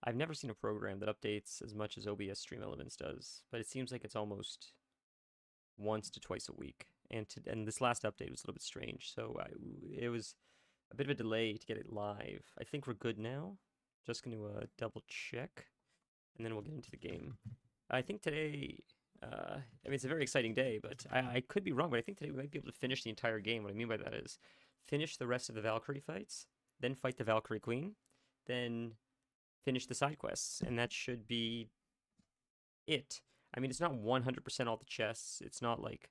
I've never seen a program that updates as much as OBS Stream Elements does, but it seems like it's almost once to twice a week. And this last update was a little bit strange, so it was a bit of a delay to get it live. I think we're good now. Just going to double check, and then we'll get into the game. I think today, I mean, it's a very exciting day, but I could be wrong, but I think today we might be able to finish the entire game. What I mean by that is finish the rest of the Valkyrie fights, then fight the Valkyrie Queen, then finish the side quests, and that should be it. I mean, it's not 100% all the chests. It's not like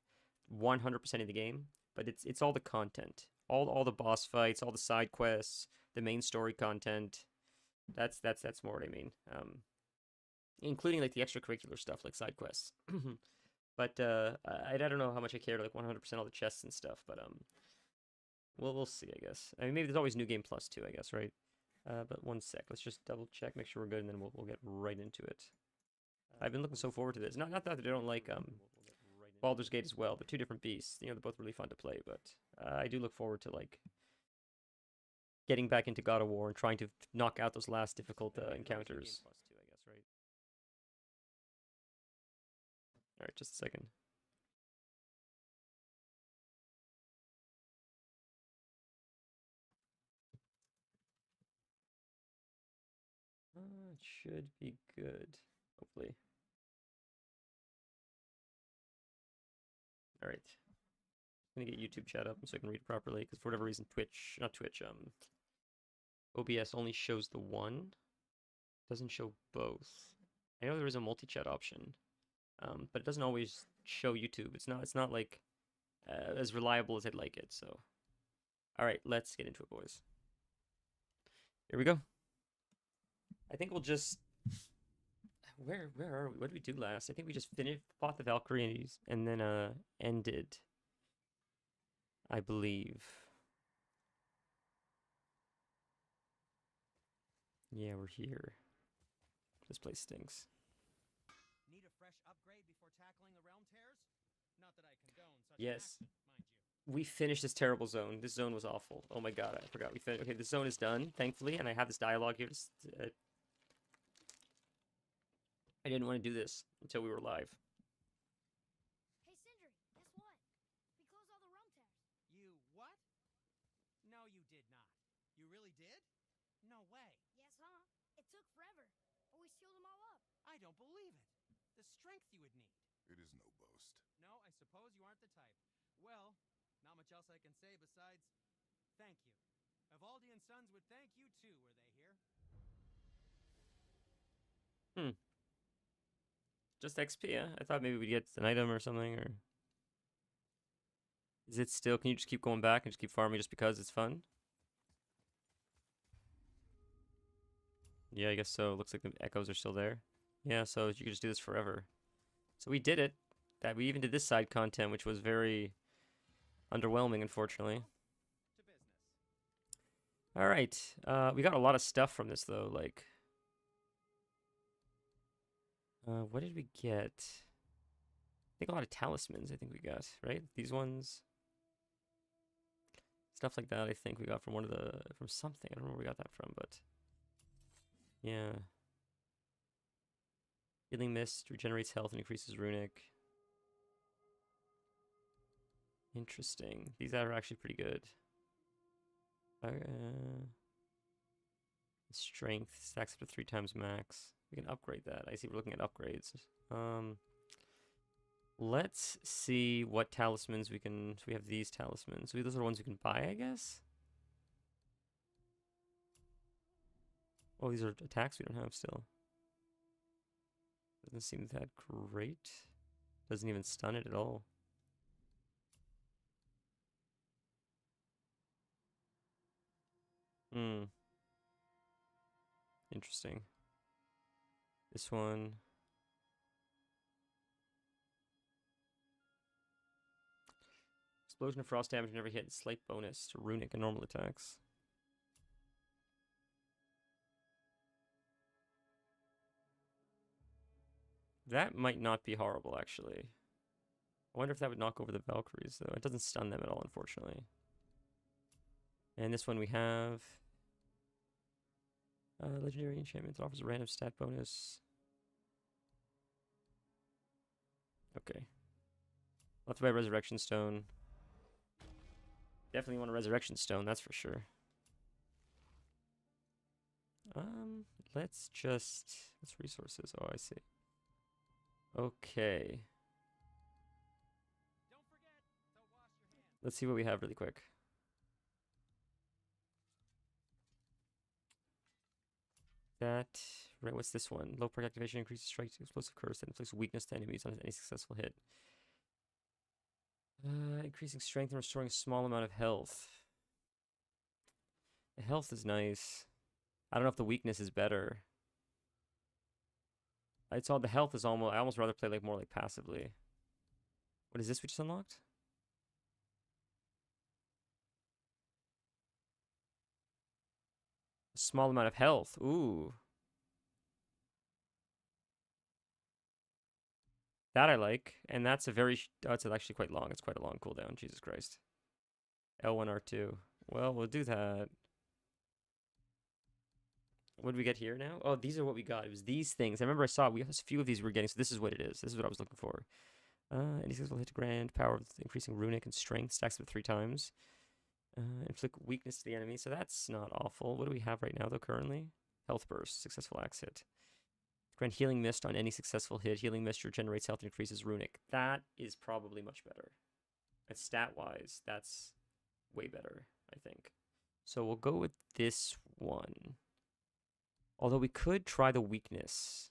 100% of the game, but it's all the content, all the boss fights, all the side quests, the main story content. That's more what I mean. Including like the extracurricular stuff like side quests. But I don't know how much I care to like 100% all the chests and stuff, but we'll see, I guess. I mean, maybe there's always new game plus too, I guess, right? But one sec, let's just double check, make sure we're good, and then we'll get right into it. I've been looking so forward to this. Not that I don't like Baldur's Gate as well. They're two different beasts. You know, they're both really fun to play, but I do look forward to like getting back into God of War and trying to knock out those last difficult encounters. All right, just a second. It should be good, hopefully. All right. I'm gonna get YouTube chat up so I can read it properly, because for whatever reason, OBS only shows the one, doesn't show both. I know there is a multi-chat option, but it doesn't always show YouTube. It's not like as reliable as I'd like it. So, all right, let's get into it, boys. Here we go. I think we'll just where are we? What did we do last? I think we just fought the Valkyries and then ended, I believe. Yeah, we're here. This place stinks. Need a fresh upgrade before tackling the realm tears? Not that I condone such Yes. an action, mind you. We finished this terrible zone. This zone was awful. Oh my god, I forgot. Okay, this zone is done, thankfully, and I have this dialogue here. I didn't want to do this until we were live. Hey, Sindri, guess what? We closed all the realm tears. You what? No, you did not. You really did? No way. Yes, huh? It took forever, but we sealed them all up. I don't believe it. The strength you would need. It is no boast. No, I suppose you aren't the type. Well, not much else I can say besides thank you. Evaldi and Sons would thank you too, were they here? Just XP, yeah? I thought maybe we'd get an item or something, or... Is it still... Can you just keep going back and just keep farming just because it's fun? Yeah, I guess so. Looks like the echoes are still there. Yeah, so you could just do this forever. So we did it. We even did this side content, which was very underwhelming, unfortunately. To business. Alright, we got a lot of stuff from this, though, like... what did we get? I think a lot of talismans, I think we got, right? These ones. Stuff like that, I think we got from from something. I don't know where we got that from, but... Yeah. Healing Mist regenerates health and increases runic. Interesting. These are actually pretty good. Strength stacks up to 3 times max. We can upgrade that. I see we're looking at upgrades. Let's see what talismans we can... So we have these talismans. So those are the ones we can buy, I guess? Oh, these are attacks we don't have still. Doesn't seem that great. Doesn't even stun it at all. Interesting. This one. Explosion of frost damage whenever hit. Slight bonus to runic and normal attacks. That might not be horrible, actually. I wonder if that would knock over the Valkyries, though. It doesn't stun them at all, unfortunately. And this one we have... Legendary enchantment that offers a random stat bonus. Okay. I'll have to buy a Resurrection Stone. Definitely want a Resurrection Stone, that's for sure. Let's just... What's resources? Oh, I see. Okay. Don't forget to wash your hands. Let's see what we have really quick. That... Right, what's this one? Low perk activation increases strike to explosive curse and inflicts weakness to enemies on any successful hit. Increasing strength and restoring a small amount of health. The health is nice. I don't know if the weakness is better. It's all the health is almost. I almost rather play like more like passively. What is this we just unlocked? A small amount of health. Ooh. That I like. And that's a very. Oh, it's actually quite long. It's quite a long cooldown. Jesus Christ. L1, R2. Well, we'll do that. What did we get here now? Oh, these are what we got. It was these things. I remember I saw it. We have a few of these we're getting, so this is what it is. This is what I was looking for. Any successful hit to grant, power with increasing runic and strength, stacks up 3 times. Inflict weakness to the enemy, so that's not awful. What do we have right now, though, currently? Health burst, successful axe hit. Grant healing mist on any successful hit. Healing mist regenerates health and increases runic. That is probably much better. And stat-wise, that's way better, I think. So we'll go with this one. Although we could try the weakness.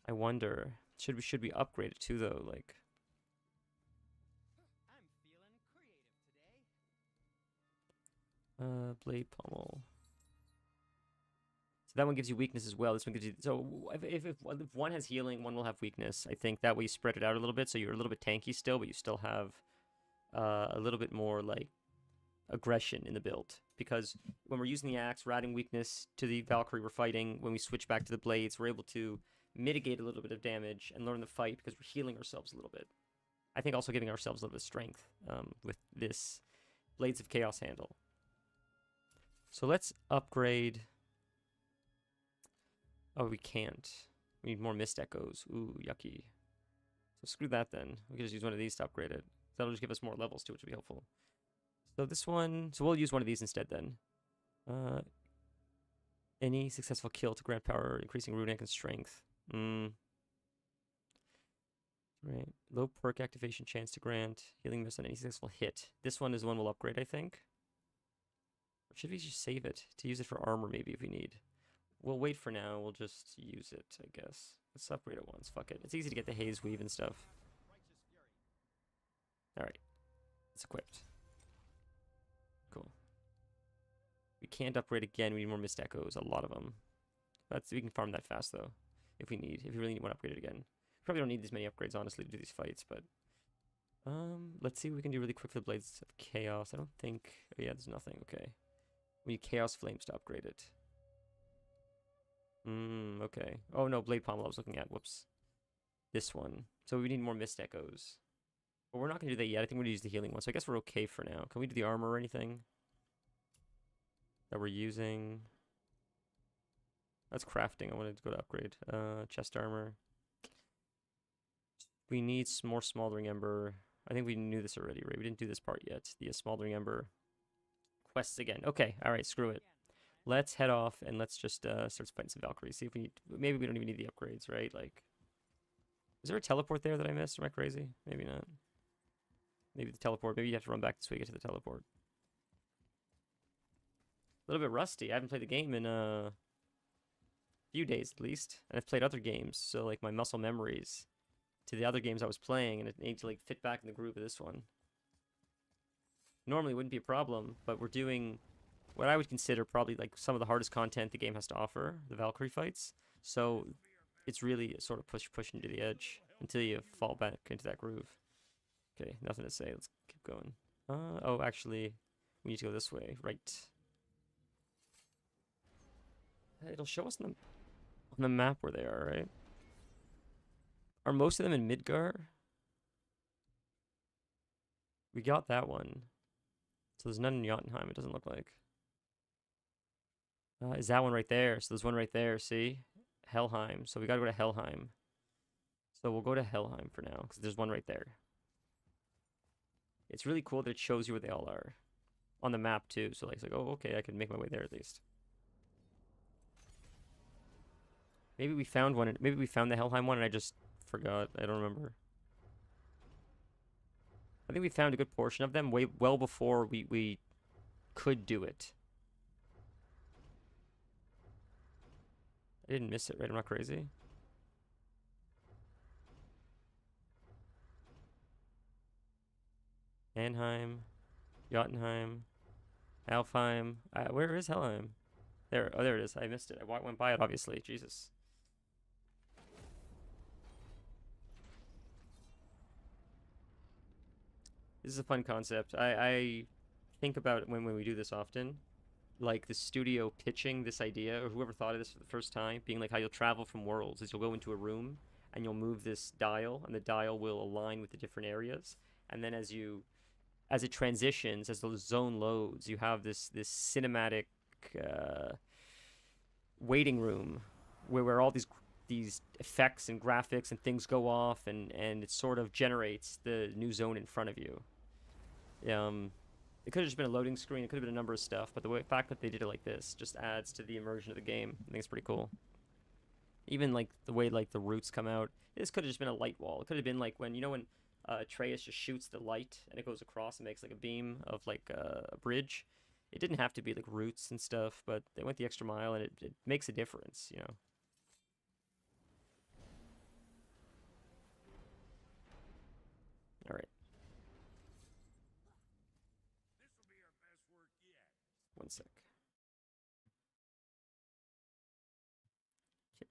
I wonder, should we upgrade it too, though? Like, I'm feeling creative today. blade pommel. So that one gives you weakness as well. This one gives you. So if one has healing, one will have weakness. I think that way you spread it out a little bit, so you're a little bit tanky still, but you still have a little bit more like aggression in the build. Because when we're using the axe, we're adding weakness to the Valkyrie we're fighting. When we switch back to the blades, we're able to mitigate a little bit of damage and learn the fight because we're healing ourselves a little bit. I think also giving ourselves a little bit of strength with this Blades of Chaos handle. So let's upgrade. Oh, we can't. We need more Mist Echoes. Ooh, yucky. So screw that then. We can just use one of these to upgrade it. That'll just give us more levels too, which will be helpful. So this one, so we'll use one of these instead then. Any successful kill to grant power, increasing runic and strength. Right. Low perk activation chance to grant healing mist on any successful hit. This one is the one we'll upgrade, I think. Or should we just save it to use it for armor maybe if we need? We'll wait for now. We'll just use it, I guess. Let's upgrade it once. Fuck it. It's easy to get the haze weave and stuff. Alright. It's equipped. Cool. We can't upgrade again. We need more Mist Echoes. A lot of them. We can farm that fast, though. If we really want to upgrade it again. Probably don't need this many upgrades, honestly, to do these fights, but... let's see what we can do really quick for the Blades of Chaos. I don't think... Oh, yeah, there's nothing. Okay. We need Chaos Flames to upgrade it. Okay. Oh, no, Blade Pommel I was looking at. Whoops. This one. So we need more Mist Echoes. But we're not going to do that yet. I think we're going to use the healing one. So I guess we're okay for now. Can we do the armor or anything that we're using? That's crafting. I wanted to go to upgrade. Chest armor. We need more Smoldering Ember. I think we knew this already, right? We didn't do this part yet. The Smoldering Ember quests again. Okay, all right, screw it. Let's head off and let's just start fighting some Valkyries. See if we need... Maybe we don't even need the upgrades, right? Like, is there a teleport there that I missed? Am I crazy? Maybe not. Maybe the teleport. Maybe you have to run back this way to get to the teleport. A little bit rusty. I haven't played the game in a few days at least. And I've played other games, so like my muscle memories to the other games I was playing, and it needs to like fit back in the groove of this one. Normally it wouldn't be a problem, but we're doing what I would consider probably like some of the hardest content the game has to offer, the Valkyrie fights. So it's really sort of pushing to the edge until you fall back into that groove. Okay, nothing to say. Let's keep going. Oh, actually, we need to go this way. Right. It'll show us on the map where they are, right? Are most of them in Midgar? We got that one. So there's none in Jotunheim, it doesn't look like. Is that one right there. So there's one right there, see? Helheim. So we gotta go to Helheim. So we'll go to Helheim for now, because there's one right there. It's really cool that it shows you where they all are. On the map, too. So like, it's like, oh, okay, I can make my way there at least. Maybe we found one. Maybe we found the Helheim one and I just forgot. I don't remember. I think we found a good portion of them well before we could do it. I didn't miss it, right? I'm not crazy. Anheim, Jotunheim, Alfheim. Where is Helheim? There. Oh, there it is. I missed it. I went by it, obviously. Jesus. This is a fun concept. I think about it when we do this often. Like the studio pitching this idea, or whoever thought of this for the first time, being like how you'll travel from worlds is you'll go into a room and you'll move this dial, and the dial will align with the different areas. And then as it transitions, as the zone loads, you have this cinematic waiting room where all these effects and graphics and things go off, and it sort of generates the new zone in front of you. It could have just been a loading screen. It could have been a number of stuff, but the fact that they did it like this just adds to the immersion of the game. I think it's pretty cool. Even like the way like the roots come out. This could have just been a light wall. It could have been like when Atreus just shoots the light and it goes across and makes like a beam of like a bridge. It didn't have to be like roots and stuff, but they went the extra mile and it makes a difference, you know. All right. One sec. Okay.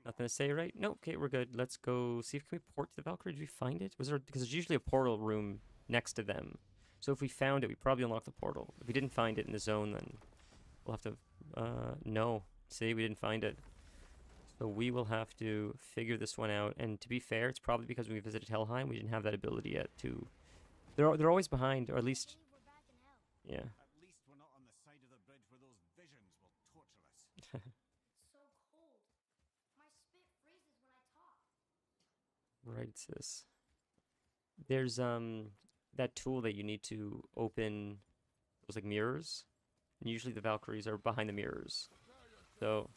Nothing to say, right? No, okay, we're good. Let's go see if can we port to the Valkyrie. Did we find it? Was there, because there's usually a portal room next to them. So if we found it, we probably unlocked the portal. If we didn't find it in the zone, then we'll have to no. See, we didn't find it. So we will have to figure this one out. And to be fair, it's probably because when we visited Helheim, we didn't have that ability yet to. They're always behind, or at least. Believe we're back in hell. Yeah. At least we're not on the side of the bridge where those visions will torture us. It's so cold. My spit freezes when I talk. Right, sis. There's that tool that you need to open those like mirrors. And usually the Valkyries are behind the mirrors. So,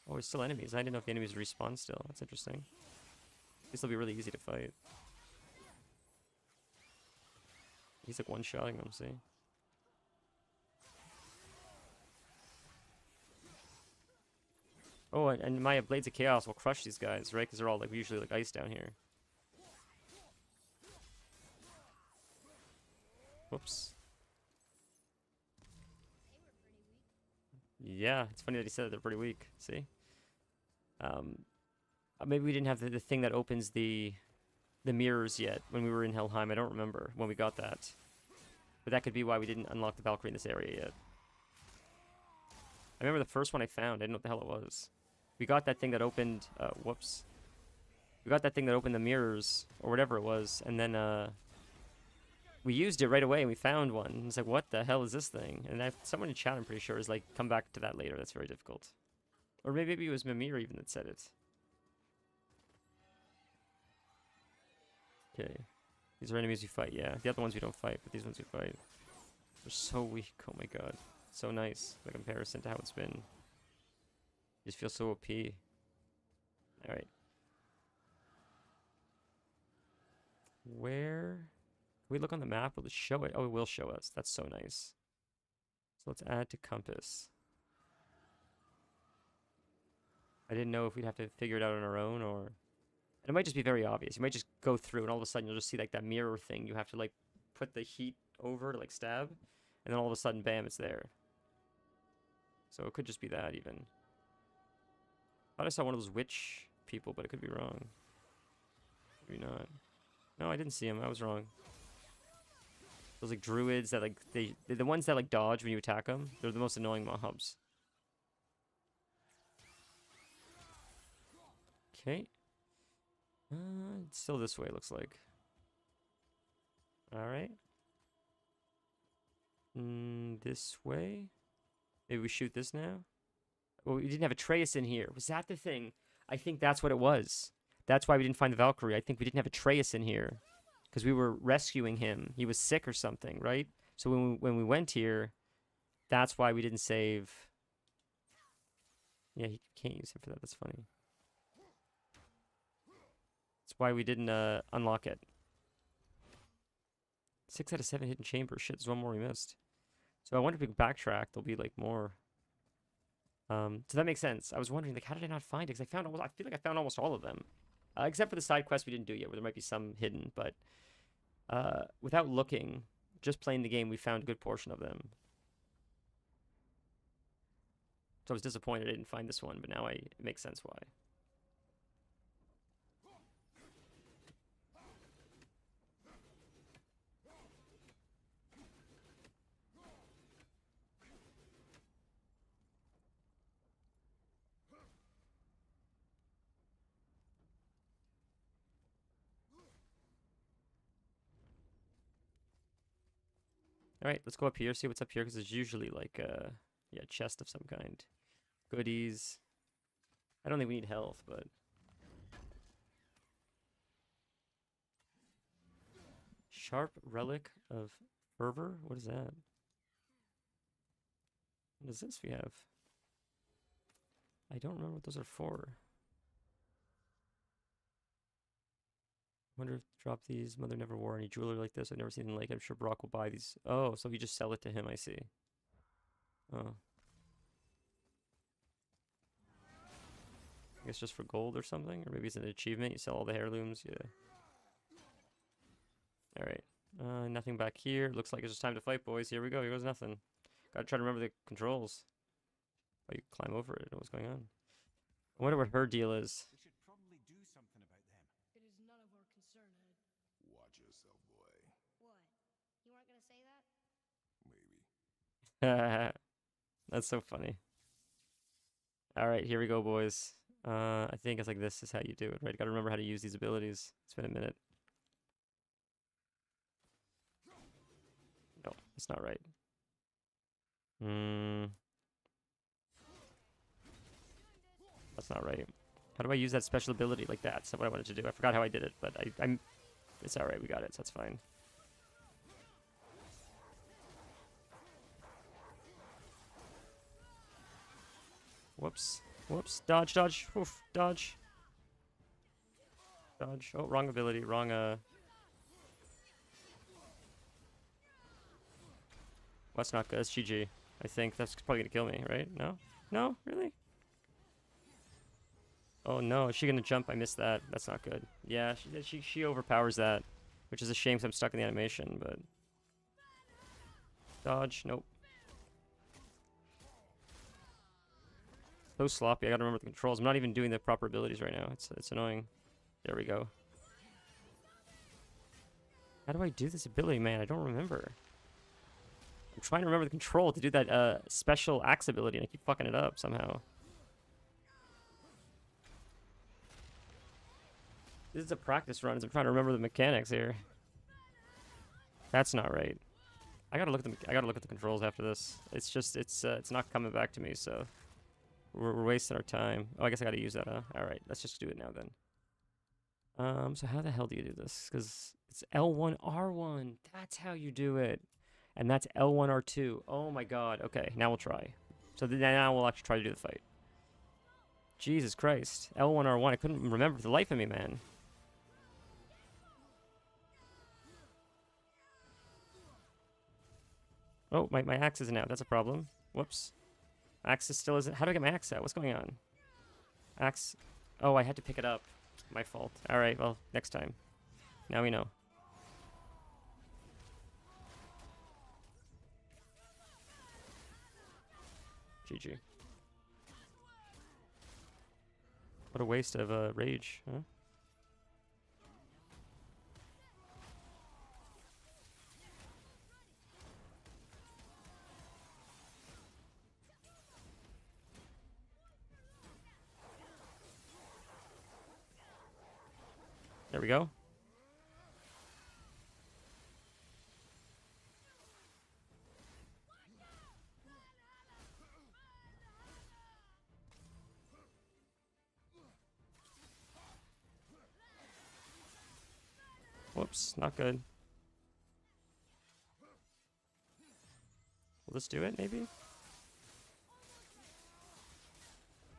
oh, there's still enemies. I didn't know if the enemies respawn still. That's interesting. This will be really easy to fight. He's like one-shotting them, see? Oh, and my Blades of Chaos will crush these guys, right? Because they're all like usually like ice down here. Whoops. They were pretty weak. Yeah, it's funny that he said that they're pretty weak. See? Maybe we didn't have the thing that opens the mirrors yet when we were in Helheim. I don't remember when we got that. But that could be why we didn't unlock the Valkyrie in this area yet. I remember the first one I found. I didn't know what the hell it was. We got that thing that opened... whoops. We got that thing that opened the mirrors, or whatever it was, and then, we used it right away, and we found one. And it's like, what the hell is this thing? And someone in chat, I'm pretty sure, is like, come back to that later. That's very difficult. Or maybe it was Mimir even that said it. Okay. These are enemies we fight, yeah. The other ones we don't fight, but these ones we fight. They're so weak, oh my god. So nice, by comparison to how it's been. Just feels so OP. Alright. Where... Can we look on the map? Will it show it? Oh, it will show us. That's so nice. So let's add to compass. I didn't know if we'd have to figure it out on our own, or... And it might just be very obvious. You might just go through and all of a sudden you'll just see like that mirror thing. You have to like put the heat over to like stab. And then all of a sudden, bam, it's there. So it could just be that even. I thought I saw one of those witch people, but it could be wrong. Maybe not. No, I didn't see him. I was wrong. Those like druids that like they're the ones that like dodge when you attack them. They're the most annoying mobs. Okay. It's still this way, looks like. Alright. This way? Maybe we shoot this now? Well, we didn't have Atreus in here. Was that the thing? I think that's what it was. That's why we didn't find the Valkyrie. I think we didn't have Atreus in here. Because we were rescuing him. He was sick or something, right? So when we went here, that's why we didn't save. Yeah, he can't use him for that. That's funny. That's why we didn't unlock it. 6 out of 7 hidden chambers. Shit, there's one more we missed. So I wonder if we can backtrack. There'll be like more. So that makes sense. I was wondering, like, how did I not find it? Because I feel like I found almost all of them. Except for the side quest we didn't do yet, where there might be some hidden. But without looking, just playing the game, we found a good portion of them. So I was disappointed I didn't find this one, but now it makes sense why. All right, let's go up here, see what's up here, because it's usually like yeah, chest of some kind. Goodies. I don't think we need health, but sharp relic of fervor. What is that? What is this we have? I don't remember what those are for. Wonder if drop these. Mother never wore any jewelry like this. I've never seen them like. I'm sure Brock will buy these. Oh, so you just sell it to him. I see. Oh. I guess just for gold or something, or maybe it's an achievement. You sell all the heirlooms. Yeah. All right. Nothing back here. Looks like it's just time to fight, boys. Here we go. Here goes nothing. Gotta try to remember the controls. Oh, you climb over it. What's going on? I wonder what her deal is. We should probably do something about them. It is none of our concern, Ed. Watch yourself, boy. What? You weren't gonna say that? Maybe. That's so funny. All right, here we go, boys. I think it's like this is how you do it, right? Gotta remember how to use these abilities. It's been a minute. No, it's not right. That's not right. How do I use that special ability like that? That's not what I wanted to do. I forgot how I did it, but it's all right. We got it, so that's fine. Whoops. Whoops. Dodge, dodge. Oof. Dodge. Dodge. Oh, wrong ability. Wrong, That's not good. That's GG. I think that's probably gonna kill me, right? No? No? Really? Oh no, is she gonna jump? I missed that. That's not good. Yeah, she overpowers that, which is a shame because I'm stuck in the animation, but... Dodge. Nope. So sloppy. I gotta remember the controls. I'm not even doing the proper abilities right now. It's annoying. There we go. How do I do this ability, man? I don't remember. I'm trying to remember the control to do that special axe ability, and I keep fucking it up somehow. This is a practice run, as I'm trying to remember the mechanics here. That's not right. I gotta look at the controls after this. It's just it's not coming back to me, so we're wasting our time. Oh, I guess I gotta use that. All right, let's just do it now then. So how the hell do you do this? Because it's L1 R1. That's how you do it. And that's L1 R2. Oh my god. Okay, now we'll try. So now we'll actually try to do the fight. Jesus Christ. L1 R1. I couldn't remember for the life of me, man. Oh, my axe isn't out. That's a problem. Whoops. Axe still isn't. How do I get my axe out? What's going on? Axe. Oh, I had to pick it up. My fault. Alright, well, next time. Now we know. GG. What a waste of rage, huh? There we go. Oops, not good. Will this do it, maybe?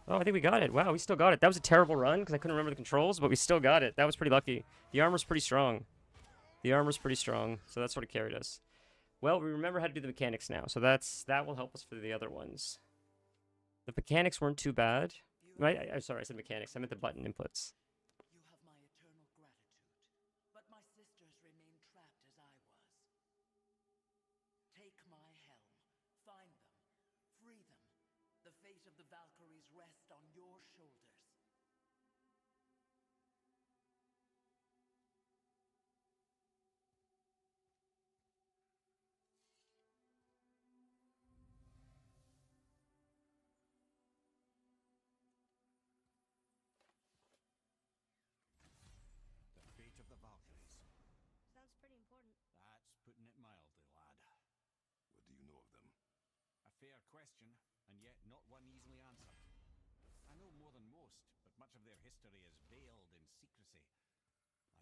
Oh, I think we got it. Wow, we still got it. That was a terrible run because I couldn't remember the controls, but we still got it. That was pretty lucky. The armor's pretty strong. The armor's pretty strong, so that sort of carried us. Well, we remember how to do the mechanics now, so that will help us for the other ones. The mechanics weren't too bad. I'm sorry, I said mechanics. I meant the button inputs. You have my eternal gratitude, but my sisters remain trapped as I was. Take my helm, find them, free them. The fate of the Valkyries rests on your shoulders. The fate of the Valkyries. Sounds pretty important. That's putting it mildly, lad. What do you know of them? A fair question, and yet not one easily answered. I know more than most, but much of their history is veiled in secrecy.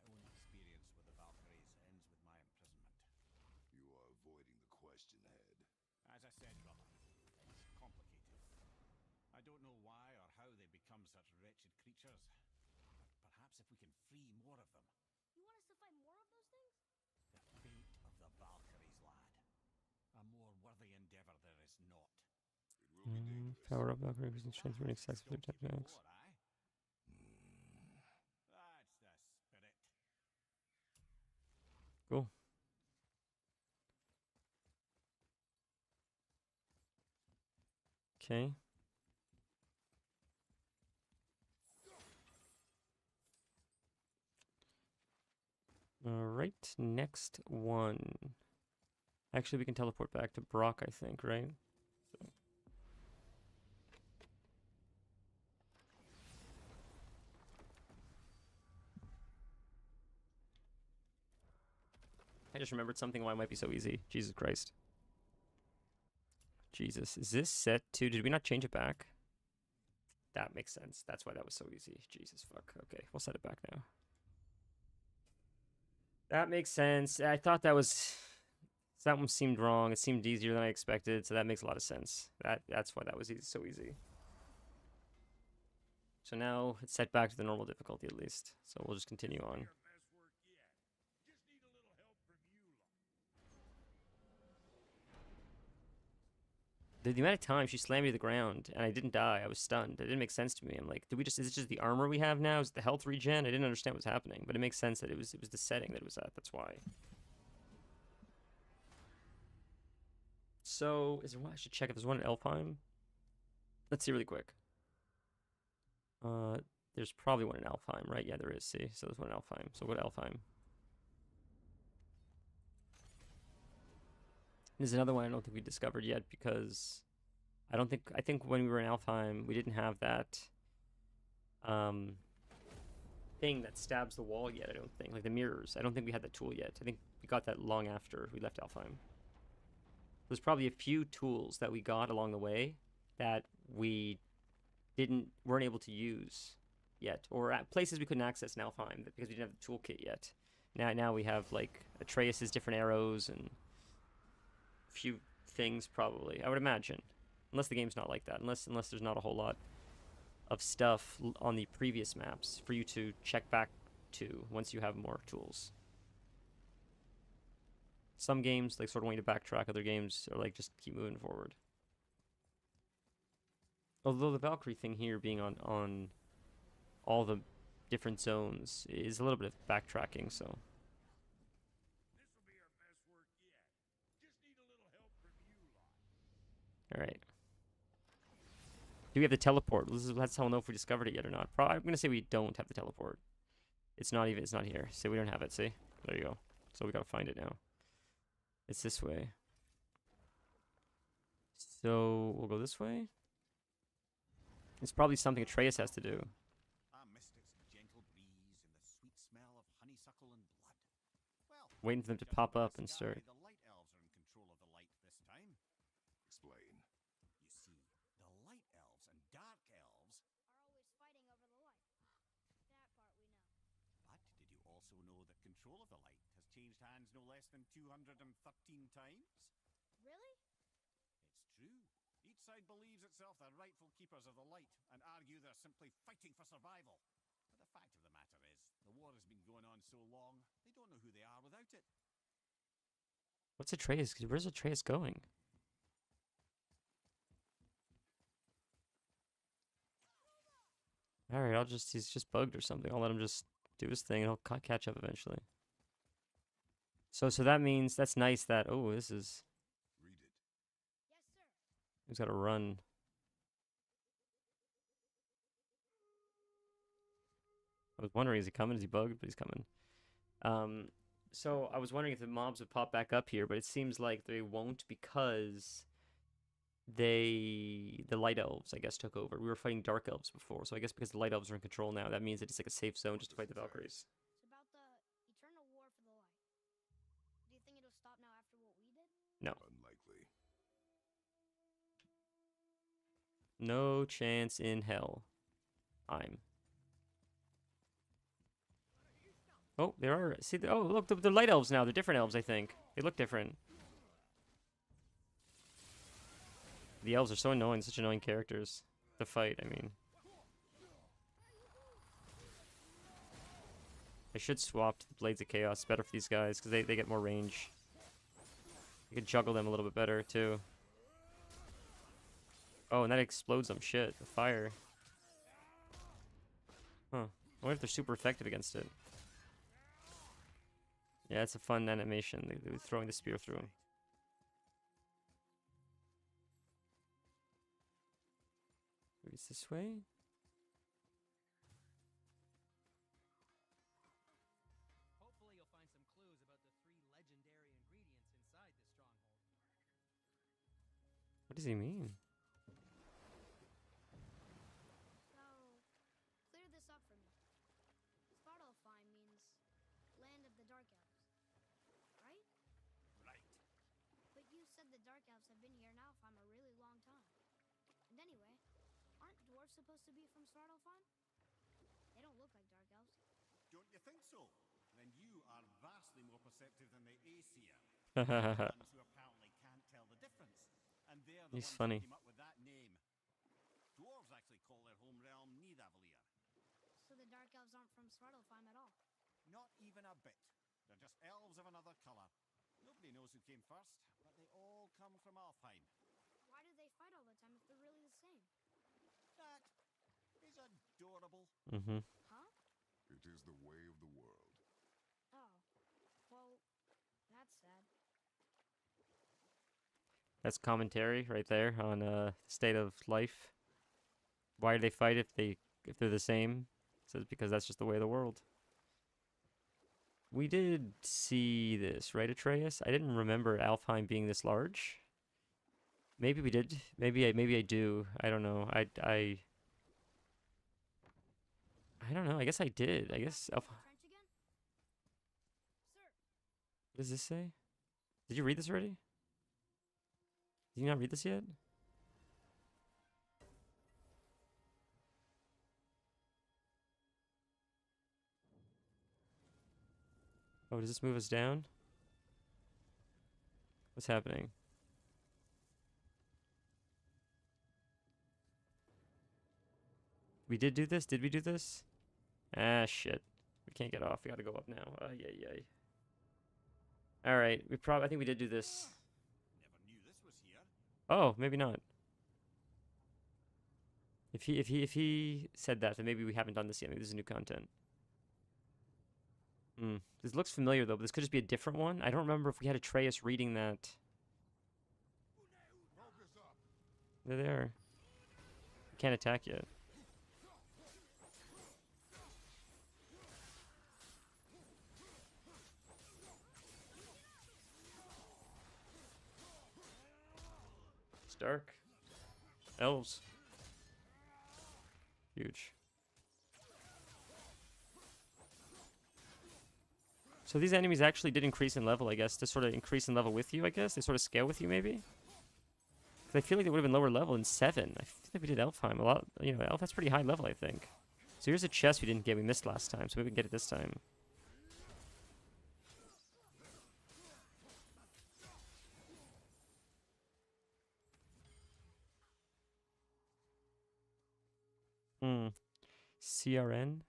My own experience with the Valkyries ends with my imprisonment. You are avoiding the question, Head. As I said, brother, it's complicated. I don't know why or how they become such wretched creatures, but perhaps if we can free more of them. You want us to fight more of those things? The fate of the Valkyries, lad. A more worthy endeavor there is not. It will be dangerous. Power up, Valkyrie, increasing strength, running sex with Don't keep techniques. war, aye? That's the spirit. Cool. Okay. Alright, next one. Actually, we can teleport back to Brock, I think, right? So. I just remembered something why it might be so easy. Jesus Christ. Jesus. Is this set to... Did we not change it back? That makes sense. That's why that was so easy. Jesus fuck. Okay, we'll set it back now. That makes sense. I thought that was... Something seemed wrong. It seemed easier than I expected, so that makes a lot of sense. That's why that was so easy. So now it's set back to the normal difficulty at least. So we'll just continue on. The amount of time she slammed me to the ground and I didn't die, I was stunned. It didn't make sense to me. I'm like, is it just the armor we have now? Is it the health regen? I didn't understand what was happening, but it makes sense that it was the setting that it was at. That's why. So, is there one? I should check if there's one in Elfheim. Let's see really quick. There's probably one in Elfheim, right? Yeah, there is. See, so there's one in Elfheim. So go to Elfheim. There's another one I don't think we discovered yet because I think when we were in Alfheim we didn't have that thing that stabs the wall yet. I don't think, like the mirrors. I don't think we had that tool yet. I think we got that long after we left Alfheim. There's probably a few tools that we got along the way that we weren't able to use yet, or at places we couldn't access in Alfheim because we didn't have the toolkit yet. Now we have like Atreus's different arrows and few things probably, I would imagine, unless the game's not like that, unless there's not a whole lot of stuff on the previous maps for you to check back to once you have more tools. Some games like sort of want you to backtrack, other games are like just keep moving forward. Although the Valkyrie thing here being on all the different zones is a little bit of backtracking, so alright. Do we have the teleport? That's how we'll know if we discovered it yet or not. I'm going to say we don't have the teleport. It's not here. So we don't have it, see? There you go. So we got to find it now. It's this way. So we'll go this way. It's probably something Atreus has to do. A mystic's gentle breeze and the sweet smell of honeysuckle and blood. Well, Waiting for them to judging pop by up the and sky, start. The light elves are in control of the light this time. Explain. You see, the light elves and dark elves. Are always fighting over the light. That part we know. But did you also also know that control of the light has changed hands no less than 213 times. Really? It's true. Each side believes itself the rightful keepers of the light and argue they're simply fighting for survival. But the fact of the matter is, the war has been going on so long, they don't know who they are without it. What's Atreus? Where's Atreus going? All right, he's just bugged or something. I'll let him just do his thing and he'll catch up eventually. So that means that's nice that, oh, this is, Read it. Yes, sir. he's got to run. I was wondering, is he coming? Is he bugged? But he's coming. So I was wondering if the mobs would pop back up here, but it seems like they won't because the light elves, I guess, took over. We were fighting dark elves before, so I guess because the light elves are in control now, that means that it's like a safe zone just to fight the Valkyries. It's about the eternal war for the light. Do you think it'll stop now after what we did? No. Unlikely. No chance in hell. Oh, there are. See, oh, look, they're light elves now. They're different elves, I think. They look different. The elves are so annoying, such annoying characters to fight, I mean. I should swap to the Blades of Chaos. It's better for these guys, because they get more range. You can juggle them a little bit better, too. Oh, and that explodes them. Shit, the fire. Huh. I wonder if they're super effective against it. Yeah, it's a fun animation. They were throwing the spear through him. Maybe it's this way? Hopefully you'll find some clues about the 3 legendary ingredients inside this stronghold. What does he mean? So, clear this up for me. Svartalfheim means land of the Dark Elves, right? Right. But you said the Dark Elves have been here in Alfheim a really long time. And anyway, aren't dwarves supposed to be from Svartalfheim? They don't look like Dark Elves. Don't you think so? Then you are vastly more perceptive than the Aesir. The ones who apparently can't tell the difference. And they're the He's ones funny. who came up with that name. Dwarves actually call their home realm Nidavellir. So the Dark Elves aren't from Svartalfheim at all. Not even a bit. They're just elves of another colour. Nobody knows who came first, but they all come from Alfheim. Why do they fight all the time if they're really the same? That is adorable. Mm-hmm. Huh? It is the way of the world. Oh. Well, that's sad. That's commentary right there on the state of life. Why do they fight if they're the same? It says because that's just the way of the world. We did see this, right, Atreus? I didn't remember Alfheim being this large. Maybe we did. Maybe I do. I don't know. I don't know. I guess I did. I guess Back into the trench again? Sir, What does this say? Did you read this already? Did you not read this yet? Oh, does this move us down? What's happening? We did do this? Did we do this? Ah, shit. We can't get off. We gotta go up now. Yay. Alright, I think we did do this. Never knew this was here. Oh, maybe not. If he said that, then maybe we haven't done this yet. Maybe this is new content. This looks familiar though, but this could just be a different one. I don't remember if we had Atreus reading that. Focus up. They're there. We can't attack yet. It's dark. Elves. Huge. So these enemies actually did increase in level, I guess, to sort of increase in level with you, I guess. They sort of scale with you, maybe? Because I feel like they would have been lower level in 7. I feel like we did Elfheim a lot. You know, Elf, that's pretty high level, I think. So here's a chest we didn't get. We missed last time, so maybe we can get it this time. CRN?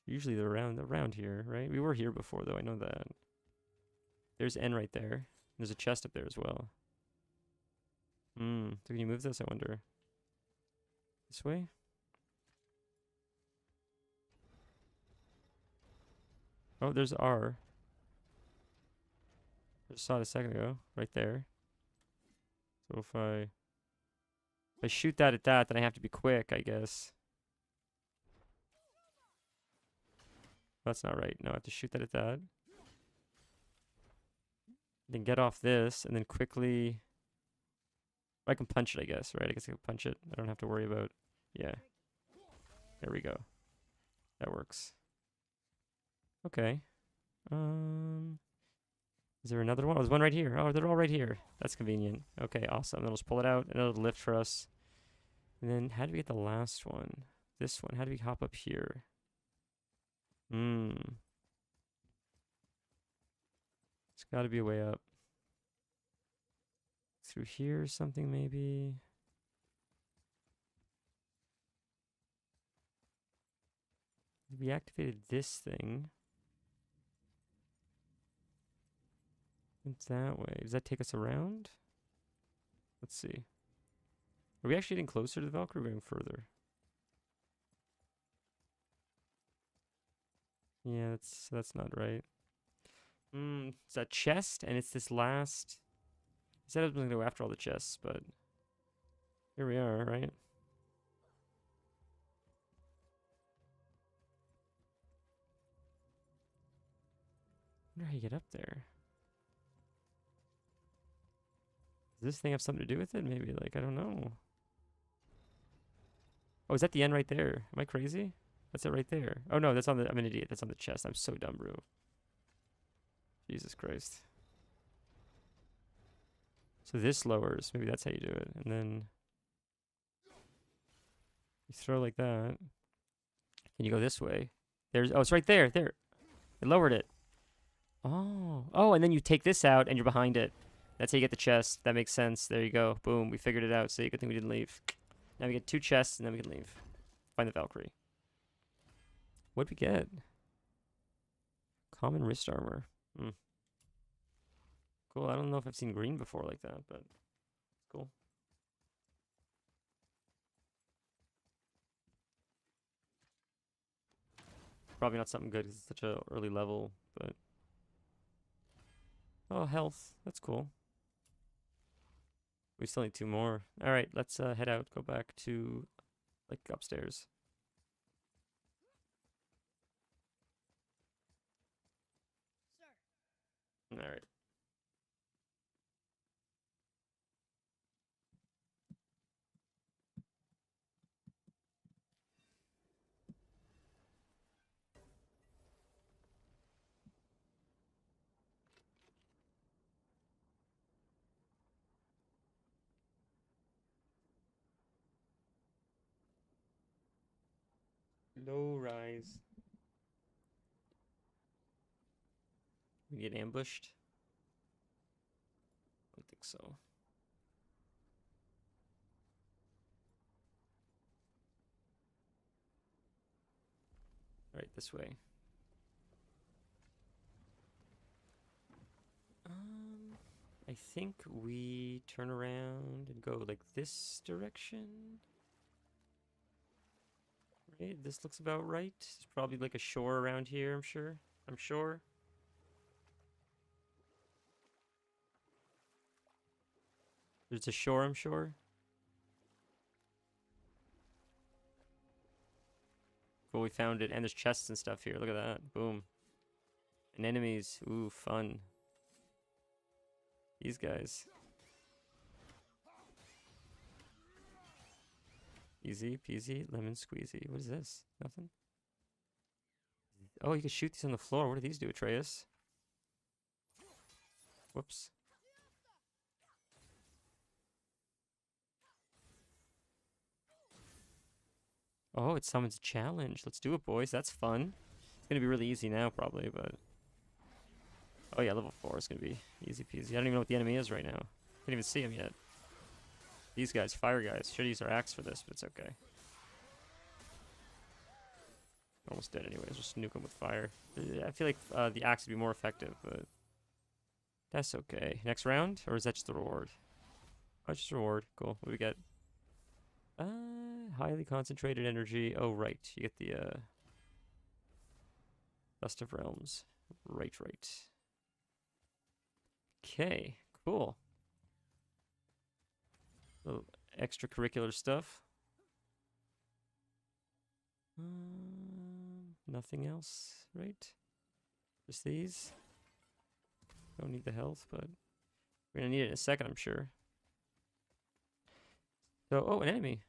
Usually they're around here, right? We were here before, though. I know that. There's N right there. There's a chest up there as well. So can you move this, I wonder? This way? Oh, there's R. I just saw it a second ago. Right there. So if I shoot that at that, then I have to be quick, I guess. That's not right. No, I have to shoot that at that. Then get off this, and then quickly... I can punch it, I guess, right? I guess I can punch it. I don't have to worry about... Yeah. There we go. That works. Okay. Is there another one? Oh, there's one right here. Oh, they're all right here. That's convenient. Okay, awesome. Then I'll just pull it out, and it'll lift for us. And then, how do we get the last one? This one. How do we hop up here? It's got to be a way up. Through here or something, maybe? We activated this thing. It's that way. Does that take us around? Let's see. Are we actually getting closer to the Valkyrie or going further? Yeah, that's not right. It's that chest, and it's this last... I said I was going to go after all the chests, but... Here we are, right? I wonder how you get up there. Does this thing have something to do with it? Maybe, like, I don't know. Oh, is that the end right there? Am I crazy? That's it right there. Oh, no, that's on the... I'm an idiot. That's on the chest. I'm so dumb, bro. Jesus Christ. So this lowers. Maybe that's how you do it. And then... You throw like that. And you go this way. There's... Oh, it's right there. There. It lowered it. Oh. Oh, and then you take this out and you're behind it. That's how you get the chest. That makes sense. There you go. Boom. We figured it out. So good thing we didn't leave. Now we get 2 chests and then we can leave. Find the Valkyrie. What'd we get? Common wrist armor. Cool. I don't know if I've seen green before like that, but cool. Probably not something good because it's such a early level, but... Oh, health. That's cool. We still need 2 more. Alright, let's head out. Go back to, like, upstairs. Sir. Alright. Low rise. We get ambushed? I don't think so. Alright, this way. I think we turn around and go like this direction. Right, this looks about right. There's probably like a shore around here, I'm sure. There's a shore, I'm sure. Cool, we found it. And there's chests and stuff here. Look at that. Boom. And enemies. Ooh, fun. These guys. Easy peasy, lemon squeezy. What is this? Nothing? Oh, you can shoot these on the floor. What do these do, Atreus? Whoops. Oh, it summons a challenge. Let's do it, boys. That's fun. It's gonna be really easy now, probably, but... Oh yeah, level 4 is gonna be easy peasy. I don't even know what the enemy is right now. Can't even see him yet. These guys, fire guys. Should use our axe for this, but it's okay. Almost dead anyways. Just nuke them with fire. I feel like the axe would be more effective, but that's okay. Next round, or is that just the reward? Oh, it's just a reward. Cool. What do we get? Highly concentrated energy. Oh, right. You get the Dust of Realms. Right. Okay, cool. Little extracurricular stuff. Nothing else, right? Just these. Don't need the health, but we're gonna need it in a second, I'm sure. So, oh, an enemy.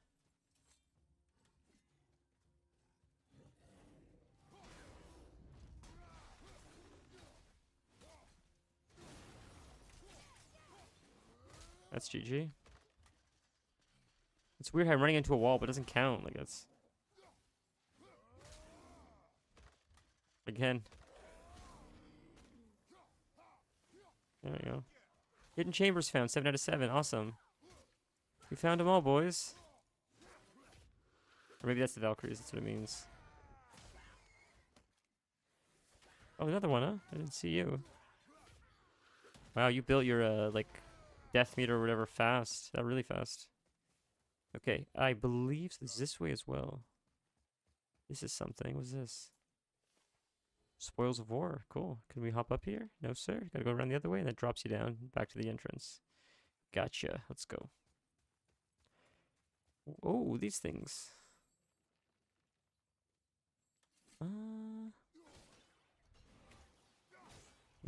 That's GG. It's weird how I'm running into a wall, but it doesn't count. Like, that's... Again. There we go. Hidden chambers found. 7 out of 7. Awesome. We found them all, boys. Or maybe that's the Valkyries. That's what it means. Oh, another one, huh? I didn't see you. Wow, you built your, like, death meter or whatever fast. Really fast. Okay, I believe it's this way as well. This is something. What's this? Spoils of War. Cool. Can we hop up here? No, sir. Gotta go around the other way, and that drops you down back to the entrance. Gotcha. Let's go. Oh, these things.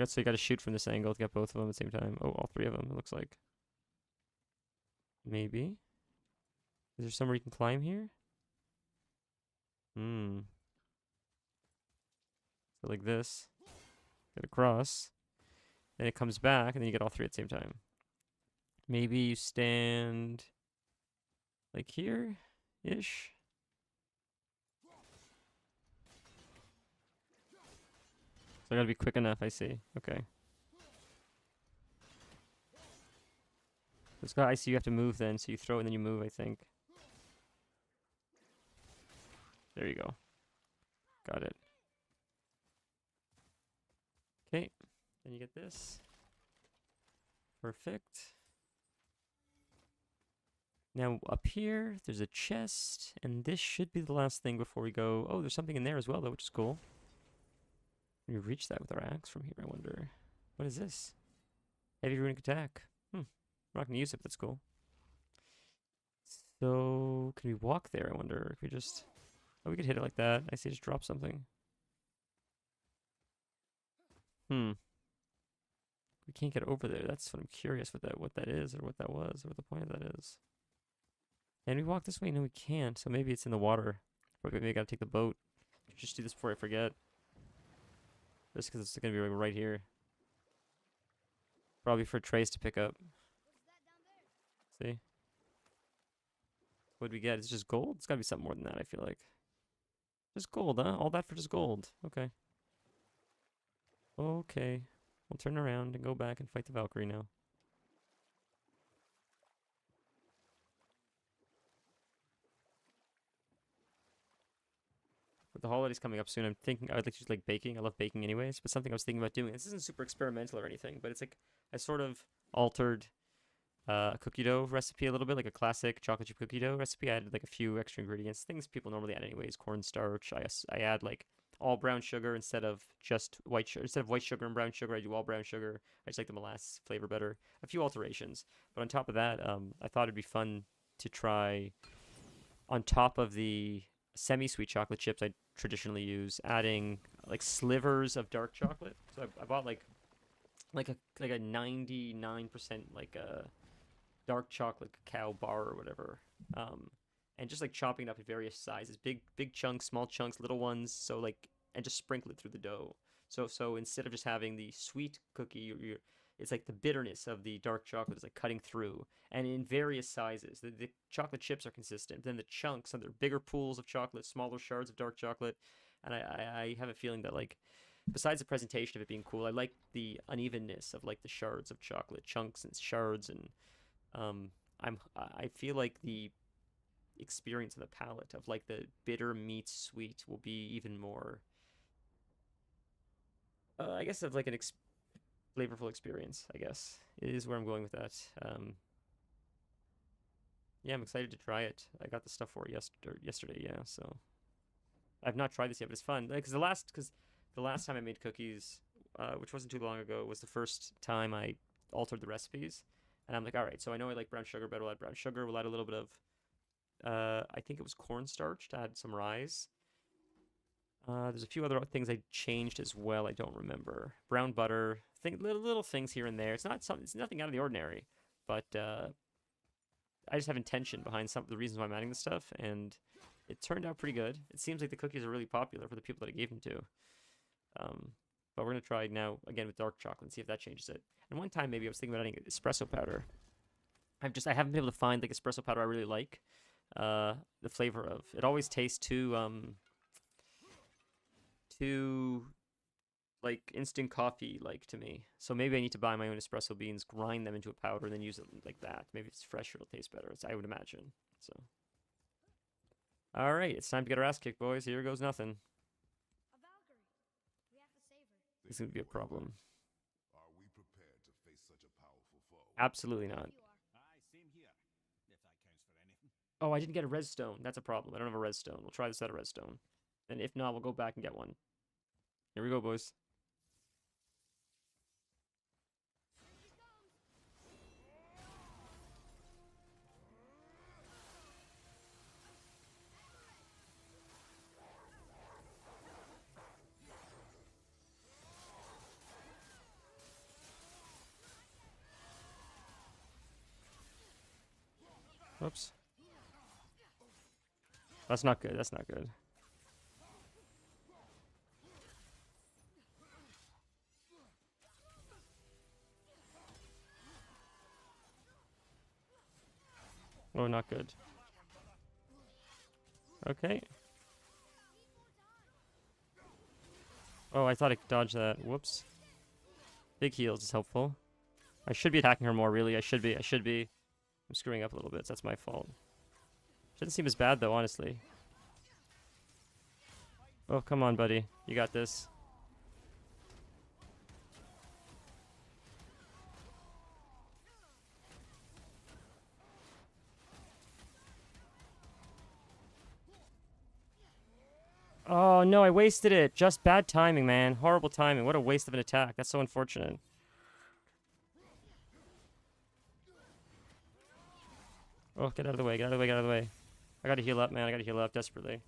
So you gotta shoot from this angle to get both of them at the same time. Oh, all 3 of them, it looks like. Maybe. Is there somewhere you can climb here? So like this. Get across. Then it comes back, and then you get all 3 at the same time. Maybe you stand like here-ish. So I gotta be quick enough, I see. Okay. This guy, I see you have to move then, so you throw it and then you move, I think. There you go. Got it. Okay. Then you get this. Perfect. Now up here, there's a chest, and this should be the last thing before we go. Oh, there's something in there as well, though, which is cool. Can we reach that with our axe from here, I wonder? What is this? Heavy runic attack. I'm not gonna use it, but that's cool. So, can we walk there, I wonder? If we just... Oh, we could hit it like that. I see it just drop something. We can't get over there. That's what I'm curious what that is, or what that was, or what the point of that is. Can we walk this way? No, we can't. So maybe it's in the water. Or maybe I gotta take the boat. Just do this before I forget. Just because it's gonna be right here. Probably for Trace to pick up. See? What'd we get? It's just gold? It's gotta be something more than that, I feel like. Just gold, huh? All that for just gold. Okay. Okay. We'll turn around and go back and fight the Valkyrie now. With the holidays coming up soon, I'm thinking I would like to like baking. I love baking anyways, but something I was thinking about doing. This isn't super experimental or anything, but it's like I sort of altered a cookie dough recipe a little bit, like a classic chocolate chip cookie dough recipe. I added like a few extra ingredients, things people normally add anyways. Cornstarch. I add like all brown sugar instead of just white sugar. Instead of white sugar and brown sugar, I do all brown sugar. I just like the molasses flavor better. A few alterations, but on top of that, I thought it'd be fun to try on top of the semi-sweet chocolate chips I traditionally use, adding like slivers of dark chocolate. So I bought like a 99% like a dark chocolate cacao bar or whatever, and just like chopping it up in various sizes, big chunks, small chunks, little ones. So like, and just sprinkle it through the dough. So instead of just having the sweet cookie, it's like the bitterness of the dark chocolate is like cutting through, and in various sizes. The chocolate chips are consistent. Then the chunks, and they're bigger pools of chocolate, smaller shards of dark chocolate. And I have a feeling that like, besides the presentation of it being cool, I like the unevenness of like the shards of chocolate, chunks and shards, and I feel like the experience of the palate of like the bitter meets sweet will be even more. I guess of like an flavorful experience. I guess is where I'm going with that. Yeah, I'm excited to try it. I got the stuff for it yesterday. Yeah, so I've not tried this yet, but it's fun. Because the last time I made cookies, which wasn't too long ago, was the first time I altered the recipes. And I'm like, all right, so I know I like brown sugar, but we'll add brown sugar. We'll add a little bit of, I think it was cornstarch to add some rye. There's a few other things I changed as well. I don't remember. Brown butter, little things here and there. It's nothing out of the ordinary, but I just have intention behind some of the reasons why I'm adding this stuff, and it turned out pretty good. It seems like the cookies are really popular for the people that I gave them to. But we're gonna try now again with dark chocolate and see if that changes it. And one time maybe I was thinking about adding espresso powder. I haven't been able to find like espresso powder I really like. The flavor of it always tastes too like instant coffee like to me. So maybe I need to buy my own espresso beans, grind them into a powder, and then use it like that. Maybe if it's fresher, it'll taste better. I would imagine. So, all right, it's time to get our ass kicked, boys. Here goes nothing. A Valkyrie. We have to save her. This is gonna be a problem. Are we prepared to face such a powerful foe? Absolutely not. You are. Aye, same here. If that counts for anything. Oh, I didn't get a res stone. That's a problem. I don't have a res stone. We'll try this out of res stone. And if not, we'll go back and get one. Here we go, boys. Oops. That's not good. That's not good. Oh, not good. Okay. Oh, I thought I could dodge that. Whoops. Big heals is helpful. I should be attacking her more, really. I should be. I'm screwing up a little bit, so that's my fault. Shouldn't seem as bad, though, honestly. Oh, come on, buddy. You got this. Oh, no, I wasted it. Just bad timing, man. Horrible timing. What a waste of an attack. That's so unfortunate. Oh, get out of the way. Get out of the way. Get out of the way. I gotta heal up, man. I gotta heal up desperately.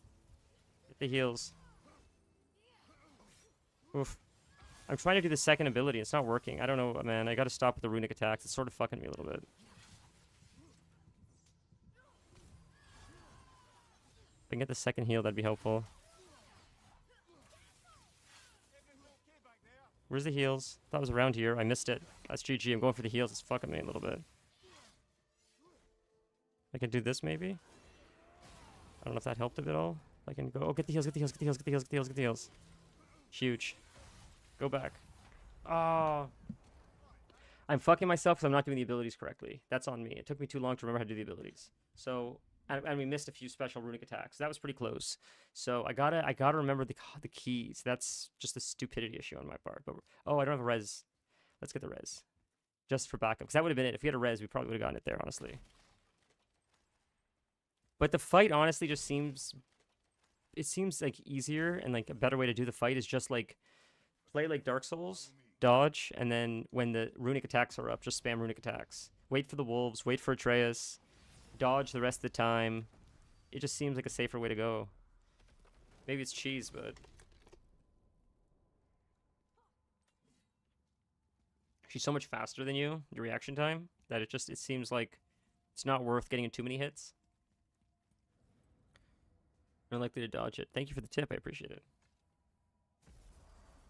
Get the heals. Oof. I'm trying to do the second ability. It's not working. I don't know, man. I gotta stop with the runic attacks. It's sort of fucking me a little bit. If I can get the second heal, that'd be helpful. Where's the heals? Thought it was around here. I missed it. That's GG. I'm going for the heals. It's fucking me a little bit. I can do this maybe? I don't know if that helped a bit at all. I can go. Oh, get the heals, get the heals, get the heals, get the heals, get the heals, get the heals. Huge. Go back. Oh. I'm fucking myself because I'm not doing the abilities correctly. That's on me. It took me too long to remember how to do the abilities. So, and we missed a few special runic attacks. That was pretty close. So I gotta remember the keys. That's just a stupidity issue on my part. But oh, I don't have a res. Let's get the res, just for backup. Because that would have been it. If we had a res, we probably would have gotten it there, honestly. But the fight honestly just seems, it seems like easier and like a better way to do the fight is just like play like Dark Souls, dodge, and then when the runic attacks are up, just spam runic attacks. Wait for the wolves, wait for Atreus, dodge the rest of the time. It just seems like a safer way to go. Maybe it's cheese, but she's so much faster than you, your reaction time, that it seems like it's not worth getting in too many hits. Unlikely to dodge it. Thank you for the tip. I appreciate it.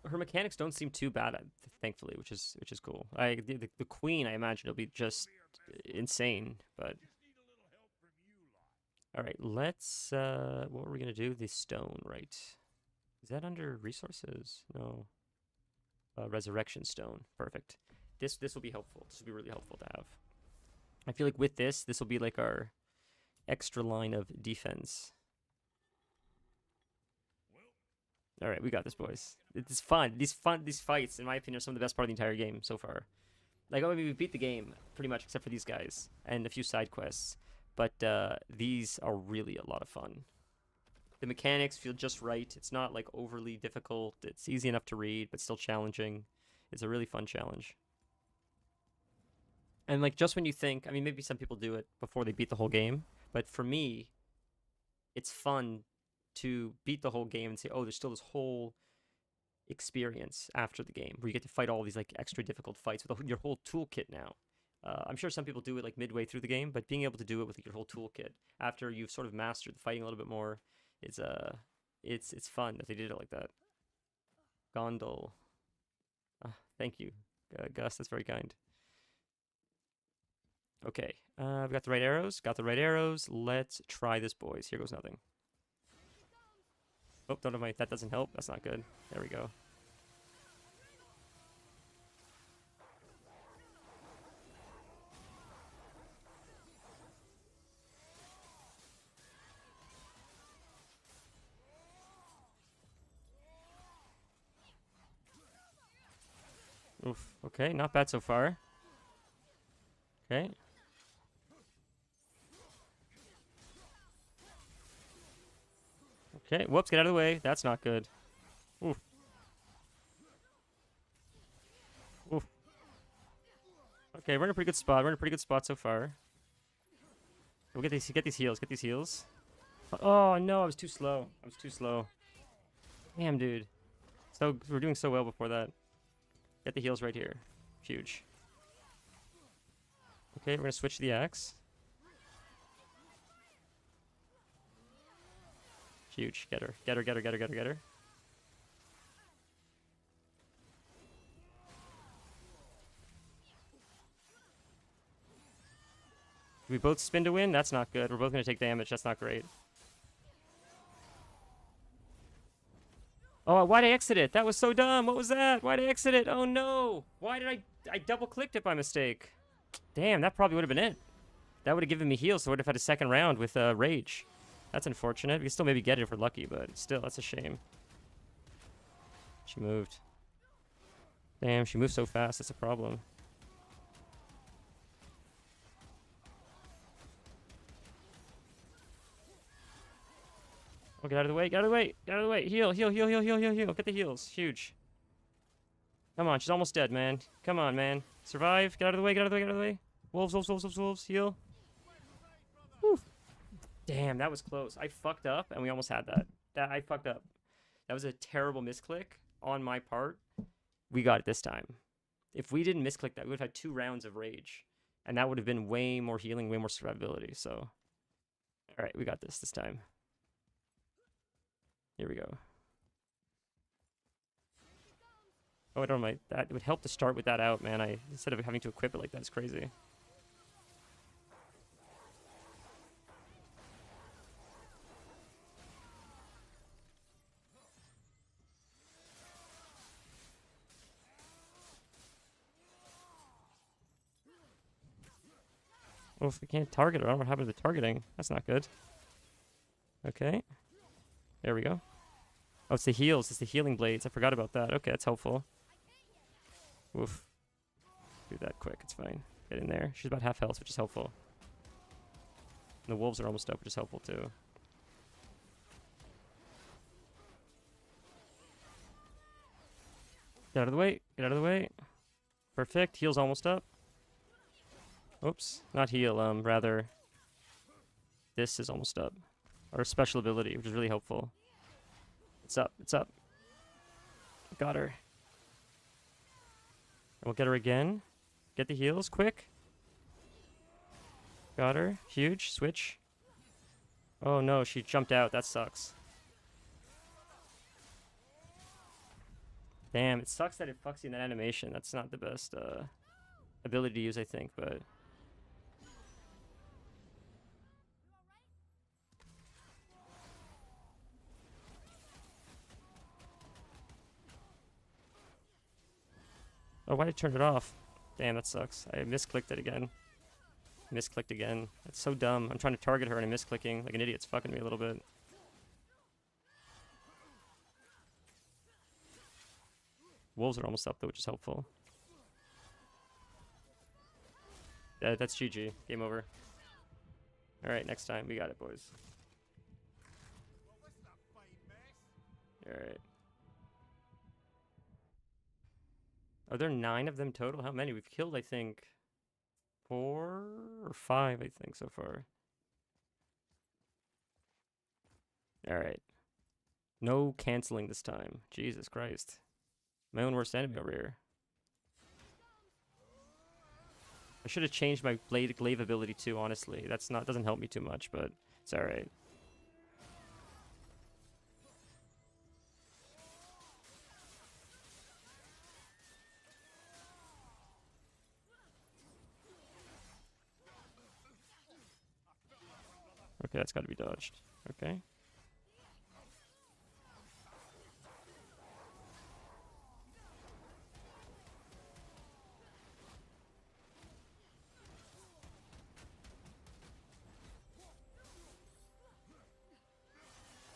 Her mechanics don't seem too bad, thankfully, which is cool. The queen, I imagine, will be just insane. But all right, let's. What were we gonna do? The stone, right? Is that under resources? No. Resurrection stone. Perfect. This will be helpful. This will be really helpful to have. I feel like with this will be like our extra line of defense. All right, we got this, boys. It's fun. These fights, in my opinion, are some of the best part of the entire game so far. Like, I mean, we beat the game pretty much, except for these guys and a few side quests. But these are really a lot of fun. The mechanics feel just right. It's not like overly difficult. It's easy enough to read, but still challenging. It's a really fun challenge. And like, just when you think, I mean, maybe some people do it before they beat the whole game, but for me, it's fun to beat the whole game and say, oh, there's still this whole experience after the game where you get to fight all these like extra difficult fights with your whole toolkit now. I'm sure some people do it like midway through the game, but being able to do it with like, your whole toolkit after you've sort of mastered the fighting a little bit more, it's fun that they did it like that. Gondol. Thank you, Gus. That's very kind. Okay, I've got the right arrows. Got the right arrows. Let's try this, boys. Here goes nothing. Oh, don't have my... That doesn't help. That's not good. There we go. Oof. Okay, not bad so far. Okay. Okay, whoops, get out of the way. That's not good. Oof. Oof. Okay, we're in a pretty good spot. We're in a pretty good spot so far. We'll get these heals. Get these heals. Oh, no, I was too slow. I was too slow. Damn, dude. So, we're doing so well before that. Get the heals right here. Huge. Okay, we're going to switch to the axe. Huge. Get her. Get her, get her, get her, get her, get her. We both spin to win? That's not good. We're both going to take damage. That's not great. Oh, why'd I exit it? That was so dumb. What was that? Why'd I exit it? Oh, no. Why did I double-clicked it by mistake. Damn, that probably would have been it. That would have given me heals, so I would have had a second round with Rage. That's unfortunate. We can still maybe get it if we're lucky, but still, that's a shame. She moved. Damn, she moves so fast. That's a problem. Oh, get out of the way. Get out of the way. Get out of the way. Heal, heal, heal, heal, heal, heal, heal. Get the heals. Huge. Come on. She's almost dead, man. Come on, man. Survive. Get out of the way. Get out of the way. Get out of the way. Wolves, wolves, wolves, wolves, wolves. Heal. Whew. Damn, that was close. I fucked up, and we almost had that. I fucked up. That was a terrible misclick on my part. We got it this time. If we didn't misclick that, we would have had 2 rounds of Rage. And that would have been way more healing, way more survivability. So, all right, we got this time. Here we go. Oh, I don't know. That would help to start with that out, man. Instead of having to equip it like that, it's crazy. Oh, if we can't target it, I don't know what happened to the targeting. That's not good. Okay. There we go. Oh, it's the heals. It's the healing blades. I forgot about that. Okay, that's helpful. Oof. Do that quick. It's fine. Get in there. She's about half health, which is helpful. And the wolves are almost up, which is helpful too. Get out of the way. Get out of the way. Perfect. Heal's almost up. Oops. Not heal. Rather, this is almost up. Our special ability, which is really helpful. It's up. It's up. Got her. And we'll get her again. Get the heals, quick. Got her. Huge. Switch. Oh no, she jumped out. That sucks. Damn, it sucks that it fucks you in that animation. That's not the best ability to use, I think, but... Oh, why did I turn it off? Damn, that sucks. I misclicked it again. Misclicked again. That's so dumb. I'm trying to target her and I'm misclicking like an idiot. It's fucking me a little bit. Wolves are almost up though, which is helpful. That's GG. Game over. Alright, next time. We got it, boys. Alright. Are there 9 of them total? How many? We've killed, I think, 4 or 5, I think, so far. Alright. No canceling this time. Jesus Christ. My own worst enemy over here. I should have changed my glaive ability too, honestly. Doesn't help me too much, but it's alright. Okay, that's got to be dodged. Okay.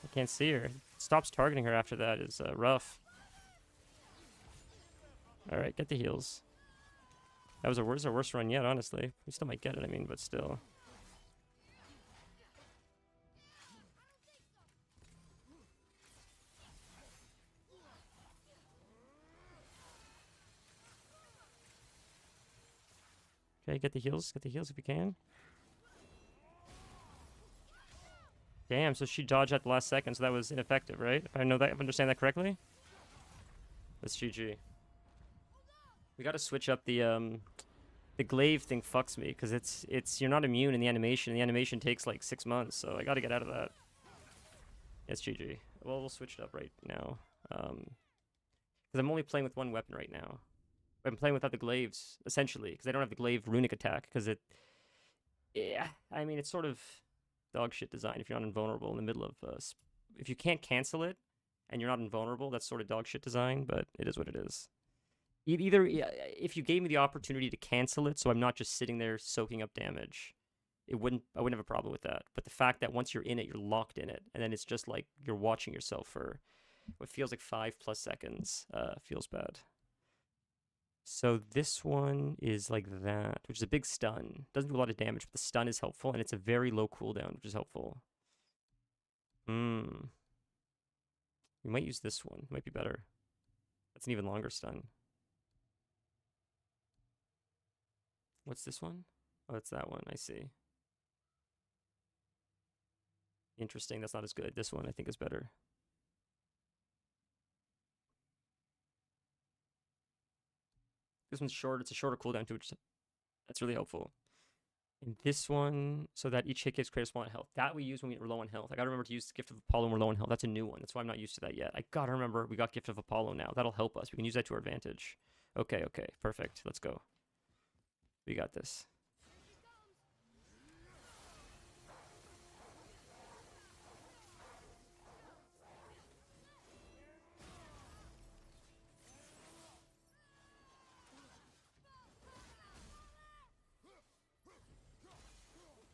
I can't see her. Stops targeting her after that is rough. Alright, get the heals. That was our worst run yet, honestly. We still might get it, I mean, but still. Okay, get the heals if you can. Damn, so she dodged at the last second, so that was ineffective, right? If I understand that correctly? That's GG. We gotta switch up the glaive thing fucks me, because it's you're not immune in the animation. The animation takes like 6 months, so I gotta get out of that. It's GG. Well, we'll switch it up right now. Because I'm only playing with one weapon right now. I'm playing without the glaives, essentially, because I don't have the glaive runic attack, because yeah, I mean, it's sort of dog shit design if you're not invulnerable in the middle of, if you can't cancel it, and you're not invulnerable, that's sort of dog shit design, but it is what it is. Either, if you gave me the opportunity to cancel it, so I'm not just sitting there soaking up damage, I wouldn't have a problem with that. But the fact that once you're in it, you're locked in it, and then it's just like you're watching yourself for what feels like 5+ seconds, feels bad. So this one is like that, which is a big stun. Doesn't do a lot of damage, but the stun is helpful, and it's a very low cooldown, which is helpful. We might use this one. Might be better. That's an even longer stun. What's this one? Oh, it's that one. I see. Interesting. That's not as good. This one, I think, is better. This one's short. It's a shorter cooldown too, which that's really helpful. And this one, so that each hit gives creators 1 health. That we use when we're low on health. I gotta remember to use Gift of Apollo when we're low on health. That's a new one. That's why I'm not used to that yet. I gotta remember we got Gift of Apollo now. That'll help us. We can use that to our advantage. Okay, perfect. Let's go. We got this.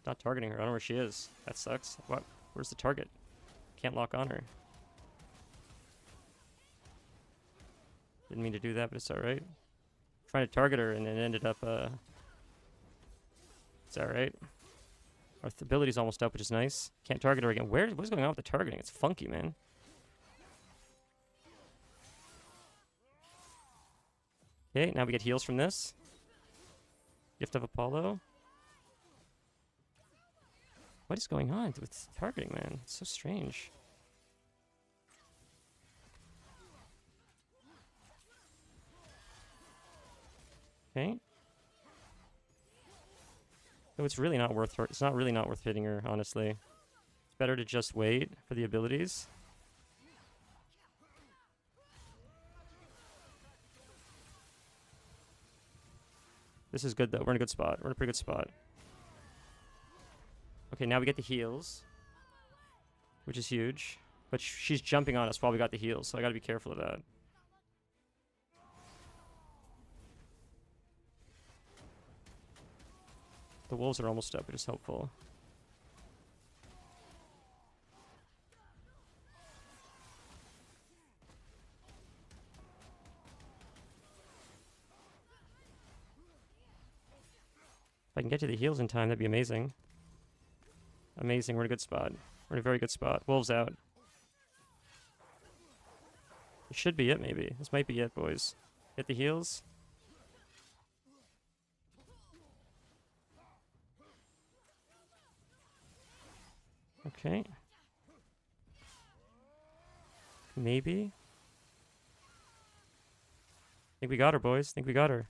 Not targeting her. I don't know where she is. That sucks. What? Where's the target? Can't lock on her. Didn't mean to do that, but it's alright. Trying to target her and it ended up, it's alright. Our ability's almost up, which is nice. Can't target her again. What's going on with the targeting? It's funky, man. Okay, now we get heals from this. Gift of Apollo. What is going on with targeting, man? It's so strange. Okay. So it's really not worth. It's not really not worth hitting her, honestly. It's better to just wait for the abilities. This is good though. We're in a good spot. We're in a pretty good spot. Okay, now we get the heals, which is huge. But she's jumping on us while we got the heals, so I gotta be careful of that. The wolves are almost up, which is helpful. If I can get to the heals in time, that'd be amazing. Amazing, we're in a good spot. We're in a very good spot. Wolves out. This should be it, maybe. This might be it, boys. Hit the heals. Okay. Maybe. Think we got her, boys. Think we got her.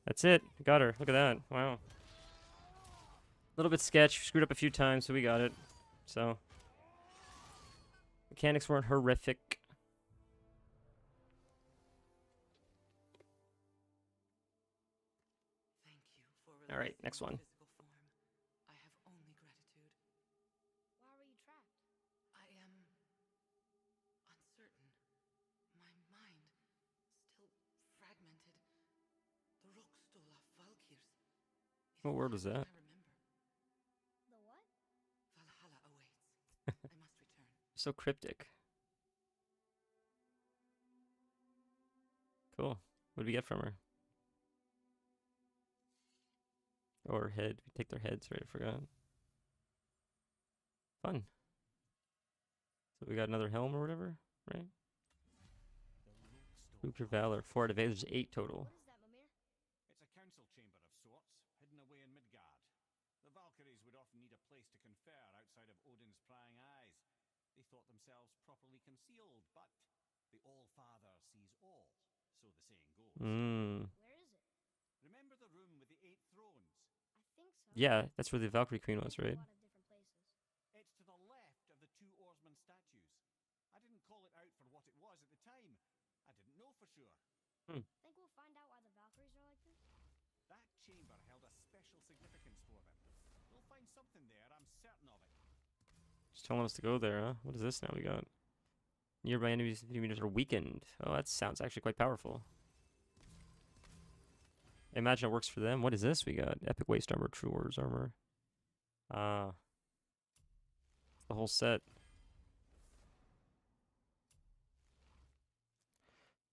That's it. We got her. Look at that. Wow. A little bit sketch. Screwed up a few times, so we got it. So. Mechanics weren't horrific. Thank you for All right, releasing next my one. physical form. I have only gratitude. Why were you trapped? I am uncertain. My mind still fragmented. The Rockstola Valkyrs. What word was that? I remember. The what? Valhalla awaits. I must return. So cryptic. Cool. What did we get from her? Or head. We take their heads, right? I forgot. Fun. So we got another helm or whatever, right? Prove your valor. 4 out of 8. There's 8 total. What is that, Mimir? It's a council chamber of sorts, hidden away in Midgard. The Valkyries would often need a place to confer outside of Odin's prying eyes. They thought themselves properly concealed, but the All-Father sees all, so the saying goes. Hmm. Where is it? Remember the room with the 8 thrones? I think so. Yeah, that's where the Valkyrie Queen was, right? A lot of different places. It's to the left of the 2 oarsman statues. I didn't call it out for what it was at the time. I didn't know for sure. Think we'll find out why the Valkyries are like this? That chamber held a special significance for them. We'll find something there, I'm certain of it. Just telling us to go there, huh? What is this now we got? Nearby enemies are weakened. Oh, that sounds actually quite powerful. I imagine it works for them. What is this we got? Epic Waste Armor, True Wars Armor. Ah. The whole set.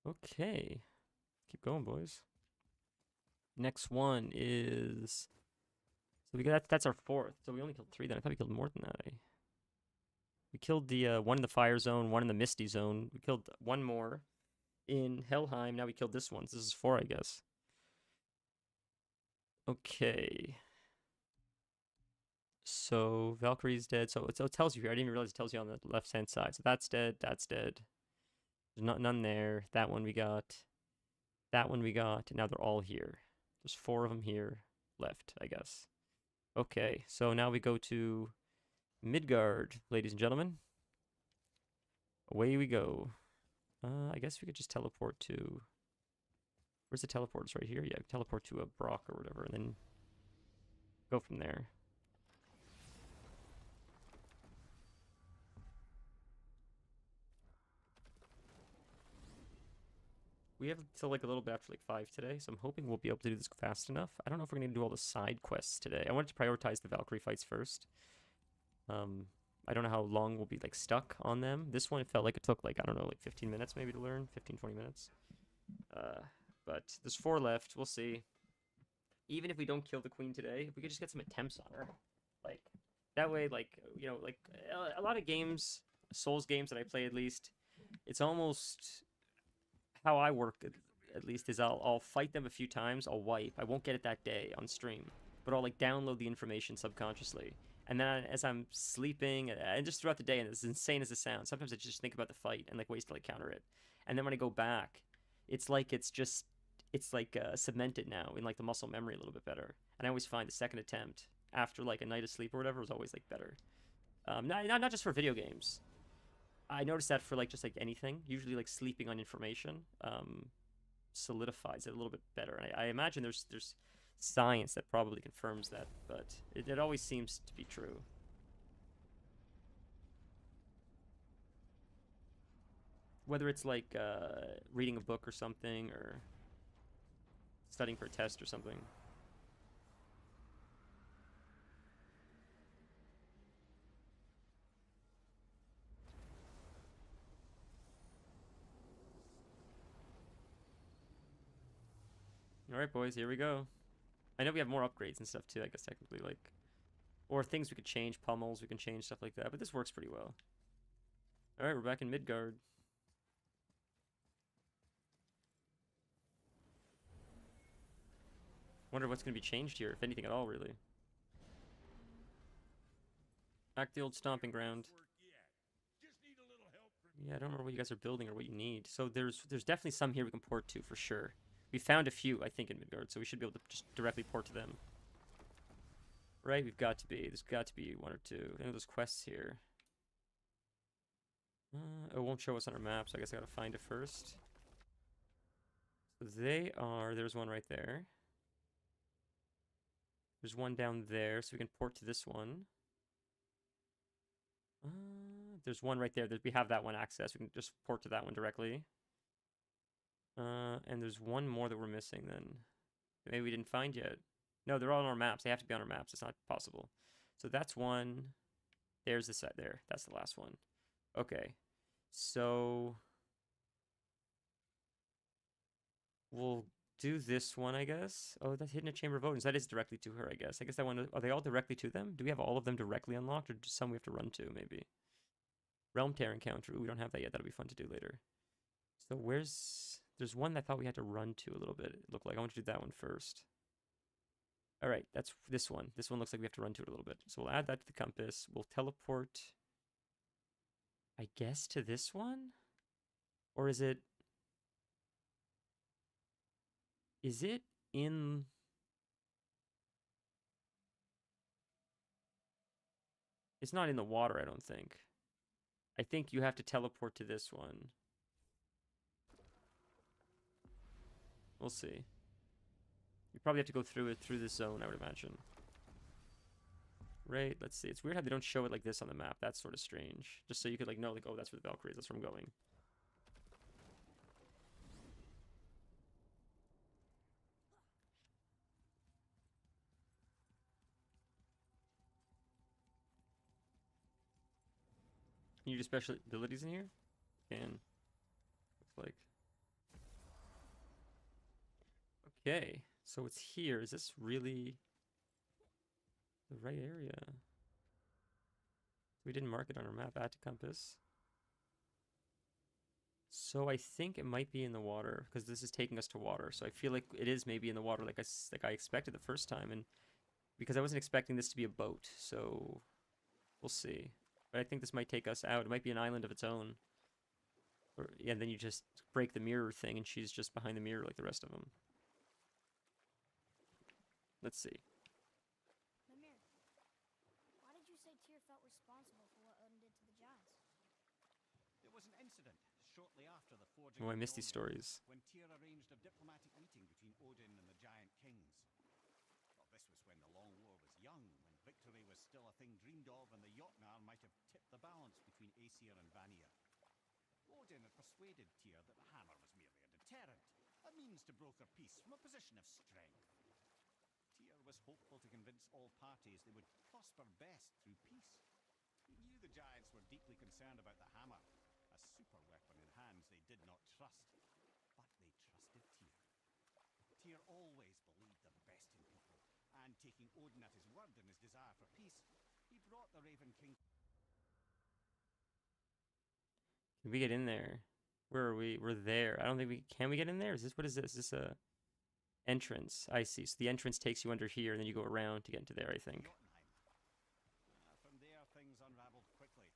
Okay. Keep going, boys. Next one is... So we got that's our 4th. So we only killed 3 then. I thought we killed more than that. We killed the one in the fire zone, one in the misty zone. We killed one more in Helheim. Now we killed this one. So this is 4, I guess. Okay. So Valkyrie's dead. So it tells you here. I didn't even realize it tells you on the left-hand side. So that's dead. That's dead. There's none there. That one we got. That one we got. And now they're all here. There's 4 of them here left, I guess. Okay. So now we go to Midgard, ladies and gentlemen. Away we go. I guess we could just teleport to... Where's the teleporters? Right here? Yeah, teleport to a Brock or whatever, and then go from there. We have till like a little bit after like 5 today, so I'm hoping we'll be able to do this fast enough. I don't know if we're going to do all the side quests today. I wanted to prioritize the Valkyrie fights first. I don't know how long we'll be like stuck on them. This one, it felt like it took like, I don't know, like 15 minutes maybe to learn. 15, 20 minutes. But there's 4 left. We'll see. Even if we don't kill the queen today, if we could just get some attempts on her. Like, that way, like, you know, like, a lot of games, Souls games that I play at least, it's almost how I work at least is I'll fight them a few times, I'll wipe. I won't get it that day on stream, but I'll like download the information subconsciously. And then as I'm sleeping, and just throughout the day, and as insane as it sounds, sometimes I just think about the fight and like ways to like counter it. And then when I go back, it's like cemented now in like the muscle memory a little bit better. And I always find the second attempt after like a night of sleep or whatever was always like better. Not just for video games. I noticed that for like just like anything. Usually like sleeping on information solidifies it a little bit better. I imagine there's science that probably confirms that, but it always seems to be true. Whether it's like reading a book or something, or studying for a test or something. Alright, boys, here we go. I know we have more upgrades and stuff too, I guess technically, like... Or things we could change, pummels, we can change, stuff like that, but this works pretty well. Alright, we're back in Midgard. Wonder what's going to be changed here, if anything at all, really. Back to the old stomping ground. Yeah, I don't remember what you guys are building or what you need. So there's definitely some here we can port to, for sure. We found a few, I think, in Midgard, so we should be able to just directly port to them. Right, we've got to be. There's got to be one or two. I know there's quests here. It won't show us on our map, so I guess I gotta find it first. So they are... There's one right there. There's one down there, so we can port to this one. There's one right there. We have that one access. We can just port to that one directly. And there's one more that we're missing then. Maybe we didn't find yet. No, they're all on our maps. They have to be on our maps. It's not possible. So that's one. There's the set there. That's the last one. Okay. So we'll do this one, I guess. Oh, that's hidden a chamber of Odin's. That is directly to her, I guess. I guess that one... Are they all directly to them? Do we have all of them directly unlocked, or just some we have to run to, maybe? Realm Tear encounter. Ooh, we don't have that yet. That'll be fun to do later. So where's... There's one that I thought we had to run to a little bit, it looked like. I want to do that one first. Alright, that's this one. This one looks like we have to run to it a little bit. So we'll add that to the compass. We'll teleport, I guess, to this one? Or is it... Is it in... It's not in the water, I don't think. I think you have to teleport to this one. We'll see. You probably have to go through it, through this zone, I would imagine. Right, let's see. It's weird how they don't show it like this on the map. That's sort of strange. Just so you could, like, know, like, oh, that's where the Valkyrie is. That's where I'm going. Can you do special abilities in here? Can. Looks like. Okay, so it's here. Is this really the right area? We didn't mark it on our map. Add to compass. So I think it might be in the water, because this is taking us to water. So I feel like it is maybe in the water like I expected the first time, and because I wasn't expecting this to be a boat, so we'll see. But I think this might take us out. It might be an island of its own. Or, yeah, and then you just break the mirror thing, and she's just behind the mirror like the rest of them. Let's see. Mimir, why did you say Tyr felt responsible for what Odin did to the giants? There was an incident shortly after the forging Oh, I of missed these Mjolnir, stories. when Tyr arranged a diplomatic meeting between Odin and the giant kings. Well, this was when the Long War was young, when victory was still a thing dreamed of, and the Jotnar might have tipped the balance between Aesir and Vanir. Odin had persuaded Tyr that the hammer was merely a deterrent, a means to broker peace from a position of strength. Tyr was hopeful to convince all parties they would prosper best through peace. He knew the giants were deeply concerned about the hammer, a super weapon in hands they did not trust. But they trusted Tyr. Tyr always believed the best in people, and taking Odin at his word in his desire for peace, he brought the Raven King. Can we get in there? Where are we? We're there. I don't think we... Can we get in there? Is this... What is this? Is this a... Entrance. I see. So the entrance takes you under here, and then you go around to get into there, I think. From there, things unraveled quickly.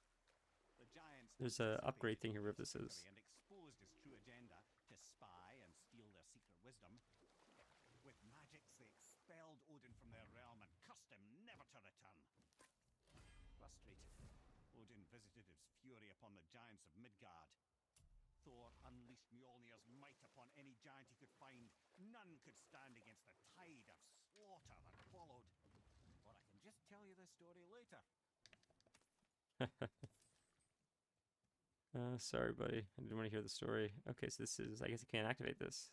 The giants There's a upgrade thing here, wherever this is. and exposed his true agenda to spy and steal their secret wisdom. With magics, they expelled Odin from their realm and cursed him never to return. Frustrated, Odin visited his fury upon the giants of Midgard. Thor unleashed Mjolnir's might upon any giant he could find. None could stand against the tide of slaughter that followed. Or I can just tell you the story later. Sorry, buddy. I didn't want to hear the story. Okay, so this is... I guess I can't activate this.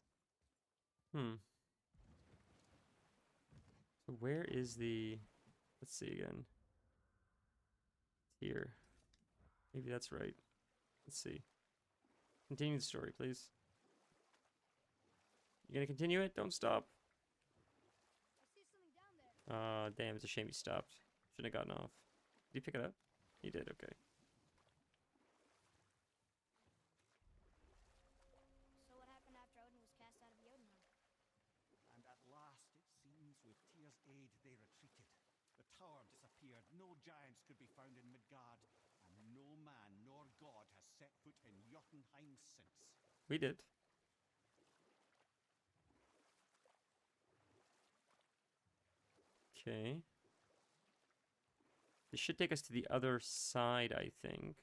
So where is the... Let's see again. Here. Maybe that's right. Let's see. Continue the story, please. You gonna continue it? Don't stop. Aw, damn, it's a shame he stopped. Shouldn't have gotten off. Did he pick it up? He did, okay. So what happened after Odin was cast out of Jotunheim? And at last, it seems, with Tyr's aid, they retreated. The tower disappeared, no giants could be found in Midgard, and no man nor god has set foot in Jotunheim since. We did. Okay. This should take us to the other side, I think.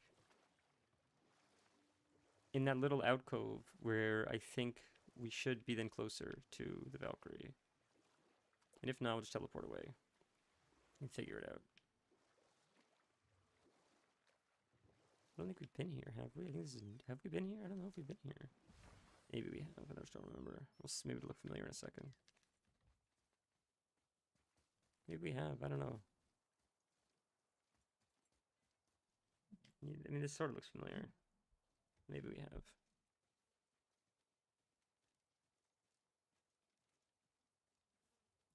In that little alcove where I think we should be then closer to the Valkyrie. And if not, we'll just teleport away and figure it out. I don't think we've been here, have we? I think this is... Have we been here? I don't know if we've been here. Maybe we have, but I just don't remember. Maybe it'll look familiar in a second. Maybe we have, I don't know. I mean, this sort of looks familiar. Maybe we have.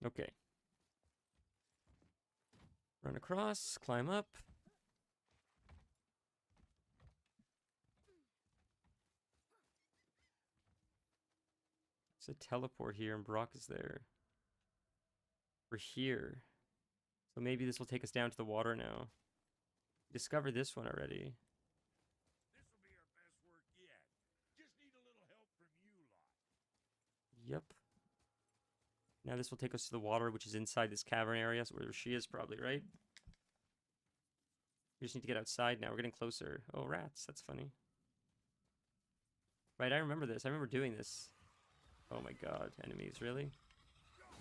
Okay. Run across, climb up. There's a teleport here and Brock is there. We're here. So maybe this will take us down to the water now. Discovered this one already. This'll be our best work yet. Just need a little help from you lot. Yep. Now this will take us to the water, which is inside this cavern area, so where she is probably, right? We just need to get outside now. We're getting closer. Oh, rats. That's funny. Right, I remember this. I remember doing this. Oh my god. Enemies, really?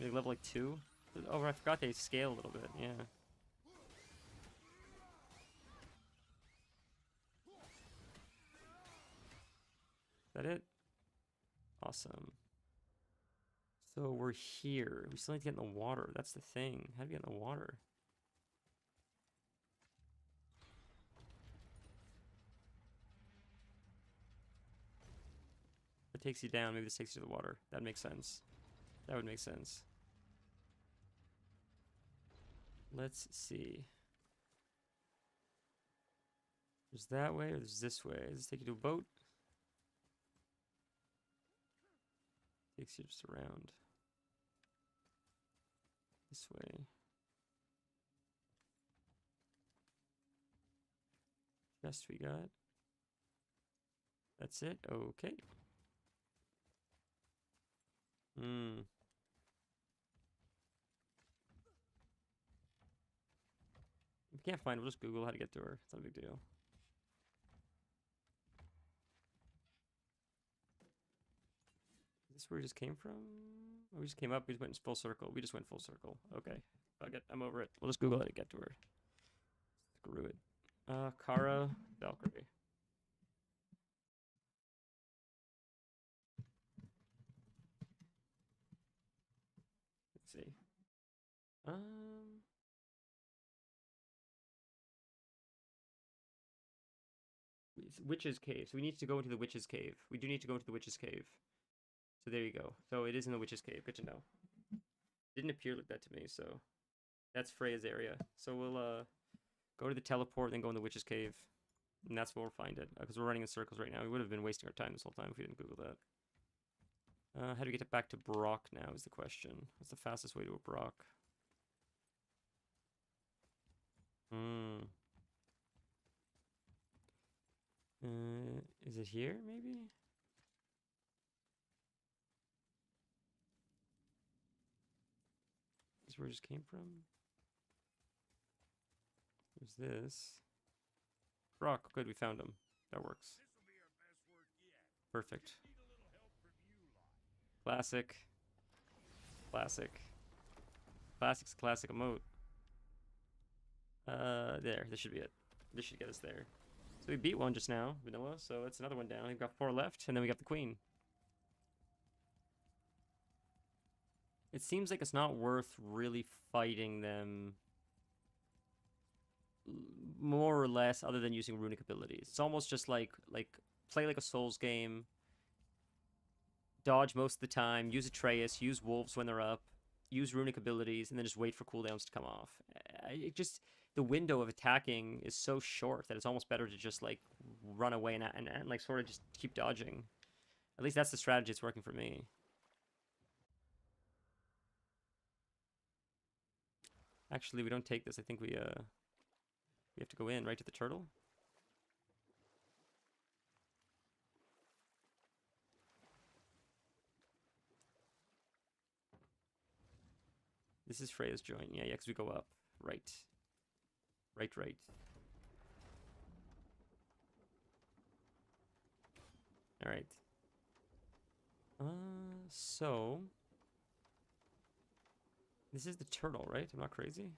Maybe level like 2? Oh, I forgot they scale a little bit. Yeah. Is that it? Awesome. So we're here. We still need to get in the water. That's the thing. How do we get in the water? It takes you down. Maybe this takes you to the water. That makes sense. That would make sense. Let's see. There's that way or there's this way. Does this take you to a boat? Takes you just around. This way. Best we got. That's it? Okay. Hmm. If we can't find it, we'll just Google how to get to her. It's not a big deal. Is this where we just came from? Oh, we just came up, we just went in full circle. We just went full circle. Okay. Fuck it. I'm over it. We'll just Google how to get to her. Screw it. Kara Valkyrie. Let's see. Witch's Cave. So we need to go into the Witch's Cave. We do need to go into the Witch's Cave. So there you go. So it is in the Witch's Cave. Good to know. Didn't appear like that to me, so that's Freya's area. So we'll go to the teleport, then go in the Witch's Cave. And that's where we'll find it. Because we're running in circles right now. We would have been wasting our time this whole time if we didn't Google that. How do we get back to Brock now is the question. What's the fastest way to a Brock? Is it here, maybe? Is where it just came from? There's this. Brock, good, we found him. That works. This'll be our best work yet. Perfect. Just need a little help from you lot. Classic. Classic. Classic's classic emote. There. This should be it. This should get us there. So we beat one just now, vanilla, so that's another one down. We've got 4 left, and then we got the queen. It seems like it's not worth really fighting them more or less other than using runic abilities. It's almost just like play like a Souls game. Dodge most of the time, use Atreus, use wolves when they're up. use runic abilities, and then just wait for cooldowns to come off. It just the window of attacking is so short that it's almost better to just like run away and like sort of just keep dodging. At least that's the strategy that's working for me. Actually, we don't take this. I think we have to go in right to the turtle. This is Freya's joint. Yeah, because we go up. Right. Right. Alright. So... This is the turtle, right? I'm not crazy?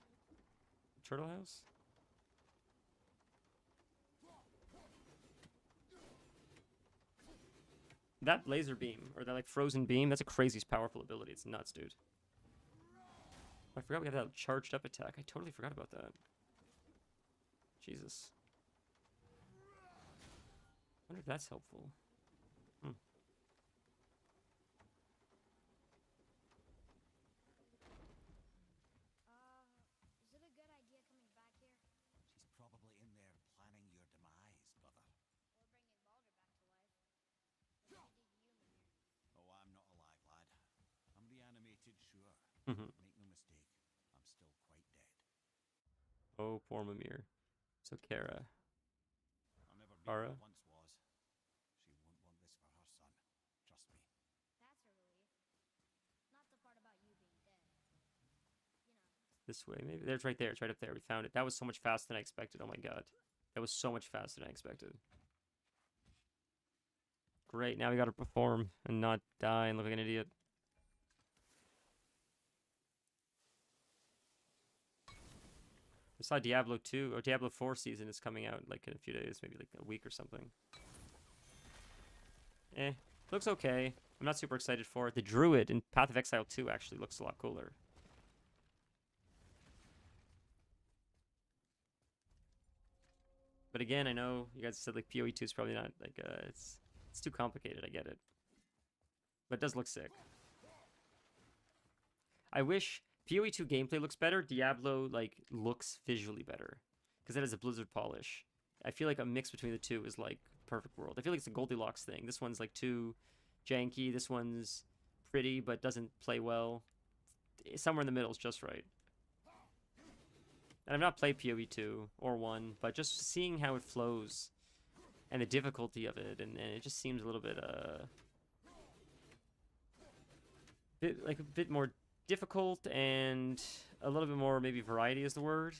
Turtle house? That laser beam, or that like frozen beam, that's a crazy powerful ability. It's nuts, dude. I forgot we have that charged up attack. I totally forgot about that. Jesus. I wonder if that's helpful. Is it a good idea coming back here? She's probably in there planning your demise, brother. Or bringing Balder back to life? Or maybe Ymir. Oh, I'm not alive, lad. I'm reanimated, sure. Mhm. Make no mistake, I'm still quite dead. Oh, poor Mimir. So Kara. I'll never be Kara? what I once was. She won't want this for her son. Trust me. That's a relief. Not the part about you being dead. You know. This way, maybe. There's right there. It's right up there. We found it. That was so much faster than I expected. Oh my god. That was so much faster than I expected. Great. Now we gotta perform and not die and look like an idiot. I saw Diablo 2 or Diablo 4 season is coming out like in a few days, maybe like a week or something. Looks okay. I'm not super excited for it. The Druid in Path of Exile 2 actually looks a lot cooler. But again, I know you guys said like PoE 2 is probably not like it's too complicated. I get it, but it does look sick. I wish PoE 2 gameplay looks better. Diablo like looks visually better because it has a Blizzard polish. I feel like a mix between the two is like perfect world. I feel like it's a Goldilocks thing. This one's like too janky. This one's pretty but doesn't play well. Somewhere in the middle is just right. And I've not played PoE 2 or 1, but just seeing how it flows and the difficulty of it, and it just seems a little bit a bit more difficult and a little bit more maybe variety is the word.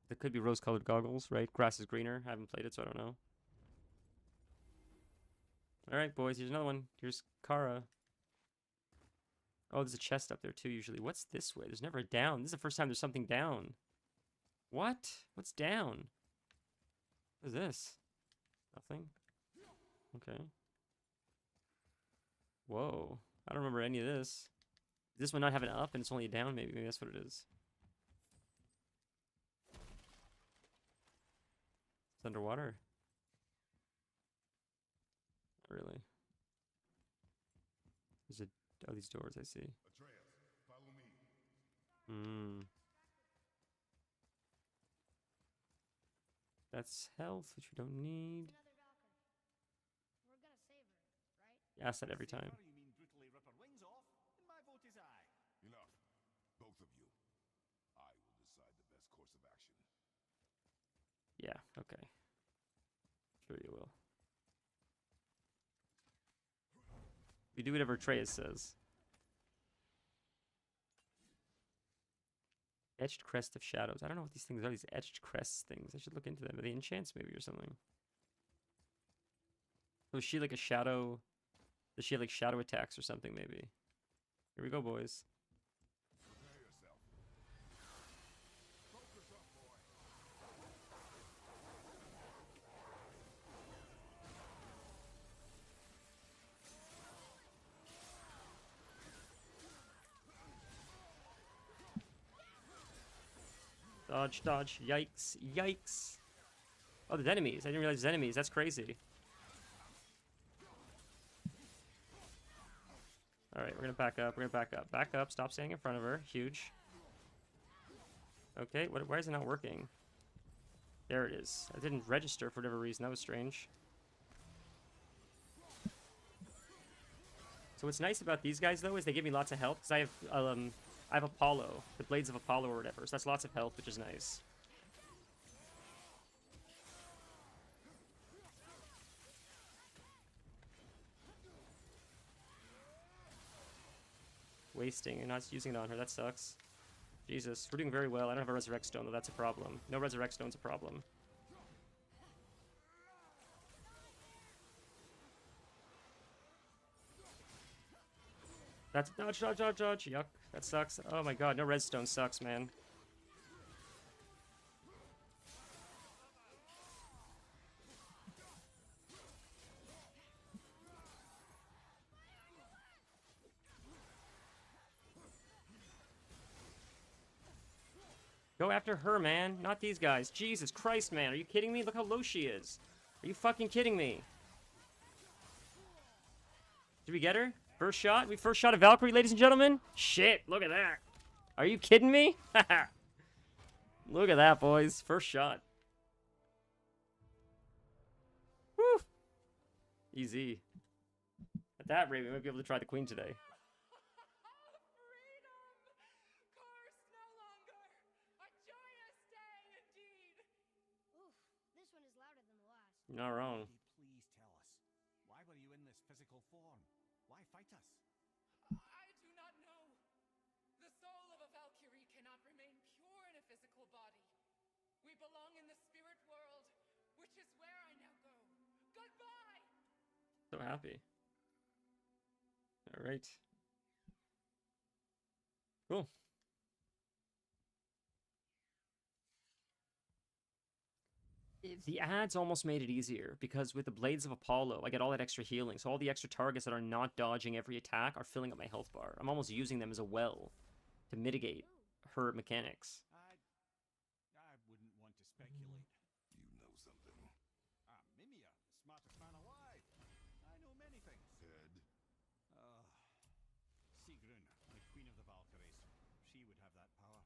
There could be rose-colored goggles, right? Grass is greener. I haven't played it, so I don't know. All right, boys. Here's another one. Here's Kara. Oh, there's a chest up there too, usually. What's this way? There's never a down. This is the first time there's something down. What? What's down? What is this? Nothing? Okay. Whoa. I don't remember any of this. Does this one not have an up and it's only a down? Maybe that's what it is. It's underwater? Not really. There's a... Oh, these doors, I see. Atreus, follow me. Hmm. That's health, which we don't need. Another Valkyrie. We're gonna save her, right? You ask that every Save time. her, you mean brutally rip her wings off? And my vote is aye. Enough. Both of you. I will decide the best course of action. Yeah, okay. Sure you will. We do whatever Atreus says. Etched Crest of Shadows. I don't know what these things are, these etched crests things. I should look into them. Are they enchants maybe or something? Was she like a shadow? Does she have like shadow attacks or something maybe? Here we go, boys. Prepare yourself. Focus up, boy. Dodge, dodge. Yikes, yikes. Oh, there's enemies. I didn't realize there's enemies. That's crazy. Alright, we're gonna back up. We're gonna back up. Back up. Stop standing in front of her. Huge. Okay, why is it not working? There it is. I didn't register for whatever reason. That was strange. So what's nice about these guys, though, is they give me lots of health. Because I have Apollo. The Blades of Apollo or whatever. So that's lots of health, which is nice. Wasting. You're not using it on her. That sucks. Jesus. We're doing very well. I don't have a Resurrect Stone, though. That's a problem. No Resurrect Stone's a problem. That's dodge, dodge, dodge, dodge. Yuck. That sucks. Oh my god, no redstone sucks, man. Go after her, man. Not these guys. Jesus Christ, man. Are you kidding me? Look how low she is. Are you fucking kidding me? Did we get her? First shot? We first shot a Valkyrie, ladies and gentlemen? Shit, look at that. Are you kidding me? Look at that, boys. First shot. Woo! Easy. At that rate, we might be able to try the queen today. Oof, this one is louder than the last. You're not wrong. Please tell us, why were you in this physical form? Why fight us? I do not know. The soul of a Valkyrie cannot remain pure in a physical body. We belong in the spirit world, which is where I now go. Goodbye! So happy. Alright. Cool. The ads almost made it easier, because with the Blades of Apollo, I get all that extra healing. So all the extra targets that are not dodging every attack are filling up my health bar. I'm almost using them as a well to mitigate her mechanics. I wouldn't want to speculate. You know something. Mimia, the smartest man alive. I know many things. Ted. Sigrun, the queen of the Valkyries. She would have that power.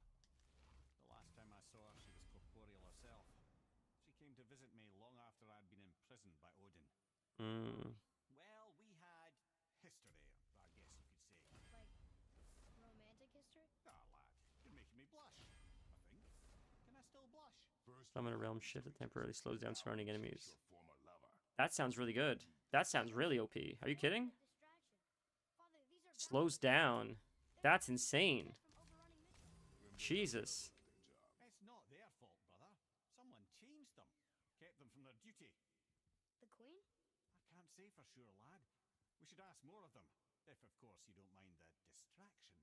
The last time I saw her, she was corporeal herself. She came to visit me long after I'd been imprisoned by Odin. Well, we had history, I guess you could say. Like, romantic history? Ah, lad, you're making me blush, I think. Can I still blush? First, Summon a realm shift that temporarily slows down surrounding enemies. your former lover. That sounds really good. That sounds really OP. Are you kidding? Distraction. Father, these are Slows down. That's insane. from overrunning missions. Jesus. It's not their fault, brother. Someone changed them. Kept them from their duty. The queen? I can't say for sure, lad. We should ask more of them. If, of course, you don't mind the distraction.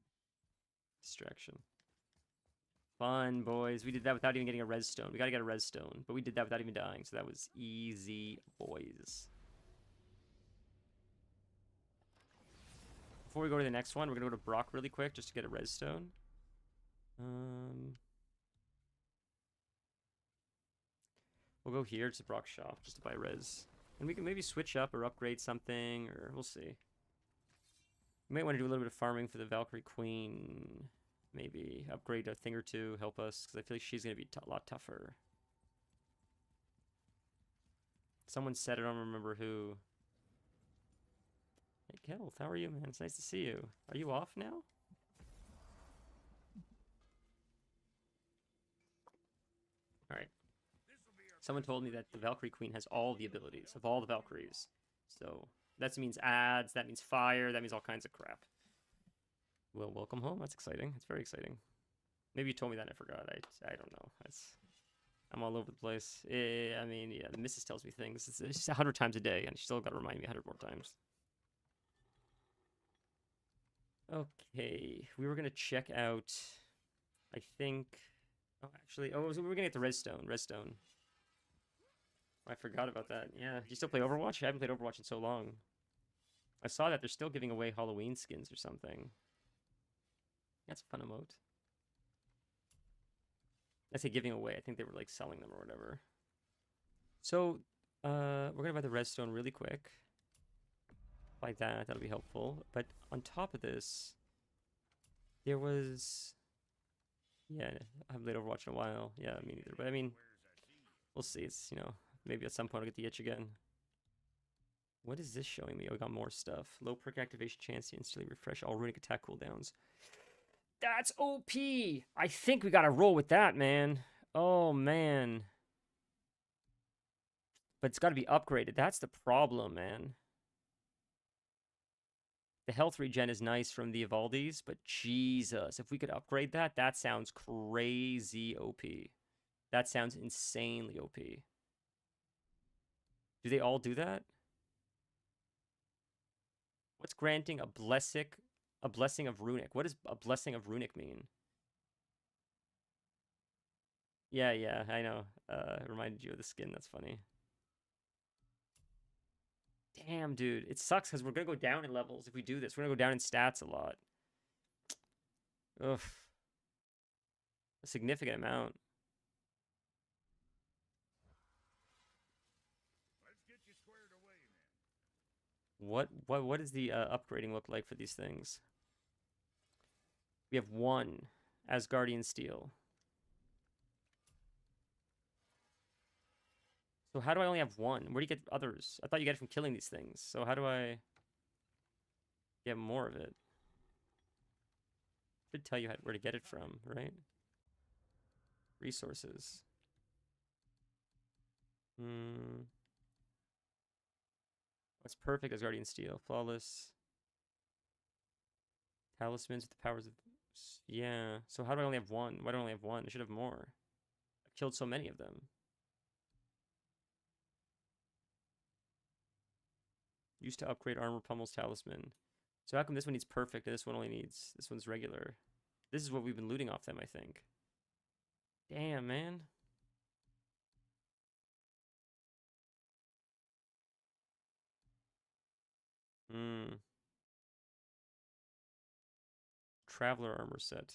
Distraction. Fun, boys. We did that without even getting a res stone. We gotta get a res stone, but we did that without even dying, so that was easy, boys. Before we go to the next one, we're gonna go to Brock really quick just to get a res stone. We'll go here to Brock's shop just to buy res. And we can maybe switch up or upgrade something, or we'll see. We might want to do a little bit of farming for the Valkyrie Queen. Maybe upgrade a thing or two, help us, because I feel like she's going to be a lot tougher. Someone said, I don't remember who. Hey, Kelth, how are you, man? It's nice to see you. Are you off now? Alright. Someone told me that the Valkyrie Queen has all the abilities of all the Valkyries. So, that means ads, that means fire, that means all kinds of crap. Well, welcome home. That's exciting. It's very exciting. Maybe you told me that and I forgot. I don't know. I'm all over the place. I mean, yeah, the missus tells me things. It's just 100 times a day, and she still got to remind me 100 more times. Okay, we were going to check out, I think... Oh, actually, we were going to get the redstone. Redstone. I forgot about that. Yeah, do you still play Overwatch? I haven't played Overwatch in so long. I saw that they're still giving away Halloween skins or something. That's a fun emote. I say giving away. I think they were like selling them or whatever. So, we're gonna buy the redstone really quick. Like that, that'll be helpful. But on top of this, there was... Yeah, I haven't played Overwatch in a while. Yeah, me neither. But I mean, we'll see. It's, you know, maybe at some point I'll get the itch again. What is this showing me? Oh, we got more stuff. Low perk activation chance to instantly refresh all runic attack cooldowns. That's OP! I think we gotta roll with that, man. Oh, man. But it's gotta be upgraded. That's the problem, man. The health regen is nice from the Evaldis, but Jesus, if we could upgrade that, that sounds crazy OP. That sounds insanely OP. Do they all do that? What's granting a blessing of runic? What does a blessing of runic mean? Yeah, I know. Reminded you of the skin. That's funny. Damn, dude. It sucks because we're going to go down in levels if we do this. We're going to go down in stats a lot. Ugh. A significant amount. Let's get you squared away, then. What does the upgrading look like for these things? We have 1 Asgardian Steel. So how do I only have 1? Where do you get others? I thought you get it from killing these things. So how do I get more of it? Should tell you where to get it from, right? Resources. What's perfect Asgardian Steel? Flawless. Talismans with the powers of... Yeah. So how do I only have 1? Why do I only have 1? I should have more. I've killed so many of them. Used to upgrade Armor Pummel's Talisman. So how come this one needs perfect and this one only needs... This one's regular? This is what we've been looting off them, I think. Damn, man. Traveler armor set.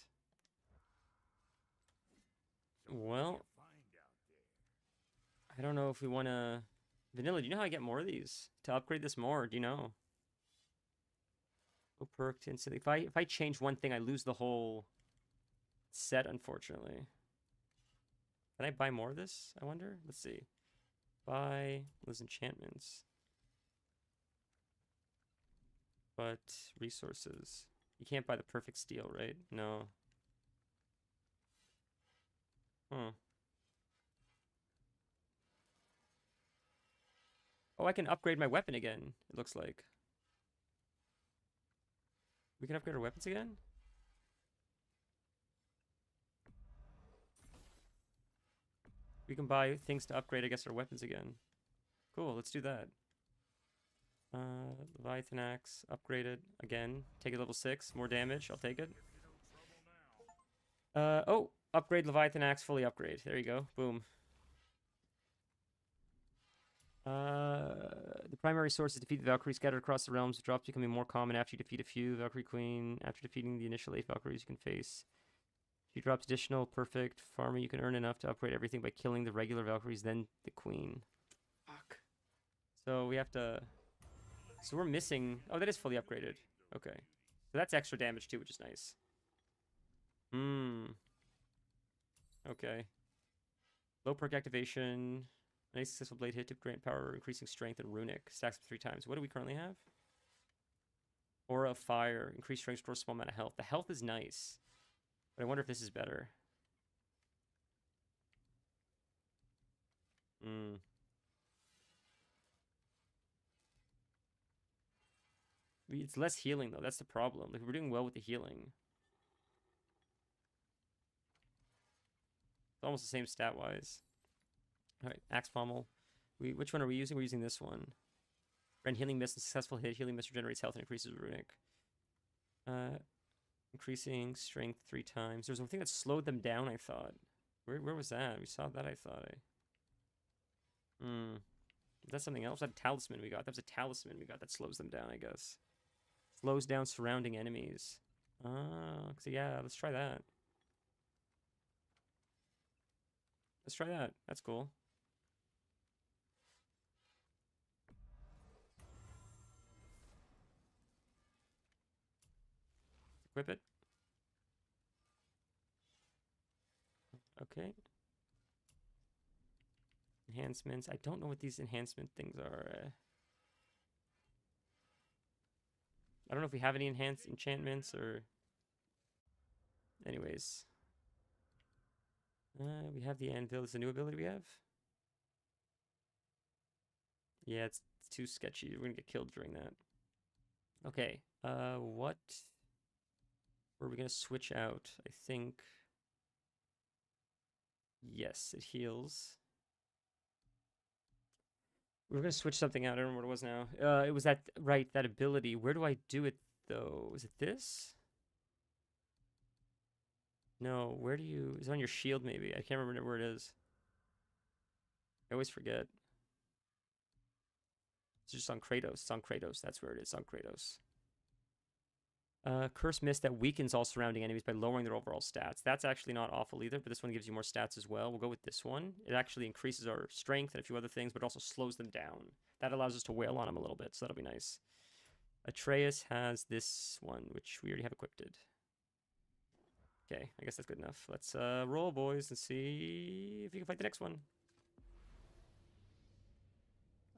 Well, I don't know if we want to... Vanilla, do you know how I get more of these? To upgrade this more, do you know? Low perk to instantly... If I change one thing, I lose the whole set, unfortunately. Can I buy more of this, I wonder? Let's see. Buy those enchantments. But resources. You can't buy the perfect steel, right? No. Huh. Oh, I can upgrade my weapon again, it looks like. We can upgrade our weapons again? We can buy things to upgrade, I guess, our weapons again. Cool, let's do that. Leviathan Axe, upgrade it again. Take it level 6, more damage, I'll take it. Oh, upgrade Leviathan Axe, fully upgrade. There you go, boom. The primary source is defeat the Valkyrie scattered across the realms. The drops becoming more common after you defeat a few. Valkyrie Queen, after defeating the initial 8 Valkyries you can face. She drops additional perfect farming. You can earn enough to upgrade everything by killing the regular Valkyries, then the Queen. Fuck. So we have to... So we're missing... Oh, that is fully upgraded. Okay. So that's extra damage too, which is nice. Okay. Low perk activation. Nice successful blade hit to grant power, increasing strength and runic. Stacks up 3 times. What do we currently have? Aura of fire. Increased strength, restores small amount of health. The health is nice. But I wonder if this is better. It's less healing, though. That's the problem. Like, we're doing well with the healing. It's almost the same stat-wise. Alright, Axe Pommel. Which one are we using? We're using this one. Grant healing mist and successful hit. Healing mist regenerates health and increases runic. Increasing strength 3 times. There was one thing that slowed them down, I thought. Where was that? We saw that, I thought. Is that something else? That talisman we got. That was a talisman we got that slows them down, I guess. Slows down surrounding enemies. So yeah, let's try that. Let's try that. That's cool. Equip it. Okay. Enhancements. I don't know what these enhancement things are. I don't know if we have any enhanced enchantments or... Anyways. We have the anvil. Is the new ability we have? Yeah, it's too sketchy. We're gonna get killed during that. Okay. What were we gonna switch out? I think... Yes, it heals. We were gonna switch something out. I don't remember what it was now. It was that, right, that ability. Where do I do it, though? Is it this? No, where do you... Is it on your shield, maybe? I can't remember where it is. I always forget. It's just on Kratos. It's on Kratos. That's where it is, on Kratos. Curse Mist that weakens all surrounding enemies by lowering their overall stats. That's actually not awful either, but this one gives you more stats as well. We'll go with this one. It actually increases our strength and a few other things, but also slows them down. That allows us to wail on them a little bit, so that'll be nice. Atreus has this one, which we already have equipped. Okay, I guess that's good enough. Let's roll, boys, and see if you can fight the next one.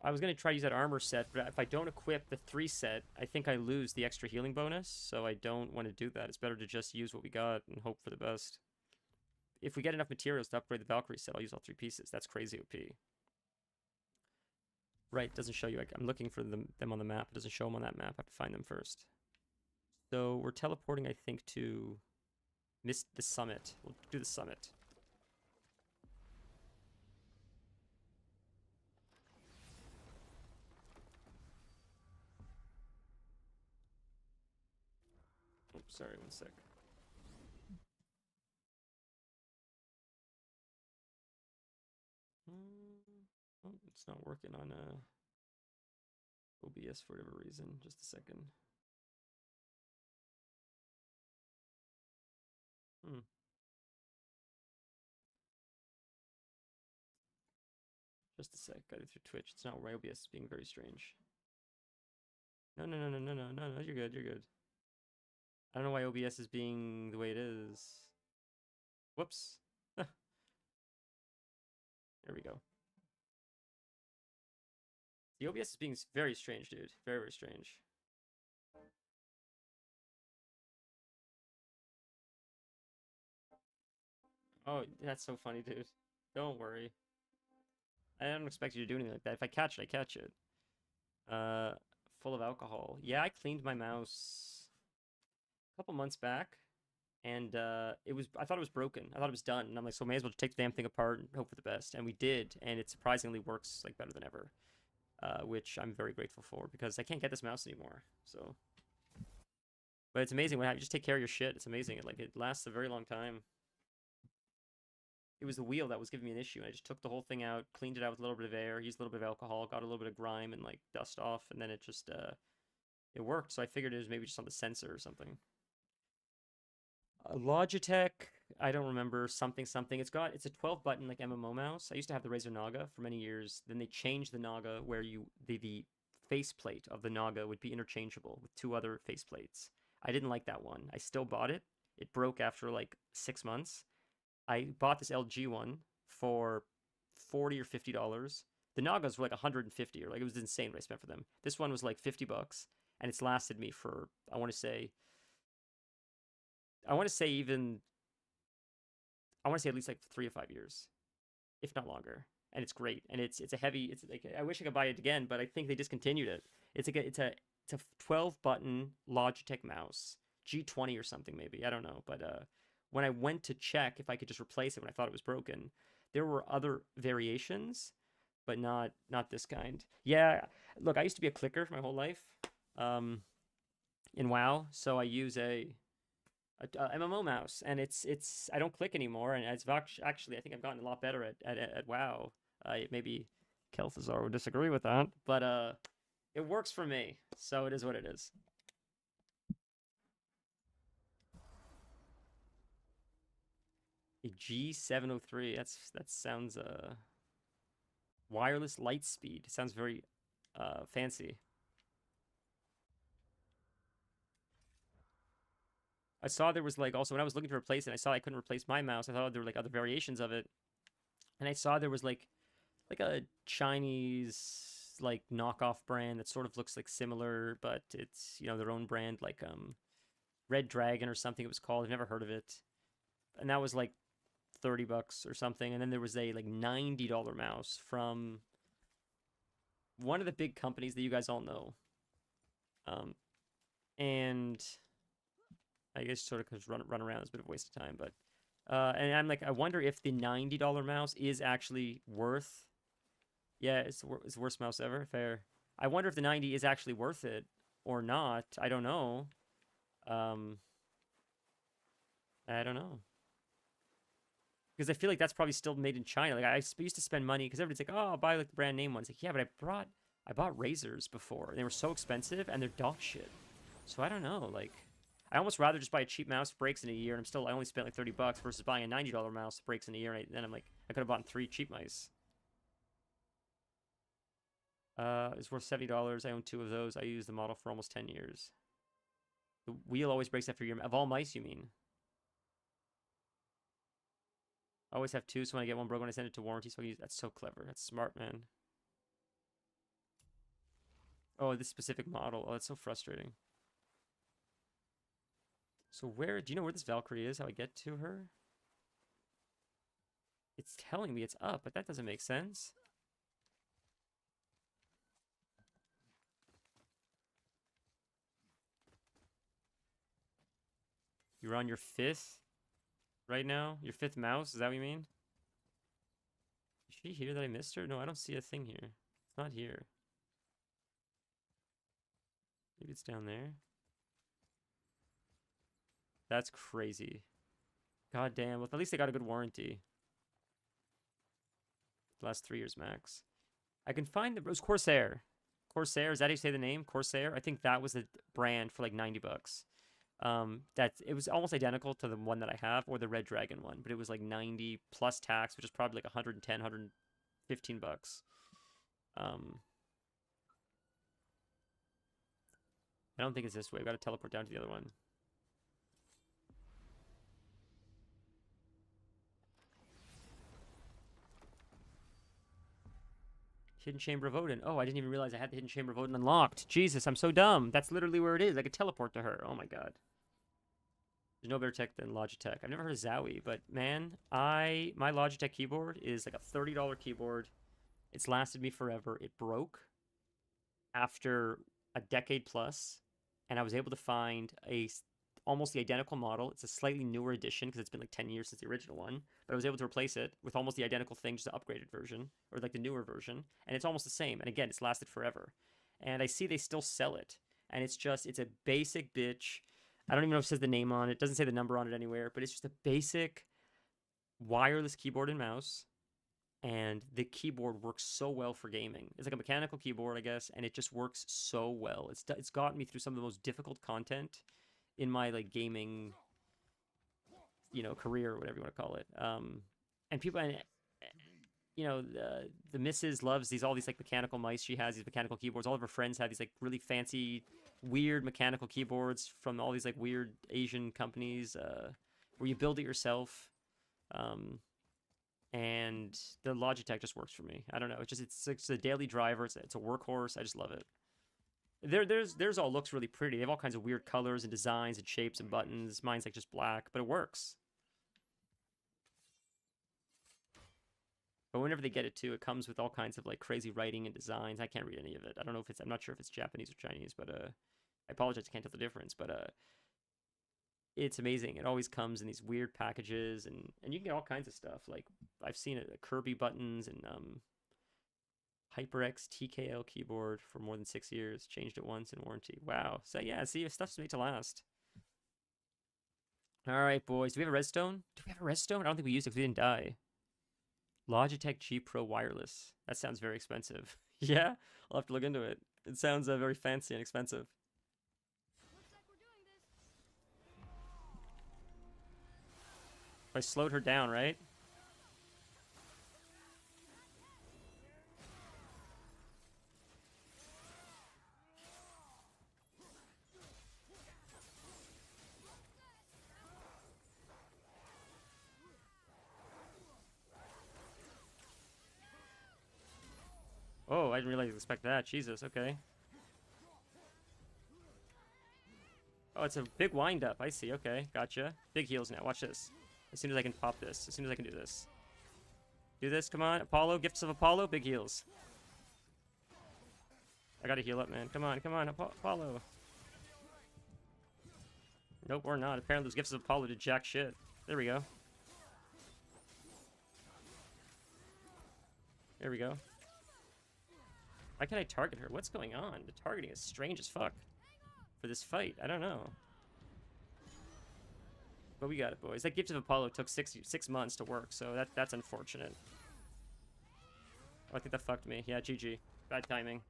I was going to try to use that armor set, but if I don't equip the 3 set, I think I lose the extra healing bonus, so I don't want to do that. It's better to just use what we got and hope for the best. If we get enough materials to upgrade the Valkyrie set, I'll use all 3 pieces. That's crazy OP. Right, doesn't show you. I'm looking for them on the map. It doesn't show them on that map. I have to find them first. So we're teleporting, I think, to the summit. We'll do the summit. Oh, sorry, one sec. Oh, it's not working on OBS for whatever reason. Just a second. Just a sec. Got it through Twitch. It's not where OBS is being very strange. No. You're good. You're good. I don't know why OBS is being the way it is. Whoops. There we go. The OBS is being very strange, dude. Very, very strange. Oh, that's so funny, dude. Don't worry. I don't expect you to do anything like that. If I catch it, I catch it. Full of alcohol. Yeah, I cleaned my mouse a couple months back, and I thought it was broken. I thought it was done, and I'm like, so may as well just take the damn thing apart and hope for the best. And we did, and it surprisingly works like better than ever, which I'm very grateful for because I can't get this mouse anymore. So, but it's amazing when you just take care of your shit. It's amazing. It lasts a very long time. It was the wheel that was giving me an issue, and I just took the whole thing out, cleaned it out with a little bit of air, used a little bit of alcohol, got a little bit of grime and like dust off, and then it just it worked. So I figured it was maybe just on the sensor or something. Logitech, I don't remember, something. It's a 12 button like MMO mouse. I used to have the Razer Naga for many years. Then they changed the Naga where the faceplate of the Naga would be interchangeable with 2 other faceplates. I didn't like that one. I still bought it. It broke after like 6 months. I bought this LG one for $40 or $50. The Nagas were like 150, or like it was insane what I spent for them. This one was like $50, and it's lasted me for I want to say at least like 3 or 5 years, if not longer. And it's great, and it's a heavy. It's like I wish I could buy it again, but I think they discontinued it. It's a 12 button Logitech mouse, G20 or something maybe. I don't know, but when I went to check if I could just replace it when I thought it was broken, there were other variations, but not this kind. Yeah, look, I used to be a clicker for my whole life in WoW, so I use a MMO mouse, and it's I don't click anymore, and it's actually I think I've gotten a lot better at WoW. Maybe Kelthazar would disagree with that, but it works for me, so it is what it is. A G703. That sounds wireless light speed. It sounds very fancy. I saw there was like also when I was looking to replace it, I saw I couldn't replace my mouse. I thought there were like other variations of it, and I saw there was like a Chinese like knockoff brand that sort of looks like similar, but it's their own brand, like Red Dragon or something it was called. I've never heard of it, and that was like $30 or something. And then there was a like $90 mouse from one of the big companies that you guys all know. And I guess sort of because run around is a bit of a waste of time, but and I'm like, I wonder if the $90 mouse is actually worth. Yeah, it's the worst mouse ever. Fair. I wonder if the 90 is actually worth it or not. I don't know. I don't know. Because I feel like that's probably still made in China. Like I used to spend money because everybody's like, "Oh, I'll buy like the brand name ones." Like, yeah, but I bought razors before. They were so expensive and they're dog shit. So I don't know. Like, I almost rather just buy a cheap mouse that breaks in a year, and I only spent like $30 versus buying a $90 mouse that breaks in a year, and then I'm like, I could have bought 3 cheap mice. It's worth $70. I own 2 of those. I use the model for almost 10 years. The wheel always breaks after a year. Of all mice, you mean? I always have 2, so when I get one broken, I send it to warranty. So I use. That's so clever. That's smart, man. Oh, this specific model. Oh, that's so frustrating. So do you know where this Valkyrie is? How I get to her? It's telling me it's up, but that doesn't make sense. You're on your 5th right now? Your 5th mouse? Is that what you mean? Is she here that I missed her? No, I don't see a thing here. It's not here. Maybe it's down there. That's crazy. God damn. Well, at least they got a good warranty. Last 3 years max. I can find it was Corsair. Corsair, is that how you say the name? Corsair? I think that was the brand for like $90. It was almost identical to the one that I have, or the Red Dragon one, but it was like 90 plus tax, which is probably like 110, $115. I don't think it's this way. I've got to teleport down to the other one. Hidden Chamber of Odin. Oh, I didn't even realize I had the Hidden Chamber of Odin unlocked. Jesus, I'm so dumb. That's literally where it is. I could teleport to her. Oh my god. There's no better tech than Logitech. I've never heard of Zowie, but man, my Logitech keyboard is like a $30 keyboard. It's lasted me forever. It broke after a decade plus, and I was able to find almost the identical model. It's a slightly newer edition because it's been like 10 years since the original one, but I was able to replace it with almost the identical thing, just an upgraded version, or like the newer version, and it's almost the same. And again, it's lasted forever. And I see they still sell it, and it's a basic bitch. I don't even know if it says the name on it. It doesn't say the number on it anywhere, but it's just a basic wireless keyboard and mouse, and the keyboard works so well for gaming. It's like a mechanical keyboard, I guess, and it just works so well. It's gotten me through some of the most difficult content in my like gaming, career or whatever you want to call it. And people, the missus loves all these like mechanical mice. She has these mechanical keyboards. All of her friends have these like really fancy, weird mechanical keyboards from all these like weird Asian companies, where you build it yourself. And the Logitech just works for me. I don't know. It's a daily driver. It's a workhorse. I just love it. Theirs all looks really pretty. They have all kinds of weird colors and designs and shapes and buttons. Mine's like just black, but it works. But whenever they get it too, it comes with all kinds of like crazy writing and designs. I can't read any of it. I don't know if I'm not sure if it's Japanese or Chinese, but I apologize, I can't tell the difference. But it's amazing. It always comes in these weird packages, and you can get all kinds of stuff. Like I've seen Kirby buttons and HyperX TKL keyboard for more than 6 years. Changed it once in warranty. Wow. So yeah, see, stuff's made to last. All right, boys. Do we have a redstone? Do we have a redstone? I don't think we used it because we didn't die. Logitech G Pro Wireless. That sounds very expensive. Yeah? I'll have to look into it. It sounds very fancy and expensive. Looks like we're doing this. I slowed her down, right? I didn't really expect that. Jesus, okay. Oh, it's a big wind-up. I see, okay. Gotcha. Big heals now. Watch this. As soon as I can pop this. As soon as I can do this. Do this, come on. Apollo, Gifts of Apollo, big heals. I gotta heal up, man. Come on, Apollo. Nope, we're not. Apparently those Gifts of Apollo did jack shit. There we go. There we go. Why can't I target her? What's going on? The targeting is strange as fuck for this fight. I don't know. But we got it, boys. That Gift of Apollo took six months to work, so that's unfortunate. Oh, I think that fucked me. Yeah, GG. Bad timing.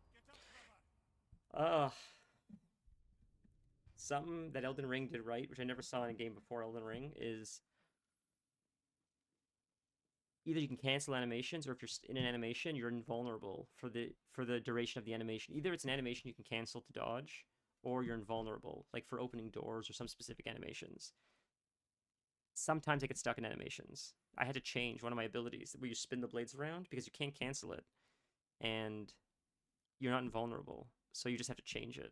Something that Elden Ring did right, which I never saw in a game before Elden Ring, is either you can cancel animations, or if you're in an animation, you're invulnerable for the duration of the animation. Either it's an animation you can cancel to dodge, or you're invulnerable, like for opening doors or some specific animations. Sometimes I get stuck in animations. I had to change one of my abilities where you spin the blades around because you can't cancel it, and you're not invulnerable, so you just have to change it.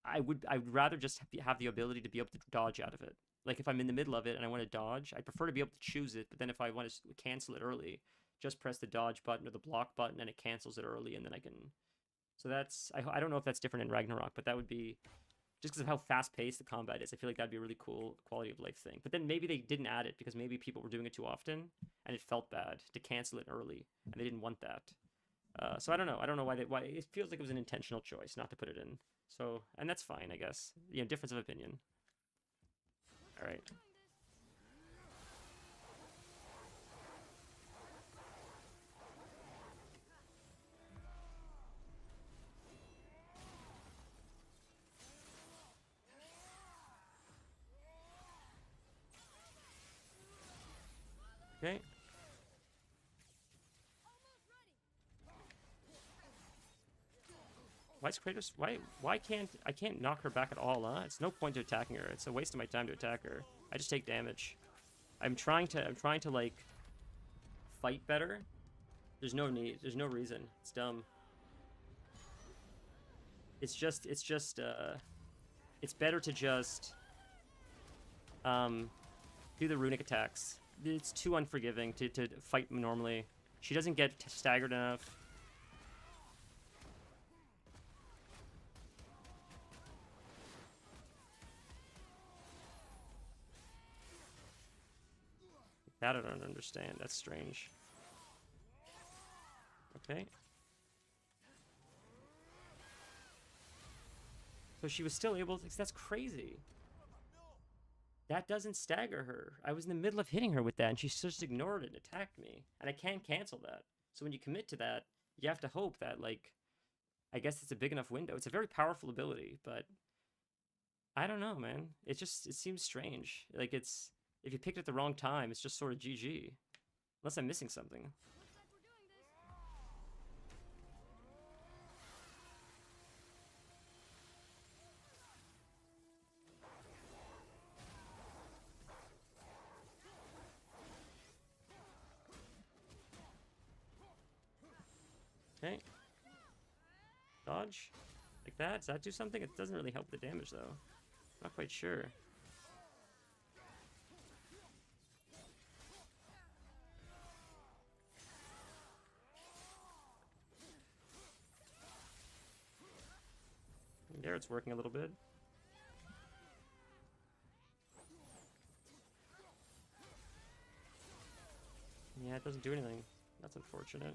I would rather just have the ability to be able to dodge out of it. Like if I'm in the middle of it and I want to dodge, I prefer to be able to choose it, but then if I want to cancel it early, just press the dodge button or the block button and it cancels it early, and then I can... So that's... I don't know if that's different in Ragnarok, but that would be... Just because of how fast-paced the combat is, I feel like that'd be a really cool quality of life thing. But then maybe they didn't add it because maybe people were doing it too often, and it felt bad to cancel it early, and they didn't want that. So I don't know. I don't know why it feels like it was an intentional choice not to put it in. So, and that's fine, I guess. You know, difference of opinion. All right. Okay. Why is Kratos... Why can't... I can't knock her back at all, huh? It's no point to attacking her. It's a waste of my time to attack her. I just take damage. I'm trying to, like, fight better. There's no need. There's no reason. It's dumb. It's better to just, do the runic attacks. It's too unforgiving to fight normally. She doesn't get staggered enough. That I don't understand. That's strange. Okay. So she was still able to... That's crazy. That doesn't stagger her. I was in the middle of hitting her with that, and she just ignored it and attacked me. And I can't cancel that. So when you commit to that, you have to hope that, like... I guess it's a big enough window. It's a very powerful ability, but... I don't know, man. It seems strange. Like, it's... If you picked it at the wrong time, it's just sort of GG. Unless I'm missing something. Okay. Dodge. Like that? Does that do something? It doesn't really help the damage, though. Not quite sure. There, it's working a little bit. Yeah, it doesn't do anything. That's unfortunate.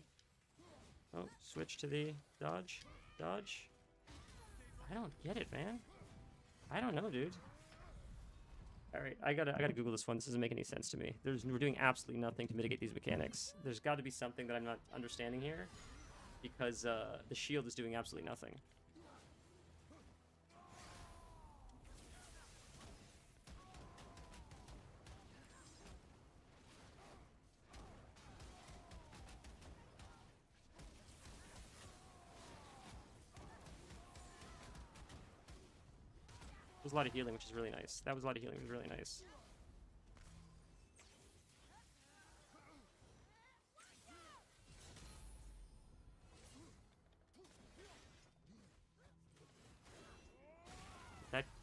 Oh, switch to the dodge. Dodge. I don't get it, man. I don't know, dude. Alright, I gotta Google this one. This doesn't make any sense to me. We're doing absolutely nothing to mitigate these mechanics. There's got to be something that I'm not understanding here, because the shield is doing absolutely nothing. There's a lot of healing, which is really nice. That was a lot of healing, which was really nice.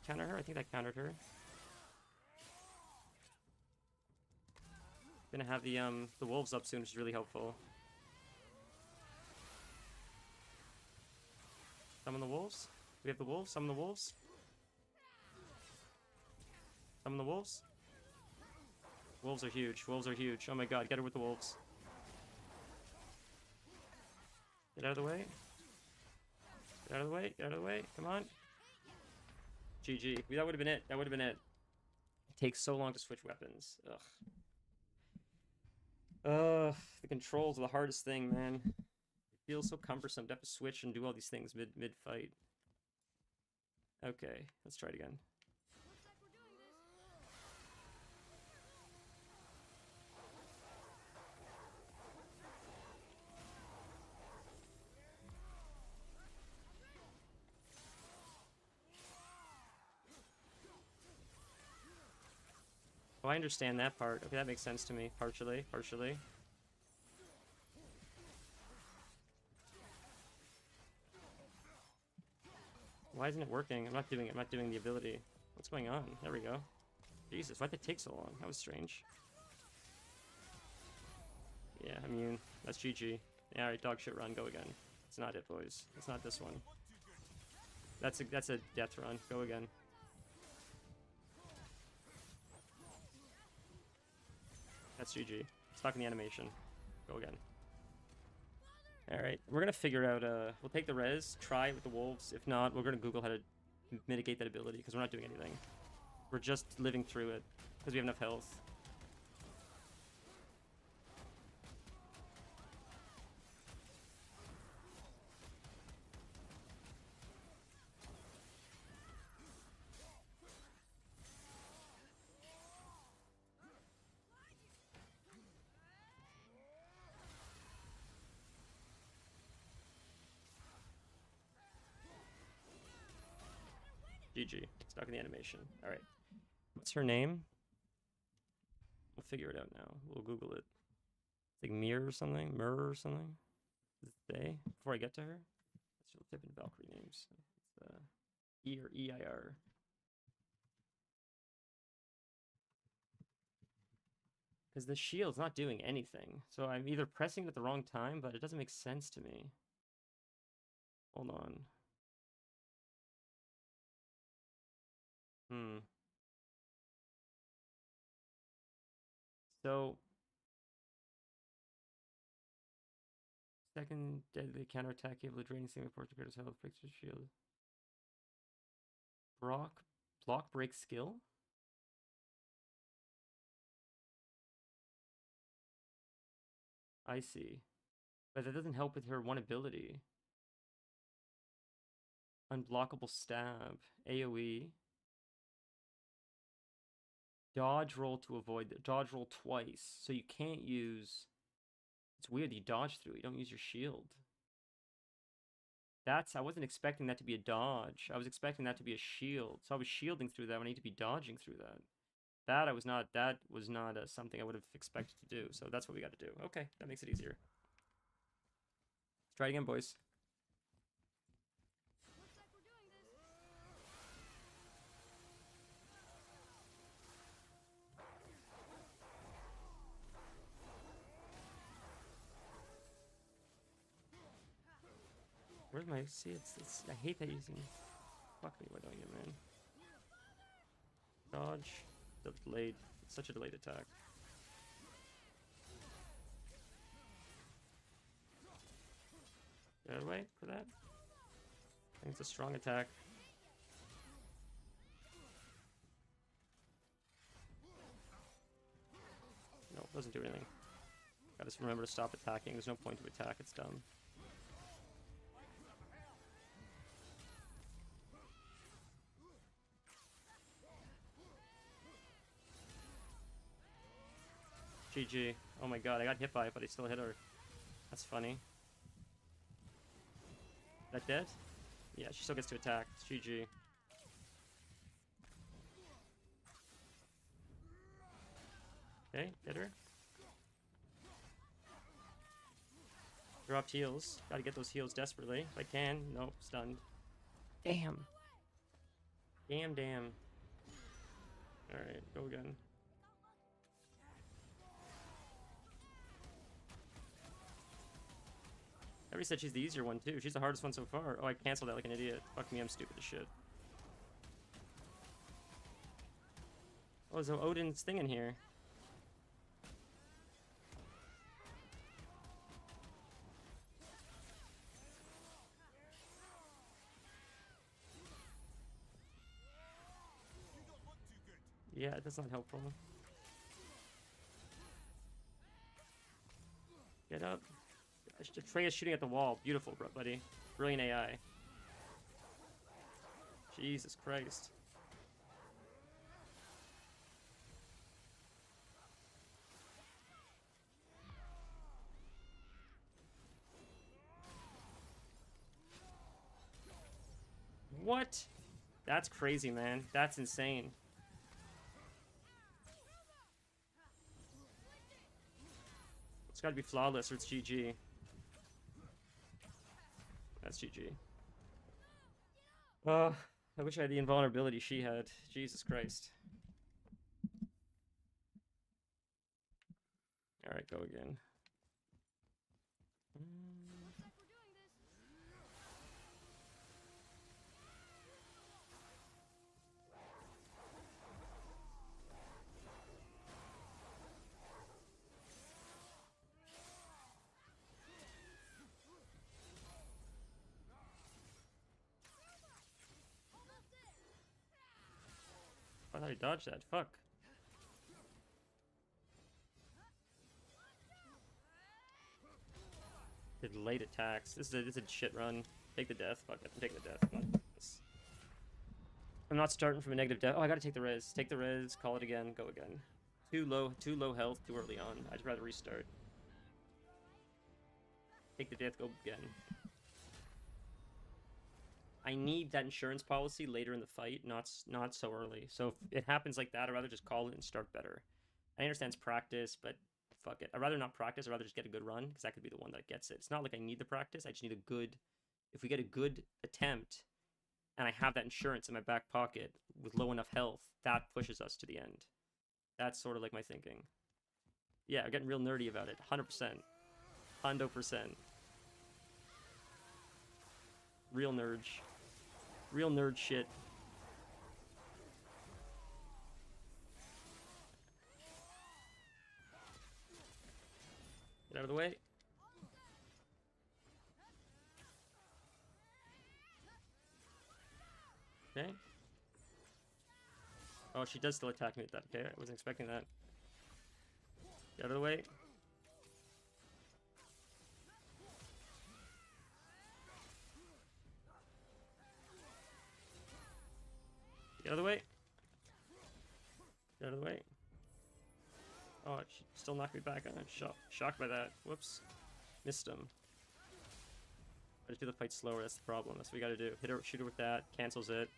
counter her? I think that countered her. Gonna have the wolves up soon, which is really helpful. Summon the wolves. We have the wolves. Summon the wolves. Summon the wolves. Wolves are huge. Wolves are huge. Oh my god, get her with the wolves. Get out of the way. Get out of the way. Get out of the way. Come on. GG. That would have been it. That would have been it. It takes so long to switch weapons. Ugh. The controls are the hardest thing, man. It feels so cumbersome to have to switch and do all these things mid fight. Okay, let's try it again. Looks like we're doing this. Oh, I understand that part. Okay, that makes sense to me. Partially. Why isn't it working? I'm not doing it. I'm not doing the ability. What's going on? There we go. Jesus, why'd that take so long? That was strange. Yeah, immune. That's GG. Yeah, alright, dog shit run. Go again. It's not it, boys. It's not this one. That's a death run. Go again. That's GG. Stuck in the animation. Go again. Alright, we're gonna figure out, we'll take the res, try it with the wolves. If not, we're gonna Google how to mitigate that ability, because we're not doing anything. We're just living through it, because we have enough health. GG. Stuck in the animation. Alright. What's her name? We'll figure it out now. We'll Google it. It's like Mir or something? Mir or something? Is it they? Before I get to her? Let's type in Valkyrie names. It's E or EIR. Because the shield's not doing anything. So I'm either pressing it at the wrong time, but it doesn't make sense to me. Hold on. So, second deadly counterattack, able to drain single part to his health, breaks his shield. Block break skill? I see. But that doesn't help with her one ability. Unblockable stab. AoE. Dodge roll to avoid the dodge roll twice. So you can't use. It's weird, you dodge through. You don't use your shield. I wasn't expecting that to be a dodge. I was expecting that to be a shield. So I was shielding through that when I need to be dodging through that. That was not something I would have expected to do. So that's what we got to do. Okay, that makes it easier. Let's try it again, boys. Looks like we're doing this. Where's my... See, I hate that using... Fuck me, why don't you, man? Dodge. Delayed. It's such a delayed attack. Get out of the way for that. I think it's a strong attack. No, it doesn't do anything. Gotta just remember to stop attacking. There's no point to attack, it's dumb. GG. Oh my god, I got hit by it, but I still hit her. That's funny. That dead? Yeah, she still gets to attack. It's GG. Okay, hit her. Dropped heals. Gotta get those heals desperately. If I can. Nope, stunned. Damn. Damn. Alright, go again. Everybody said she's the easier one too. She's the hardest one so far. Oh, I canceled that like an idiot. Fuck me, I'm stupid as shit. Oh, there's Odin's thing in here. Yeah, that's not helpful. Get up. Freya's shooting at the wall. Beautiful, buddy. Brilliant AI. Jesus Christ. What? That's crazy, man. That's insane. It's gotta be flawless or it's GG. That's GG. I wish I had the invulnerability she had. Jesus Christ. Alright, go again. Looks like we're doing this. I thought he dodged that. Fuck. Did late attacks. This is a shit run. Take the death. Fuck it. I'm taking the death. I'm not starting from a negative death. Oh, I gotta take the res. Take the res. Call it again. Go again. Too low health. Too early on. I'd rather restart. Take the death. Go again. I need that insurance policy later in the fight, not so early. So if it happens like that, I'd rather just call it and start better. I understand it's practice, but fuck it. I'd rather not practice. I'd rather just get a good run, because that could be the one that gets it. It's not like I need the practice. I just need a good... If we get a good attempt, and I have that insurance in my back pocket with low enough health, that pushes us to the end. That's sort of like my thinking. Yeah, I'm getting real nerdy about it. 100%. 100%. Real nerd. Real nerd shit. Get out of the way. Okay. Oh, she does still attack me with that. Okay, I wasn't expecting that. Get out of the way. Get out of the way. Get out of the way. Oh, she still knocked me back. I'm shocked by that. Whoops. Missed him. I just do the fight slower. That's the problem. That's what we gotta do. Hit her, shoot her with that. Cancels it.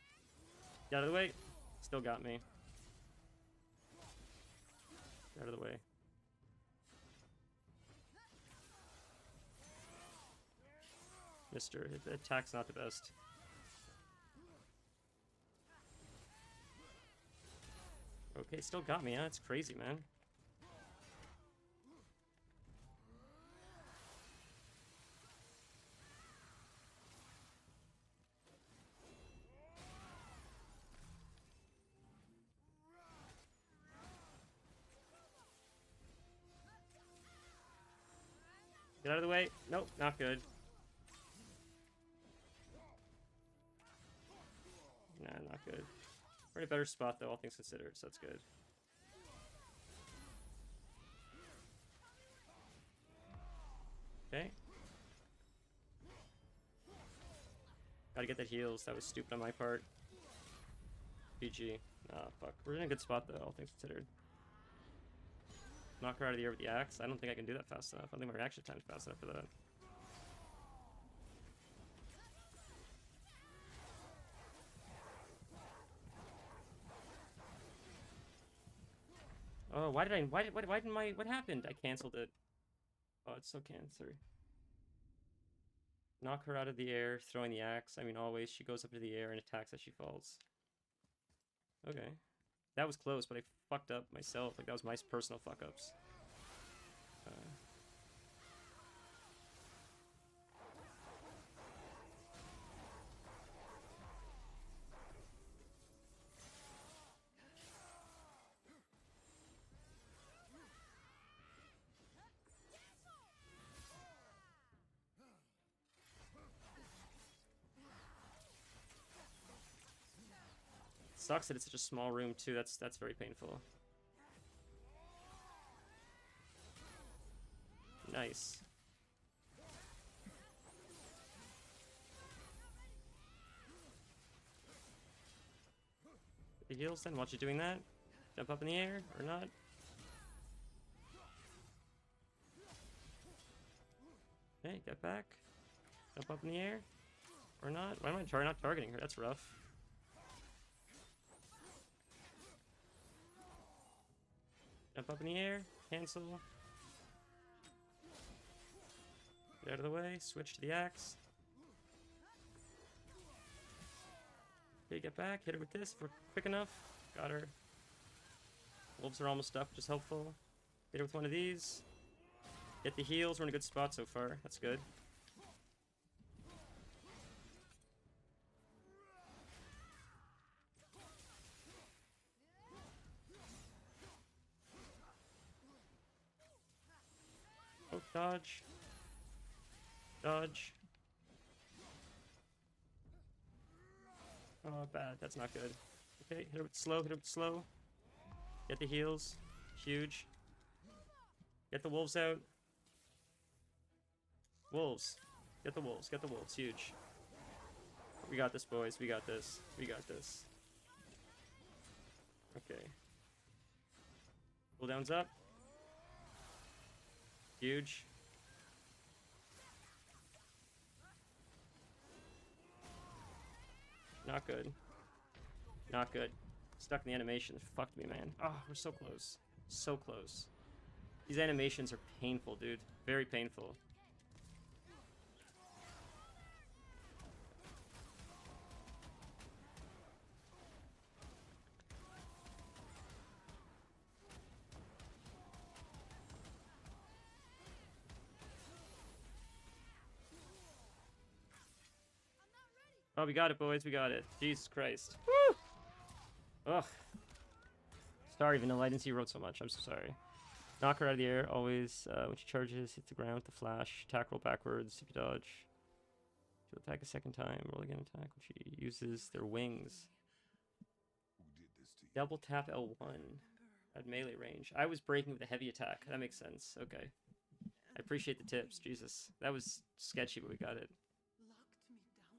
Get out of the way. Still got me. Get out of the way. Mister, the attack's not the best. Okay, still got me, huh? That's crazy, man. Get out of the way. Nope, not good. Nah, not good. We're in a better spot, though, all things considered, so that's good. Okay. Gotta get the heals. That was stupid on my part. GG. Ah, fuck. We're in a good spot, though, all things considered. Knock her out of the air with the axe. I don't think I can do that fast enough. I don't think my reaction time's fast enough for that. Oh, why didn't my, what happened? I canceled it. Oh, it's so cancer. Knock her out of the air, throwing the axe. I mean, always, she goes up into the air and attacks as she falls. Okay. That was close, but I fucked up myself. Like, that was my personal fuck-ups. Sucks that it's such a small room, too. That's very painful. Nice. The heals then, watch you doing that. Jump up in the air, or not. Okay, get back. Jump up in the air. Or not. Why am I not targeting her? That's rough. Jump up in the air. Cancel. Get out of the way. Switch to the axe. Okay, get back. Hit her with this if we're quick enough. Got her. Wolves are almost up, which is helpful. Hit her with one of these. Get the heals. We're in a good spot so far. That's good. Oh, dodge. Dodge. Oh, bad. That's not good. Okay, hit it with slow, hit it with slow. Get the heals. Huge. Get the wolves out. Wolves. Get the wolves. Get the wolves. Huge. We got this, boys. We got this. We got this. Okay. Cooldown's up. Huge. Not good. Not good. Stuck in the animation. Fucked me, man. Oh, we're so close. So close. These animations are painful, dude. Very painful. Oh, we got it, boys. We got it. Jesus Christ. Woo! Ugh. Sorry, Vanilla. I didn't see you wrote so much. I'm so sorry. Knock her out of the air. Always, when she charges, hit the ground with the flash. Attack, roll backwards. If you dodge. She'll attack a second time. Roll again, attack when she uses their wings. Double tap L1 at melee range. I was breaking with a heavy attack. That makes sense. Okay. I appreciate the tips. Jesus. That was sketchy, but we got it. Locked me down here?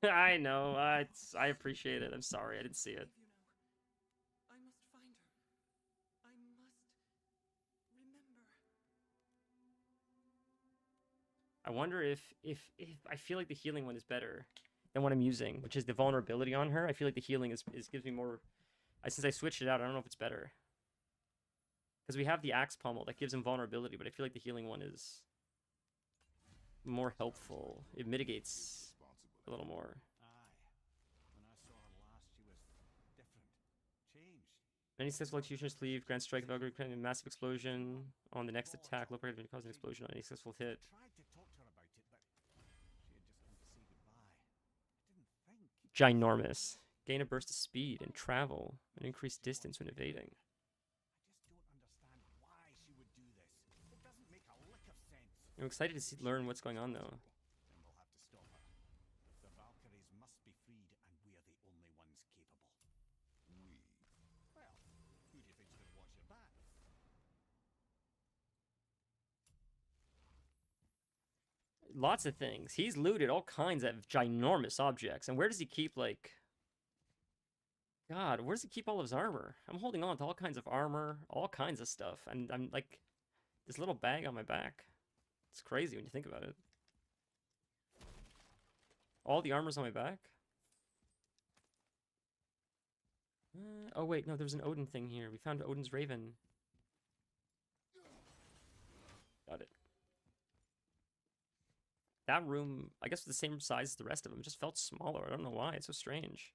But why? I know. I appreciate it. I'm sorry. I didn't see it. You know, I must find her. I must remember. I wonder if I feel like the healing one is better than what I'm using, which is the vulnerability on her. I feel like the healing is gives me more. Since I switched it out, I don't know if it's better. Because we have the axe pommel that gives him vulnerability, but I feel like the healing one is more helpful. It mitigates a little more. Aye. When I saw her last, she was different. Changed. Any successful executioner's cleave grants strike Valkyrie creating a massive explosion on the next attack. Low priority cause an explosion on any successful hit. Tried to talk to her about it, but she had just come to say goodbye. I didn't think. Ginormous. Gain a burst of speed and travel and increase distance when evading. I just don't understand why she would do this. It doesn't make a lick of sense. I'm excited to learn what's going on though. Then we'll have to stop her. The Valkyries must be freed, and we're the only ones capable. We? Well, who do you think's going to watch your back? Lots of things. He's looted all kinds of ginormous objects. And where does he keep, like... God, where does he keep all of his armor? I'm holding on to all kinds of armor, all kinds of stuff. And I'm, like, this little bag on my back. It's crazy when you think about it. All the armor's on my back? Oh, wait, no, there was an Odin thing here. We found Odin's Raven. Got it. That room, I guess, was the same size as the rest of them. It just felt smaller. I don't know why. It's so strange.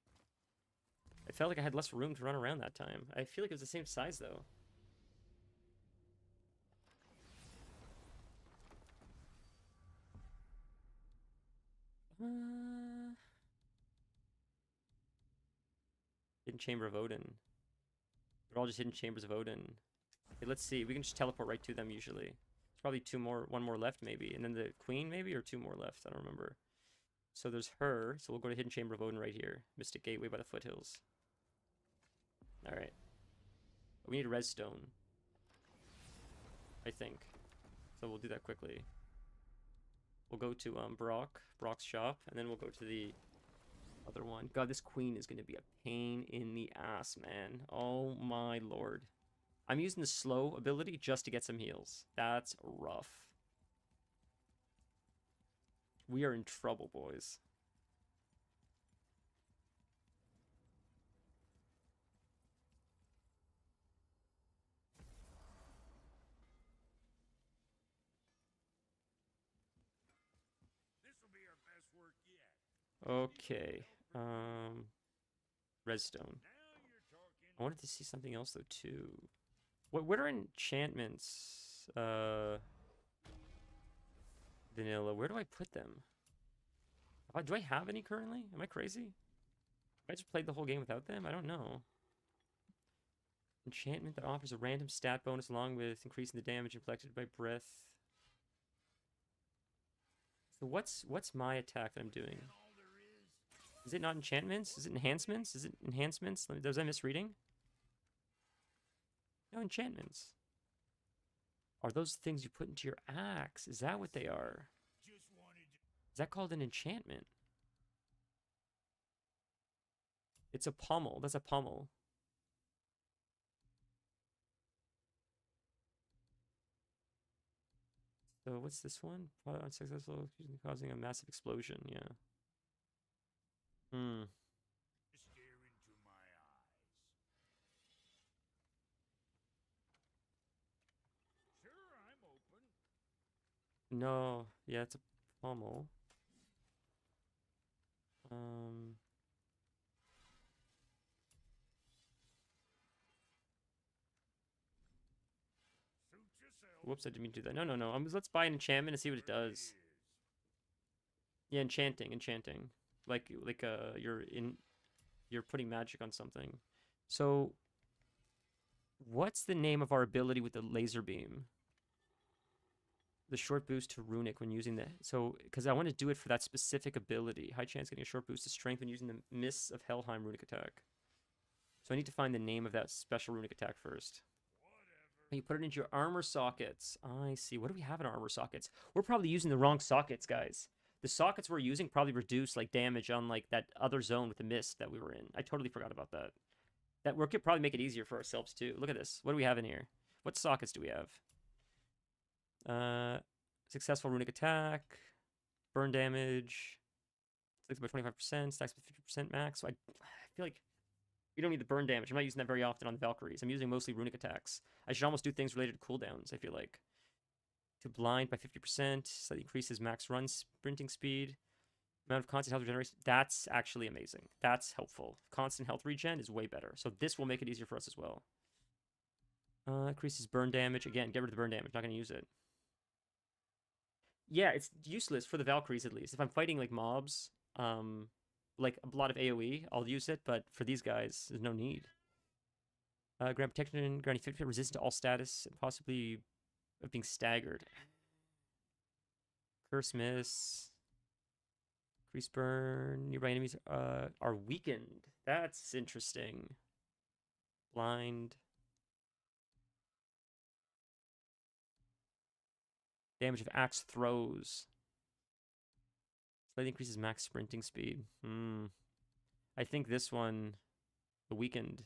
I felt like I had less room to run around that time. I feel like it was the same size, though. Hidden Chamber of Odin. They're all just hidden chambers of Odin. Okay, let's see. We can just teleport right to them usually. There's probably one more left maybe. And then the queen maybe, or 2 more left. I don't remember. So there's her. So we'll go to Hidden Chamber of Odin right here. Mystic Gateway by the foothills. Alright. We need a res stone. I think. So we'll do that quickly. We'll go to Brock's shop, and then we'll go to the other one. God, this queen is going to be a pain in the ass, man. Oh my lord. I'm using the slow ability just to get some heals. That's rough. We are in trouble, boys. This'll be our best work yet. Okay. Redstone. Now you're talking. I wanted to see something else though too. What are enchantments? Vanilla. Where do I put them? Do I have any currently? Am I crazy? I just played the whole game without them? I don't know. Enchantment that offers a random stat bonus along with increasing the damage inflicted by breath. So what's my attack that I'm doing? Is it not enchantments? Is it enhancements? Is it enhancements? Was I misreading? No, enchantments. Are those things you put into your axe? Is that what they are? Is that called an enchantment? It's a pommel. That's a pommel. So what's this one? Unsuccessful, causing a massive explosion. Yeah. Stare into my eyes. Sure, I'm open. No. Yeah, it's a pommel. Suit yourself. Whoops, I didn't mean to do that. No. Let's buy an enchantment and see what it does. Yeah, enchanting. Like you're putting magic on something. So what's the name of our ability with the laser beam? The short boost to runic when using the... So, because I want to do it for that specific ability. High chance getting a short boost to strength when using the Mists of Helheim runic attack. So I need to find the name of that special runic attack first. Whatever. You put it into your armor sockets. I see. What do we have in armor sockets? We're probably using the wrong sockets, guys. The sockets we're using probably reduce like damage on like that other zone with the mist that we were in. I totally forgot about that. That we could probably make it easier for ourselves too. Look at this. What do we have in here? What sockets do we have? Successful runic attack, burn damage, sticks by 25%, stacks by 50% max. So I feel like you don't need the burn damage. I'm not using that very often on the Valkyries. I'm using mostly runic attacks. I should almost do things related to cooldowns, I feel like. To blind by 50%, so that increases max run sprinting speed. Amount of constant health regeneration. That's actually amazing. That's helpful. Constant health regen is way better. So this will make it easier for us as well. Increases burn damage. Again, get rid of the burn damage. Not going to use it. Yeah, it's useless for the Valkyries at least. If I'm fighting like mobs, like a lot of AoE, I'll use it. But for these guys, there's no need. Grant protection, granting 50% resistance to all status, and possibly of being staggered. Curse miss. Increase burn. Nearby enemies are weakened. That's interesting. Blind. Damage of axe throws. Slightly increases max sprinting speed. I think this one, the weakened,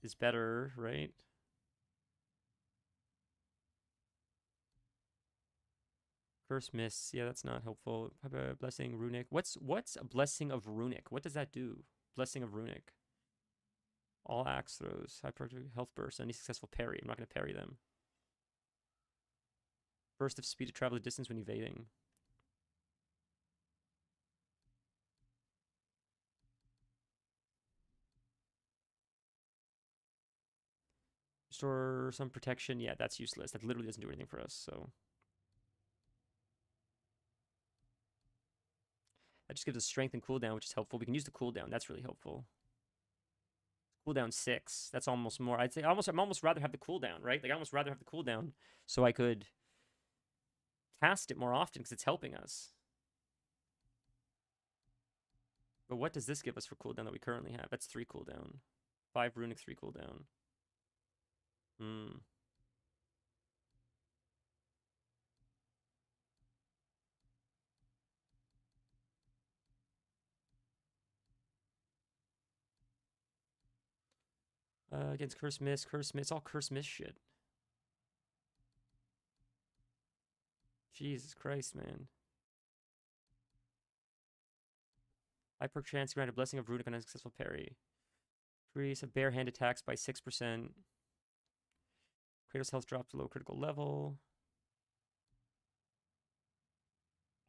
is better, right? Curse miss. Yeah, that's not helpful. Blessing runic. What's a blessing of runic? What does that do? Blessing of runic. All axe throws. High productive health burst. Any successful parry. I'm not going to parry them. Burst of speed to travel a distance when evading. Restore some protection. Yeah, that's useless. That literally doesn't do anything for us, so. That just gives us strength and cooldown, which is helpful. We can use the cooldown. That's really helpful. Cooldown 6. That's almost more. I'd say I'm almost rather have the cooldown, right? Like, I almost rather have the cooldown so I could cast it more often because it's helping us. But what does this give us for cooldown that we currently have? That's 3 cooldown. 5 runic, 3 cooldown. Hmm. Against Curse Miss. It's all Curse Miss shit. Jesus Christ, man. High perk chance to grant a blessing of runic on unsuccessful parry. Increase a bare hand attacks by 6%. Kratos' health drops to low critical level.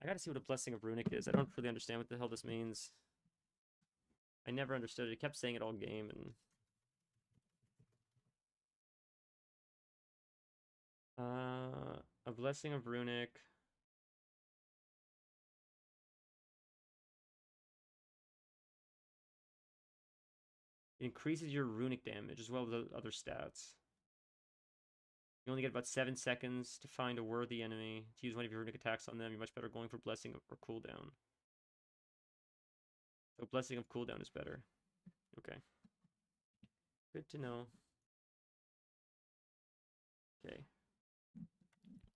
I gotta see what a blessing of runic is. I don't really understand what the hell this means. I never understood it. It kept saying it all game, and a blessing of runic. It increases your runic damage as well as other stats. You only get about 7 seconds to find a worthy enemy. To use one of your runic attacks on them, you're much better going for blessing or cooldown. So blessing of cooldown is better. Okay. Good to know. Okay.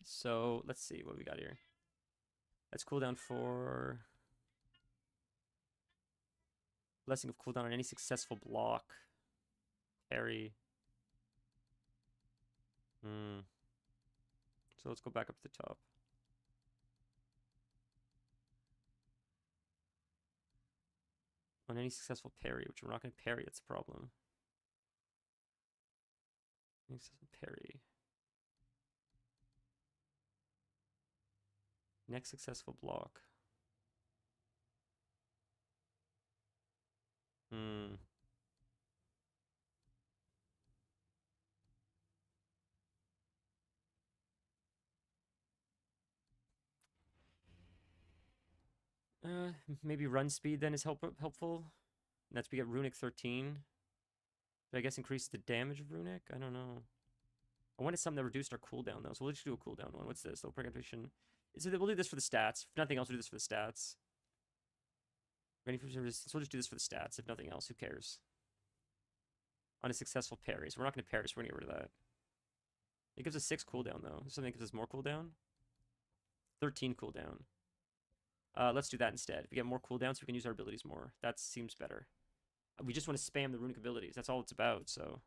So let's see what we got here. That's cooldown 4. Blessing of cooldown on any successful block. Parry. So let's go back up to the top. On any successful parry, which we're not going to parry, that's the problem. Any successful parry. Next successful block. Maybe run speed then is helpful. And that's we get runic 13. But I guess increase the damage of runic? I don't know. I wanted something that reduced our cooldown though, so we'll just do a cooldown one. What's this? Low percussion. We'll do this for the stats. If nothing else, we'll do this for the stats. Ready for service. So we'll just do this for the stats. If nothing else, who cares? On a successful parry. So we're not going to parry, so we're going to get rid of that. It gives us 6 cooldown though. Something that gives us more cooldown. 13 cooldown. Let's do that instead. We get more cooldowns, so we can use our abilities more. That seems better. We just want to spam the runic abilities. That's all it's about, so.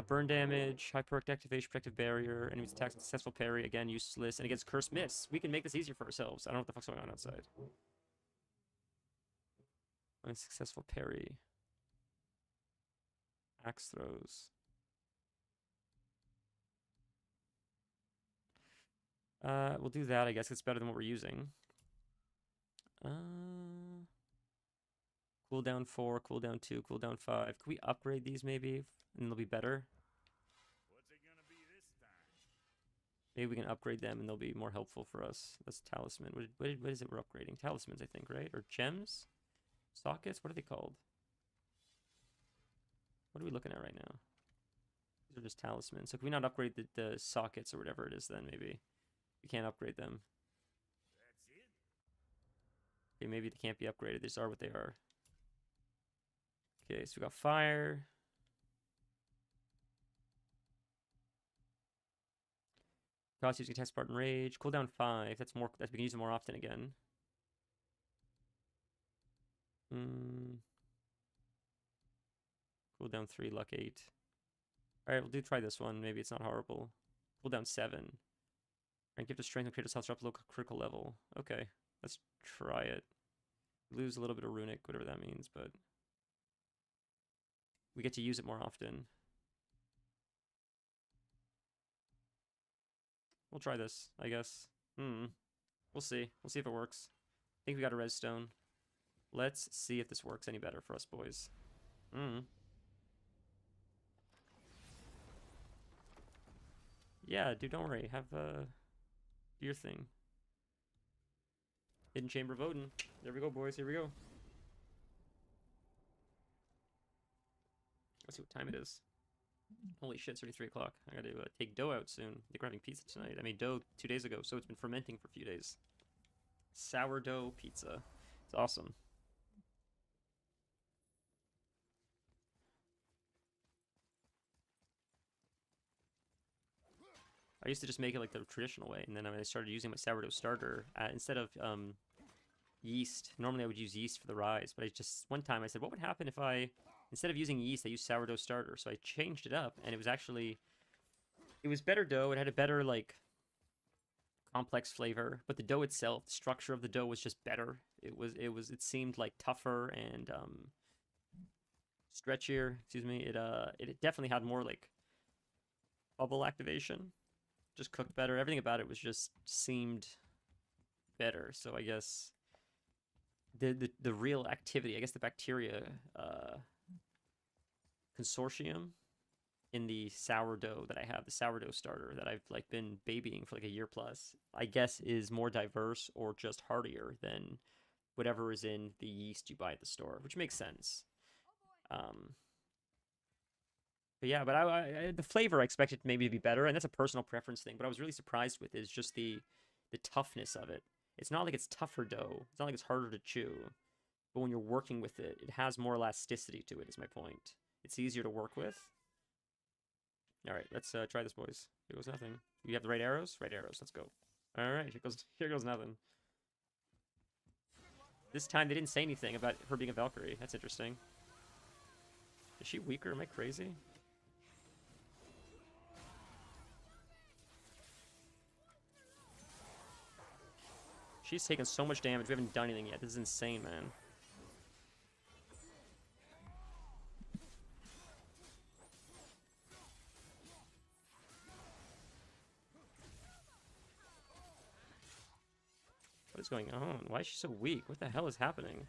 Burn damage, high perk activation, protective barrier, enemies attack successful parry, again, useless, and against curse miss. We can make this easier for ourselves. I don't know what the fuck's going on outside. Unsuccessful parry. Axe throws. We'll do that, I guess. It's better than what we're using. Cooldown 4, cooldown 2, cooldown 5. Could we upgrade these maybe? And they'll be better. What's it gonna be this time? Maybe we can upgrade them and they'll be more helpful for us. That's talisman. What is it we're upgrading? Talismans, I think, right? Or gems? Sockets? What are they called? What are we looking at right now? These are just talismans. So can we not upgrade the sockets or whatever it is then, maybe? We can't upgrade them. That's it? Okay, maybe they can't be upgraded. They just are what they are. Okay, so we got fire. Cost using test part and rage. Cooldown 5. That's more. We can use it more often again. Cooldown 3, luck 8. Alright, we'll try this one. Maybe it's not horrible. Cooldown 7. And give the strength and Kratos' health drop to low critical level. Okay, let's try it. Lose a little bit of runic, whatever that means, but we get to use it more often. We'll try this, I guess. We'll see. We'll see if it works. I think we got a res stone. Let's see if this works any better for us boys. Yeah, dude, don't worry. Have do your thing. Hidden Chamber of Odin. There we go, boys. Here we go. Let's see what time it is. Holy shit, it's already 3 o'clock. I gotta take dough out soon. I think we're having pizza tonight. I made dough 2 days ago, so it's been fermenting for a few days. Sourdough pizza. It's awesome. I used to just make it like the traditional way, and then I started using my sourdough starter instead of yeast. Normally I would use yeast for the rise, but one time I said, what would happen if I, instead of using yeast, I used sourdough starter? So I changed it up, and it was better dough. It had a better, like, complex flavor, but the dough itself, the structure of the dough was just better. It seemed like tougher and stretchier. Excuse me. It definitely had more like bubble activation. Just cooked better. Everything about it was just seemed better. So I guess the real activity, I guess the bacteria consortium in the sourdough that I have, the sourdough starter that I've like been babying for like a year plus, I guess is more diverse or just hardier than whatever is in the yeast you buy at the store, which makes sense. But yeah, but the flavor I expected maybe to be better, and that's a personal preference thing. But I was really surprised with is just the toughness of it. It's not like it's tougher dough. It's not like it's harder to chew. But when you're working with it, it has more elasticity to it, is my point. It's easier to work with. All right, let's try this, boys. Here goes nothing. You have the right arrows? Right arrows. Let's go. All right, here goes nothing. This time they didn't say anything about her being a Valkyrie. That's interesting. Is she weaker? Am I crazy? She's taken so much damage. We haven't done anything yet. This is insane, man. What is going on? Why is she so weak? What the hell is happening?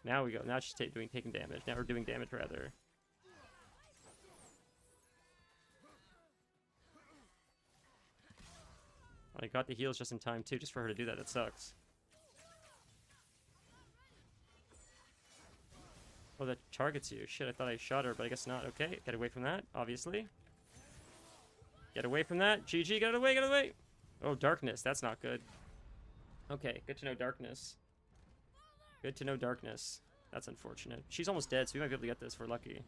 Now we go. Now she's taking damage. Now we're doing damage, rather. I got the heals just in time, too, just for her to do that. That sucks. Oh, that targets you. Shit, I thought I shot her, but I guess not. Okay, get away from that, obviously. Get away from that. GG, get away, get away! Oh, darkness. That's not good. Okay, good to know darkness. Good to know darkness. That's unfortunate. She's almost dead, so we might be able to get this if we're lucky.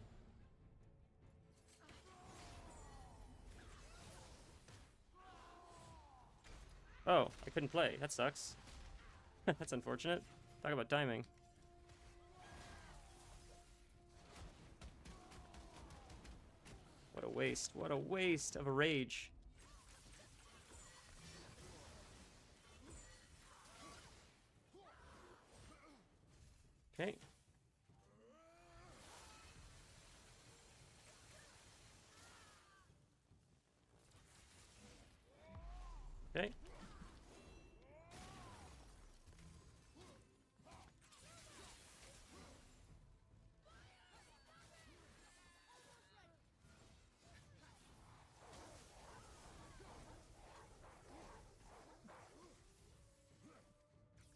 Oh, I couldn't play. That sucks. That's unfortunate. Talk about timing. What a waste. What a waste of a rage. Okay. Okay.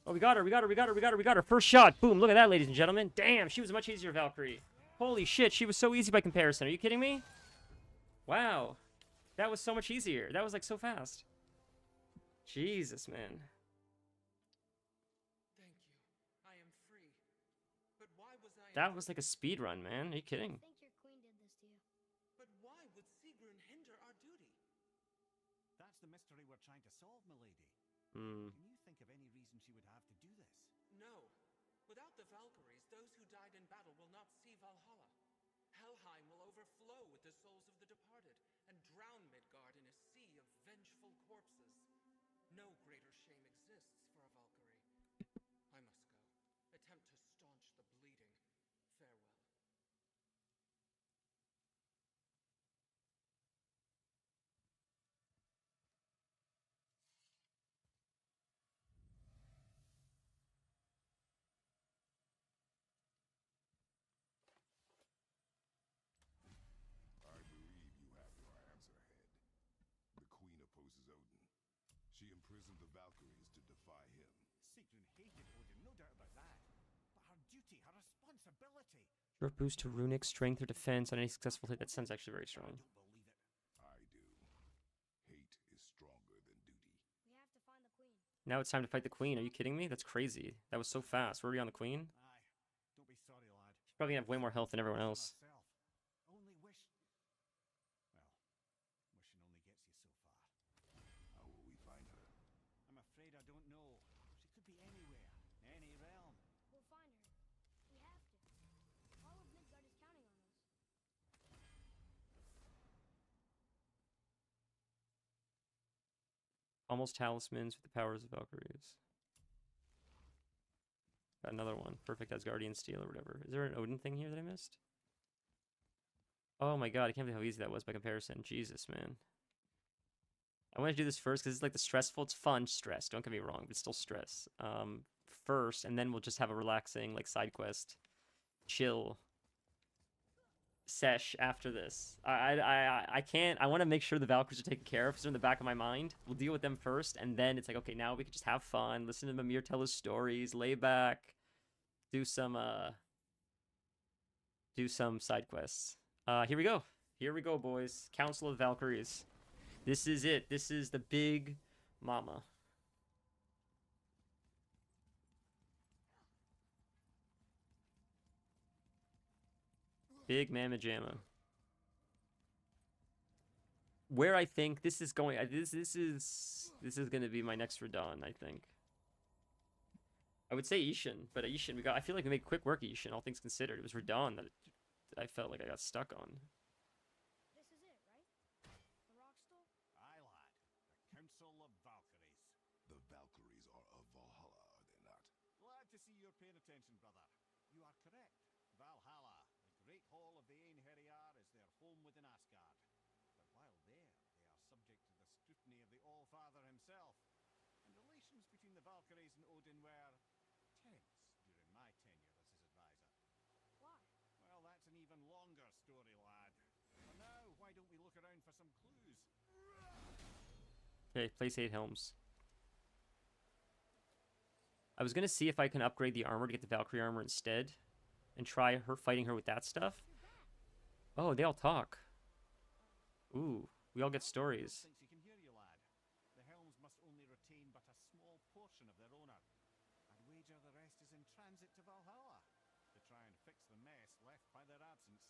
Oh, we got her, we got her, we got her, we got her, we got her. First shot. Boom. Look at that, ladies and gentlemen. Damn, she was a much easier Valkyrie. Holy shit, she was so easy by comparison. Are you kidding me? Wow. That was so much easier. That was like so fast. Jesus, man. Thank you. I am free. But why was I... That was like a speed run, man. Are you kidding? I think your queen did this to you. But why would Sigrun hinder our duty? That's the mystery we're trying to solve, milady. Hmm. Can you think of any reason she would have to do this? No. Without the Valkyries, those who died in battle will not see Valhalla. Helheim will overflow with the souls of the departed, and drown Midgard in a sea of vengeful corpses. No greater shame exists for a Valkyrie. I must go. Attempt to staunch the bleeding. Farewell. I believe you have your answer, Hay. She imprisoned the Valkyries to defy him. Sigrun hated Odin, no doubt about that. But her duty, her responsibility. Short boost to runic strength or defense on any successful hit. That sounds actually very I strong. don't believe it. I do. Hate is stronger than duty. We have to find the queen. Now it's time to fight the queen. Are you kidding me? That's crazy. That was so fast. We're already on the queen? Aye. Don't be sorry, lad. She's probably gonna have way more health than everyone else. Herself. Only wish. Well, wishing only gets you so far. How will we find her? I'm afraid I don't know. She could be anywhere, any realm. We'll find her. We have to. All of Midgard is counting on us. Almost talismans with the powers of Valkyries. Got another one. Perfect Asgardian steel or whatever. Is there an Odin thing here that I missed? Oh my god, I can't believe how easy that was by comparison. Jesus, man. I want to do this first because it's like the stressful, it's fun stress. Don't get me wrong, but it's still stress. First, and then we'll just have a relaxing, like, side quest, chill sesh after this. I can't. I want to make sure the Valkyries are taken care of because they're in the back of my mind. We'll deal with them first, and then it's like, okay, now we can just have fun, listen to Mimir tell his stories, lay back, do some side quests. Here we go. Here we go, boys. Council of Valkyries. This is it. This is the big mama. Big Mama Jamma. Where I think this is going, this is going to be my next Radon, I think. I would say Ishin, but Ishin, I feel like we made quick work of Ishin, all things considered. It was Radon that I felt like I got stuck on. This is it, right? The rock stool? Aye, lad. The Council of Valkyries. The Valkyries are of Valhalla, are they not? Glad to see you're paying attention, brother. You are correct. Valhalla, the great hall of the Einherjar, is their home within Asgard. But while there, they are subject to the scrutiny of the All-Father himself. And relations between the Valkyries and Odin were tense during my tenure as his advisor. Why? Well, that's an even longer story, lad. For now, why don't we look around for some clues? Okay, place 8 helms. I was going to see if I can upgrade the armor to get the Valkyrie armor instead. And try her fighting her with that stuff. Oh, they all talk. Ooh, we all get stories. Thinks he can hear you, lad. The helms must only retain but a small portion of their owner. I'd wager the rest is in transit to Valhalla to try and fix the mess left by their absence.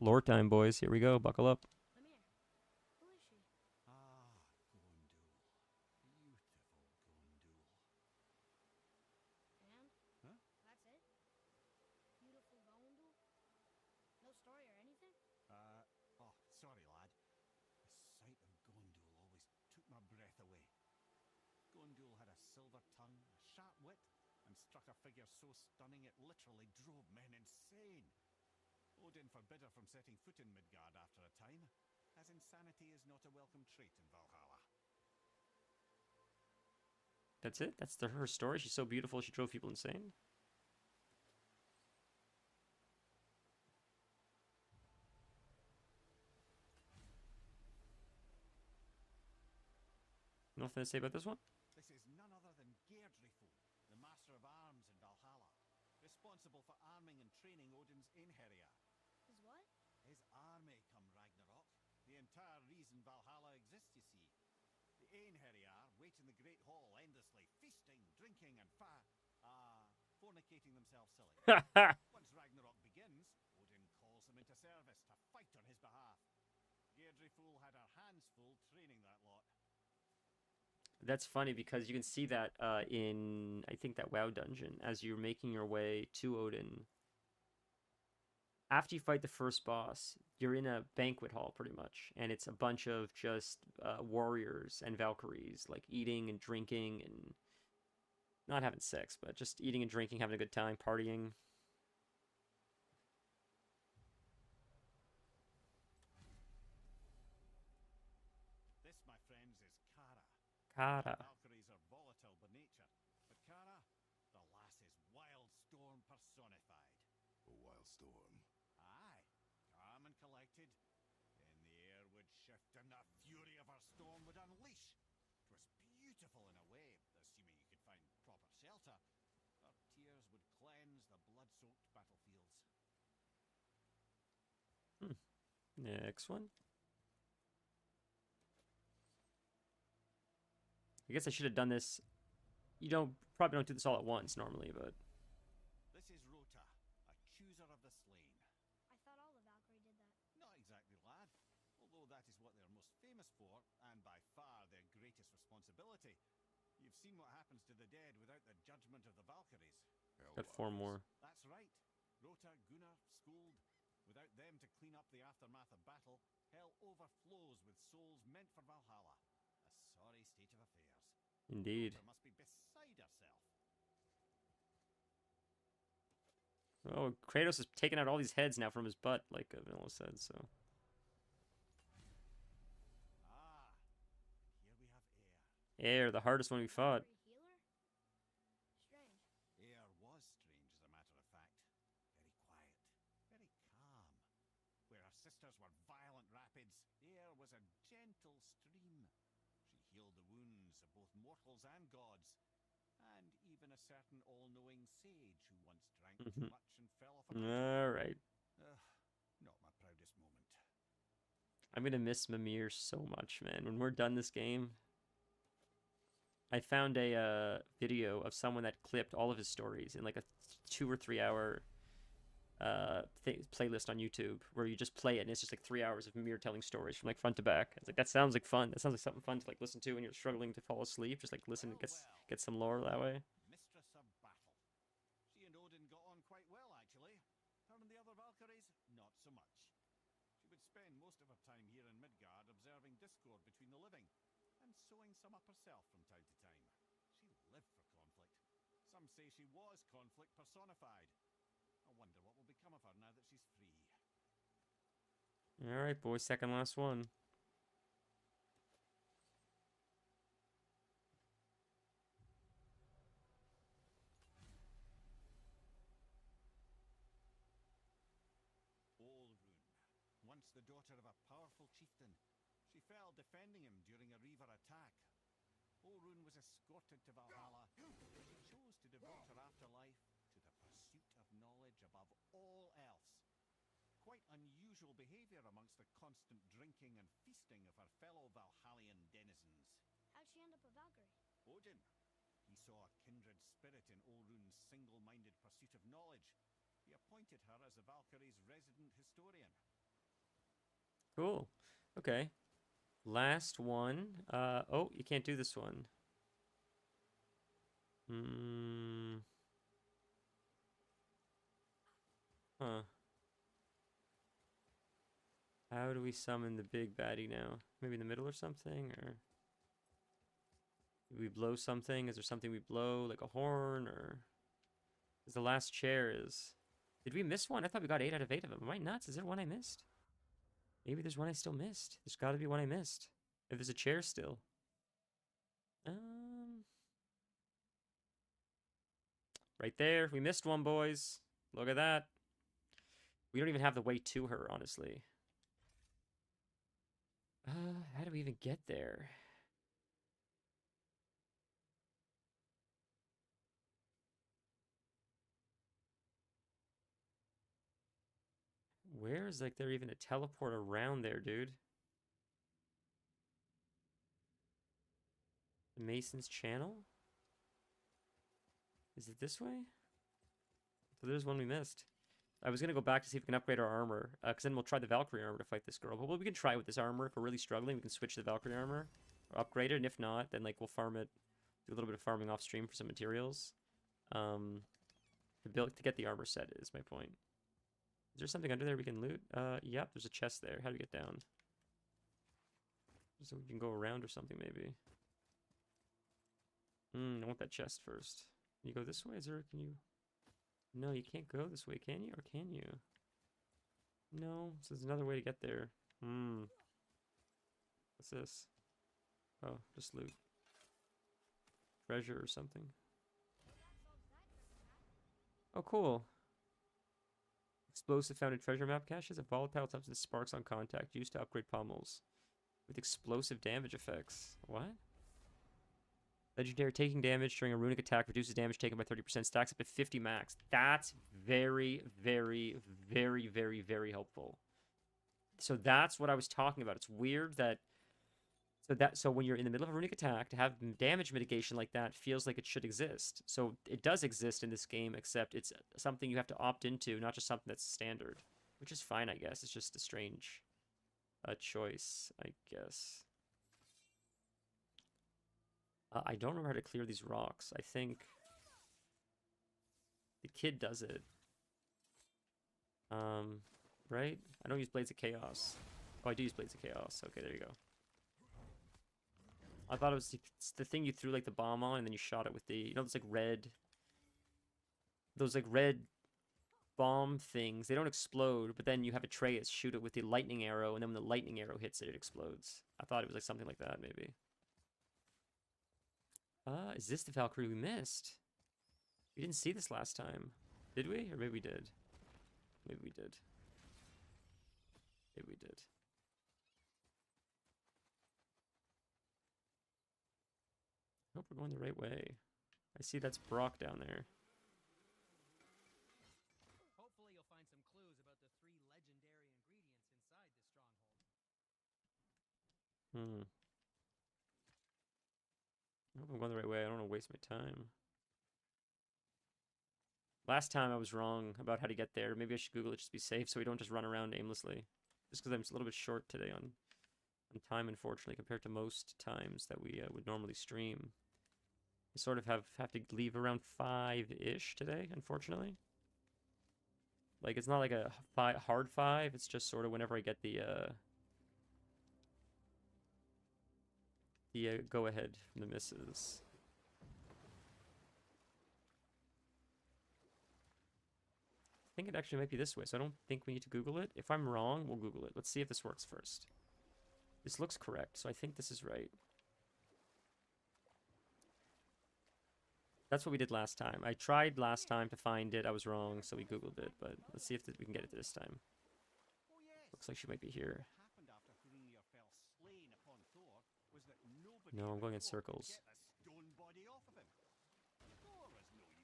Lore time, boys. Here we go. Buckle up. Lemire. Who is she? Ah, Gondul. Beautiful Gondul. And? Huh? That's it? Beautiful Gondul? No story or anything? Oh, sorry, lad. The sight of Gondul always took my breath away. Gondul had a silver tongue, a sharp wit, and struck a figure so stunning it literally drove men insane. Odin forbid her from setting foot in Midgard after a time, as insanity is not a welcome trait in Valhalla. That's it? That's her story? She's so beautiful she drove people insane? Nothing to say about this one? This is none other than Geirdriful, the master of arms in Valhalla, responsible for arming and training Odin's Einherjar. His what? His army come Ragnarok. The entire reason Valhalla exists, you see. The Einherjar wait in the Great Hall endlessly, feasting, drinking, and fornicating themselves silly. Once Ragnarok begins, Odin calls them into service to fight on his behalf. Geirdriful had her hands full training that lot. That's funny because you can see that in, I think, that WoW dungeon as you're making your way to Odin. After you fight the first boss, you're in a banquet hall pretty much, and it's a bunch of just warriors and Valkyries, like eating and drinking and not having sex, but just eating and drinking, having a good time, partying. This, my friends, is Kara. Kara. Valkyries are volatile by nature, but Kara, the lass's wild storm personified. A wild storm. Aye, calm and collected. Then the air would shift and the fury of her storm would unleash. beautiful in a way, assuming you could find proper shelter. Her tears would cleanse the blood-soaked battlefields. Next one. I guess I should have done this. You probably don't do this all at once normally, but This is Rota, a chooser of the slain. I thought all the Valkyrie did that. Not exactly, lad. Although that is what they're most famous for, and by far their greatest responsibility. You've seen what happens to the dead without the judgment of the Valkyries. got 4 more. That's right. Rota, Gunnar, Skuld. Without them to clean up the aftermath of battle, hell overflows with souls meant for Valhalla. A sorry state of affairs. Indeed. Rota must be beside herself. Oh, Kratos is taking out all these heads now from his butt, like Vanilla said, so. Ah, here we have Air. Air, the hardest one we fought. Valkyrie healer? Strange. Air was strange, as a matter of fact. Very quiet, very calm. Where her sisters were violent rapids, Air was a gentle stream. She healed the wounds of both mortals and gods, and even a certain all-knowing sage who once drank too much and fell off a mountain. Alright. Not my proudest moment. I'm gonna miss Mimir so much, man. When we're done this game, I found a video of someone that clipped all of his stories in like a 2 or 3 hour playlist on YouTube where you just play it and it's just like 3 hours of Mimir telling stories from like front to back. It's like that sounds like fun. That sounds like something fun to like listen to when you're struggling to fall asleep. Just like listen and get some lore that way. Mistress of battle. She and Odin got on quite well, actually. Her and the other Valkyries, not so much. She would spend most of her time here in Midgard observing discord between the living, and sewing some up herself from time to time. She lived for conflict. Some say she was conflict personified. I wonder what will become of her now that she's free. Alright, boys, second last one. Olrun, once the daughter of a powerful chieftain, she fell defending him during a Reaver attack. Olrun was escorted to Valhalla, where she chose to devote her afterlife to the pursuit of knowledge above all else. Quite unusual behavior amongst the constant drinking and feasting of her fellow Valhallian denizens. How'd she end up a Valkyrie? Odin. He saw a kindred spirit in Olrun's single-minded pursuit of knowledge. He appointed her as the Valkyrie's resident historian. Cool. Okay. Last one. Oh, you can't do this one. Huh. How do we summon the big baddie now? Maybe in the middle or something? Or do we blow something? Is there something we blow, like a horn? Or because the last chair is... Did we miss one? I thought we got 8 out of 8 of them. Am I nuts? Is there one I missed? Maybe there's one I still missed. There's got to be one I missed. If there's a chair still. Right there. We missed one, boys. Look at that. We don't even have the way to her, honestly. How do we even get there? Where is like there even a teleport around there, dude? The Mason's Channel? Is it this way? So there's one we missed. I was going to go back to see if we can upgrade our armor, because then we'll try the Valkyrie armor to fight this girl. But we can try with this armor. If we're really struggling, we can switch to the Valkyrie armor or upgrade it. And if not, then like we'll farm it, do a little bit of farming off stream for some materials. To get the armor set is my point. Is there something under there we can loot? Yep, there's a chest there. How do we get down? So we can go around or something, maybe. I want that chest first. Can you go this way? Is there, can you... No, you can't go this way, can you? Or can you? No, so there's another way to get there. What's this? Oh, just loot. Treasure or something. Oh, cool. Explosive found in treasure map caches. A volatile substance sparks on contact, used to upgrade pommels with explosive damage effects. What? Legendary taking damage during a runic attack reduces damage taken by 30%, stacks up to 50 max. That's very, very, very, very, very helpful. So that's what I was talking about. It's weird that so when you're in the middle of a runic attack, to have damage mitigation like that feels like it should exist. So it does exist in this game, except it's something you have to opt into, not just something that's standard, which is fine, I guess. It's just a strange choice, I guess. I don't remember how to clear these rocks. I think the kid does it. Right? I don't use Blades of Chaos. Oh, I do use Blades of Chaos. Okay, there you go. I thought it was the thing you threw like the bomb on and then you shot it with the, you know, those like red bomb things. They don't explode, but then you have Atreus shoot it with the lightning arrow, and then when the lightning arrow hits it, it explodes. I thought it was like something like that, maybe. Is this the Valkyrie we missed? We didn't see this last time. Did we? Or maybe we did. Maybe we did. Maybe we did. I hope we're going the right way. I see that's Brock down there. Hopefully you'll find some clues about the 3 legendary ingredients inside this stronghold. I hope I'm going the right way. I don't want to waste my time. Last time I was wrong about how to get there. Maybe I should Google it just to be safe so we don't just run around aimlessly. Just because I'm a little bit short today on time, unfortunately, compared to most times that we would normally stream. I sort of have to leave around 5-ish today, unfortunately. Like, it's not like a hard 5. It's just sort of whenever I get the go-ahead from the missus. I think it actually might be this way, so I don't think we need to Google it. If I'm wrong, we'll Google it. Let's see if this works first. This looks correct, so I think this is right. That's what we did last time. I tried last time to find it. I was wrong, so we Googled it, but let's see if we can get it this time. Looks like she might be here. No, I'm going in circles.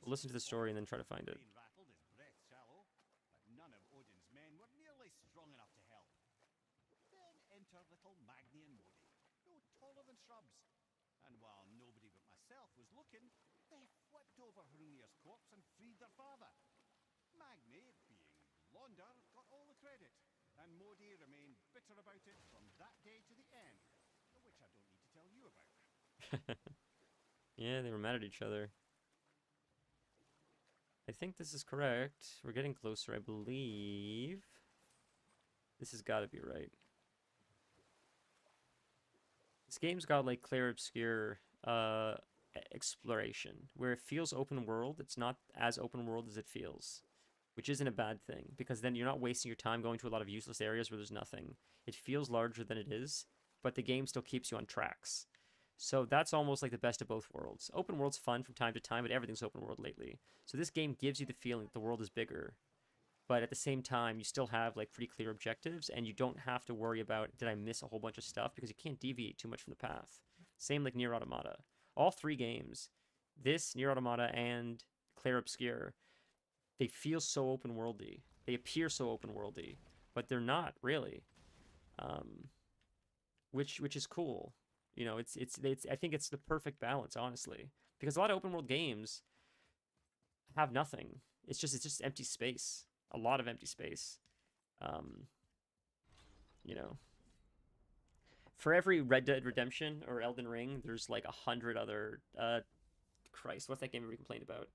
We'll listen to the story and then try to find it. None of Odin's men were nearly strong enough to help. Then enter little Magni and Modi, no taller than shrubs. And while nobody but myself was looking, they flipped over Hrungnir's corpse and freed their father. Magni, being blonder, got all the credit, and Modi remained bitter about it from that day to the end, which I don't need to tell you about. Yeah, they were mad at each other. I think this is correct. We're getting closer, I believe. This has got to be right. This game's got like clear, obscure exploration, where it feels open world. It's not as open world as it feels, which isn't a bad thing, because then you're not wasting your time going to a lot of useless areas where there's nothing. It feels larger than it is, but the game still keeps you on tracks. So that's almost like the best of both worlds. Open world's fun from time to time, but everything's open world lately. So this game gives you the feeling that the world is bigger, but at the same time, you still have like pretty clear objectives, and you don't have to worry about, did I miss a whole bunch of stuff? Because you can't deviate too much from the path. Same like Nier Automata. All 3 games, this, Nier Automata, and Clair Obscur, they feel so open worldy. They appear so open worldy, but they're not really. Which is cool. You know, it's I think it's the perfect balance, honestly, because a lot of open world games have nothing. It's just empty space, a lot of empty space. You know, for every Red Dead Redemption or Elden Ring, there's like 100 other. Christ, what's that game we complained about?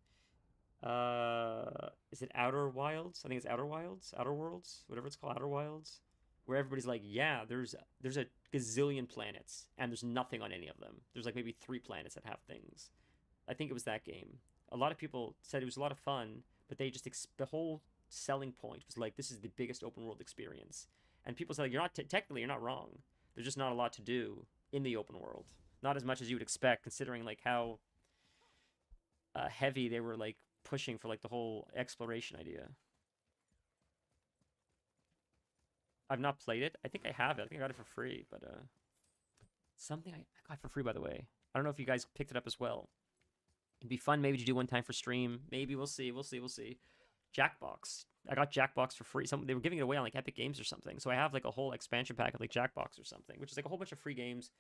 Is it Outer Wilds? I think it's Outer Wilds, Outer Worlds, whatever it's called, Outer Wilds, where everybody's like, yeah, there's a gazillion planets, and there's nothing on any of them. There's like maybe 3 planets that have things. I think it was that game. A lot of people said it was a lot of fun, but they just the whole selling point was like, this is the biggest open world experience. And people said, you're not technically, you're not wrong. There's just not a lot to do in the open world. Not as much as you would expect, considering like how heavy they were like pushing for like the whole exploration idea. I've not played it. I think I have it. I think I got it for free, but something I got for free, by the way. I don't know if you guys picked it up as well. It'd be fun maybe to do one time for stream. Maybe we'll see. We'll see. Jackbox. I got Jackbox for free. They were giving it away on like Epic Games or something. So I have like a whole expansion pack of like Jackbox or something, which is like a whole bunch of free games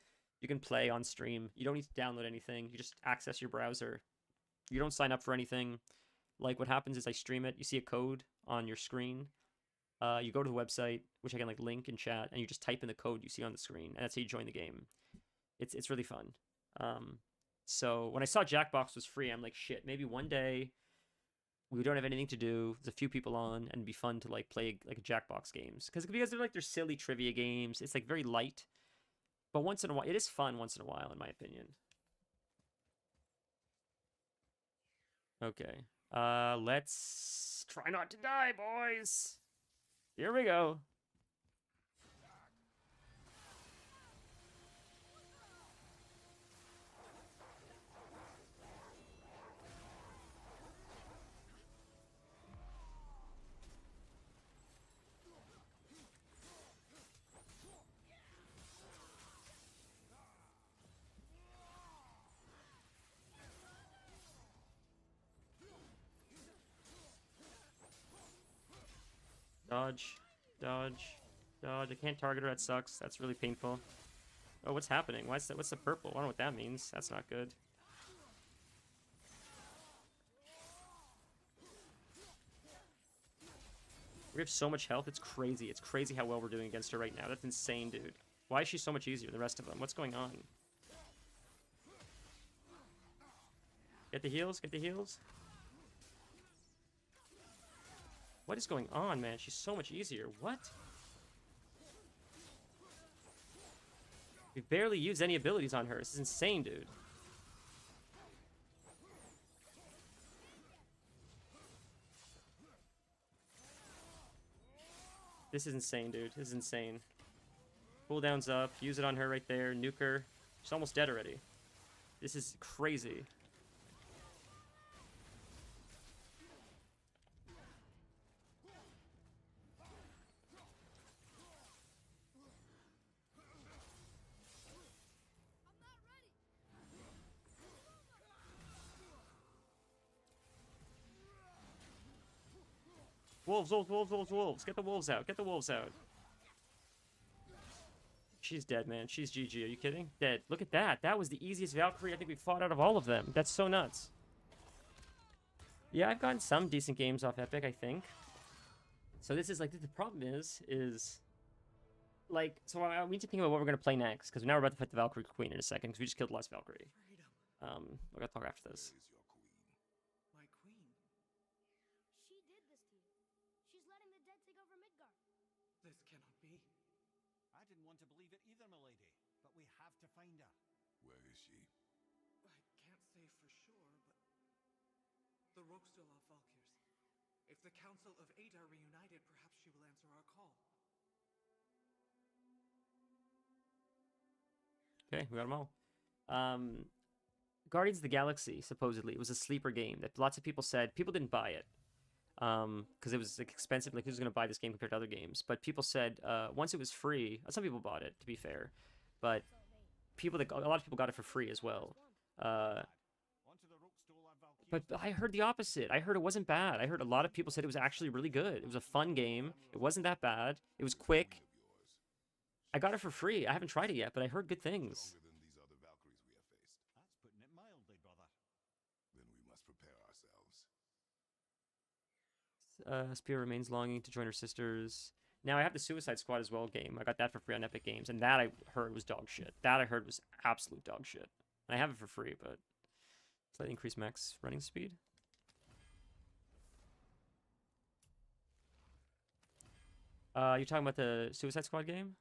you can play on stream. You don't need to download anything. You just access your browser. You don't sign up for anything. Like what happens is I stream it. You see a code on your screen. You go to the website, which I can like link in chat, and you just type in the code you see on the screen, and that's how you join the game. It's really fun. So when I saw Jackbox was free, I'm like, shit, maybe one day we don't have anything to do. There's a few people on, and it'd be fun to like play like a Jackbox games because they're silly trivia games. It's like very light, but once in a while, it is fun. Once in a while, in my opinion. Okay. Let's try not to die, boys. Here we go. Dodge, dodge, dodge. I can't target her. That sucks. That's really painful. Oh, what's happening? What's the purple? I don't know what that means. That's not good. We have so much health. It's crazy. It's crazy how well we're doing against her right now. That's insane, dude. Why is she so much easier than the rest of them? What's going on? Get the heals. Get the heals. What is going on, man? She's so much easier. What? We barely use any abilities on her. This is insane, dude. This is insane, dude. This is insane. Cooldown's up. Use it on her right there. Nuke her. She's almost dead already. This is crazy. Wolves, wolves, wolves, wolves, wolves. Get the wolves out. Get the wolves out. She's dead, man. She's GG. Are you kidding? Dead. Look at that. That was the easiest Valkyrie I think we fought out of all of them. That's so nuts. Yeah, I've gotten some decent games off Epic, I think. So this is like, the problem is like, so we need to think about what we're going to play next, because now we're about to fight the Valkyrie Queen in a second, because we just killed the last Valkyrie. We're going to talk after this. My queen. She did this to you. She's letting the dead take over Midgard. This cannot be. I didn't want to believe it either, milady, but we have to find her. Where is she? I can't say for sure, but the Rokstolov Valkyrs. If the Council of Eight are reunited, perhaps she will answer our call. Okay, we got them all. Guardians of the Galaxy, supposedly, it was a sleeper game that lots of people said. People didn't buy it because it was like, expensive. Like, who's going to buy this game compared to other games? But people said once it was free, some people bought it, to be fair. But a lot of people got it for free as well. Onto the Rokstolov But Valkyries. I heard the opposite. I heard it wasn't bad. I heard a lot of people said it was actually really good. It was a fun game. It wasn't that bad. It was quick. I got it for free. I haven't tried it yet, but I heard good things. Stronger than these other Valkyries we have faced. That's putting it mildly, brother. Then we must prepare ourselves. Spear remains longing to join her sisters. Now I have the Suicide Squad as well game. I got that for free on Epic Games, and that I heard was dog shit. That I heard was absolute dog shit. And I have it for free, but slightly increased max running speed. You're talking about the Suicide Squad game?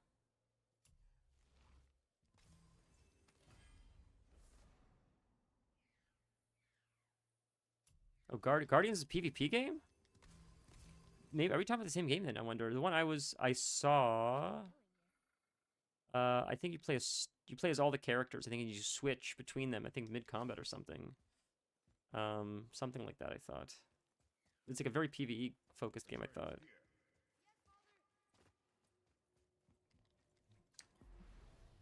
Oh, Guardians is a PvP game? Maybe, are we talking about the same game then? I wonder. The one I saw. I think you play as all the characters. I think you switch between them. I think mid combat or something. Something like that. I thought. It's like a very PvE focused game. I thought.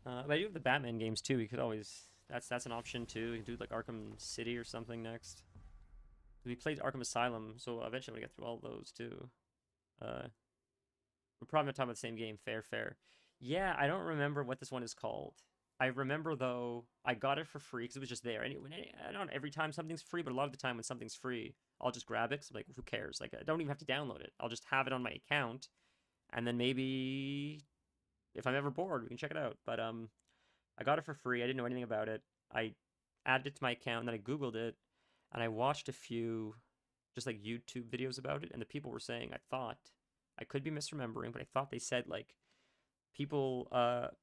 But I do have the Batman games too. We could always That's an option too. We can do like Arkham City or something next. We played Arkham Asylum, so eventually I'm gonna get through all those too. We're probably not talking about the same game. Fair. Yeah, I don't remember what this one is called. I remember though I got it for free because it was just there. And not every time something's free, but a lot of the time when something's free, I'll just grab it. Cause I'm like, who cares? Like, I don't even have to download it. I'll just have it on my account, and then maybe if I'm ever bored, we can check it out. But I got it for free. I didn't know anything about it. I added it to my account, and then I Googled it, and I watched a few just like YouTube videos about it, and the people were saying, I could be misremembering, but I thought they said like people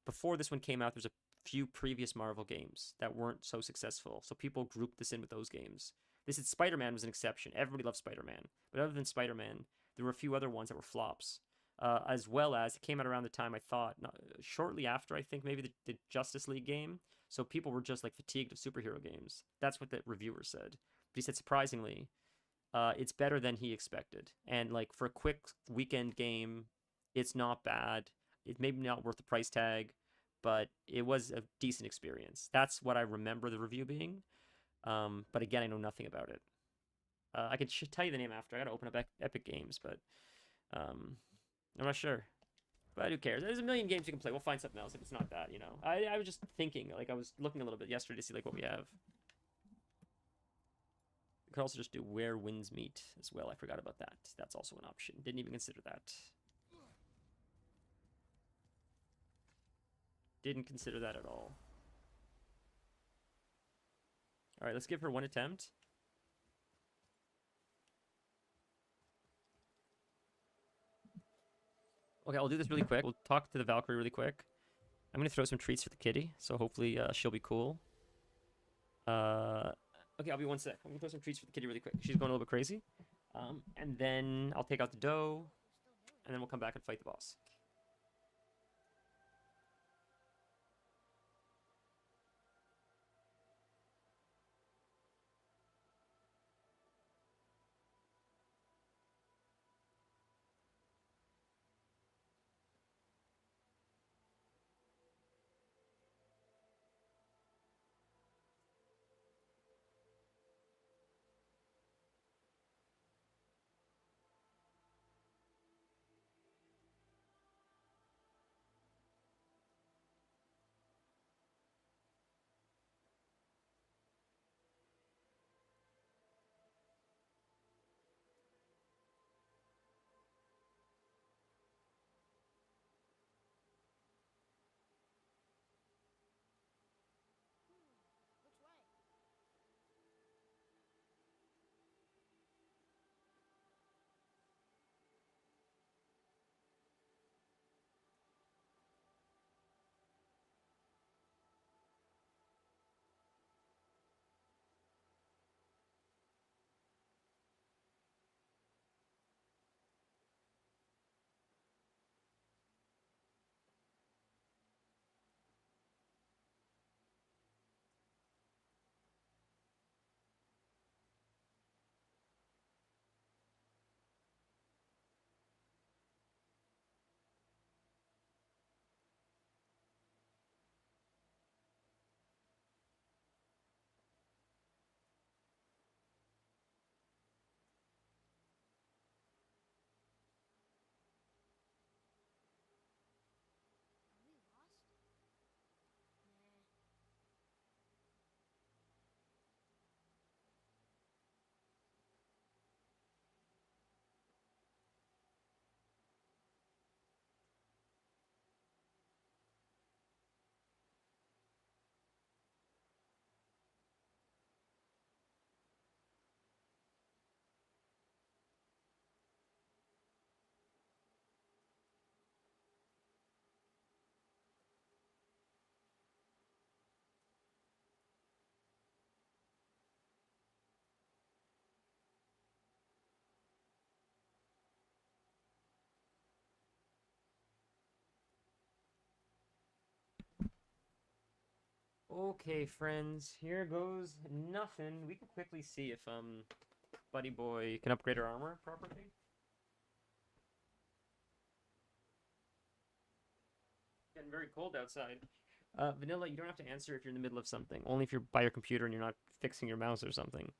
before this one came out, there's a few previous Marvel games that weren't so successful, so people grouped this in with those games. They said Spider-Man was an exception. Everybody loved Spider-Man, but other than Spider-Man, there were a few other ones that were flops. As well as it came out around the time I thought, shortly after I think maybe the Justice League game. So people were just like fatigued of superhero games. That's what the reviewer said. But he said surprisingly, it's better than he expected. And like for a quick weekend game, it's not bad. It may be not worth the price tag, but it was a decent experience. That's what I remember the review being. But again, I know nothing about it. I could tell you the name after. I gotta open up Epic Games, but I'm not sure. But who cares? There's a million games you can play. We'll find something else if it's not that, you know. I was just thinking, like I was looking a little bit yesterday to see like what we have. We could also just do Where Winds Meet as well. I forgot about that. That's also an option. Didn't even consider that. Didn't consider that at all. All right, let's give her one attempt. Okay, I'll do this really quick. We'll talk to the Valkyrie really quick. I'm gonna throw some treats for the kitty, so hopefully she'll be cool. Okay, I'll be 1 sec. I'm gonna throw some treats for the kitty really quick. She's going a little bit crazy. And then I'll take out the dough, and then we'll come back and fight the boss. Which way? Are we lost? Nah. Okay, friends, here goes nothing. We can quickly see if Buddy Boy can upgrade her armor properly. Getting very cold outside. Vanilla, you don't have to answer if you're in the middle of something. Only if you're by your computer and you're not fixing your mouse or something.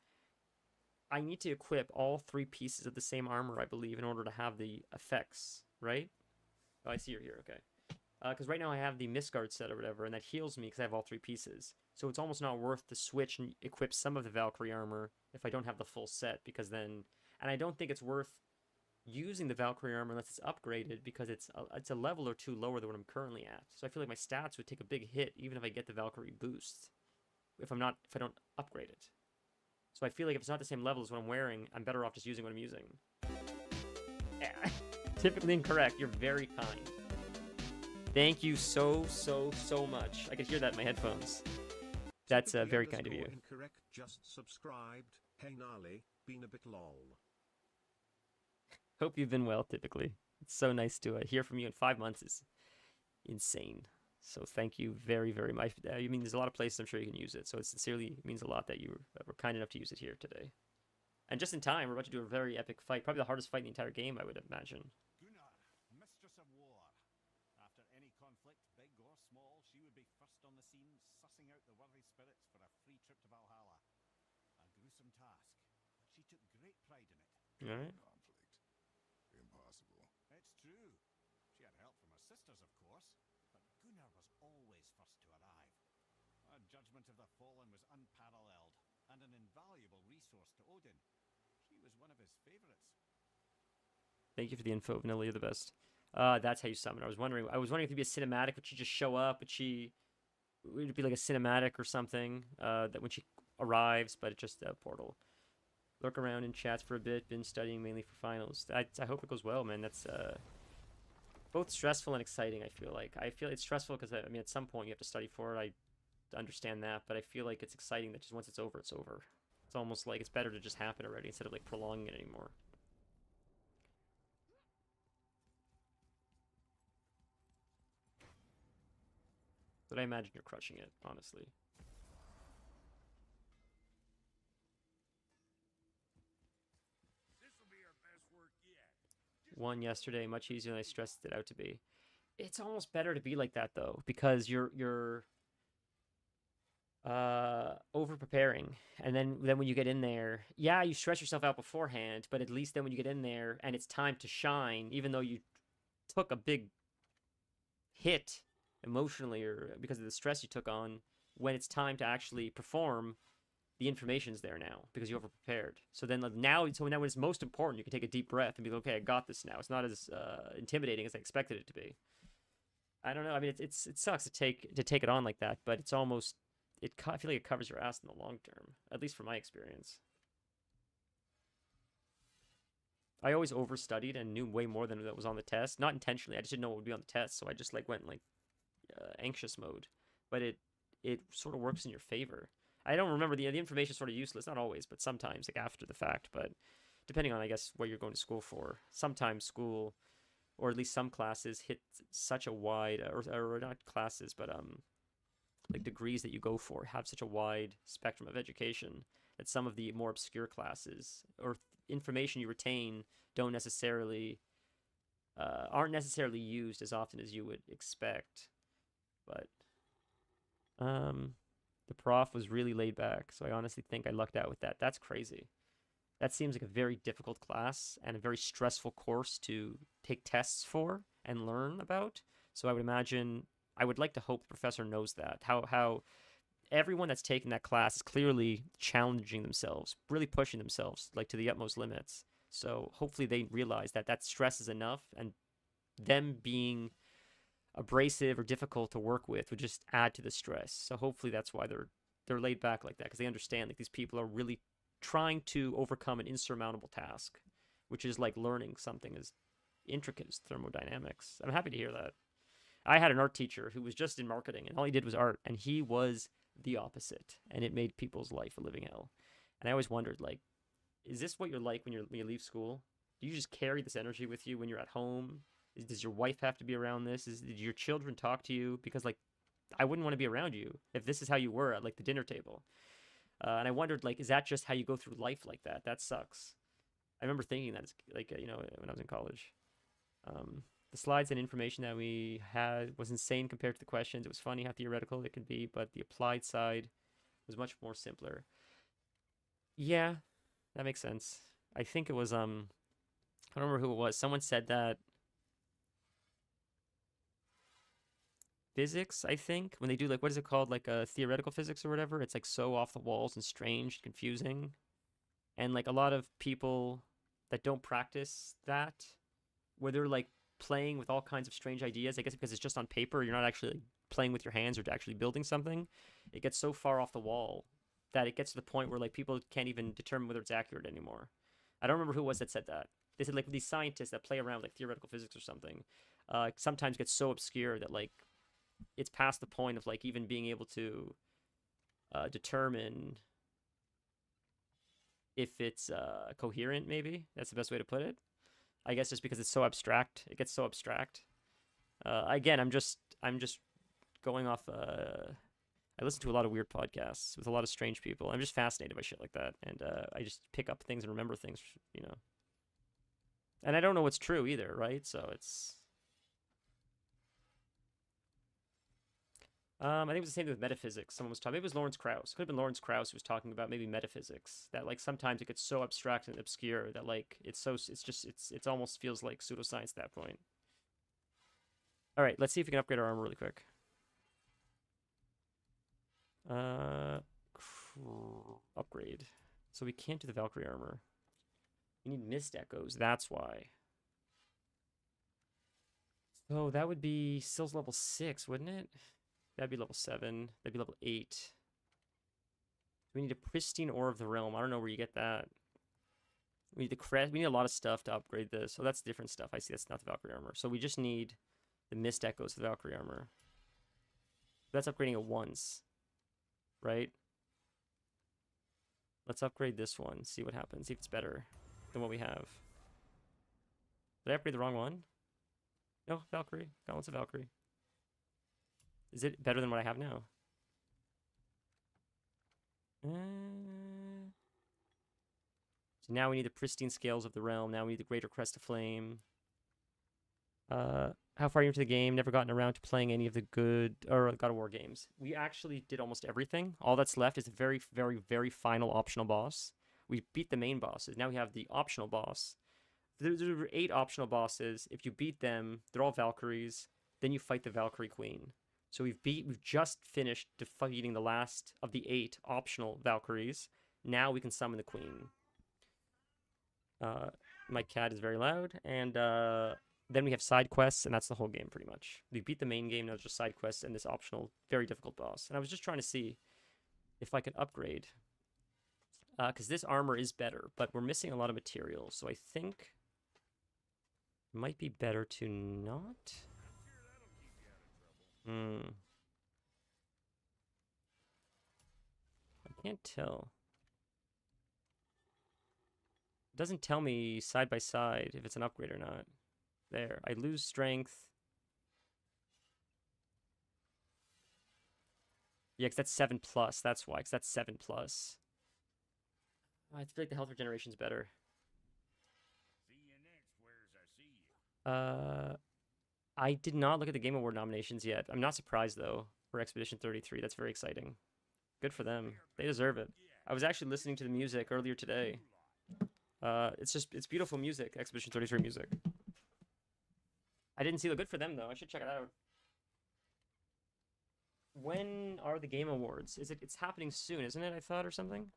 I need to equip all 3 pieces of the same armor, I believe, in order to have the effects, right? Oh, I see you're here, okay. Because right now I have the Mistguard set or whatever, and that heals me because I have all 3 pieces. So it's almost not worth to switch and equip some of the Valkyrie armor if I don't have the full set, because then... And I don't think it's worth using the Valkyrie armor unless it's upgraded, because it's a level or 2 lower than what I'm currently at. So I feel like my stats would take a big hit even if I get the Valkyrie boost, if I don't upgrade it. So I feel like if it's not the same level as what I'm wearing, I'm better off just using what I'm using. Yeah. Typically incorrect. You're very kind. Thank you so much. I could hear that in my headphones. That's very kind of you. Incorrect, just subscribed. Hey gnarly, been a bit lol. Hope you've been well, typically. It's so nice to hear from you in 5 months is insane. So thank you very much. I mean, there's a lot of places I'm sure you can use it, so it sincerely means a lot that you were kind enough to use it here today. And just in time, we're about to do a very epic fight. Probably the hardest fight in the entire game, I would imagine. Gunnar, mistress of war. After any conflict, big or small, she would be first on the scene, sussing out the worthy spirits for a free trip to Valhalla. A gruesome task, but she took great pride in it. Alright. Conflict. Impossible. It's true. She had help from her sisters, of course, but Gunnar was always first to arrive. Her judgment of the fallen was unparalleled, and an invaluable resource to Odin. She was one of his favorites. Thank you for the info, Vanilla. You're the best. That's how you summon. I was wondering if it'd be a cinematic. Would she just show up? Would it be like a cinematic or something? That when she arrives, but it's just a portal. Lurk around in chats for a bit. Been studying mainly for finals. I hope it goes well, man. That's both stressful and exciting. I feel it's stressful because I mean at some point you have to study for it. I understand that, but I feel like it's exciting that just once it's over, it's over. It's almost like it's better to just happen already instead of like prolonging it anymore. But I imagine you're crushing it, honestly. This'll be our best work yet. One yesterday, much easier than I stressed it out to be. It's almost better to be like that though, because you're over preparing, and then when you get in there, yeah, you stress yourself out beforehand, but at least then when you get in there and it's time to shine, even though you took a big hit emotionally or because of the stress you took on, when it's time to actually perform, the information's there now because you over prepared. So then now when it's most important, you can take a deep breath and be like, okay, I got this now. It's not as intimidating as I expected it to be. I don't know. I mean, it sucks to take it on like that, but it's almost I feel like it covers your ass in the long term, at least from my experience. I always overstudied and knew way more than that was on the test. Not intentionally, I just didn't know what would be on the test, so I just like went in like anxious mode. But it sort of works in your favor. I don't remember the information is sort of useless, not always, but sometimes like after the fact. But depending on I guess what you're going to school for, sometimes school or at least some classes hit such a wide or not classes, but like degrees that you go for have such a wide spectrum of education that some of the more obscure classes or information you retain aren't necessarily used as often as you would expect. But the prof was really laid back, so I honestly think I lucked out with that. That's crazy. That seems like a very difficult class and a very stressful course to take tests for and learn about. So I would like to hope the professor knows that. How everyone that's taking that class is clearly challenging themselves, really pushing themselves like to the utmost limits. So hopefully they realize that stress is enough, and them being abrasive or difficult to work with would just add to the stress. So hopefully that's why they're laid back like that, because they understand like these people are really trying to overcome an insurmountable task, which is like learning something as intricate as thermodynamics. I'm happy to hear that. I had an art teacher who was just in marketing, and all he did was art, and he was the opposite, and it made people's life a living hell. And I always wondered, like, is this what you're like when you leave school? Do you just carry this energy with you when you're at home? Does your wife have to be around this? Did your children talk to you? Because, like, I wouldn't want to be around you if this is how you were at, like, the dinner table. And I wondered, like, is that just how you go through life like that? That sucks. I remember thinking that, like, when I was in college. The slides and information that we had was insane compared to the questions. It was funny how theoretical it could be, but the applied side was much more simpler. Yeah, that makes sense. I think it was I don't remember who it was. Someone said that physics, I think, when they do like what is it called, like theoretical physics or whatever, it's like so off the walls and strange, confusing. And like a lot of people that don't practice that, where they're like playing with all kinds of strange ideas, I guess because it's just on paper, you're not actually like, playing with your hands or actually building something, it gets so far off the wall that it gets to the point where like people can't even determine whether it's accurate anymore. I don't remember who it was that said that. They said like these scientists that play around with like theoretical physics or something, sometimes get so obscure that like it's past the point of like even being able to determine if it's coherent. Maybe that's the best way to put it. I guess just because it's so abstract, it gets so abstract. Again, I'm just going off. I listen to a lot of weird podcasts with a lot of strange people. I'm just fascinated by shit like that, and I just pick up things and remember things, you know. And I don't know what's true either, right? So it's. I think it was the same thing with metaphysics. Someone was talking. Maybe it was Lawrence Krauss. Could have been Lawrence Krauss who was talking about maybe metaphysics. That like sometimes it gets so abstract and obscure that like it's almost feels like pseudoscience at that point. All right, let's see if we can upgrade our armor really quick. Upgrade. So we can't do the Valkyrie armor. We need mist echoes. That's why. So that would be Sill's level 6, wouldn't it? That'd be level 7. That'd be level 8. We need a pristine ore of the realm. I don't know where you get that. We need the crest. We need a lot of stuff to upgrade this. So that's different stuff. I see that's not the Valkyrie armor. So we just need the mist echoes of the Valkyrie armor. That's upgrading it once, right? Let's upgrade this one. See what happens. See if it's better than what we have. Did I upgrade the wrong one? No, Valkyrie. Gauntlets of Valkyrie. Is it better than what I have now? So now we need the pristine scales of the realm. Now we need the greater crest of flame. How far are you into the game? Never gotten around to playing any of the good or God of War games. We actually did almost everything. All that's left is the very, very, very final optional boss. We beat the main bosses. Now we have the optional boss. There were 8 optional bosses. If you beat them, they're all Valkyries. Then you fight the Valkyrie Queen. So we've just finished defeating the last of the 8 optional Valkyries. Now we can summon the Queen. My cat is very loud, and then we have side quests, and that's the whole game pretty much. We beat the main game, now it's just side quests and this optional, very difficult boss. And I was just trying to see if I could upgrade, because this armor is better, but we're missing a lot of materials, so I think it might be better to not. I can't tell. It doesn't tell me side by side if it's an upgrade or not. There, I lose strength. Yeah, because that's 7+. That's why, because that's 7+. I feel like the health regeneration is better. See you next, where's I see you. I did not look at the Game Award nominations yet. I'm not surprised, though, for Expedition 33. That's very exciting. Good for them. They deserve it. I was actually listening to the music earlier today. It's beautiful music, Expedition 33 music. I didn't see the good for them, though. I should check it out. When are the Game Awards? It's happening soon, isn't it? I thought, or something?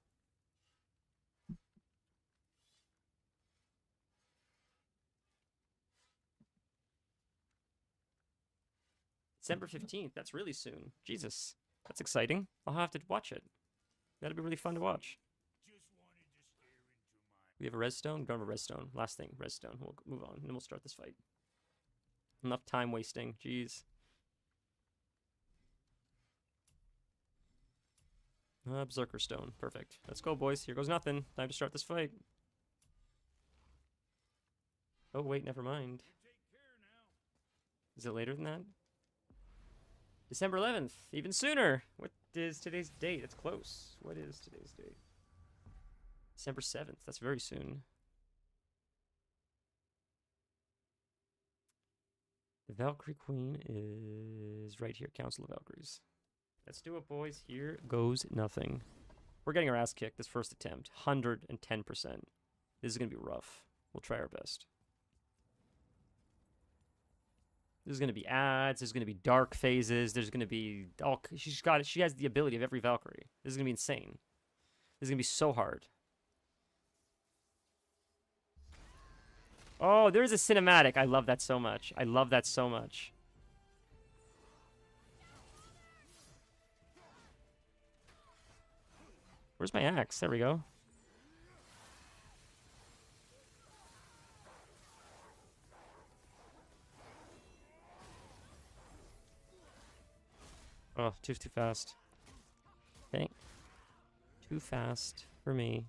December 15th. That's really soon. Jesus. That's exciting. I'll have to watch it. That'll be really fun to watch. We have a redstone? We don't have a redstone. Last thing, redstone. We'll move on, and then we'll start this fight. Enough time wasting. Jeez. Berserker stone. Perfect. Let's go, boys. Here goes nothing. Time to start this fight. Oh, wait, never mind. Is it later than that? December 11th. Even sooner. What is today's date? It's close. What is today's date? December 7th. That's very soon. The Valkyrie Queen is right here. Council of Valkyries. Let's do it, boys. Here goes nothing. We're getting our ass kicked this first attempt. 110%. This is going to be rough. We'll try our best. There's going to be ads. There's going to be dark phases. There's going to be... Oh, she has the ability of every Valkyrie. This is going to be insane. This is going to be so hard. Oh, there's a cinematic. I love that so much. I love that so much. Where's my axe? There we go. Oh, too fast. Okay. Too fast for me.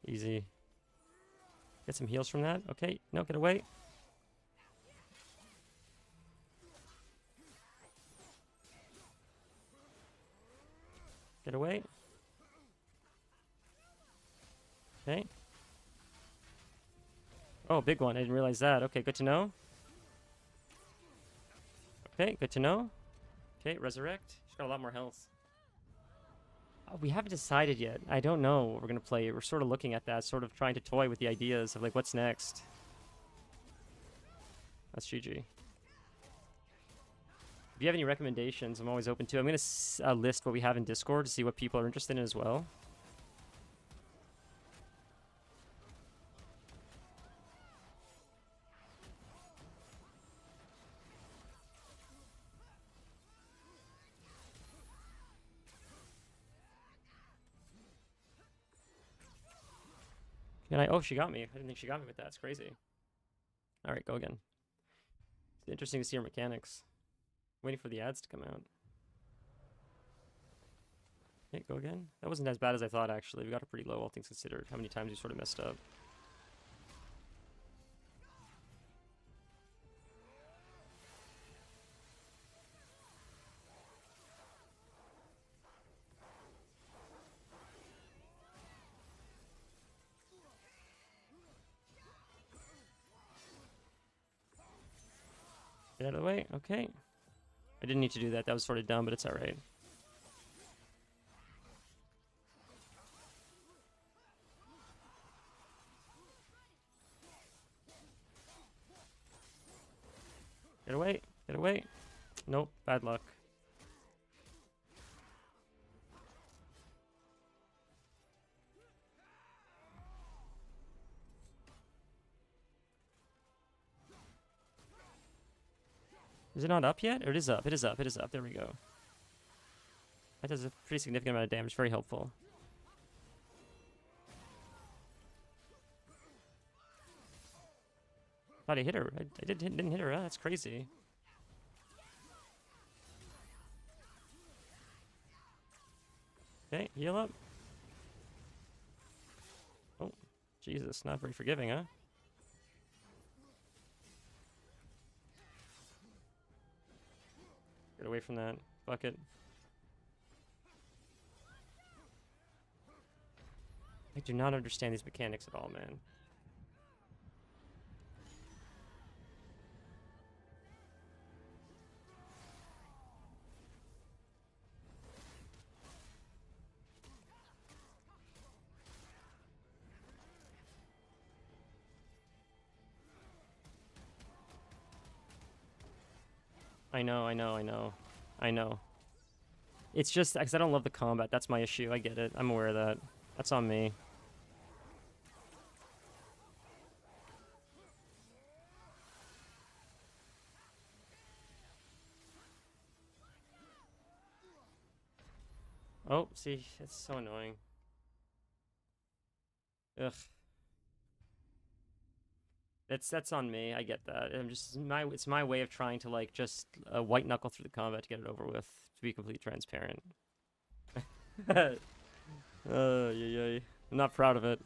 Easy. Get some heals from that. Okay, no, get away. Get away. Okay. Oh, big one. I didn't realize that. Okay, good to know. Okay, good to know. Okay, resurrect. She's got a lot more health. We haven't decided yet. I don't know what we're going to play. We're sort of looking at that, sort of trying to toy with the ideas of, like, what's next. That's GG. If you have any recommendations, I'm always open to. I'm going to list what we have in Discord to see what people are interested in as well. And oh, she got me. I didn't think she got me with that. It's crazy. All right, go again. It's interesting to see her mechanics. Waiting for the ads to come out. Okay, go again. That wasn't as bad as I thought, actually. We got her pretty low, all things considered. How many times we sort of messed up. Get out of the way. Okay. I didn't need to do that. That was sort of dumb, but it's alright. Get away. Get away. Nope. Bad luck. Is it not up yet? Or it is up. It is up. It is up. There we go. That does a pretty significant amount of damage. Very helpful. Thought I hit her. I didn't hit her. Huh? That's crazy. Okay, heal up. Oh, Jesus. Not very forgiving, huh? Get away from that. Fuck it. I do not understand these mechanics at all, man. I know. It's just because I don't love the combat. That's my issue. I get it. I'm aware of that. That's on me. Oh, see, it's so annoying. Ugh. That's on me. I get that. It's my way of trying to, like, just white knuckle through the combat to get it over with. To be completely transparent. Yay. I'm not proud of it.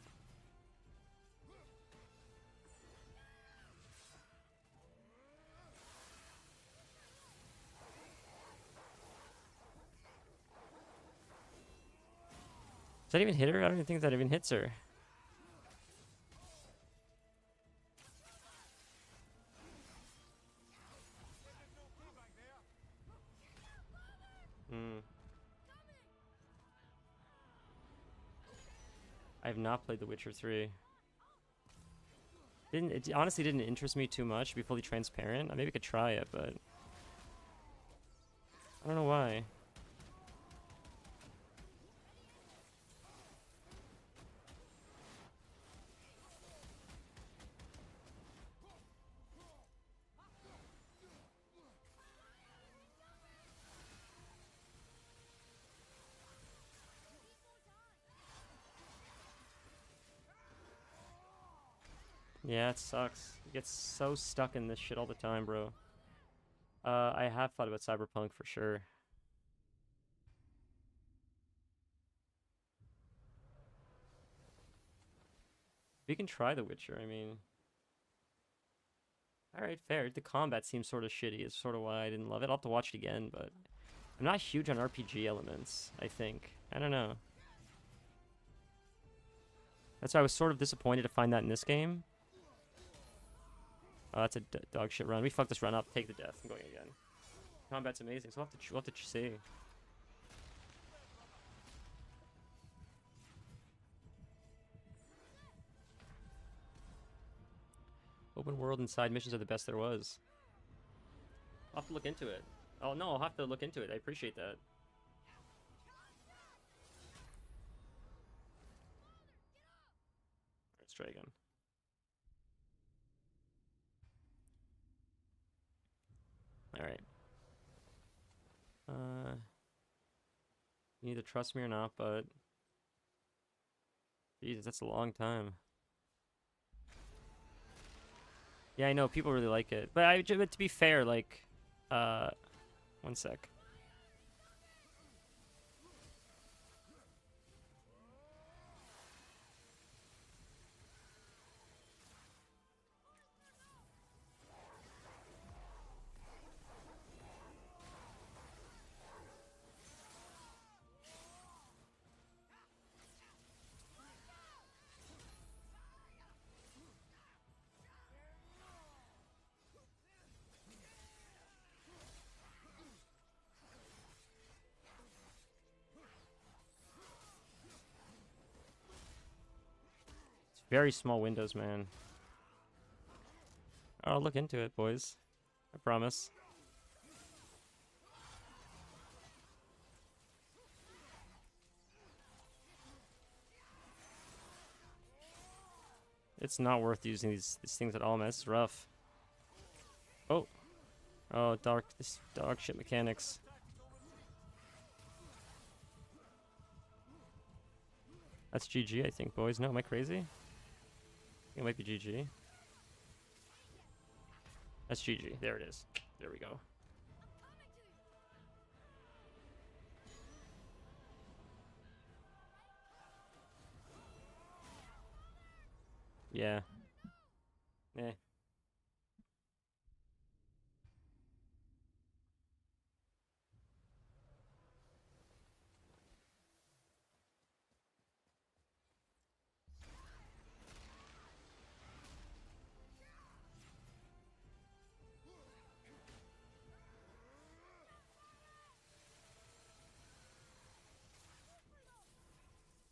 that even hit her? I don't even think that even hits her. I have not played The Witcher 3. It honestly didn't interest me too much, to be fully transparent. I maybe could try it, but I don't know why. Yeah, it sucks. You get so stuck in this shit all the time, bro. I have thought about Cyberpunk for sure. We can try The Witcher, I mean. Alright, fair. The combat seems sort of shitty, is sort of why I didn't love it. I'll have to watch it again, but I'm not huge on RPG elements, I think. I don't know. That's why I was sort of disappointed to find that in this game. Oh, that's a dog shit run. We fucked this run up. Take the death. I'm going again. Combat's amazing, so we'll have to see. Open world and side missions are the best there was. I'll have to look into it. Oh, no, I'll have to look into it. I appreciate that. Let's try again. Alright. You either trust me or not, but Jesus, that's a long time. Yeah, I know people really like it, but but to be fair, like, one sec. Very small windows, man. I'll look into it, boys. I promise. It's not worth using these things at all, man. It's rough. Oh. Oh, this dog shit mechanics. That's GG, I think, boys. No, am I crazy? It might be GG. That's GG. There it is. There we go. Yeah. Eh.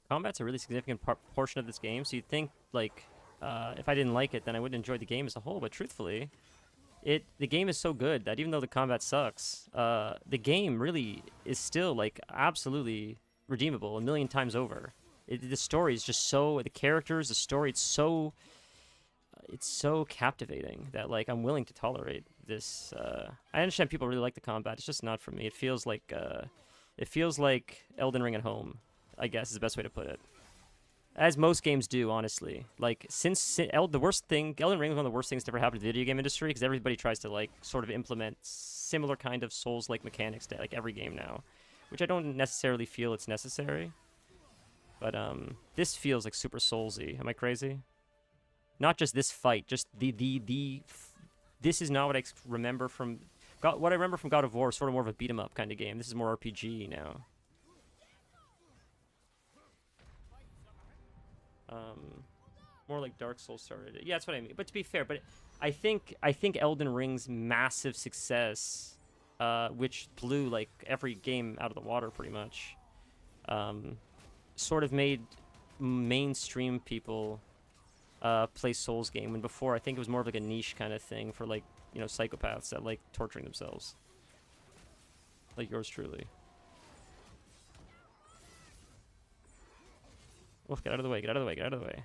Combat's a really significant portion of this game, so you'd think, like, if I didn't like it, then I wouldn't enjoy the game as a whole, but truthfully, the game is so good that even though the combat sucks, the game really is still, like, absolutely redeemable a million times over. The story is just so, the characters, the story, it's so captivating that, like, I'm willing to tolerate this. I understand people really like the combat, it's just not for me. It feels like Elden Ring at home, I guess is the best way to put it. As most games do, honestly. Like, the worst thing, Elden Ring was one of the worst things to ever happen to the video game industry, because everybody tries to, like, sort of implement similar kind of Souls-like mechanics to, like, every game now, which I don't necessarily feel it's necessary. But, this feels, like, super Soulsy. Am I crazy? Not just this fight, just this is not what I remember from, what I remember from God of War, sort of more of a beat-em-up kind of game. This is more RPG now. More like Dark Souls started it. Yeah, that's what I mean. But to be fair, but I think Elden Ring's massive success, which blew like every game out of the water pretty much, sort of made mainstream people play Souls game. When before I think it was more of like a niche kind of thing for like, you know, psychopaths that like torturing themselves. Like yours truly. Oh, get out of the way, get out of the way, get out of the way.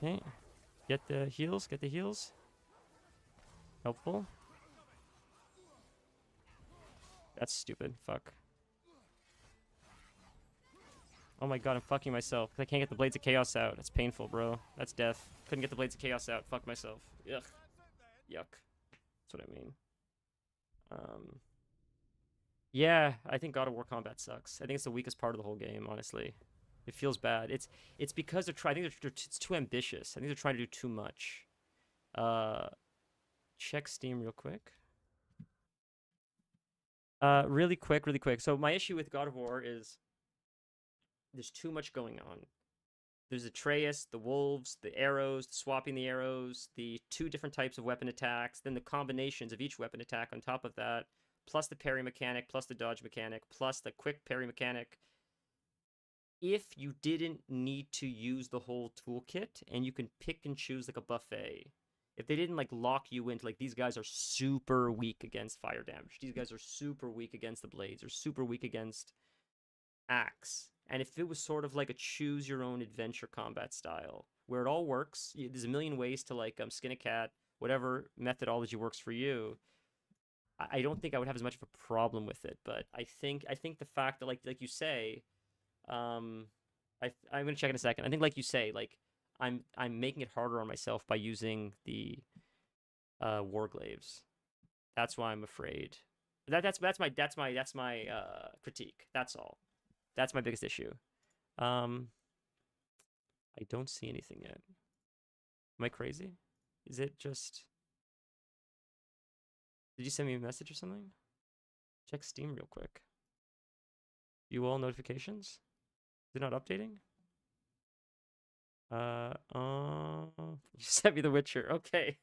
Okay. Get the heals, get the heals. Helpful. That's stupid. Fuck. Oh my god, I'm fucking myself. I can't get the Blades of Chaos out. That's painful, bro. That's death. Couldn't get the Blades of Chaos out. Fuck myself. Yuck. Yuck. That's what I mean. Yeah, I think God of War combat sucks. I think it's the weakest part of the whole game, honestly. It feels bad. It's because they're trying. I think it's too ambitious. I think they're trying to do too much. Check Steam real quick. Really quick. So my issue with God of War is there's too much going on. There's Atreus, the wolves, the arrows, swapping the arrows, the 2 different types of weapon attacks, then the combinations of each weapon attack on top of that, plus the parry mechanic, plus the dodge mechanic, plus the quick parry mechanic. If you didn't need to use the whole toolkit and you can pick and choose like a buffet, if they didn't like lock you into like these guys are super weak against fire damage, these guys are super weak against the blades, or super weak against axe, and if it was sort of like a choose your own adventure combat style where it all works, there's a million ways to like skin a cat, whatever methodology works for you, I don't think I would have as much of a problem with it. But I think the fact that like you say, I'm gonna check in a second. I think like you say, like I'm making it harder on myself by using the warglaves. That's why I'm afraid. That's my critique. That's all. That's my biggest issue. I don't see anything yet. Am I crazy? Is it just... Did you send me a message or something? Check Steam real quick. View all notifications? Is it not updating? You sent me The Witcher. Okay.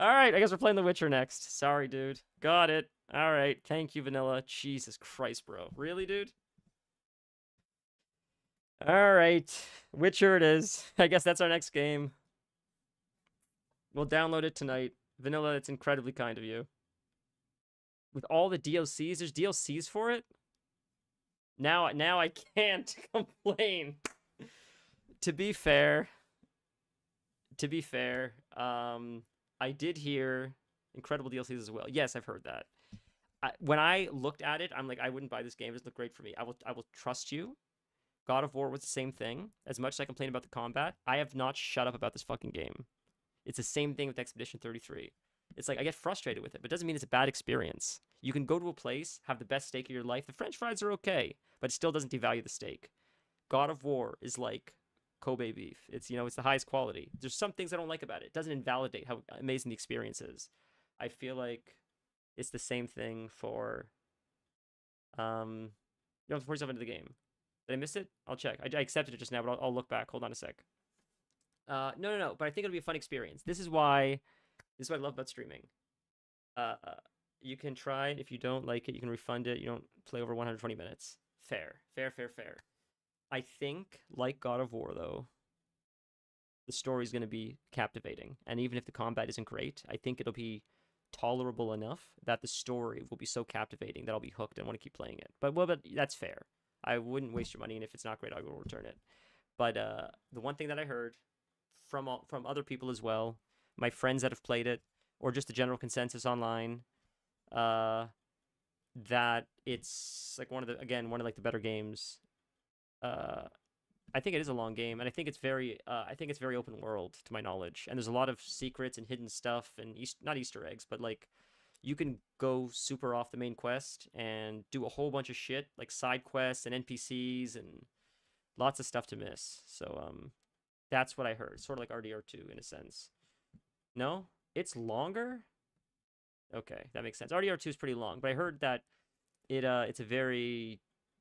Alright, I guess we're playing The Witcher next. Sorry, dude. Got it. Alright, thank you, Vanilla. Jesus Christ, bro. Really, dude? Alright. Witcher it is. I guess that's our next game. We'll download it tonight. Vanilla, it's incredibly kind of you. With all the DLCs, there's DLCs for it? Now I can't complain. To be fair, I did hear incredible DLCs as well. Yes, I've heard that. When I looked at it, I'm like, I wouldn't buy this game. It doesn't look great for me. I will trust you. God of War was the same thing. As much as I complain about the combat, I have not shut up about this fucking game. It's the same thing with Expedition 33. It's like, I get frustrated with it, but it doesn't mean it's a bad experience. You can go to a place, have the best steak of your life. The French fries are okay, but it still doesn't devalue the steak. God of War is like Kobe beef. It's, you know, it's the highest quality. There's some things I don't like about it. It doesn't invalidate how amazing the experience is. I feel like it's the same thing for, you don't have to pour yourself into the game. Did I miss it? I'll check. I accepted it just now, but I'll look back. Hold on a sec. No. But I think it'll be a fun experience. This is what I love about streaming. You can try it. If you don't like it, you can refund it. You don't play over 120 minutes. Fair. I think, like God of War, though, the story's going to be captivating. And even if the combat isn't great, I think it'll be tolerable enough that the story will be so captivating that I'll be hooked and want to keep playing it. But that's fair. I wouldn't waste your money, and if it's not great, I will return it. But the one thing that I heard from other people as well, my friends that have played it, or just the general consensus online, that it's like one of the better games. I think it is a long game, and I think it's very open world to my knowledge, and there's a lot of secrets and hidden stuff and not Easter eggs, but like you can go super off the main quest and do a whole bunch of shit like side quests and NPCs and lots of stuff to miss. So that's what I heard. Sort of like RDR2 in a sense. No, it's longer. Okay, that makes sense. RDR2 is pretty long, but I heard that it's a very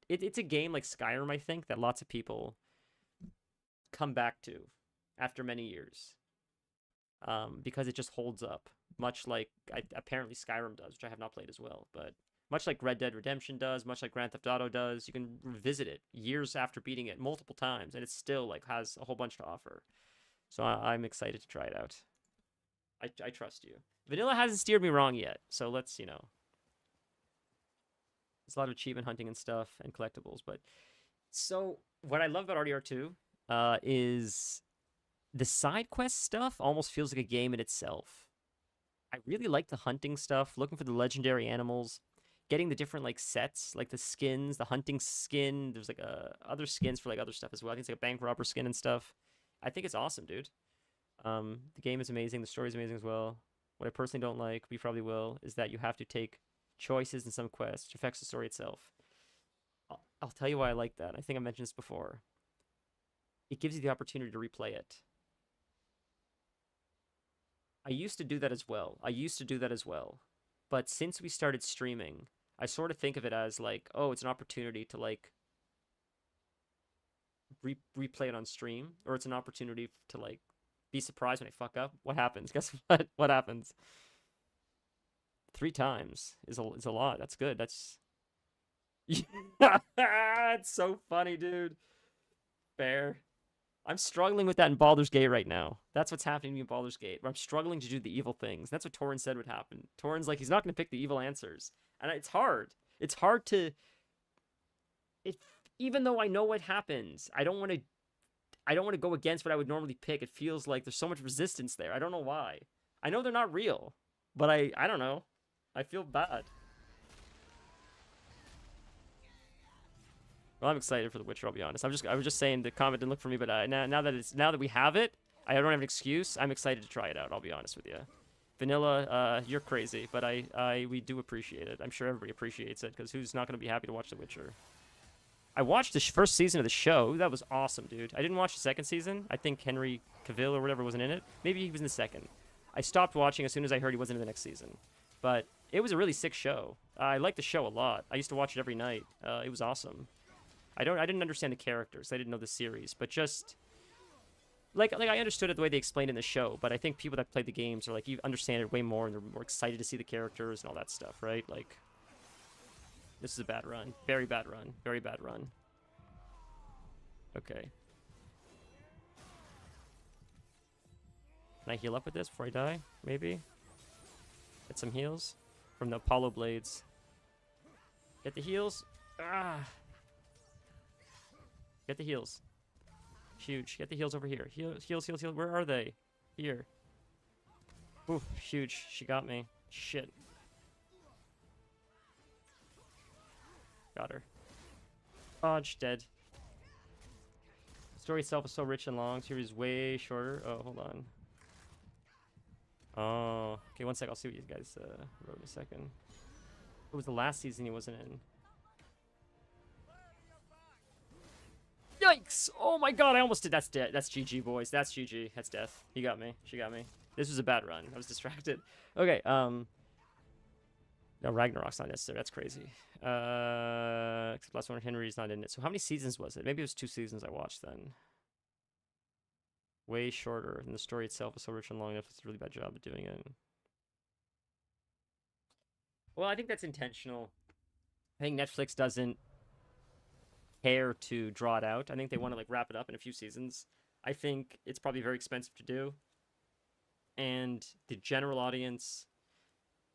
it's a game like Skyrim, I think, that lots of people come back to after many years. Because it just holds up, much like apparently Skyrim does, which I have not played as well, but much like Red Dead Redemption does, much like Grand Theft Auto does. You can revisit it years after beating it multiple times, and it still like has a whole bunch to offer. So I'm excited to try it out. I trust you. Vanilla hasn't steered me wrong yet, so let's, there's a lot of achievement hunting and stuff and collectibles. But so what I love about RDR2 is the side quest stuff almost feels like a game in itself. I really like the hunting stuff, looking for the legendary animals, getting the different like sets, like the skins, the hunting skin. There's like other skins for like other stuff as well. I think it's like a bank robber skin and stuff. I think it's awesome, dude. The game is amazing. The story is amazing as well. What I personally don't like, we probably will, is that you have to take choices in some quests, which affects the story itself. I'll tell you why I like that. I think I mentioned this before. It gives you the opportunity to replay it. I used to do that as well. But since we started streaming, I sort of think of it as like, oh, it's an opportunity to like replay it on stream, or it's an opportunity to like be surprised when I fuck up. What happens? Guess what? What happens? 3 times is a lot. That's good. That's it's so funny, dude. Fair. I'm struggling with that in Baldur's Gate right now. That's what's happening to me in Baldur's Gate. I'm struggling to do the evil things. That's what Torrin said would happen. Torrin's like, he's not going to pick the evil answers. And it's hard. It's hard to... Even though I know what happens, I don't want to go against what I would normally pick. It feels like there's so much resistance there. I don't know why. I know they're not real, but I don't know. I feel bad. Well, I'm excited for The Witcher, I'll be honest. I was just saying the comment didn't look for me, but now that we have it, I don't have an excuse. I'm excited to try it out, I'll be honest with you. Vanilla, you're crazy, but we do appreciate it. I'm sure everybody appreciates it, because who's not going to be happy to watch The Witcher? I watched the first season of the show. That was awesome, dude. I didn't watch the second season. I think Henry Cavill or whatever wasn't in it. Maybe he was in the second. I stopped watching as soon as I heard he wasn't in the next season. But it was a really sick show. I liked the show a lot. I used to watch it every night. It was awesome. I didn't understand the characters. I didn't know the series, but just like I understood it the way they explained it in the show. But I think people that played the games are like, you understand it way more, and they're more excited to see the characters and all that stuff, right? Like, this is a bad run, very bad run, very bad run. Okay. Can I heal up with this before I die? Maybe. Get some heals from the Apollo blades. Get the heals. Ah. Get the heals. Huge. Get the heals over here. Heals. Where are they? Here. Ooh, huge. She got me. Shit. Got her. Oh, she's dead. The story itself is so rich and long. Series is way shorter. Oh, hold on. Oh. Okay, one sec. I'll see what you guys wrote in a second. It was the last season he wasn't in. Yikes! Oh my god, I almost did. That's dead. That's GG, boys. That's GG. That's death. He got me. She got me. This was a bad run. I was distracted. Okay, no, Ragnarok's not necessary. That's crazy. Except last one, Henry's not in it. So how many seasons was it? Maybe it was 2 seasons I watched then. Way shorter. And the story itself is so rich and long enough. It's a really bad job of doing it. Well, I think that's intentional. I think Netflix doesn't care to draw it out. I think they want to like wrap it up in a few seasons. I think it's probably very expensive to do. And the general audience,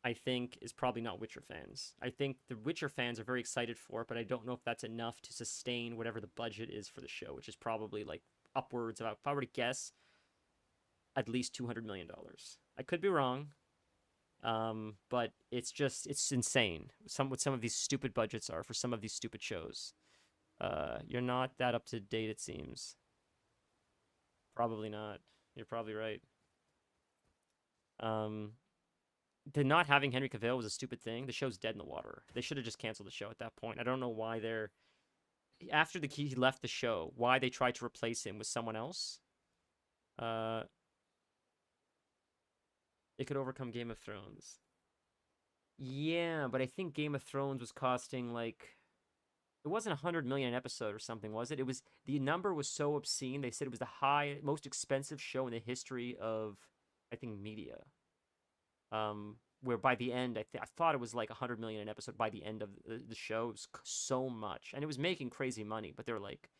I think, is probably not Witcher fans. I think the Witcher fans are very excited for it, but I don't know if that's enough to sustain whatever the budget is for the show, which is probably like upwards of, if I were to guess, at least $200 million. I could be wrong. But it's insane. What some of these stupid budgets are for some of these stupid shows. You're not that up to date, it seems. Probably not. You're probably right. The not having Henry Cavill was a stupid thing. The show's dead in the water. They should have just canceled the show at that point. I don't know why they're... After he left the show, why they tried to replace him with someone else. It could overcome Game of Thrones. Yeah, but I think Game of Thrones was costing like it wasn't 100 million an episode or something, was it? It was the number was so obscene. They said it was the most expensive show in the history of I think media. Where by the end, I thought it was like 100 million an episode by the end of the show. It was so much, and it was making crazy money. But they were like,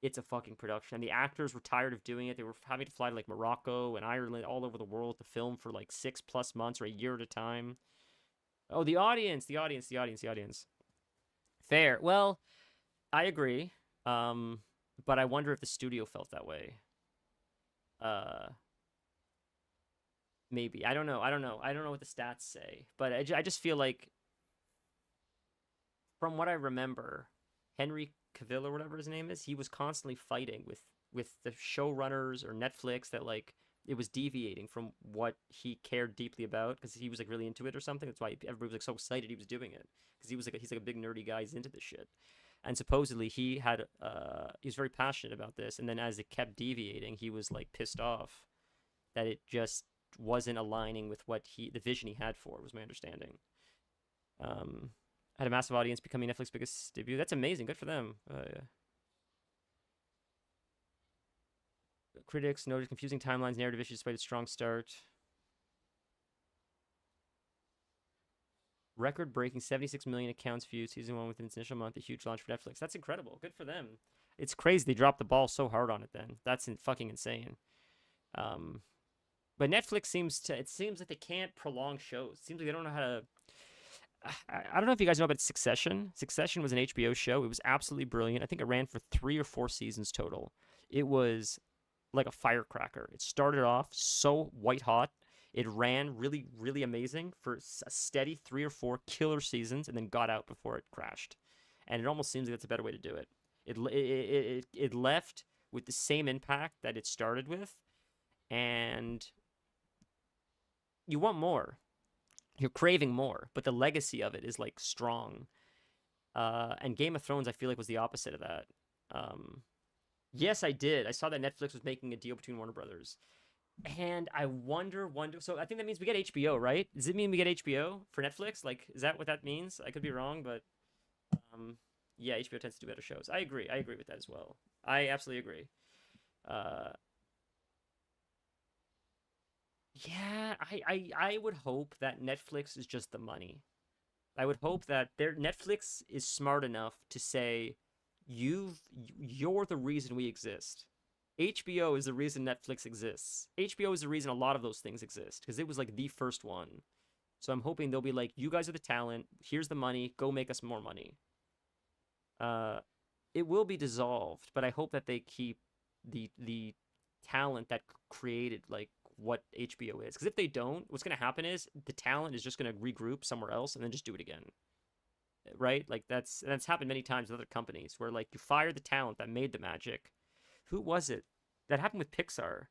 it's a fucking production, and the actors were tired of doing it. They were having to fly to like Morocco and Ireland, all over the world, to film for like 6+ months or a year at a time. Oh, the audience, the audience, the audience, the audience. Fair. Well, I agree. Um, but I wonder if the studio felt that way. Uh, Maybe. I don't know. I don't know. I don't know what the stats say, but I just feel like from what I remember, Henry Cavill or whatever his name is, he was constantly fighting with the showrunners or Netflix that like it was deviating from what he cared deeply about because he was like really into it or something. That's why everybody was like so excited he was doing it because he's like a big nerdy guy. He's into this shit. And supposedly he was very passionate about this, and then as it kept deviating, he was like pissed off that it just wasn't aligning with what the vision he had for it, was my understanding. Um, had a massive audience, becoming Netflix's biggest debut. That's amazing. Good for them. Yeah. Critics noted confusing timelines, narrative issues despite its strong start. Record-breaking 76 million accounts viewed season 1 within its initial month. A huge launch for Netflix. That's incredible. Good for them. It's crazy they dropped the ball so hard on it. Then that's fucking insane. But Netflix seems like they can't prolong shows. It seems like they don't know how to. I don't know if you guys know about Succession. Succession was an HBO show. It was absolutely brilliant. I think it ran for 3 or 4 seasons total. It was like a firecracker. It started off so white hot. It ran really, really amazing for a steady 3 or 4 killer seasons, and then got out before it crashed. And it almost seems like that's a better way to do it. It left with the same impact that it started with, and you want more. You're craving more, but the legacy of it is like strong. And Game of Thrones, I feel like, was the opposite of that. Yes, I did. I saw that Netflix was making a deal between Warner Brothers. And I wonder. So I think that means we get HBO, right? Does it mean we get HBO for Netflix? Like, is that what that means? I could be wrong, but yeah, HBO tends to do better shows. I agree. I agree with that as well. I absolutely agree. Yeah, I would hope that Netflix is just the money. I would hope that their Netflix is smart enough to say, you're the reason we exist. HBO is the reason Netflix exists. HBO is the reason a lot of those things exist because it was like the first one. So I'm hoping they'll be like, you guys are the talent. Here's the money. Go make us more money. It will be dissolved, but I hope that they keep the talent that created like what HBO is. Because if they don't, what's going to happen is the talent is just going to regroup somewhere else and then just do it again. Right? Like that's happened many times with other companies where like you fire the talent that made the magic. Who was it? That happened with Pixar.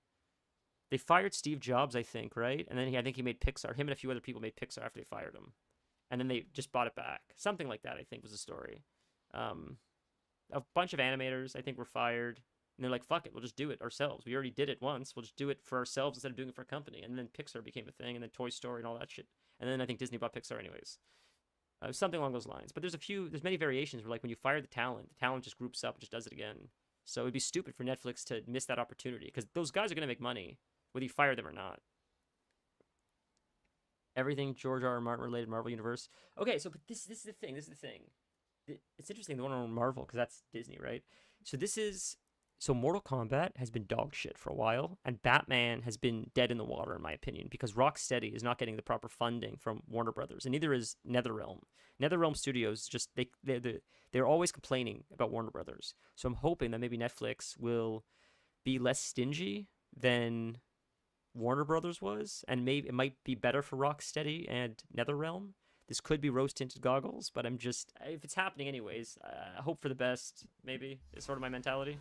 They fired Steve Jobs, I think, right? And then I think he made Pixar. Him and a few other people made Pixar after they fired him. And then they just bought it back. Something like that, I think, was the story. A bunch of animators, I think, were fired. And they're like, fuck it, we'll just do it ourselves. We already did it once. We'll just do it for ourselves instead of doing it for a company. And then Pixar became a thing, and then Toy Story and all that shit. And then I think Disney bought Pixar anyways. Something along those lines. But there's many variations where like when you fire the talent just groups up and just does it again. So it'd be stupid for Netflix to miss that opportunity because those guys are going to make money whether you fire them or not. Everything George R. R. Martin related Marvel Universe. Okay, so but this is the thing. This is the thing. It's interesting the one on Marvel because that's Disney, right? So Mortal Kombat has been dog shit for a while, and Batman has been dead in the water in my opinion because Rocksteady is not getting the proper funding from Warner Brothers, and neither is NetherRealm. NetherRealm Studios just they're always complaining about Warner Brothers. So I'm hoping that maybe Netflix will be less stingy than Warner Brothers was, and maybe it might be better for Rocksteady and NetherRealm. This could be rose-tinted goggles, but I'm just if it's happening anyways, I hope for the best. Maybe is sort of my mentality.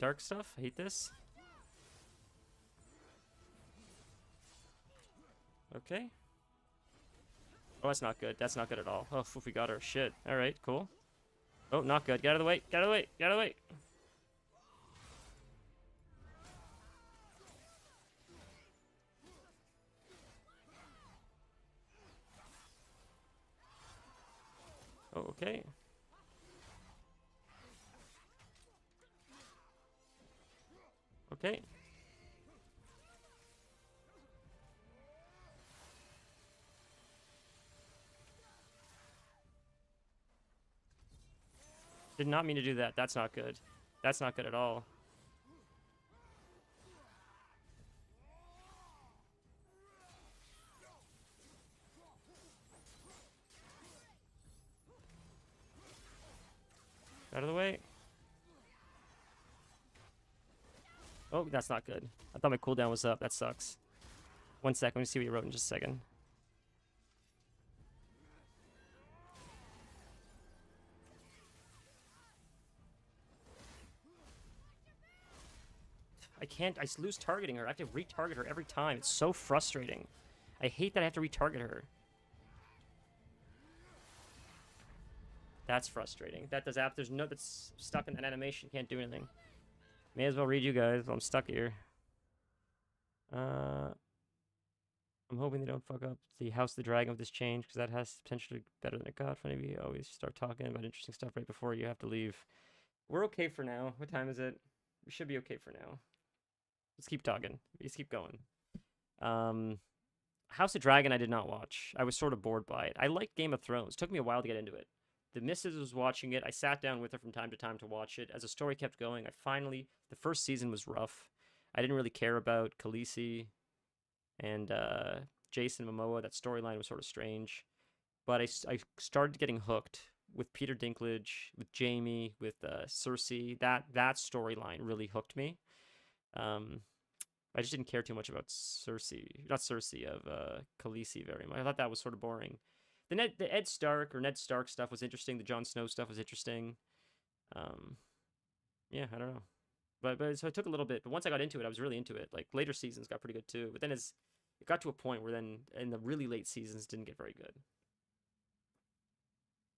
dark stuff. I hate this. Okay. Oh, that's not good. That's not good at all. Oh, we got her. Shit. All right, cool. Oh, not good. Get out of the way. Get out of the way. Get out of the way. Oh, okay. Okay. Did not mean to do that. That's not good. That's not good at all. Out of the way. Oh, that's not good. I thought my cooldown was up. That sucks. 1 sec. Let me see what you wrote in just a second. I can't. I lose targeting her. I have to retarget her every time. It's so frustrating. I hate that I have to retarget her. That's frustrating. That does there's no that's stuck in that animation. Can't do anything. May as well read you guys while I'm stuck here. I'm hoping they don't fuck up the House of the Dragon with this change, because that has potentially better than it got. Funny, we always start talking about interesting stuff right before you have to leave. We're okay for now. What time is it? We should be okay for now. Let's keep talking. Let's keep going. House of Dragon I did not watch. I was sort of bored by it. I liked Game of Thrones. It took me a while to get into it. The missus was watching it. I sat down with her from time to time to watch it. As the story kept going, the first season was rough. I didn't really care about Khaleesi and Jason Momoa. That storyline was sort of strange. But I started getting hooked with Peter Dinklage, with Jaime, with Cersei. That storyline really hooked me. I just didn't care too much about Khaleesi very much. I thought that was sort of boring. The Ned Stark stuff was interesting. The Jon Snow stuff was interesting. Yeah, I don't know. But so it took a little bit. But once I got into it, I was really into it. Like, later seasons got pretty good too. But then it got to a point where then in the really late seasons didn't get very good.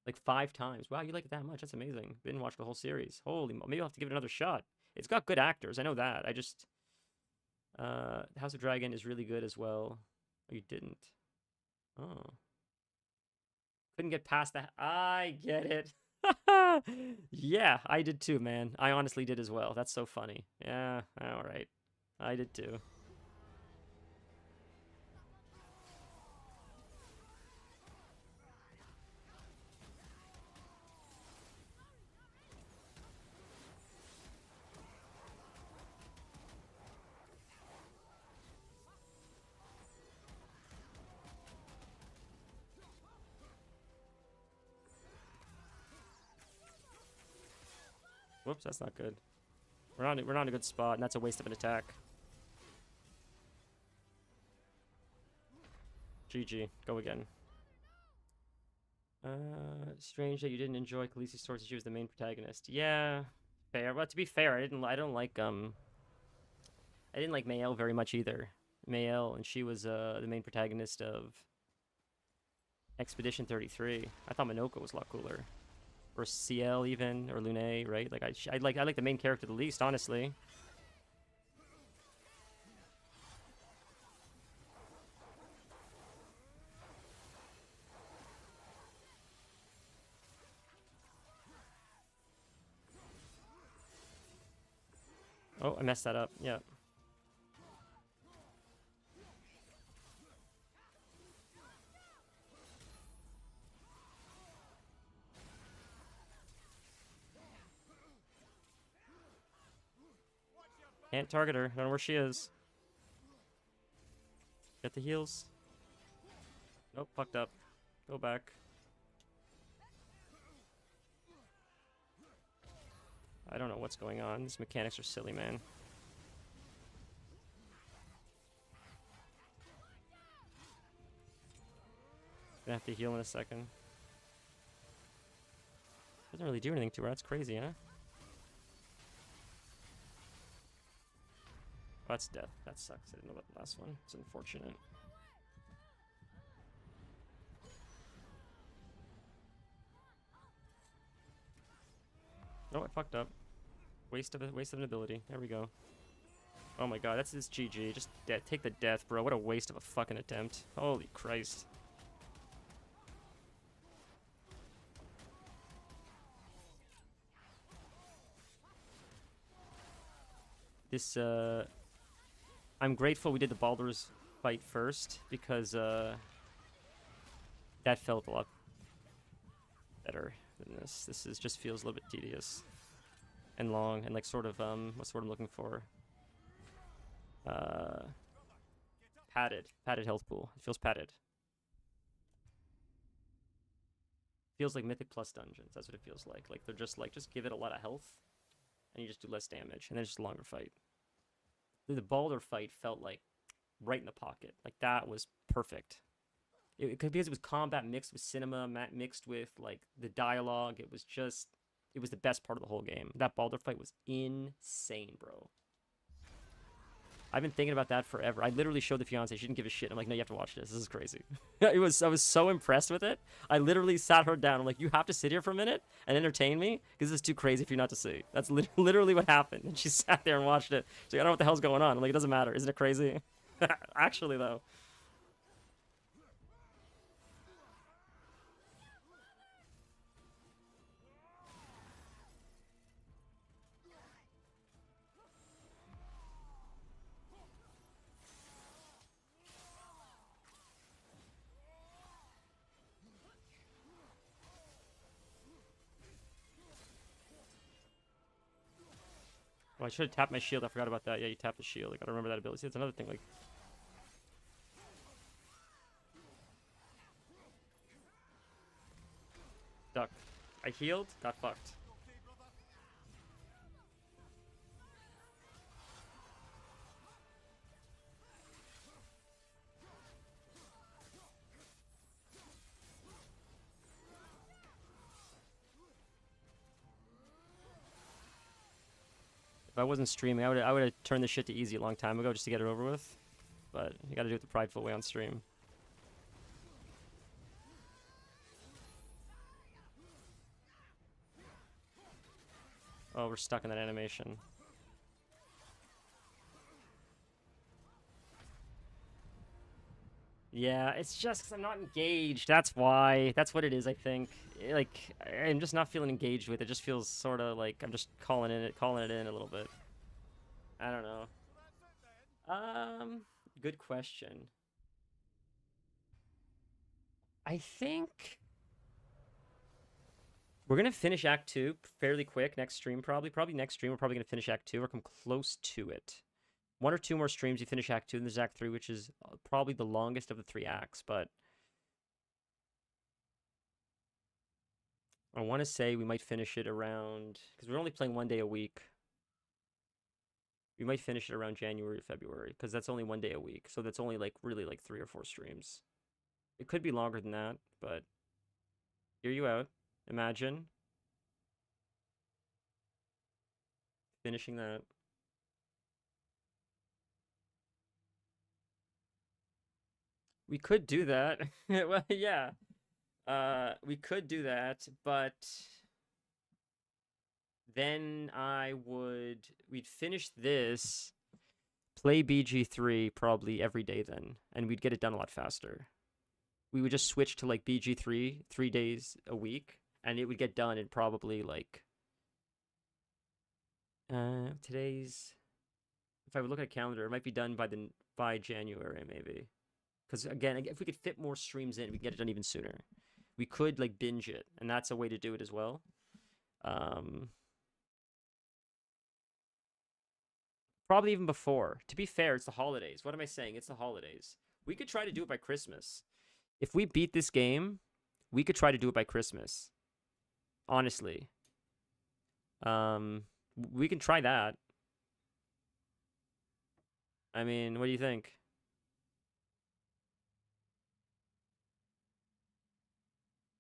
Like 5 times. Wow, you like it that much? That's amazing. Didn't watch the whole series. Holy, maybe I'll have to give it another shot. It's got good actors. I know that. I just House of Dragon is really good as well. Oh, you didn't. Oh. Couldn't get past that. I get it. Yeah, I did too, man. I honestly did as well. That's so funny. Yeah, all right. I did too. Whoops, that's not good. We're not in a good spot, and that's a waste of an attack. GG. Go again. Strange that you didn't enjoy Khaleesi's story since she was the main protagonist. Yeah, fair. But to be fair, I don't like Mael very much either. Mael, and she was the main protagonist of Expedition 33. I thought Minoka was a lot cooler. Or CL even, or Lune, right? Like I like the main character the least, honestly. Oh, I messed that up. Yeah. Can't target her. I don't know where she is. Get the heals. Nope, fucked up. Go back. I don't know what's going on. These mechanics are silly, man. Gonna have to heal in a second. Doesn't really do anything to her. That's crazy, huh? that's death. That sucks. I didn't know about the last one. It's unfortunate. Oh, I fucked up. Waste of an ability. There we go. Oh my god, that's this GG. Just take the death, bro. What a waste of a fucking attempt. Holy Christ. This, I'm grateful we did the Baldur's fight first, because, that felt a lot better than this. This just feels a little bit tedious. And long, and like sort of, what's the word I'm looking for? Padded health pool. It feels padded. Feels like Mythic Plus dungeons. That's what it feels like. Like they're just give it a lot of health, and you just do less damage, and then it's just a longer fight. The Baldur fight felt like right in the pocket. Like that was perfect. Because it was combat mixed with cinema, mixed with like the dialogue. It was the best part of the whole game. That Baldur fight was insane, bro. I've been thinking about that forever. I literally showed the fiance. She didn't give a shit. I'm like, no, you have to watch this. This is crazy. I was so impressed with it. I literally sat her down. I'm like, you have to sit here for a minute and entertain me because this is too crazy for you not to see. That's literally what happened. And she sat there and watched it. She's like, I don't know what the hell's going on. I'm like, it doesn't matter. Isn't it crazy? Actually, though. Oh, I should have tapped my shield. I forgot about that. Yeah, you tap the shield. I gotta remember that ability. See, that's another thing. Like, duck. I healed. Got fucked. If I wasn't streaming, I would have turned this shit to easy a long time ago just to get it over with. But you gotta do it the prideful way on stream. Oh, we're stuck in that animation. Yeah, it's just 'cause I'm not engaged. That's why. That's what it is, I think. Like, I'm just not feeling engaged with it. It just feels sort of like I'm just calling it in a little bit. I don't know. Good question. I think we're gonna finish Act 2 fairly quick next stream, probably. Probably next stream, we're probably gonna finish Act 2 or come close to it. 1 or 2 more streams, you finish Act 2, and there's Act 3, which is probably the longest of the 3 acts, but I want to say we might finish it around, because we're only playing 1 day a week. We might finish it around January or February, because that's only 1 day a week, so that's only like really like 3 or 4 streams. It could be longer than that, but hear you out. Imagine finishing that. We could do that. Well, yeah. We could do that, but then we'd finish this, play BG3 probably every day then, and we'd get it done a lot faster. We would just switch to like BG3 3 days a week, and it would get done in probably like today's, if I would look at a calendar, it might be done by January maybe. Because again, if we could fit more streams in, we could get it done even sooner. We could like binge it, and that's a way to do it as well. Probably even before. To be fair, it's the holidays. What am I saying? It's the holidays. We could try to do it by Christmas. If we beat this game, we could try to do it by Christmas. Honestly. We can try that. I mean, what do you think?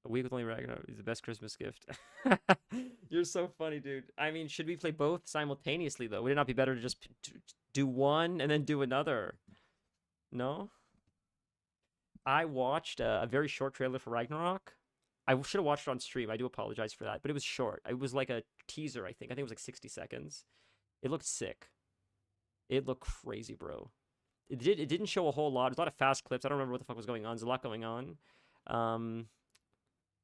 A week with only Ragnarok is the best Christmas gift. You're so funny, dude. I mean, should we play both simultaneously, though? Would it not be better to just do one and then do another. No? I watched a very short trailer for Ragnarok. I should have watched it on stream. I do apologize for that, but it was short. It was like a teaser, I think. I think it was like 60 seconds. It looked sick. It looked crazy, bro. It didn't show a whole lot. There's a lot of fast clips. I don't remember what the fuck was going on. There's a lot going on.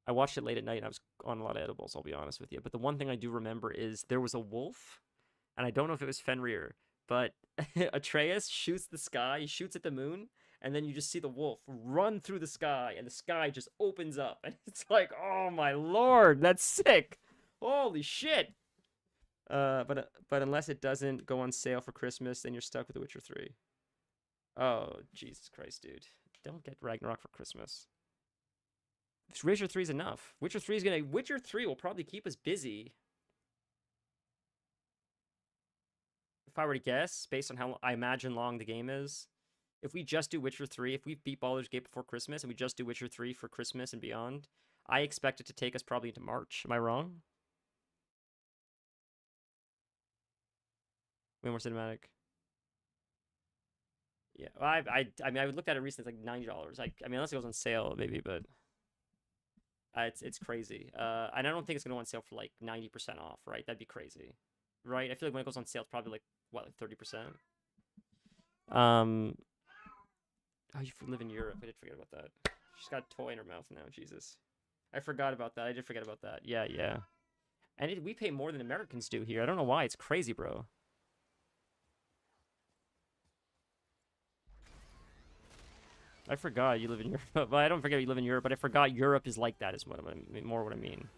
I watched it late at night and I was on a lot of edibles, I'll be honest with you. But the one thing I do remember is there was a wolf, and I don't know if it was Fenrir, but Atreus shoots the sky, he shoots at the moon, and then you just see the wolf run through the sky, and the sky just opens up, and it's like, oh my lord, that's sick! Holy shit! But unless it doesn't go on sale for Christmas, then you're stuck with The Witcher 3. Oh, Jesus Christ, dude. Don't get Ragnarok for Christmas. Witcher 3 is enough. Witcher 3 will probably keep us busy. If I were to guess, based on how I imagine long the game is, if we just do Witcher 3, if we beat Baldur's Gate before Christmas and we just do Witcher 3 for Christmas and beyond, I expect it to take us probably into March. Am I wrong? Way more cinematic. Yeah, well, I mean, I looked at it recently. It's like $90. I mean, unless it goes on sale, maybe, but it's crazy. And I don't think it's gonna go on sale for like 90% off, right? That'd be crazy, right? I feel like when it goes on sale, it's probably like what, like 30%. Oh, you live in Europe. I did forget about that. She's got a toy in her mouth now. Jesus, I forgot about that. I did forget about that. Yeah, yeah. And we pay more than Americans do here. I don't know why. It's crazy, bro. I forgot you live in Europe. Well, I don't forget you live in Europe, but I forgot Europe is like that is what I mean, more what I mean.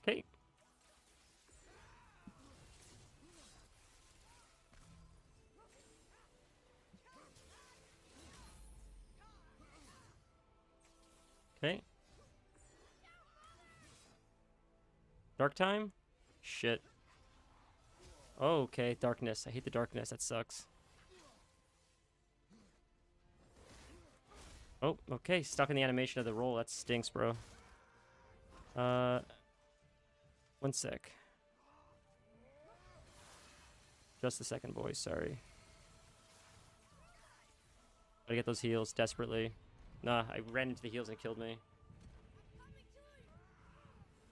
Okay. Okay. Dark time? Shit. Oh, okay, darkness. I hate the darkness. That sucks. Oh, okay. Stuck in the animation of the roll. That stinks, bro. 1 sec. Just a second, boys. Sorry. Gotta get those heals desperately. Nah, I ran into the heals and it killed me.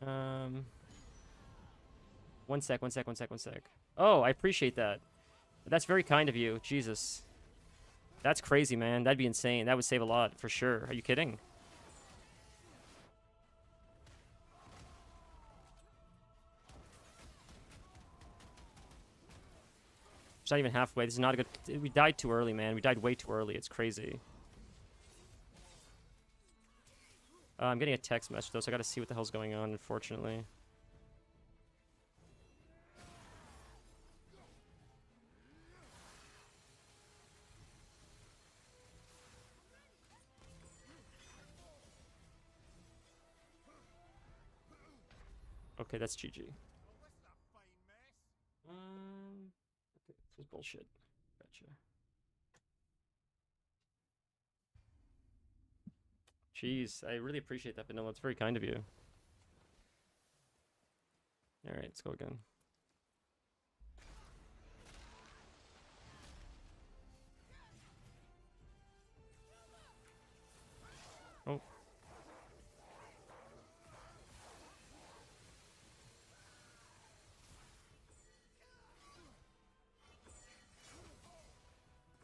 1 sec, 1 sec, 1 sec, 1 sec. Oh, I appreciate that. That's very kind of you. Jesus. That's crazy, man. That'd be insane. That would save a lot, for sure. Are you kidding? It's not even halfway. This is not a good... We died too early, man. We died way too early. It's crazy. I'm getting a text message, though, so I gotta see what the hell's going on, unfortunately. Okay, that's GG. Okay, this is bullshit. Gotcha. Jeez, I really appreciate that, Vanilla. It's very kind of you. Alright, let's go again. Oh.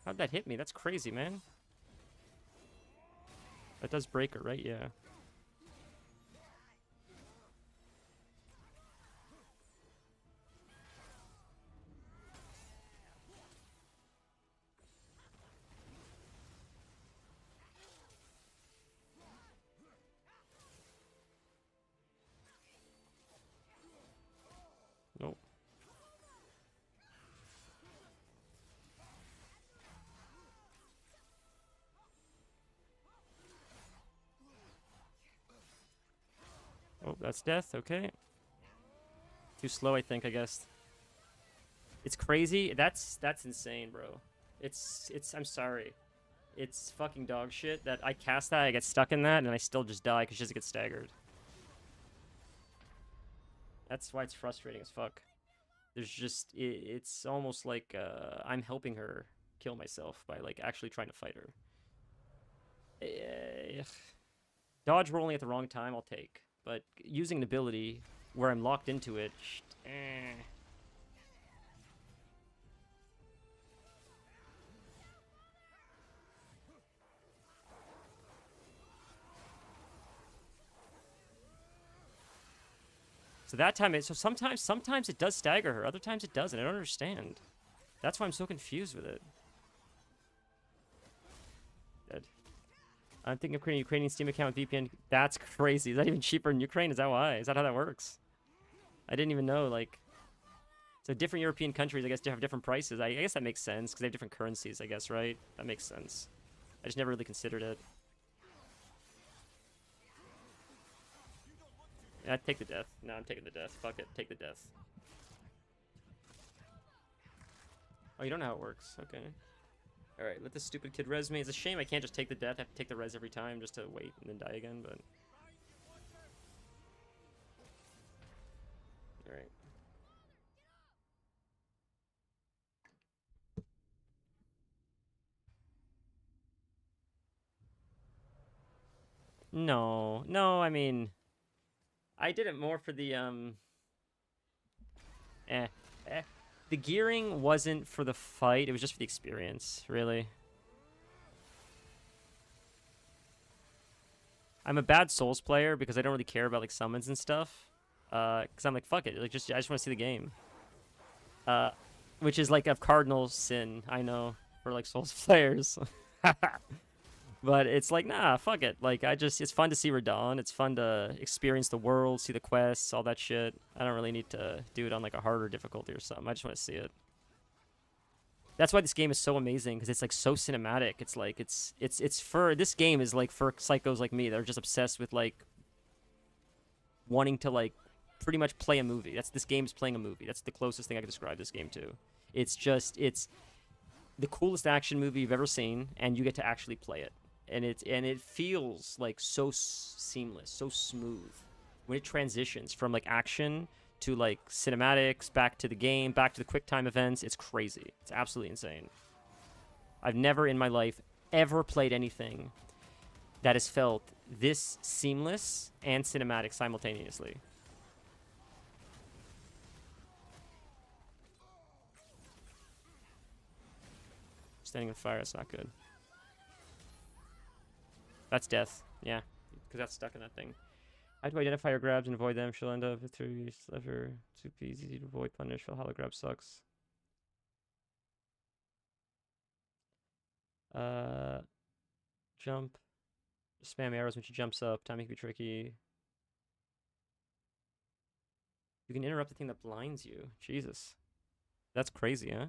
How'd that hit me? That's crazy, man. That does break her, right? Yeah. Nope. That's death. Okay. Too slow, I think. I guess. It's crazy. That's insane, bro. It's. I'm sorry. It's fucking dog shit that I cast that, I get stuck in that, and I still just die because she just gets staggered. That's why it's frustrating as fuck. There's just, it's almost like I'm helping her kill myself by like actually trying to fight her. Dodge rolling at the wrong time, I'll take. But using an ability where I'm locked into it, So that time, sometimes it does stagger her. Other times it doesn't. I don't understand. That's why I'm so confused with it. Dead. I'm thinking of creating a Ukrainian Steam account with VPN. That's crazy. Is that even cheaper in Ukraine? Is that why? Is that how that works? I didn't even know, like... So different European countries, I guess, have different prices. I guess that makes sense, because they have different currencies, I guess, right? That makes sense. I just never really considered it. Yeah, take the death. No, I'm taking the death. Fuck it. Take the death. Oh, you don't know how it works. Okay. Alright, let this stupid kid res me. It's a shame I can't just take the death. I have to take the res every time just to wait and then die again, but... Alright. No. No, I mean... I did it more for the, The gearing wasn't for the fight. It was just for the experience, really. I'm a bad Souls player because I don't really care about, like, summons and stuff. Because I'm like, fuck it. Like, I just want to see the game. Which is, like, a cardinal sin, I know, for, like, Souls players. But it's like, nah, fuck it. Like, it's fun to see Radon. It's fun to experience the world, see the quests, all that shit. I don't really need to do it on, like, a harder difficulty or something. I just want to see it. That's why this game is so amazing, because it's, like, so cinematic. It's, like, it's for... This game is, like, for psychos like me that are just obsessed with, like, wanting to, like, pretty much play a movie. This game is playing a movie. That's the closest thing I could describe this game to. It's just... It's the coolest action movie you've ever seen, and you get to actually play it. And it feels like so seamless, so smooth when it transitions from like action to like cinematics, back to the game, back to the quick time events. It's crazy. It's absolutely insane. I've never in my life ever played anything that has felt this seamless and cinematic simultaneously. Standing on fire, that's not good. That's death. Yeah, because that's stuck in that thing. How do I identify her grabs and avoid them? She'll end up with 3 sliver. Super easy to avoid punish. Valhalla grab sucks. Jump. Spam arrows when she jumps up. Timing can be tricky. You can interrupt the thing that blinds you. Jesus. That's crazy, huh?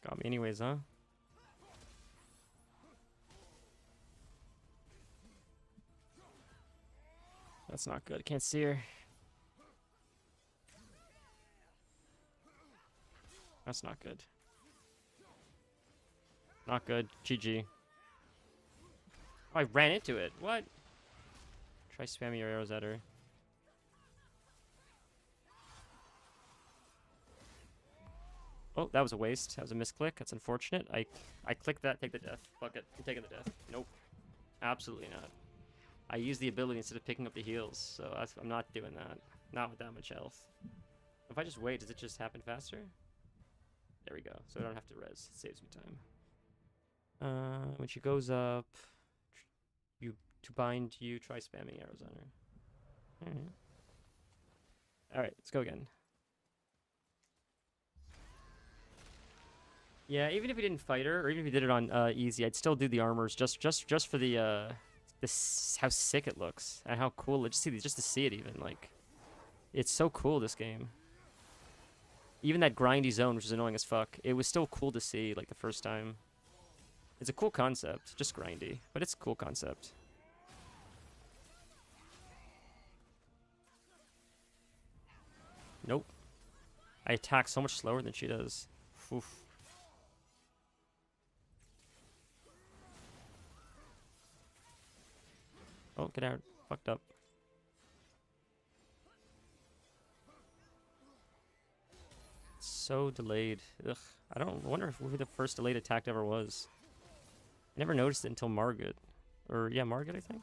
Got me anyways, huh? That's not good. Can't see her. That's not good. Not good. GG. Oh, I ran into it. What? Try spamming your arrows at her. Oh, that was a waste. That was a misclick. That's unfortunate. I clicked that. Take the death. Fuck it. I'm taking the death. Nope. Absolutely not. I used the ability instead of picking up the heals, so I'm not doing that. Not with that much health. If I just wait, does it just happen faster? There we go. So I don't have to res. It saves me time. When she goes up, to bind you, try spamming arrows on her. Alright, let's go again. Yeah, even if we didn't fight her, or even if we did it on easy, I'd still do the armors just for the this how sick it looks and how cool. Just see these, just to see it even like, it's so cool this game. Even that grindy zone, which is annoying as fuck, it was still cool to see like the first time. It's a cool concept, just grindy, but it's a cool concept. Nope. I attack so much slower than she does. Oof. Oh, get out. Fucked up. So delayed. Ugh. I wonder if who the first delayed attack ever was. I never noticed it until Margaret. Or, yeah, Margaret, I think.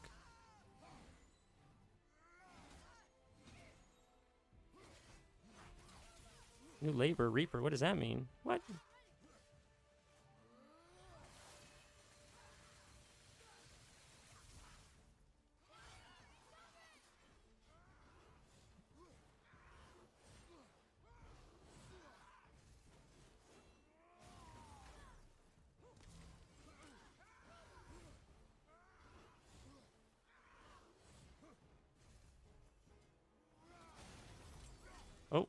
New labor, Reaper, what does that mean? What? Oh.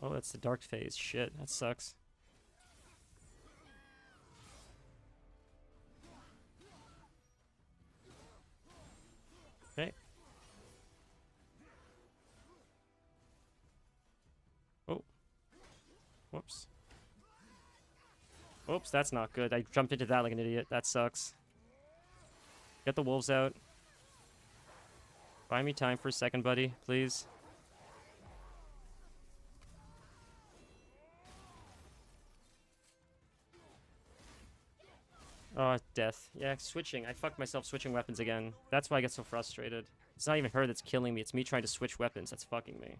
Oh, that's the dark phase. Shit, that sucks. Okay. Oh. Whoops. Oops, that's not good. I jumped into that like an idiot. That sucks. Get the wolves out. Buy me time for a second, buddy, please. Oh, death. Yeah, switching. I fucked myself switching weapons again. That's why I get so frustrated. It's not even her that's killing me. It's me trying to switch weapons that's fucking me.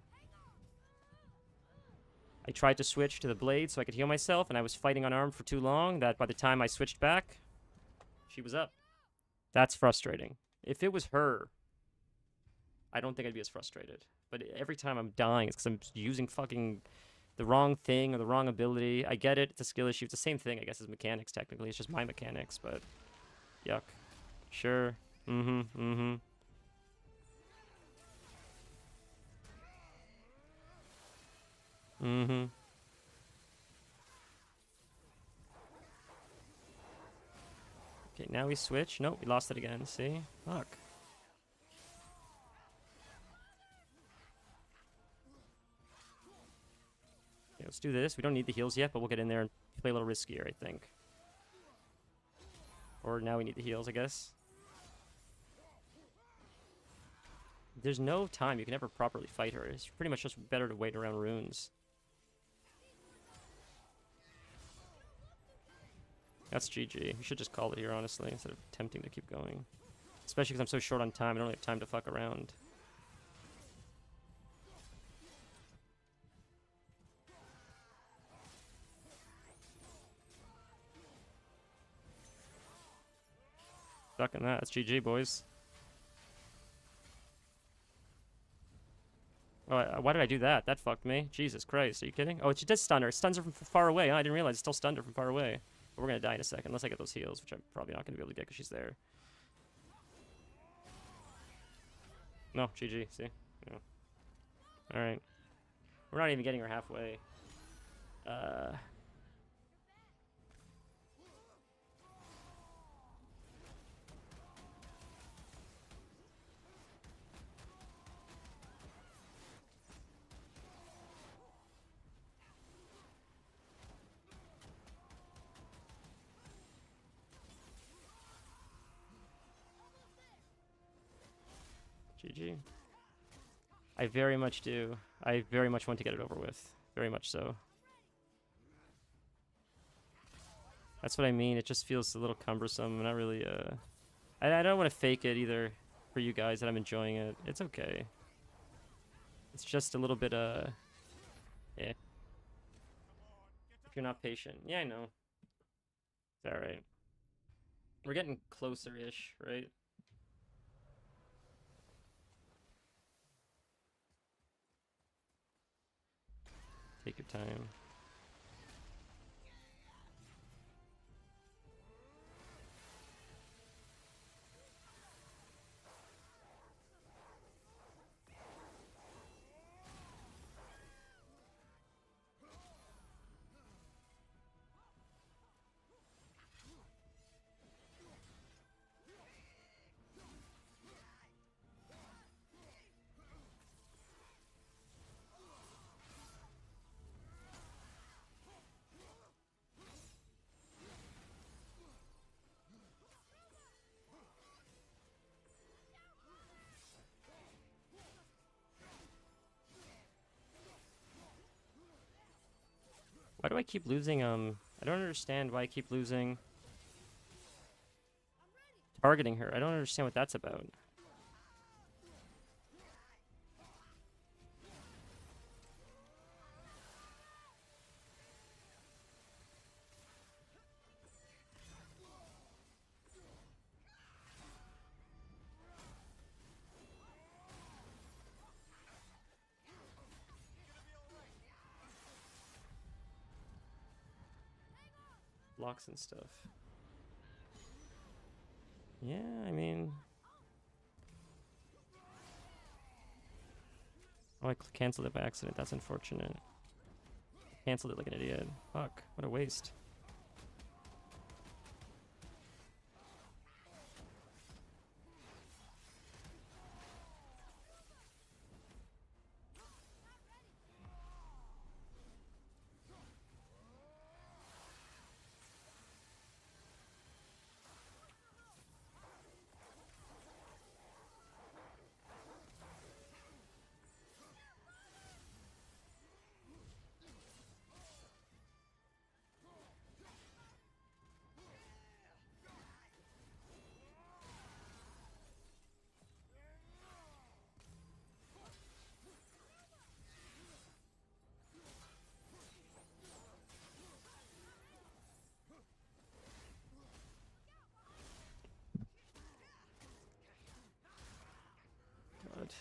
I tried to switch to the blade so I could heal myself, and I was fighting unarmed for too long that by the time I switched back, she was up. That's frustrating. If it was her, I don't think I'd be as frustrated. But every time I'm dying, it's because I'm using fucking the wrong thing or the wrong ability. I get it. It's a skill issue. It's the same thing, I guess, as mechanics, technically. It's just my mechanics, but... Yuck. Sure. Mm-hmm. Mm-hmm. Mm-hmm. Okay, now we switch. Nope, we lost it again. See? Fuck. Okay, let's do this. We don't need the heals yet, but we'll get in there and play a little riskier, I think. Or now we need the heals, I guess. There's no time. You can never properly fight her. It's pretty much just better to wait around runes. That's GG. We should just call it here, honestly, instead of attempting to keep going. Especially because I'm so short on time. I don't really have time to fuck around. Fucking that. That's GG, boys. Oh, why did I do that? That fucked me. Jesus Christ. Are you kidding? Oh, it does stun her. It stuns her from far away. Oh, I didn't realize it still stunned her from far away. But we're going to die in a second, unless I get those heals, which I'm probably not going to be able to get because she's there. No, GG. See? Yeah. Alright. We're not even getting her halfway. GG. I very much do. I very much want to get it over with. Very much so. That's what I mean. It just feels a little cumbersome. I'm not really, I don't want to fake it either for you guys that I'm enjoying it. It's okay. It's just a little bit, yeah. If you're not patient. Yeah, I know. It's alright. We're getting closer-ish, right? Take your time. Why do I keep losing, I don't understand why I keep losing targeting her. I don't understand what that's about. Blocks and stuff. Yeah, I mean... Oh, I canceled it by accident. That's unfortunate. Canceled it like an idiot. Fuck, what a waste. God.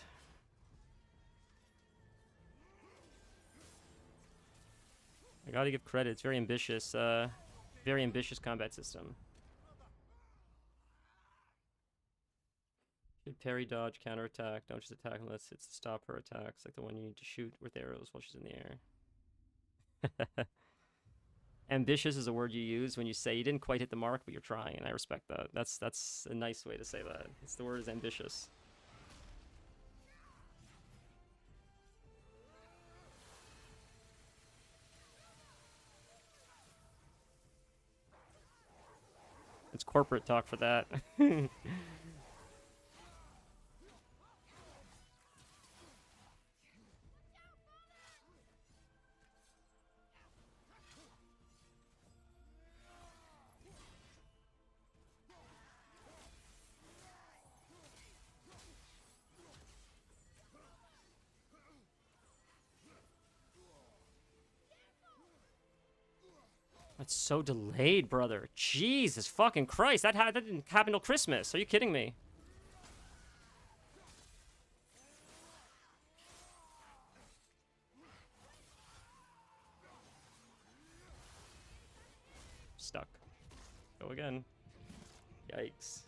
I gotta give credit. It's very ambitious combat system. Should parry, dodge, counterattack. Don't just attack unless it's to stop her attacks, like the one you need to shoot with arrows while she's in the air. Ambitious is a word you use when you say you didn't quite hit the mark, but you're trying, and I respect that. That's a nice way to say that. The word is ambitious. It's corporate talk for that. That's so delayed, brother. Jesus fucking Christ. That didn't happen till Christmas. Are you kidding me? Stuck. Go again. Yikes.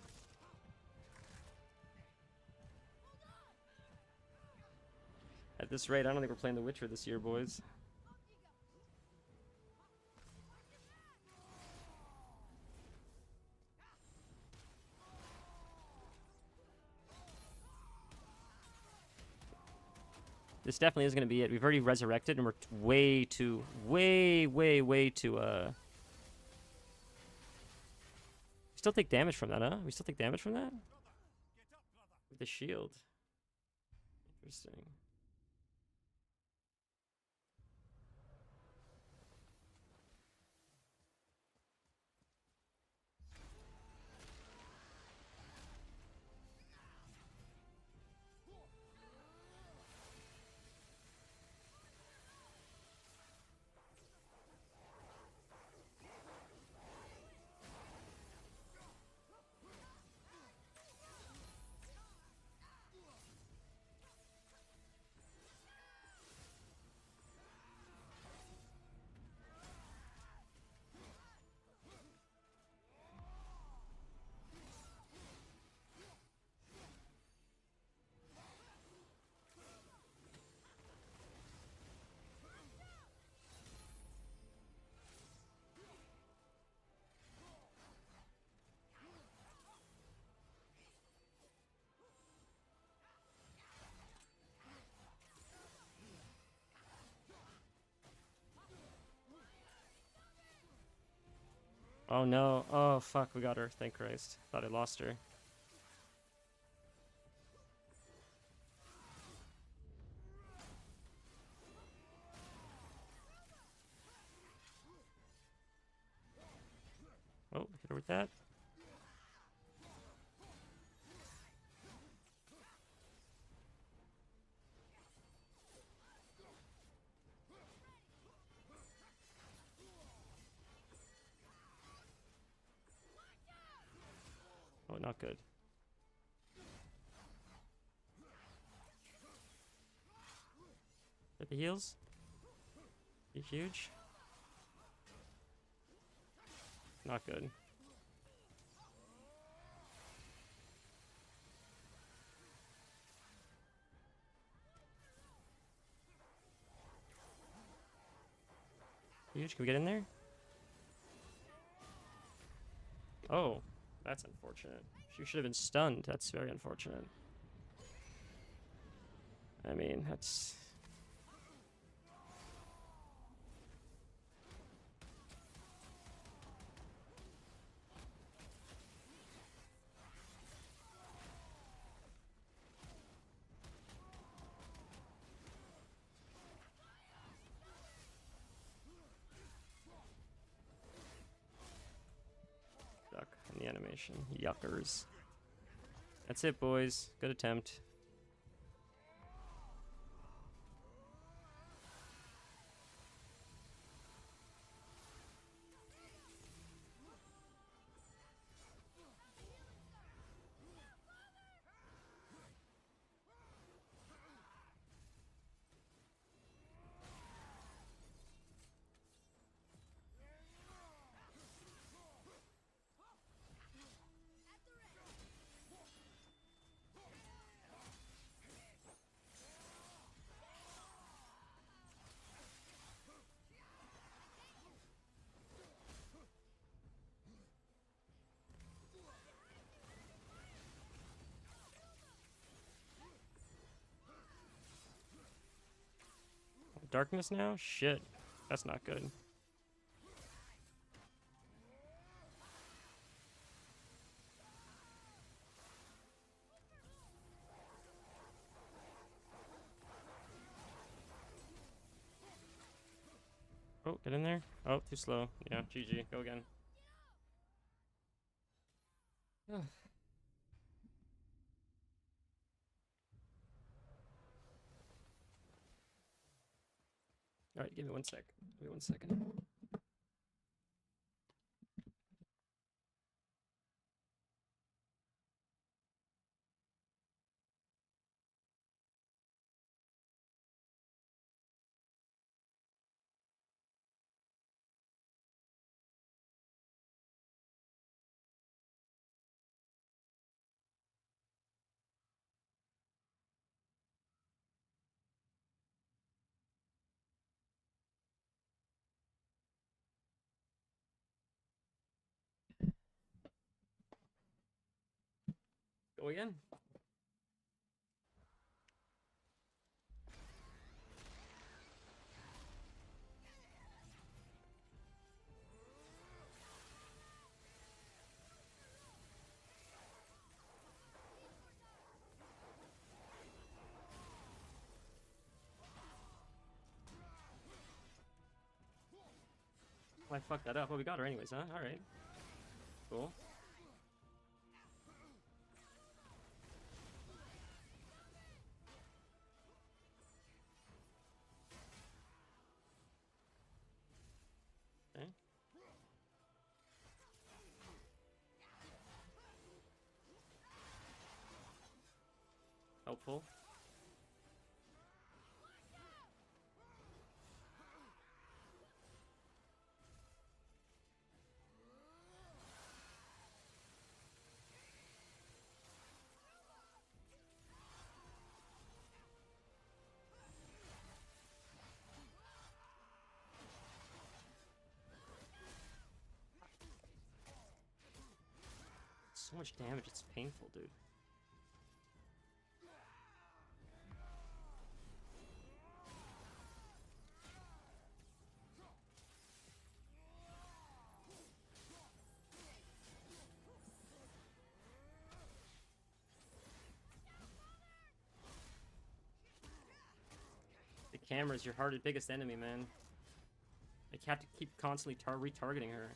At this rate, I don't think we're playing The Witcher this year, boys. This definitely is going to be it. We've already resurrected, and we're way too... We still take damage from that, huh? We still take damage from that? With the shield. Interesting. Oh no. Oh fuck, we got her. Thank Christ. Thought I lost her. Oh, hit her with that. Oh, not good. Hit the heals. Be huge. Not good. Huge. Can we get in there? Oh, that's unfortunate. She should have been stunned. That's very unfortunate. I mean, that's... Duck in the animation. Yuckers. That's it, boys. Good attempt. Darkness now? Shit. That's not good. Oh, get in there. Oh, too slow. Yeah, GG. Go again. Alright, give me 1 sec. Give me 1 second. Go again. Oh, I fucked that up. Well, we got her anyways, huh? Alright. Cool. Okay. Helpful. So much damage, it's painful, dude. camera's your hardest, biggest enemy, man. Like, you have to keep constantly retargeting her.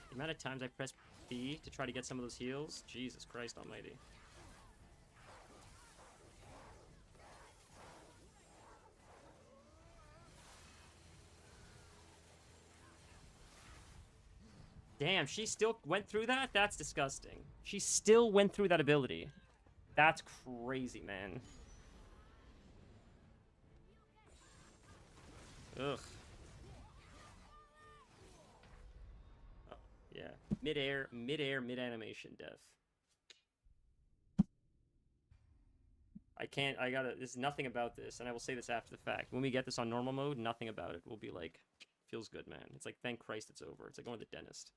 The amount of times I press B to try to get some of those heals, Jesus Christ almighty. Damn, she still went through that? That's disgusting. She still went through that ability. That's crazy, man. Ugh. Oh, yeah. Mid-air, mid-animation death. There's nothing about this, and I will say this after the fact. When we get this on normal mode, nothing about it will be like, feels good, man. It's like, thank Christ it's over. It's like going to the dentist.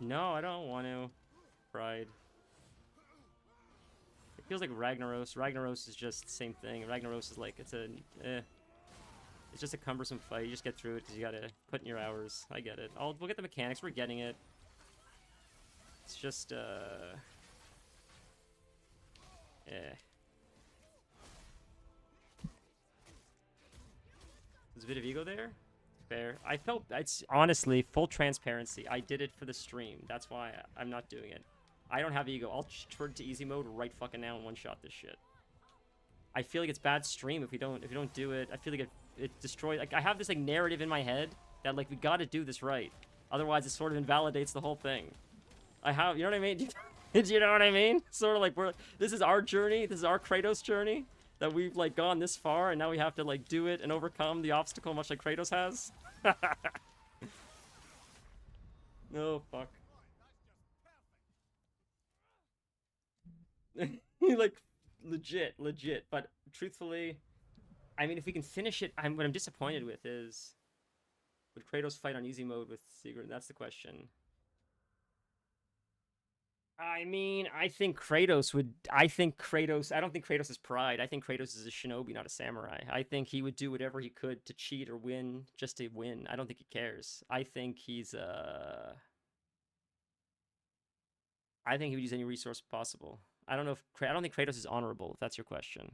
No, I don't want to. Pride. It feels like Ragnaros. Ragnaros is just the same thing. Ragnaros is like, it's just a cumbersome fight. You just get through it because you gotta put in your hours. I get it. We'll get the mechanics. We're getting it. It's just, There's a bit of ego there. Fair. It's honestly, full transparency, I did it for the stream. That's why I'm not doing it. I don't have ego. I'll turn to easy mode right fucking now and one-shot this shit. I feel like it's bad stream if we don't do it. I feel like it destroys. Like, I have this like narrative in my head that like we gotta do this right. Otherwise, it sort of invalidates the whole thing. You know what I mean? Do you know what I mean? Sort of like this is our journey. This is our Kratos journey. That we've like gone this far, and now we have to like do it and overcome the obstacle, much like Kratos has. No, fuck. Like legit. But truthfully, I mean, if we can finish it, what I'm disappointed with is, would Kratos fight on easy mode with Sigurd? That's the question. I mean, I don't think Kratos is Pride. I think Kratos is a shinobi, not a samurai. I think he would do whatever he could to cheat or win, just to win. I don't think he cares. I think he would use any resource possible. I don't think Kratos is honorable, if that's your question.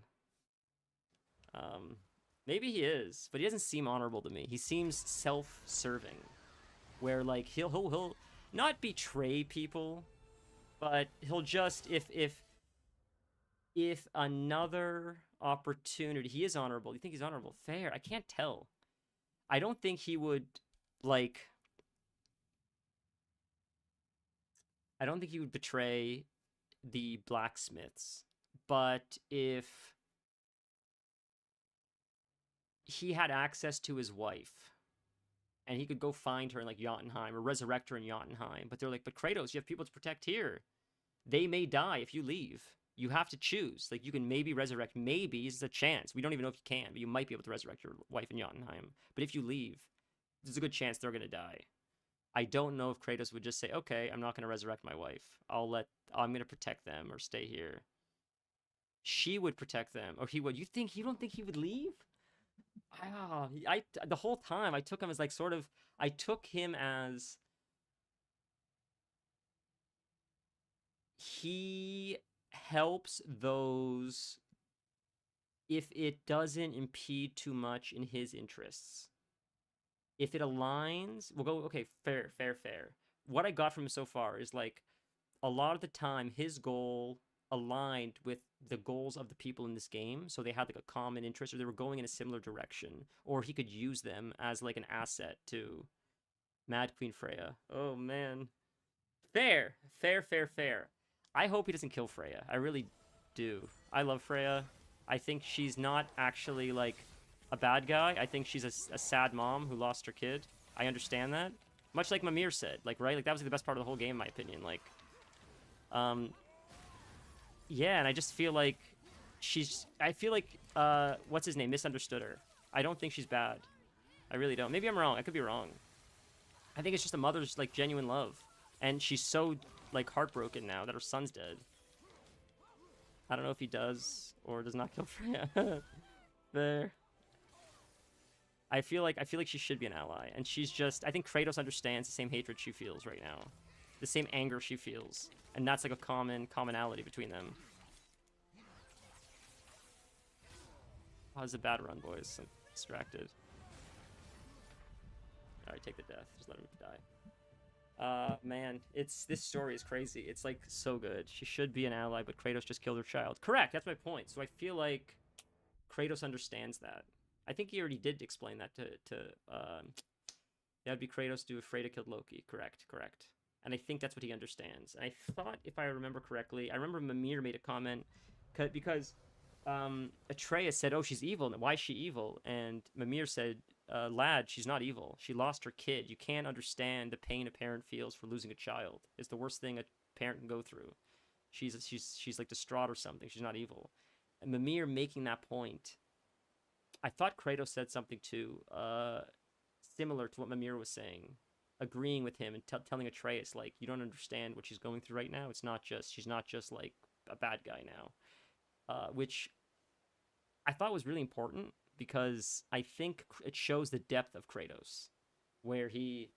Maybe he is, but he doesn't seem honorable to me. He seems self-serving, where like he'll not betray people, but he'll just if another opportunity, he is honorable. You think he's honorable? Fair. I can't tell. I don't think he would I don't think he would betray the blacksmiths, but if he had access to his wife and he could go find her in like Jotunheim or resurrect her in Jotunheim, but they're like, but Kratos, you have people to protect here. They may die if you leave. You have to choose. Like, you can maybe resurrect. Maybe is a chance. We don't even know if you can, but you might be able to resurrect your wife in Jotunheim. But if you leave, there's a good chance they're going to die. I don't know if Kratos would just say, okay, I'm not going to resurrect my wife. I'm going to protect them or stay here. She would protect them. Or he would. You don't think he would leave? The whole time I took him as like I took him as he helps those if it doesn't impede too much in his interests. If it aligns, we'll go, okay, fair. What I got from him so far is like a lot of the time his goal aligned with the goals of the people in this game, so they had like a common interest, or they were going in a similar direction, or he could use them as like an asset to Mad Queen Freya. Oh man. Fair. I hope he doesn't kill Freya. I really do. I love Freya. I think she's not actually like a bad guy. I think she's a sad mom who lost her kid. I understand that. Much like Mimir said, like, right? Like, that was like, the best part of the whole game, in my opinion. Like, yeah, and I just feel like I feel like what's his name misunderstood her. I don't think she's bad. I really don't. Maybe I'm wrong. I could be wrong. I think it's just a mother's like genuine love, and she's so like heartbroken now that her son's dead. I don't know if he does or does not kill Freya. There. I feel like she should be an ally, and she's just. I think Kratos understands the same hatred she feels right now, the same anger she feels, and that's like a commonality between them. Oh, it's a bad run, boys. I'm distracted. Alright, take the death. Just let him die. Man, this story is crazy. It's like so good. She should be an ally, but Kratos just killed her child. Correct, that's my point. So I feel like Kratos understands that. I think he already did explain that that'd be Kratos do if Freya killed Loki. Correct. And I think that's what he understands. And I thought, if I remember correctly, I remember Mimir made a comment because Atreus said, "Oh, she's evil. Why is she evil?" And Mimir said, "Lad, she's not evil. She lost her kid. You can't understand the pain a parent feels for losing a child. It's the worst thing a parent can go through. She's like distraught or something. She's not evil." And Mimir making that point, I thought Kratos said something too, similar to what Mimir was saying, agreeing with him and telling Atreus, like, you don't understand what she's going through right now. She's not just like a bad guy now, which I thought was really important because I think it shows the depth of Kratos, where you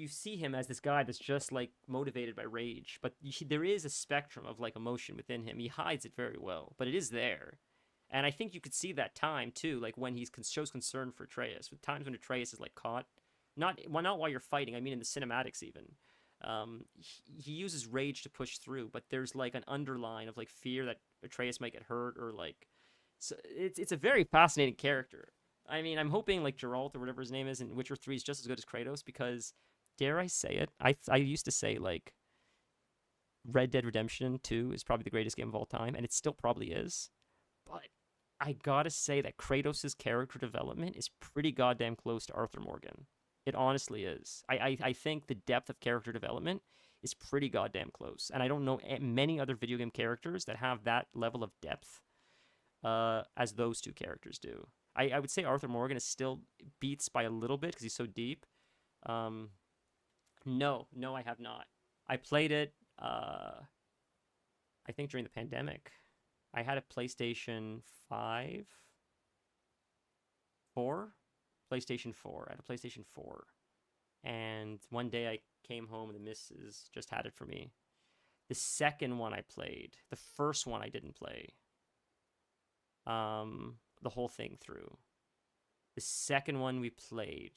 see him as this guy that's just like motivated by rage, but there is a spectrum of like emotion within him. He hides it very well, but it is there. And I think you could see that time too, like when he shows concern for Atreus, with times when Atreus is like caught, not while you're fighting. I mean, in the cinematics even, he uses rage to push through, but there's like an underline of like fear that Atreus might get hurt or like. So it's a very fascinating character. I mean, I'm hoping like Geralt or whatever his name is in Witcher 3 is just as good as Kratos because, dare I say it, I used to say like Red Dead Redemption 2 is probably the greatest game of all time, and it still probably is. But I gotta say that Kratos' character development is pretty goddamn close to Arthur Morgan. It honestly is. I think the depth of character development is pretty goddamn close. And I don't know many other video game characters that have that level of depth as those two characters do. I would say Arthur Morgan is still beats by a little bit because he's so deep. No, I have not. I played it, I think during the pandemic. I had a PlayStation 5? 4? PlayStation 4. I had a PlayStation 4. And one day I came home and the missus just had it for me. The second one I played. The first one I didn't play. The whole thing through. The second one we played.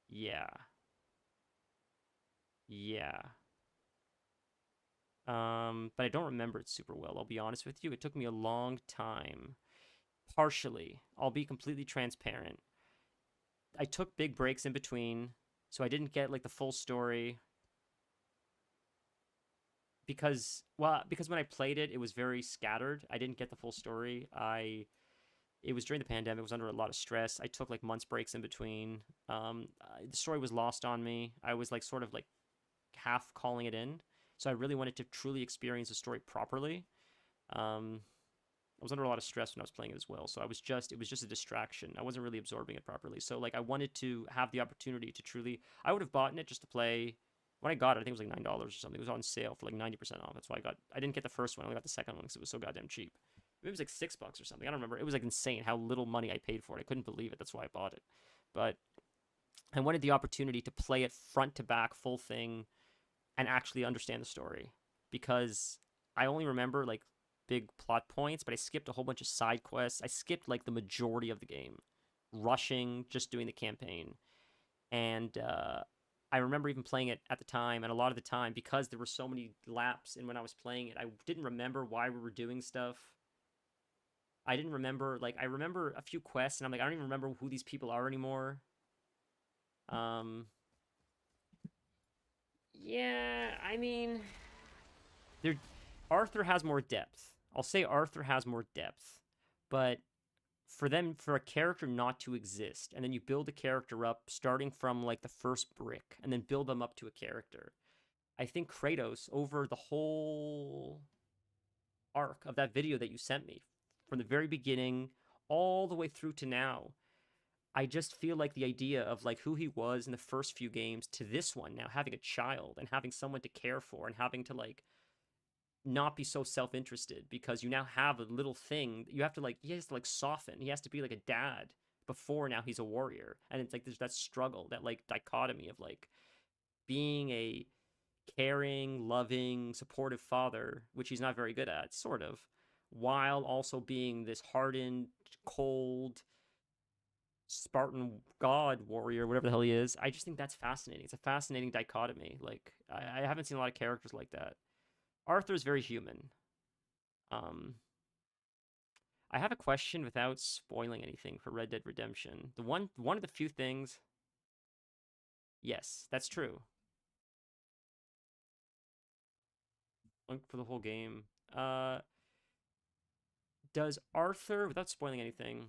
Yeah. But I don't remember it super well. I'll be honest with you. It took me a long time. Partially. I'll be completely transparent. I took big breaks in between, so I didn't get like the full story. Because when I played it, it was very scattered. I didn't get the full story. It was during the pandemic. I was under a lot of stress. I took like months breaks in between. The story was lost on me. I was like sort of like half calling it in. So I really wanted to truly experience the story properly. I was under a lot of stress when I was playing it as well. So it was just a distraction. I wasn't really absorbing it properly. So like I wanted to have the opportunity to truly, I would have bought it just to play. When I got it, I think it was like $9 or something. It was on sale for like 90% off. That's why I didn't get the first one. I only got the second one because it was so goddamn cheap. Maybe it was like $6 or something. I don't remember. It was like insane how little money I paid for it. I couldn't believe it. That's why I bought it. But I wanted the opportunity to play it front to back, full thing, and actually understand the story. Because I only remember like big plot points, but I skipped a whole bunch of side quests. I skipped like the majority of the game. Rushing, just doing the campaign. And I remember even playing it at the time, and a lot of the time, because there were so many laps in when I was playing it, I didn't remember why we were doing stuff. I didn't remember, like, I remember a few quests, and I'm like, I don't even remember who these people are anymore. Yeah, I mean, Arthur has more depth. I'll say Arthur has more depth, but for a character not to exist, and then you build a character up starting from like the first brick, and then build them up to a character. I think Kratos over the whole arc of that video that you sent me from the very beginning all the way through to now. I just feel like the idea of like who he was in the first few games to this one now, having a child and having someone to care for and having to like not be so self-interested because you now have a little thing you have to like, he has to like soften, he has to be like a dad before now he's a warrior, and it's like there's that struggle, that like dichotomy of like being a caring, loving, supportive father, which he's not very good at, sort of, while also being this hardened, cold Spartan god warrior, whatever the hell he is. I just think that's fascinating. It's a fascinating dichotomy. Like I haven't seen a lot of characters like that. Arthur's very human. I have a question without spoiling anything for Red Dead Redemption. One of the few things. Yes, that's true. For the whole game. Does Arthur, without spoiling anything,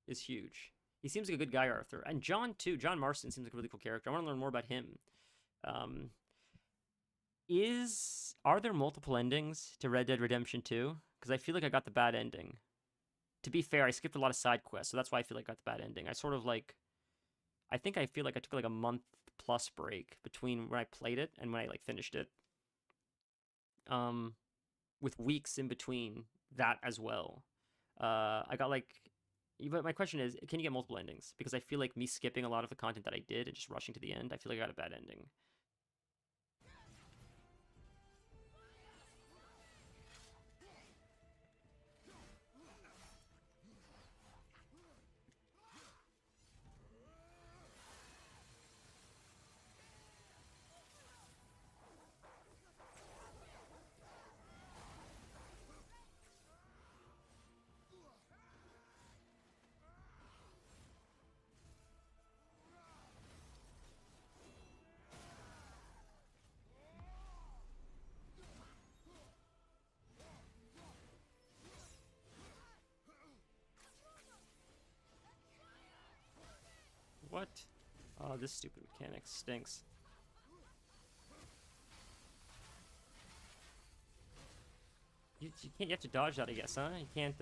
is huge. He seems like a good guy, Arthur. And John, too. John Marston seems like a really cool character. I want to learn more about him. Are there multiple endings to Red Dead Redemption 2? Because I feel like I got the bad ending. To be fair, I skipped a lot of side quests, so that's why I feel like I got the bad ending. I sort of like... I feel like I took like a month plus break between when I played it and when I like finished it. With weeks in between that as well. I got like... But my question is, can you get multiple endings? Because I feel like me skipping a lot of the content that I did and just rushing to the end, I feel like I got a bad ending. What? Oh, this stupid mechanic stinks. You can't. You have to dodge that, I guess, huh? You can't.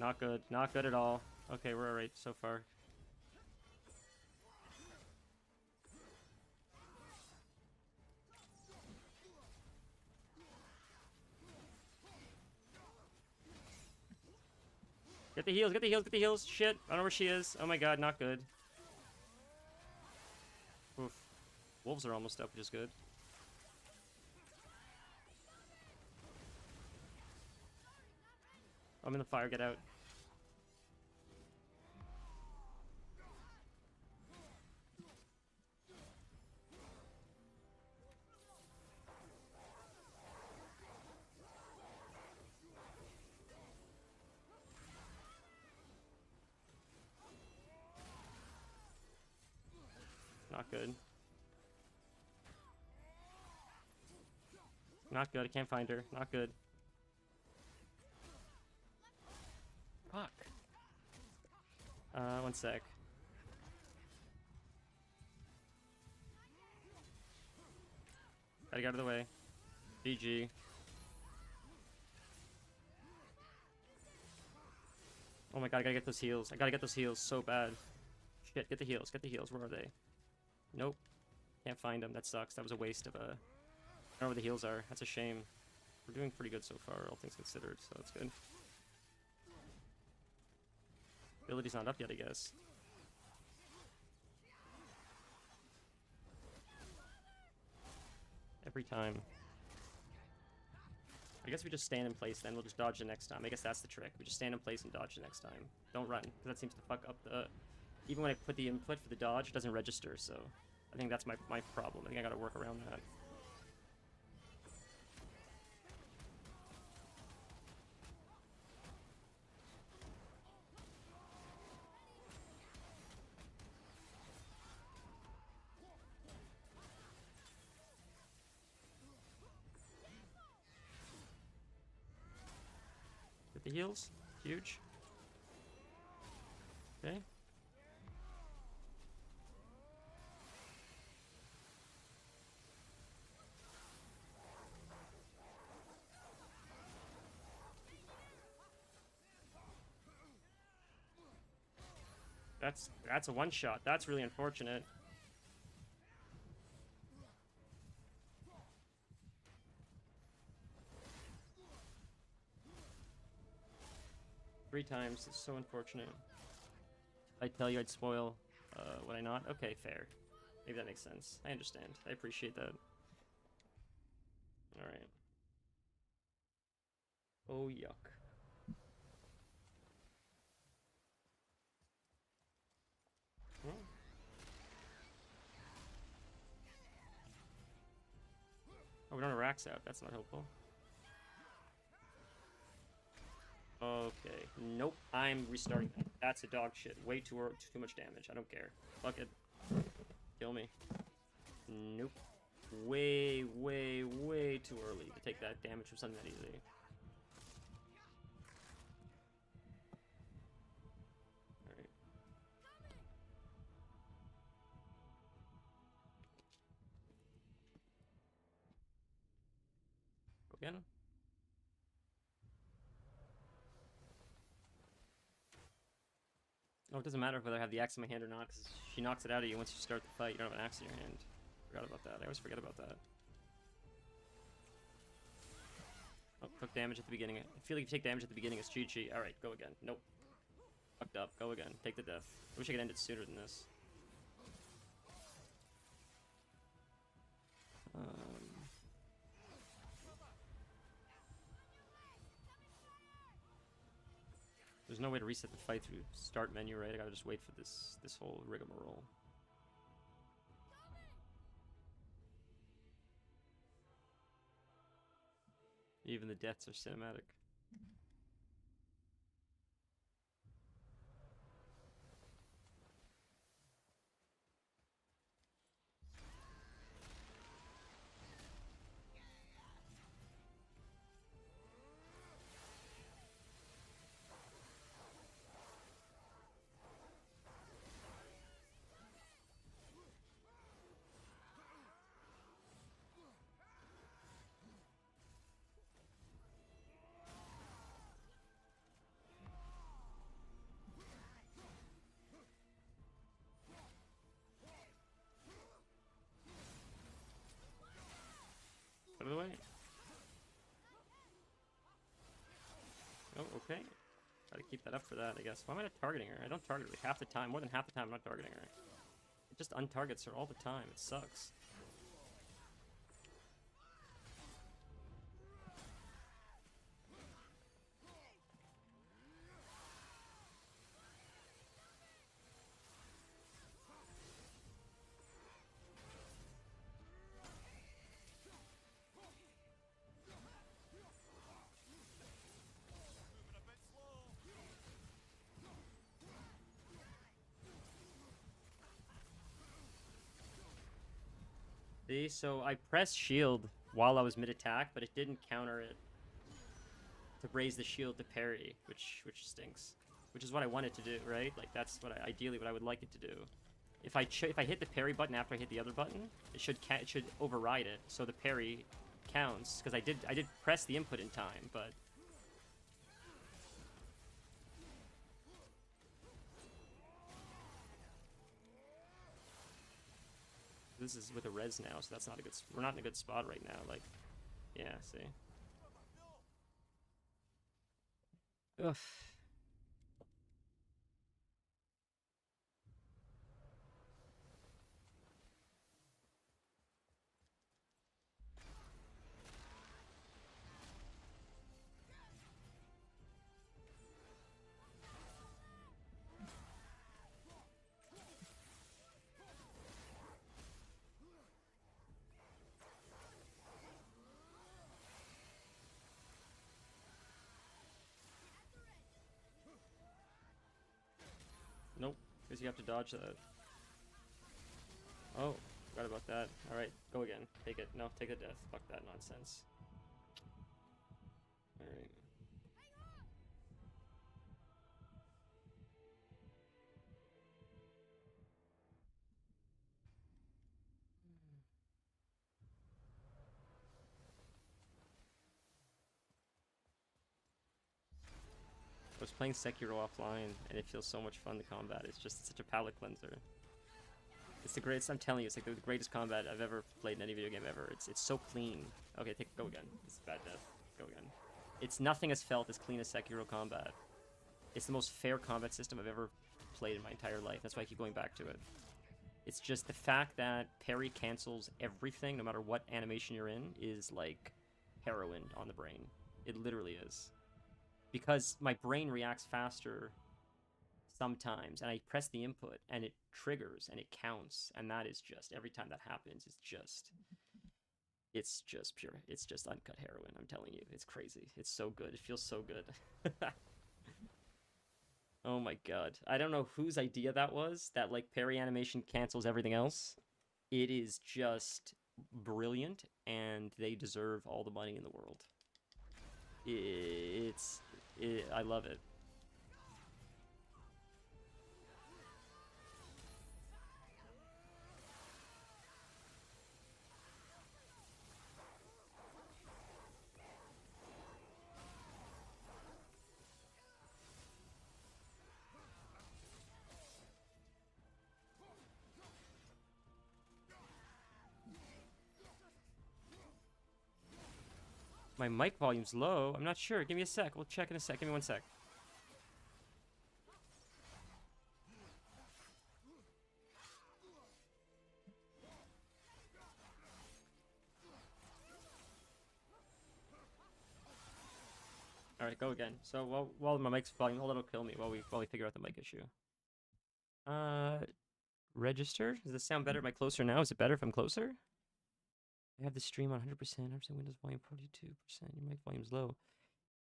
Not good. Not good at all. Okay, we're alright so far. Get the heals, get the heals, get the heals. Shit, I don't know where she is. Oh my god, not good. Oof. Wolves are almost up, which is good. I'm in the fire, get out. Not good. Not good, I can't find her. Not good. Fuck. One sec. Gotta get out of the way. GG. Oh my god, I gotta get those heals. I gotta get those heals so bad. Shit, get the heals, get the heals. Where are they? Nope. Can't find them. That sucks. That was a waste of a... I don't know where the heals are. That's a shame. We're doing pretty good so far, all things considered, so that's good. Ability's not up yet, I guess. Every time. I guess we just stand in place then. We'll just dodge the next time. I guess that's the trick. We just stand in place and dodge the next time. Don't run, because that seems to fuck up the even when I put the input for the dodge, it doesn't register, so I think that's my problem. I think I gotta work around that. Get the heals. Huge. Okay. That's a one shot. That's really unfortunate. Three times. It's so unfortunate. I tell you I'd spoil. Would I not? Okay, fair. Maybe that makes sense. I understand. I appreciate that. Alright. Oh, yuck. Well. Oh, we don't have racks out. That's not helpful. Okay. Nope. I'm restarting that. That's a dog shit. Way too much damage. I don't care. Fuck it. Kill me. Nope. Way too early to take that damage from something that easy. Alright. Go again. Oh, it doesn't matter whether I have the axe in my hand or not, because she knocks it out of you once you start the fight. You don't have an axe in your hand. Forgot about that. I always forget about that. Oh, took damage at the beginning. I feel like if you take damage at the beginning, it's GG. Alright, go again. Nope. Fucked up. Go again. Take the death. I wish I could end it sooner than this. There's no way to reset the fight through start menu, right? I gotta just wait for this whole rigmarole. Even the deaths are cinematic. Out of the way. Oh, okay. Gotta keep that up for that, I guess. Why am I not targeting her? I don't target her like half the time. More than half the time I'm not targeting her. It just untargets her all the time. It sucks. See, so I pressed shield while I was mid-attack, but it didn't counter it to raise the shield to parry, which stinks. Which is what I wanted to do, right? Like that's what ideally what I would like it to do. If I hit the parry button after I hit the other button, it should override it, so the parry counts because I did press the input in time, but. This is with a res now, so that's not a good. We're not in a good spot right now. Like, yeah, see. Ugh. Because you have to dodge that. Oh, forgot about that. Alright, go again. Take it. No, take the death. Fuck that nonsense. Alright. I was playing Sekiro offline, and it feels so much fun to combat. It's just such a palate cleanser. It's the greatest. I'm telling you, it's like the greatest combat I've ever played in any video game ever. It's so clean. Okay, go again. This is bad death. Go again. It's nothing has felt as clean as Sekiro combat. It's the most fair combat system I've ever played in my entire life. That's why I keep going back to it. It's just the fact that parry cancels everything, no matter what animation you're in, is like heroin on the brain. It literally is. Because my brain reacts faster sometimes, and I press the input, and it triggers, and it counts, and that is just, every time that happens, it's just pure, it's just uncut heroin, I'm telling you. It's crazy. It's so good. It feels so good. Oh my god. I don't know whose idea that was, that, like, parry animation cancels everything else. It is just brilliant, and they deserve all the money in the world. I love it. My mic volume's low. I'm not sure. Give me a sec. We'll check in a sec. Give me 1 sec. All right, go again. So while my mic's volume, hold on, it'll kill me while we figure out the mic issue. Register. Does this sound better? Am I closer now? Is it better if I'm closer? I have the stream on 100%. 100% Windows volume, 42%. Your mic volume's low.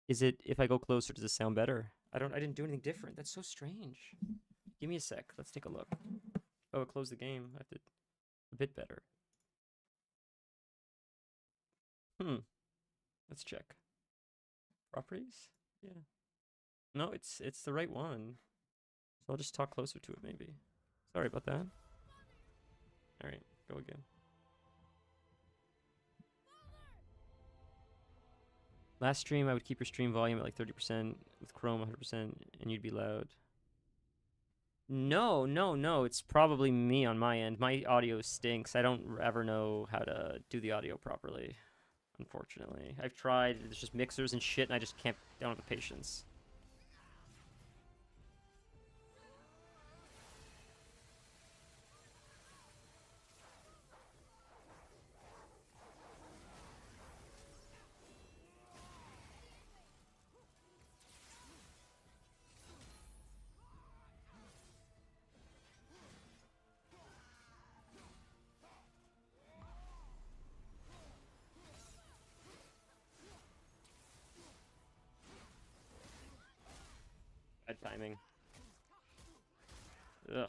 Is it, if I go closer, does it sound better? I didn't do anything different. That's so strange. Give me a sec. Let's take a look. Oh, it closed the game. I have to, a bit better. Let's check. Properties? Yeah. No, it's the right one. So I'll just talk closer to it, maybe. Sorry about that. Alright, go again. Last stream, I would keep your stream volume at like 30%, with Chrome 100%, and you'd be loud. No, it's probably me on my end. My audio stinks. I don't ever know how to do the audio properly, unfortunately. I've tried, there's just mixers and shit, and I just don't have the patience. Bad timing. Ugh.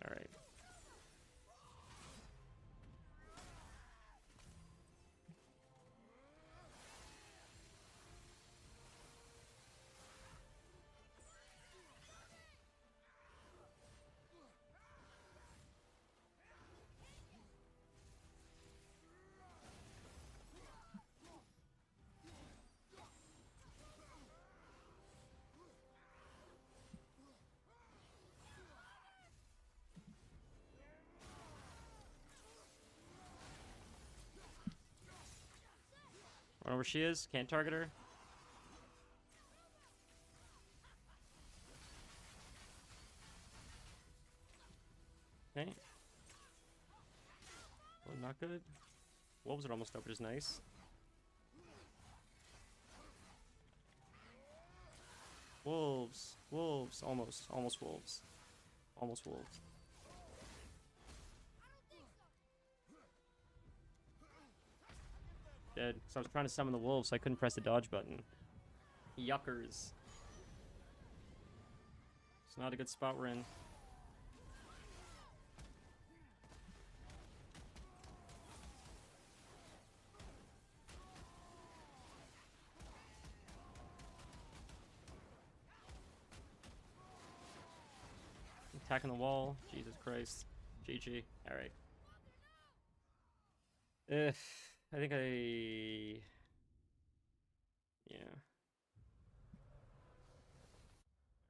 Alright. I don't know where she is. Can't target her. Okay. Well, not good. Wolves are almost up, which is nice. Wolves. Wolves. Almost wolves. Almost wolves. Dead. So I was trying to summon the wolves, so I couldn't press the dodge button. Yuckers. It's not a good spot we're in. Attacking the wall. Jesus Christ. GG. Alright. I think I... Yeah.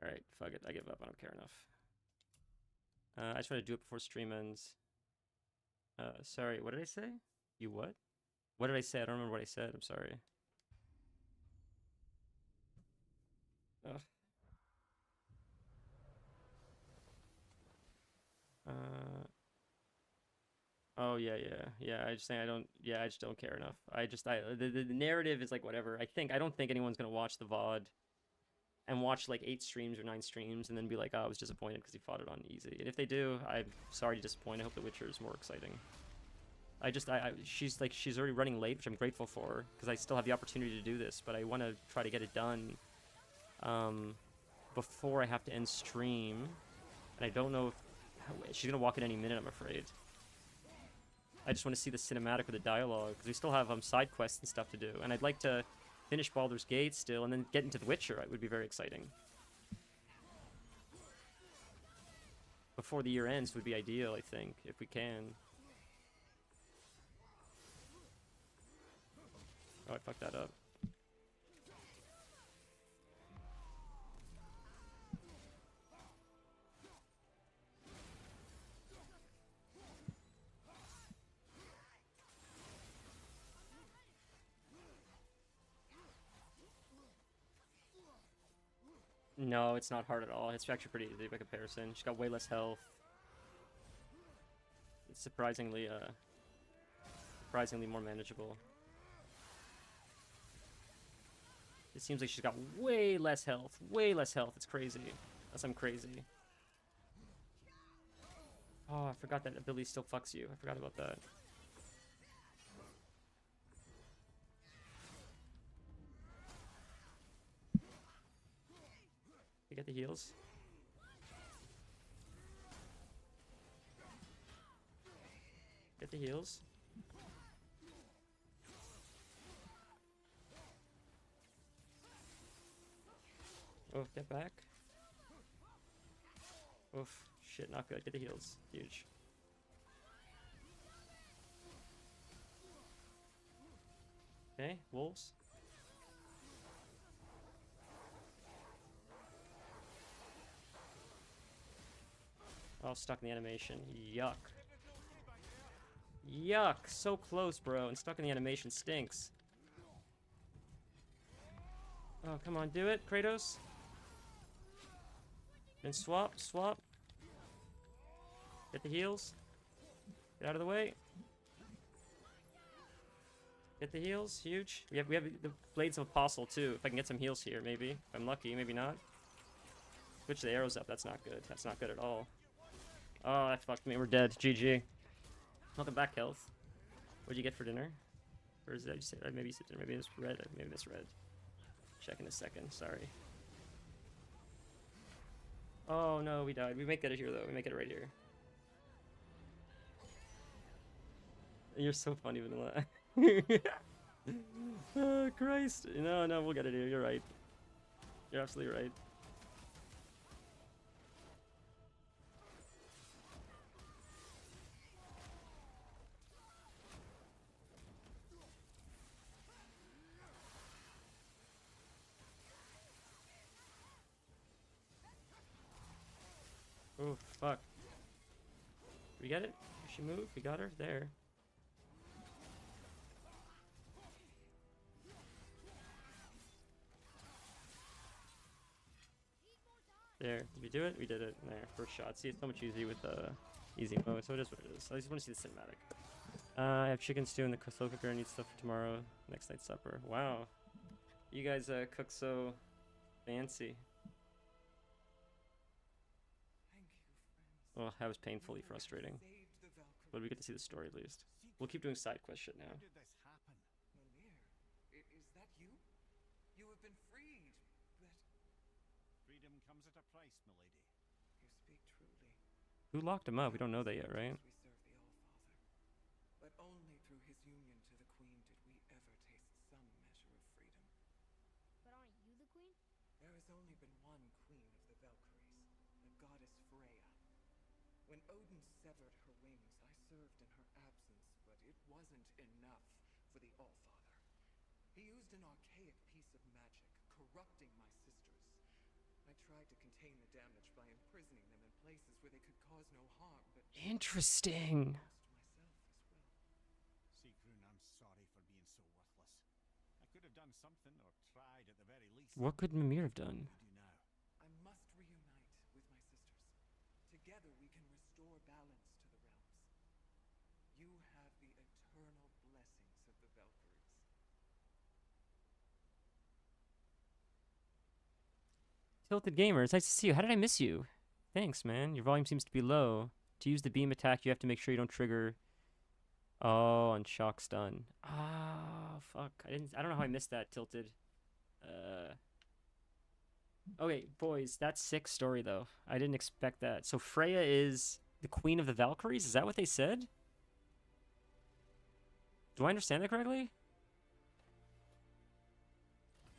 Alright, fuck it. I give up. I don't care enough. I just want to do it before stream ends. Sorry, what did I say? You what? What did I say? I don't remember what I said. I'm sorry. Ugh. Oh yeah. I just think I don't. Yeah, I just don't care enough. The narrative is like whatever. I don't think anyone's gonna watch the VOD and watch like 8 streams or 9 streams and then be like, oh, I was disappointed because he fought it on easy. And if they do, I'm sorry to disappoint. I hope The Witcher is more exciting. She's already running late, which I'm grateful for because I still have the opportunity to do this, but I want to try to get it done before I have to end stream. And I don't know if she's gonna walk in any minute, I'm afraid. I just want to see the cinematic or the dialogue because we still have side quests and stuff to do, and I'd like to finish Baldur's Gate still and then get into The Witcher. It would be very exciting. Before the year ends would be ideal, I think, if we can. Oh, I fucked that up. No, it's not hard at all. It's actually pretty easy by comparison. She's got way less health. It's surprisingly more manageable. It seems like she's got way less health. Way less health. It's crazy. I'm crazy. Oh, I forgot that ability still fucks you. I forgot about that. You get the heals. Get the heals. Oh, get back. Oof. Shit, not good. Get the heals. Huge. Okay, wolves. Oh, stuck in the animation. Yuck. Yuck. So close, bro. And stuck in the animation stinks. Oh, come on. Do it, Kratos. Then swap. Get the heals. Get out of the way. Get the heals. Huge. We have the Blades of Apostle, too. If I can get some heals here, maybe. If I'm lucky, maybe not. Switch the arrows up. That's not good. That's not good at all. Oh, that fucked me. We're dead. GG. Welcome back, health. What'd you get for dinner? Or is it? Maybe you said dinner. Maybe it's red. Maybe it's red. Check in a second. Sorry. Oh no, we died. We make it here though. We make it right here. You're so funny, Vanilla. Oh Christ! No, we'll get it here. You're right. You're absolutely right. Oh, fuck. We get it? Did she move? We got her? There. There. Did we do it? We did it. There. First shot. See, it's so much easier with the easy mode, so it is what it is. I just want to see the cinematic. I have chicken stew in the slow cooker. I need stuff for tomorrow. Next night's supper. Wow. You guys cook so fancy. Oh, that was painfully frustrating. But we get to see the story at least. We'll keep doing side quest shit now. Is that you? You have been freed, but... Freedom comes at a price, milady. You speak truly. Who locked him up? We don't know that Countless yet, right? ages we serve the All-Father, but only through his union to the Queen did we ever taste some measure of freedom. But aren't you the queen? There has only been one queen of the Valkyries, the goddess Freya. When Odin severed her wings, I served in her absence, but it wasn't enough for the All-Father. He used an archaic piece of magic, corrupting my sisters. I tried to contain the damage by imprisoning them in places where they could cause no harm, but Interesting. lost myself as well. Sigrun, I'm sorry for being so worthless. I could have done something, or tried at the very least. What could Mimir have done? What do we do now? I must reunite with my sisters. Together we can restore balance to the realms. You have the eternal blessings of the Valkyries. Tilted Gamer, it's nice to see you. How did I miss you? Thanks, man. Your volume seems to be low. To use the beam attack, you have to make sure you don't trigger. Oh, on shock stun. Ah, fuck. I don't know how I missed that, Tilted. Okay, boys, that's sick story though. I didn't expect that. So Freya is the queen of the Valkyries? Is that what they said? Do I understand that correctly?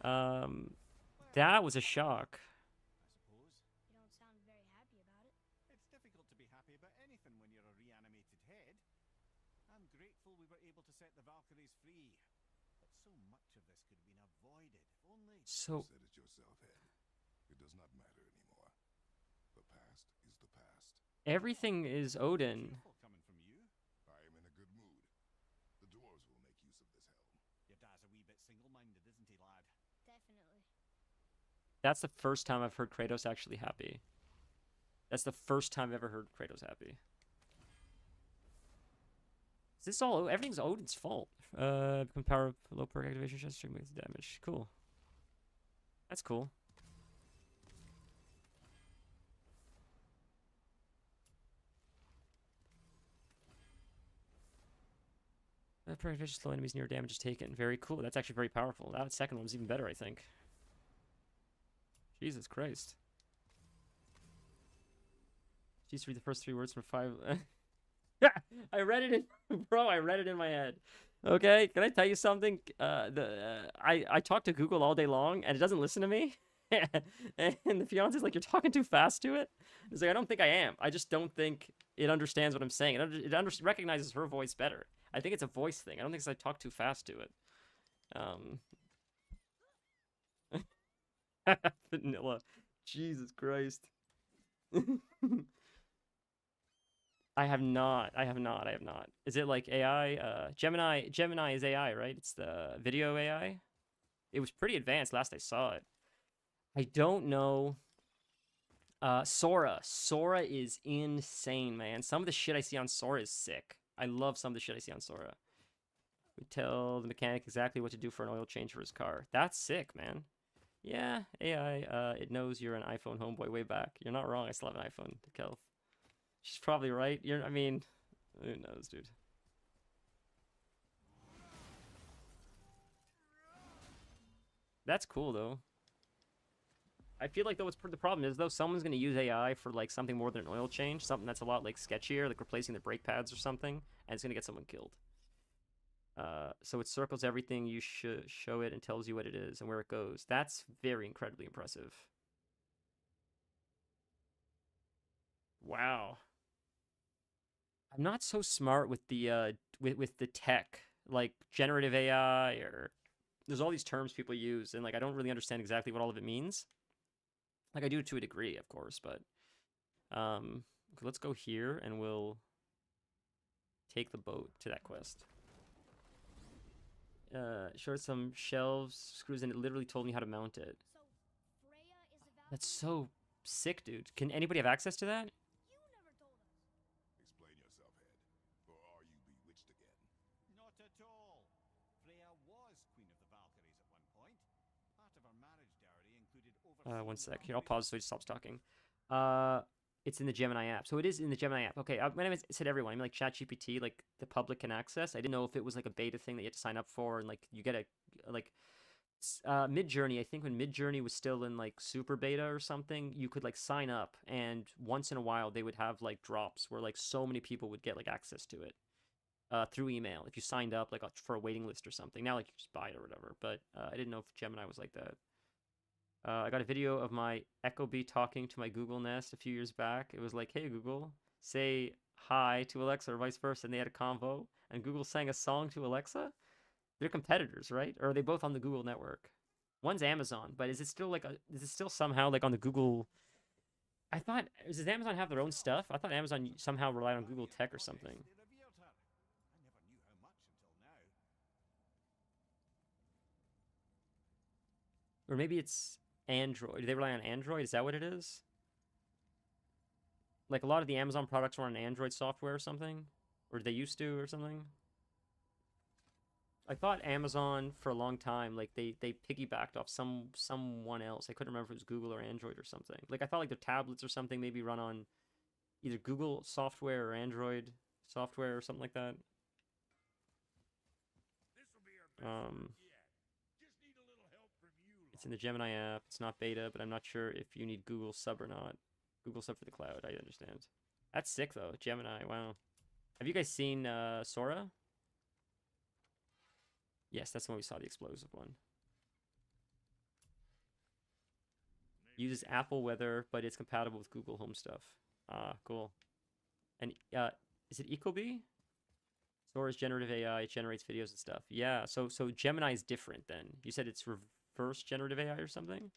That was a shock. I suppose. You don't sound very happy about it. It's difficult to be happy about anything when you're a reanimated head. I'm grateful we were able to set the Valkyries free. But so much of this could have been avoided, if only... So Said it yourself, Head. It does not matter anymore. The past is the past. everything is Odin. Cheerful coming from you. I am in a good mood. The dwarves will make use of this helm. Your dad's a wee bit single-minded, isn't he, lad? Definitely. That's the first time I've heard Kratos actually happy. That's the first time I've ever heard Kratos happy. Is this all... Everything's Odin's fault. Become power up, low perk activation, just makes damage. Cool. That's cool. That perk activation, slow enemies near damage is taken. Very cool. That's actually very powerful. That second one's even better, I think. Jesus Christ. Just read the first 3 words from 5. I read it in, bro. I read it in my head. Okay, can I tell you something? I talk to Google all day long, and it doesn't listen to me. And the fiance's like, "You're talking too fast to it." It's like, I don't think I am. I just don't think it understands what I'm saying. It recognizes her voice better. I think it's a voice thing. I don't think it's I talk too fast to it. Vanilla. Jesus Christ. I have not. Is it like AI? Gemini is AI, right? It's the video AI. It was pretty advanced last I saw it. I don't know. Sora. Sora is insane, man. Some of the shit I see on Sora is sick. I love some of the shit I see on Sora. We tell the mechanic exactly what to do for an oil change for his car. That's sick, man. Yeah, AI, it knows you're an iPhone homeboy way back. You're not wrong. I still have an iPhone, Kelf. She's probably right. I mean, who knows, dude. That's cool, though. I feel like, though, the problem is, though, someone's going to use AI for, like, something more than an oil change. Something that's a lot, like, sketchier, like replacing the brake pads or something. And it's going to get someone killed. So it circles everything you show it and tells you what it is and where it goes. That's very incredibly impressive. Wow. I'm not so smart with the with the tech, like generative AI, or there's all these terms people use, and like I don't really understand exactly what all of it means. Like I do to a degree, of course, but let's go here and we'll take the boat to that quest. Showed some shelves, screws, and it literally told me how to mount it. So, Freya is a Valkyrie? That's so sick, dude. Can anybody have access to that? You never told us. Explain yourself, Head. Or are you bewitched again? Not at all. Freya was Queen of the Valkyries at one point. Part of her marriage dowry included over... 1 sec. Here, I'll pause so he stops talking. It's in the Gemini app. So it is in the Gemini app. Okay, when I said everyone, I mean like ChatGPT, like the public can access. I didn't know if it was like a beta thing that you had to sign up for, and like you get like Mid-Journey. I think when Mid-Journey was still in like super beta or something, you could like sign up, and once in a while they would have like drops where like so many people would get like access to it through email if you signed up like for a waiting list or something. Now like you just buy it or whatever. But I didn't know if Gemini was like that. I got a video of my Echo Bee talking to my Google Nest a few years back. It was like, "Hey Google, say hi to Alexa," or vice versa, and they had a convo. And Google sang a song to Alexa. They're competitors, right? Or are they both on the Google network? One's Amazon, but is it still like is it still somehow like on the Google? I thought, does Amazon have their own stuff? I thought Amazon somehow relied on Google Tech or something. They revered her. I never knew how much until now. Or maybe it's Android. Do they rely on Android? Is that what it is? Like a lot of the Amazon products run on Android software or something? Or they used to or something? I thought Amazon for a long time, like they piggybacked off someone else. I couldn't remember if it was Google or Android or something. Like I thought like their tablets or something maybe run on either Google software or Android software or something like that. This'll be our best work yet. Just need a little help from you It's in the Gemini app. It's not beta, but I'm not sure if you need Google sub or not. Google sub for the cloud, I understand. That's sick though, Gemini, wow. Have you guys seen Sora? Yes, that's the one we saw, the explosive one. Uses Apple Weather, but it's compatible with Google Home stuff. Ah, cool. And is it Ecobee? Sora's generative AI, it generates videos and stuff. Yeah, so Gemini is different then. You said it's reverse generative AI or something?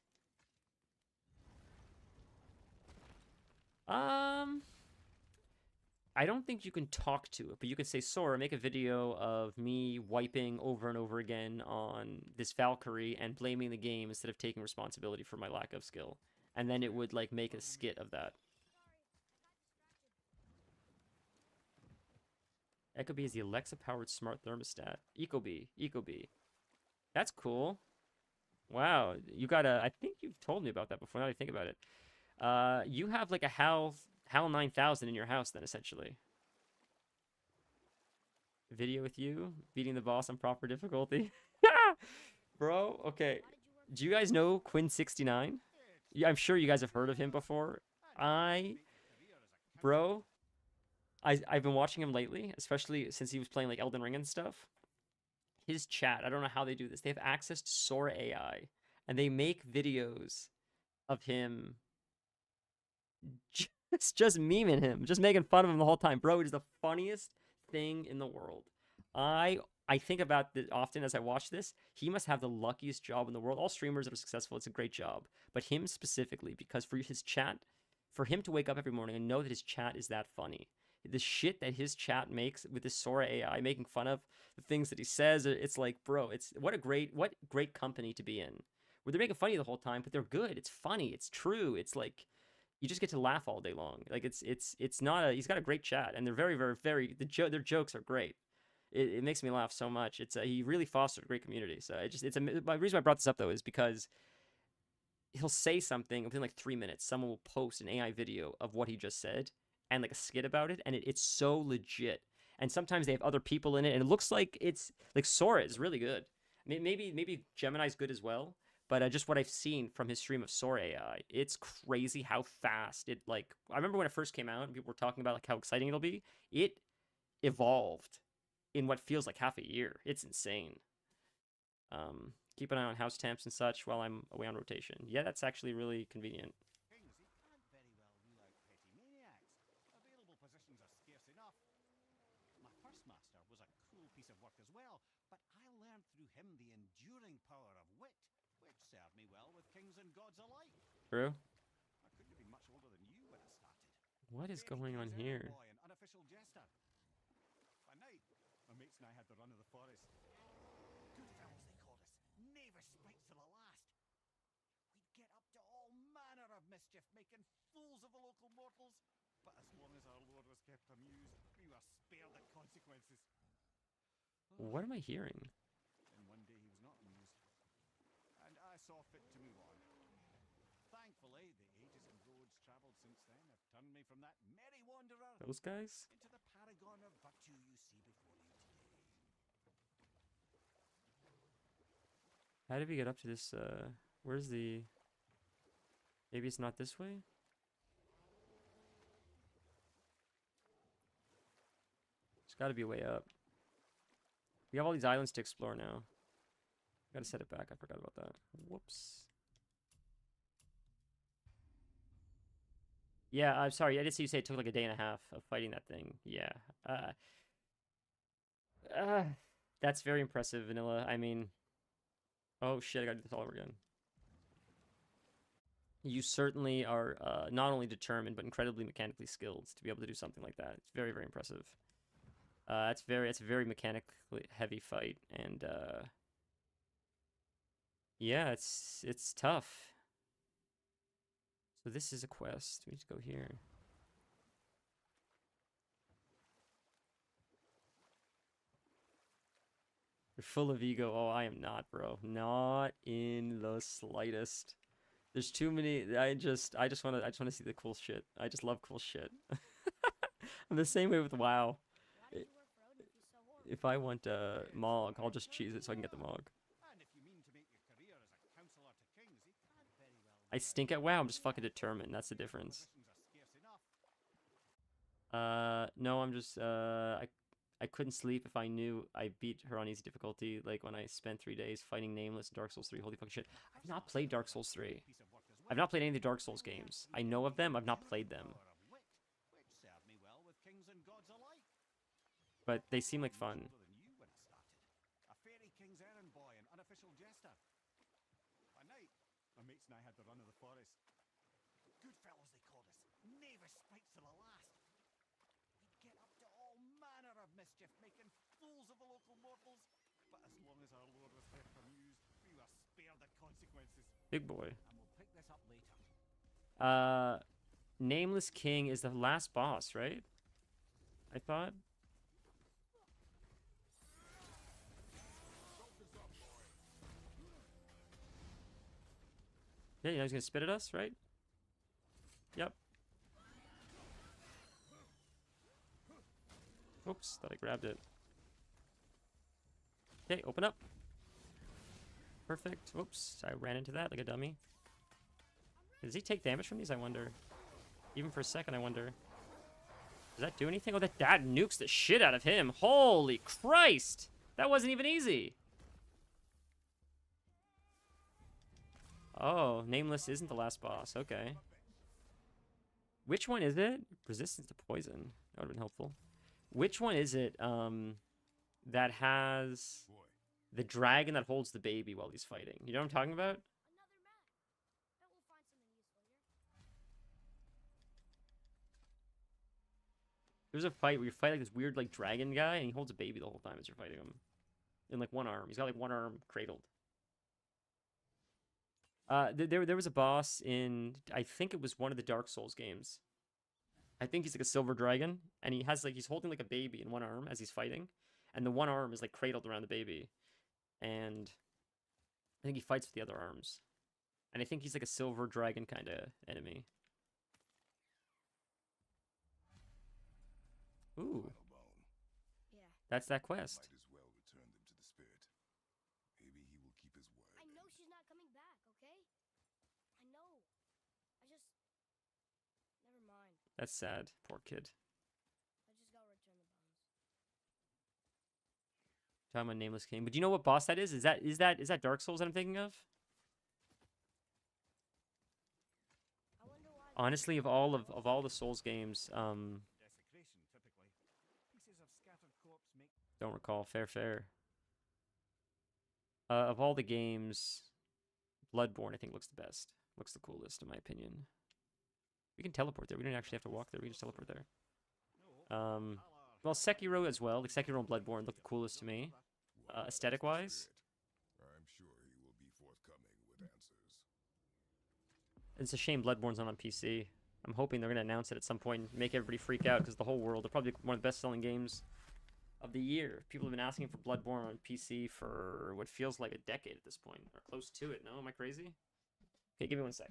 I don't think you can talk to it, but you can say, Sora, make a video of me wiping over and over again on this Valkyrie and blaming the game instead of taking responsibility for my lack of skill. And then it would, like, make a skit of that. Ecobee is the Alexa-powered smart thermostat. Ecobee. That's cool. Wow, you got a... I think you've told me about that before, now that I think about it. You have, like, a HAL 9000 in your house then, essentially. Video with you beating the boss on proper difficulty. Bro, okay. Do you guys know Quinn69? Yeah, I'm sure you guys have heard of him before. Bro, I've been watching him lately, especially since he was playing like Elden Ring and stuff. His chat, I don't know how they do this. They have access to Sora AI, and they make videos of him just memeing him, just making fun of him the whole time. Bro, it is the funniest thing in the world. I think about it often as I watch this. He must have the luckiest job in the world. All streamers that are successful, it's a great job. But him specifically, because for his chat, for him to wake up every morning and know that his chat is that funny. The shit that his chat makes with this Sora AI, making fun of the things that he says, it's like, bro, it's what great company to be in. Where they're making fun of you the whole time, but they're good. It's funny. It's true. It's like, you just get to laugh all day long. Like it's not a. He's got a great chat, and they're very their jokes are great. It makes me laugh so much. He really fostered a great community. So my reason why I brought this up though is because he'll say something within like 3 minutes. Someone will post an AI video of what he just said and like a skit about it, and it's so legit. And sometimes they have other people in it, and it looks like it's like Sora is really good. Maybe Gemini's good as well. But just what I've seen from his stream of Sora AI, it's crazy how fast it, like, I remember when it first came out and people were talking about like how exciting it'll be. It evolved in what feels like half a year. It's insane. Keep an eye on house temps and such while I'm away on rotation. Yeah, that's actually really convenient. Things you can't very well rule out petty maniacs. Available positions are scarce enough. My first master was a cool piece of work as well, but I learned through him the enduring power of wit, which served me well with kings and gods alike. True. I couldn't have been much older than you when I started. What is Very going on clever here? boy and unofficial jester. By night, my mates and I had the run of the forest. Good fellows, they called us. Never spites to the last. We'd get up to all manner of mischief, making fools of the local mortals. But as long as our lord was kept amused, we were spared the consequences. What am I hearing? Then one day he was not amused, and I saw fit to move on. Thankfully, the ages and roads travelled since then have turned me from that merry wanderer Those guys? into the paragon of virtue you see before you today. How did we get up to this? Where's the... Maybe it's not this way? There's got to be a way up. We have all these islands to explore now. Gotta set it back. I forgot about that. Whoops. Yeah, I'm sorry. I did see you say it took like a day and a half of fighting that thing. Yeah. Uh, that's very impressive, Vanilla. I mean... Oh shit, I gotta do this all over again. You certainly are not only determined, but incredibly mechanically skilled to be able to do something like that. It's very, very impressive. It's a very mechanically heavy fight, and yeah, it's tough. So this is a quest. We need to go here. You're full of ego. Oh, I am not, bro. Not in the slightest. There's too many. I just want to see the cool shit. I just love cool shit. I'm the same way with WoW. Why did you work for Odin if he's so horrible? If I want Mog, I'll just cheese it so I can get the Mog. And if you mean to make your career as a counselor to kings, you can't very well. I stink at WoW. I'm just fucking determined. That's the difference. Positions are scarce enough. No, I'm just I couldn't sleep if I knew I beat her on easy difficulty. Like when I spent 3 days fighting Nameless in Dark Souls 3. Holy fucking shit! I've not played Dark Souls 3. Piece of work as I've well. not played any of the Dark Souls games. I know of them. I've not played them, Power of wit, which served me well with kings and gods alike. but they seem like fun. Older than you when I started. A fairy king's errand boy and unofficial jester. By night, my mates and I had the run of the forest. Good fellows they called us. Never spikes to the last. We'd get up to all manner of mischief, making fools of the local mortals. But as long as our lord was left amused, we were spared the consequences. Big boy. And we'll pick this up later. Nameless King is the last boss, right? I thought. Yeah, you know he's gonna spit at us, right? Yep. Oops, thought I grabbed it. Okay, open up. Perfect. Whoops, I ran into that like a dummy. Does he take damage from these? I wonder. Even for a second, I wonder. Does that do anything? Oh, that nukes the shit out of him. Holy Christ! That wasn't even easy. Oh, Nameless isn't the last boss. Okay. Which one is it? Resistance to poison. That would have been helpful. Which one is it that has the dragon that holds the baby while he's fighting? You know what I'm talking about? Another map. Bet we'll find something useful here. There's a fight where you fight like this weird like dragon guy and he holds a baby the whole time as you're fighting him. In like one arm. He's got like one arm cradled. There was a boss in, I think it was one of the Dark Souls games. I think he's like a silver dragon, and he has like, he's holding like a baby in one arm as he's fighting, and the one arm is like cradled around the baby, and I think he fights with the other arms, and I think he's like a silver dragon kind of enemy. Ooh, Yeah. that's that quest. Might as well return them to the spirit. Maybe he will keep his word. I know she's not coming back, okay? I know. I just... Never mind. That's sad. Poor kid. I just gotta return the bones. Talking about Nameless King. But do you know what boss that is? Is that Dark Souls that I'm thinking of? I wonder why... Honestly, of all the Souls games, Desecration, typically. Pieces of scattered corpse make don't recall. Fair. Of all the games, Bloodborne I think looks the best. Looks the coolest in my opinion. We can teleport there. We don't actually have to walk there. We can just teleport there. Well, Sekiro as well. Like Sekiro and Bloodborne look the coolest to me, Well, aesthetic wise. I'm sure he will be forthcoming with answers. It's a shame Bloodborne's not on PC. I'm hoping they're gonna announce it at some point and make everybody freak out because the whole world, they're probably one of the best-selling games of the year. People have been asking for Bloodborne on PC for what feels like a decade at this point, or close to it. No, am I crazy? Okay, give me 1 sec.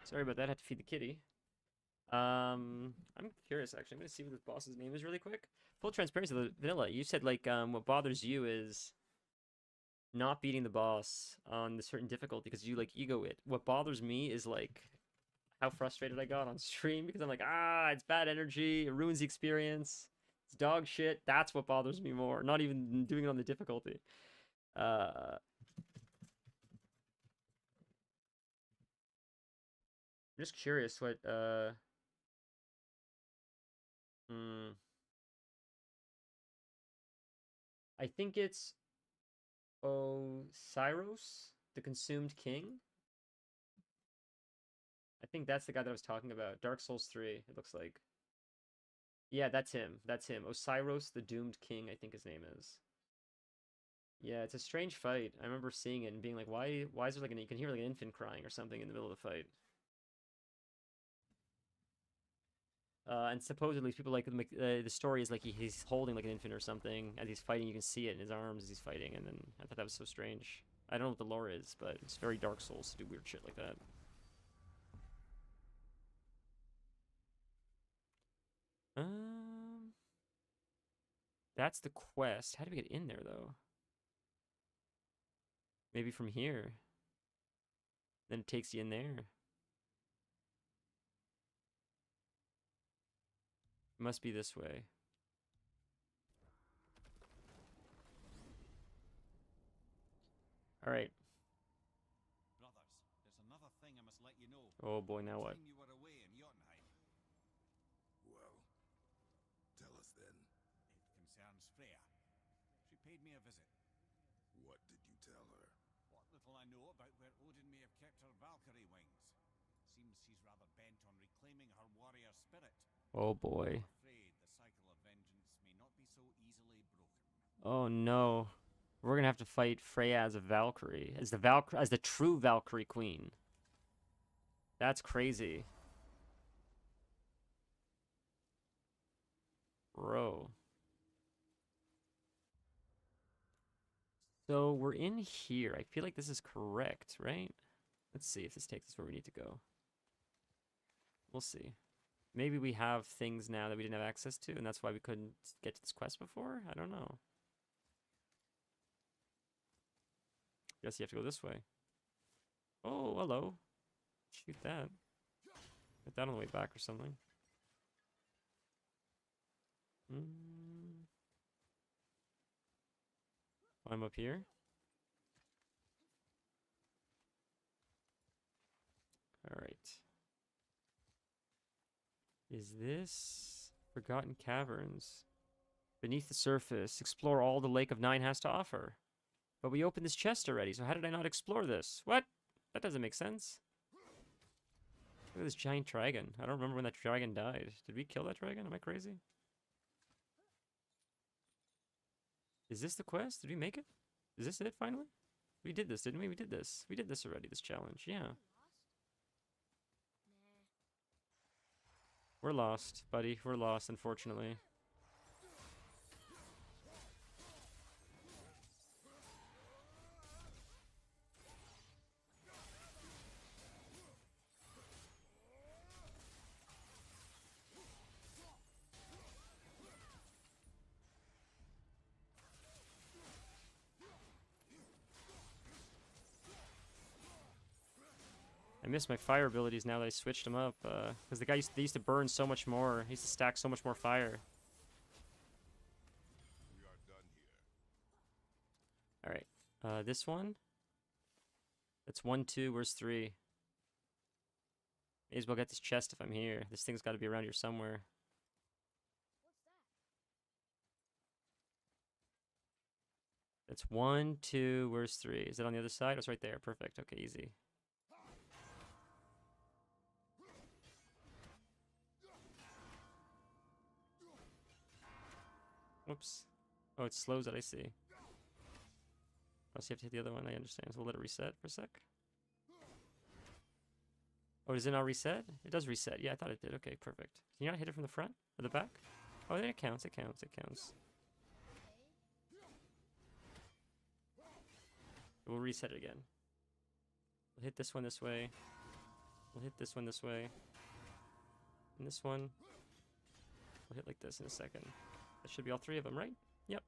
Sorry about that. I had to feed the kitty. I'm curious actually. I'm gonna see what this boss's name is really quick. Full transparency, the vanilla. You said like what bothers you is not beating the boss on the certain difficulty because you like ego it. What bothers me is like how frustrated I got on stream because I'm like, it's bad energy, it ruins the experience, it's dog shit. That's what bothers me more. Not even doing it on the difficulty. I'm just curious what I think it's Osiris, the Consumed King. I think that's the guy that I was talking about. Dark Souls 3, it looks like. Yeah, that's him. That's him. Osiris, the Doomed King, I think his name is. Yeah, it's a strange fight. I remember seeing it and being like, why is there like you can hear like an infant crying or something in the middle of the fight. And supposedly people like the story is like he's holding like an infant or something as he's fighting. You can see it in his arms as he's fighting, and then I thought that was so strange. I don't know what the lore is, but it's very Dark Souls to do weird shit like that. That's the quest. How do we get in there though? Maybe from here. Then it takes you in there. It must be this way. All right. Brothers, there's another thing I must let you know. Oh boy, now what? Time you were away in Jotunheim. Well, tell us then. It concerns Freya. She paid me a visit. What did you tell her? What little I know about where Odin may have kept her Valkyrie wings. Seems he's rather bent on reclaiming her warrior spirit. Oh boy. I'm afraid the cycle of vengeance may not be so easily broken. Oh no. We're gonna have to fight Freya as a Valkyrie, as the true Valkyrie queen. That's crazy. Bro. So we're in here. I feel like this is correct, right? Let's see if this takes us where we need to go. We'll see. Maybe we have things now that we didn't have access to, and that's why we couldn't get to this quest before? I don't know. Guess you have to go this way. Oh, hello. Shoot that. Get that on the way back or something. I'm up here. All right. Is this Forgotten Caverns? Beneath the surface, explore all the Lake of Nine has to offer. But we opened this chest already, so how did I not explore this? What? That doesn't make sense. Look at this giant dragon. I don't remember when that dragon died. Did we kill that dragon? Am I crazy? Is this the quest? Did we make it? Is this it finally? We did this, didn't we? We did this. We did this already, this challenge. Yeah. We're lost, buddy. We're lost, unfortunately. I miss my fire abilities now that I switched them up. Because the guy they used to burn so much more. He used to stack so much more fire. We are done here. Alright. This one? That's 1, 2, where's 3? May as well get this chest if I'm here. This thing's got to be around here somewhere. That's 1, 2, where's 3? Is it on the other side? Oh, it's right there. Perfect. Okay, easy. Oops. Oh, it slows it, I see. Oh, so you have to hit the other one, I understand. So we'll let it reset for a sec. Oh, does it not reset? It does reset. Yeah, I thought it did. Okay, perfect. Can you not hit it from the front or the back? Oh, then it counts, it counts, it counts. We'll reset it again. We'll hit this one this way. We'll hit this one this way. And this one, we'll hit like this in a second. That should be all three of them, right? Yep.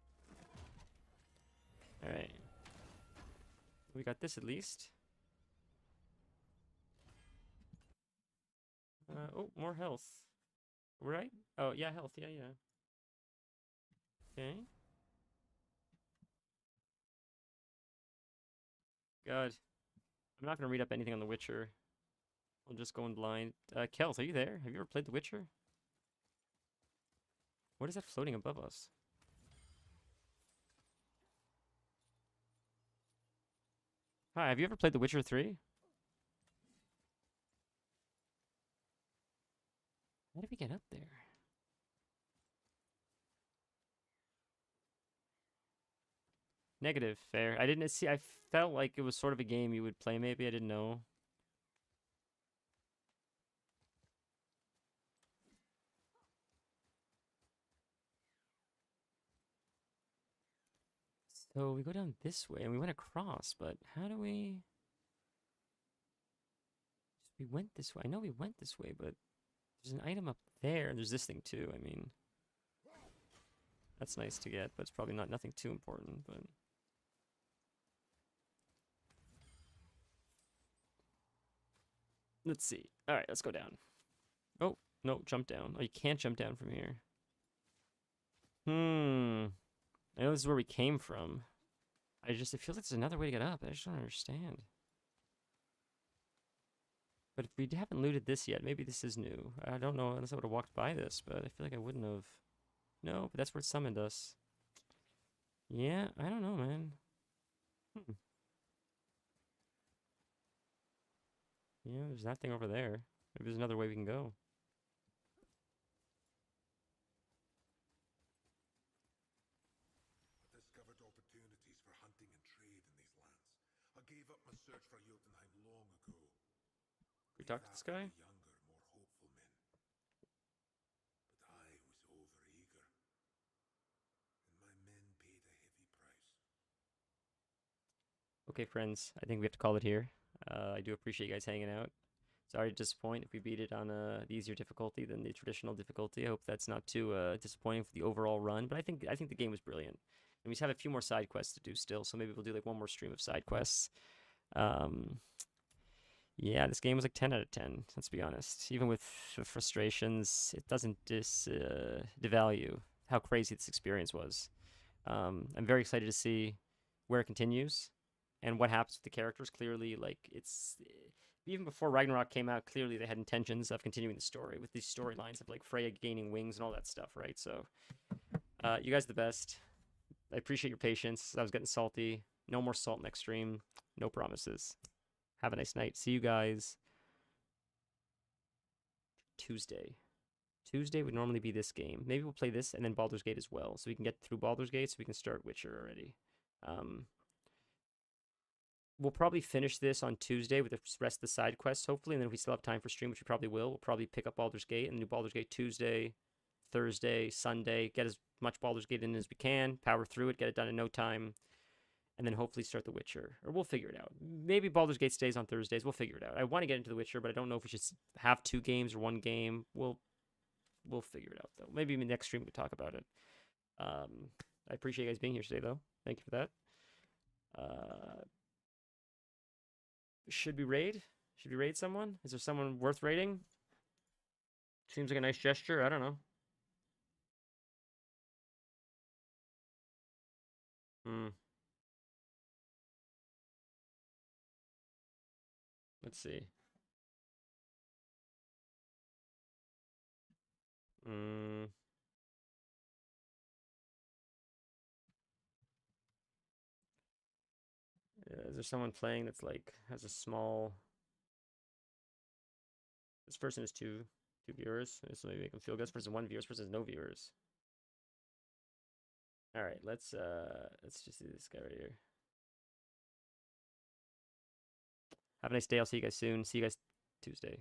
Alright. We got this at least. Oh, more health. Right? Oh, yeah, health. Yeah, yeah. Okay. God. I'm not going to read up anything on The Witcher. We'll just go in blind. Kels, are you there? Have you ever played The Witcher? What is that floating above us? Hi, have you ever played The Witcher 3? How did we get up there? Negative, fair. I didn't see, I felt like it was sort of a game you would play maybe, I didn't know. So we go down this way and we went across, but how do we... We went this way. I know we went this way, but there's an item up there and there's this thing too. I mean, that's nice to get, but it's probably not nothing too important, but... Let's see. All right, let's go down. Oh, no, jump down. Oh, you can't jump down from here. I know this is where we came from. It feels like there's another way to get up. I just don't understand. But if we haven't looted this yet, maybe this is new. I don't know unless I would have walked by this, but I feel like I wouldn't have. No, but that's where it summoned us. Yeah, I don't know, man. Yeah, there's that thing over there. Maybe there's another way we can go. I discovered opportunities for hunting and trade in these lands. I gave up my search for Jotunheim long ago. Can we talk to this guy? Younger, more hopeful men. But I was overeager. And my men paid a heavy price. Okay, friends, I think we have to call it here. I do appreciate you guys hanging out. Sorry to disappoint if we beat it on the easier difficulty than the traditional difficulty. I hope that's not too disappointing for the overall run. But I think the game was brilliant. And we just have a few more side quests to do still, so maybe we'll do like one more stream of side quests. Yeah, this game was like 10 out of 10, let's be honest. Even with the frustrations, it doesn't devalue how crazy this experience was. I'm very excited to see where it continues and what happens with the characters. Clearly, like, it's... Even before Ragnarok came out, clearly they had intentions of continuing the story with these storylines of, like, Freya gaining wings and all that stuff, right? So, you guys are the best. I appreciate your patience. I was getting salty. No more salt next stream. No promises. Have a nice night. See you guys Tuesday. Tuesday would normally be this game. Maybe we'll play this and then Baldur's Gate as well. So we can get through Baldur's Gate so we can start Witcher already. We'll probably finish this on Tuesday with the rest of the side quests, hopefully. And then if we still have time for stream, which we probably will, we'll probably pick up Baldur's Gate and do Baldur's Gate Tuesday, Thursday, Sunday. Get as much Baldur's Gate in as we can. Power through it. Get it done in no time. And then hopefully start The Witcher. Or we'll figure it out. Maybe Baldur's Gate stays on Thursdays. We'll figure it out. I want to get into The Witcher, but I don't know if we should have 2 games or 1 game. We'll figure it out, though. Maybe in the next stream we talk about it. I appreciate you guys being here today, though. Thank you for that. Should we raid? Should we raid someone? Is there someone worth raiding? Seems like a nice gesture. I don't know. Let's see. Is there someone playing that's like has a small? This person has two viewers, so maybe make them feel good. This person has 1 viewer. This person has no viewers. All right, let's just do this guy right here. Have a nice day. I'll see you guys soon. See you guys Tuesday.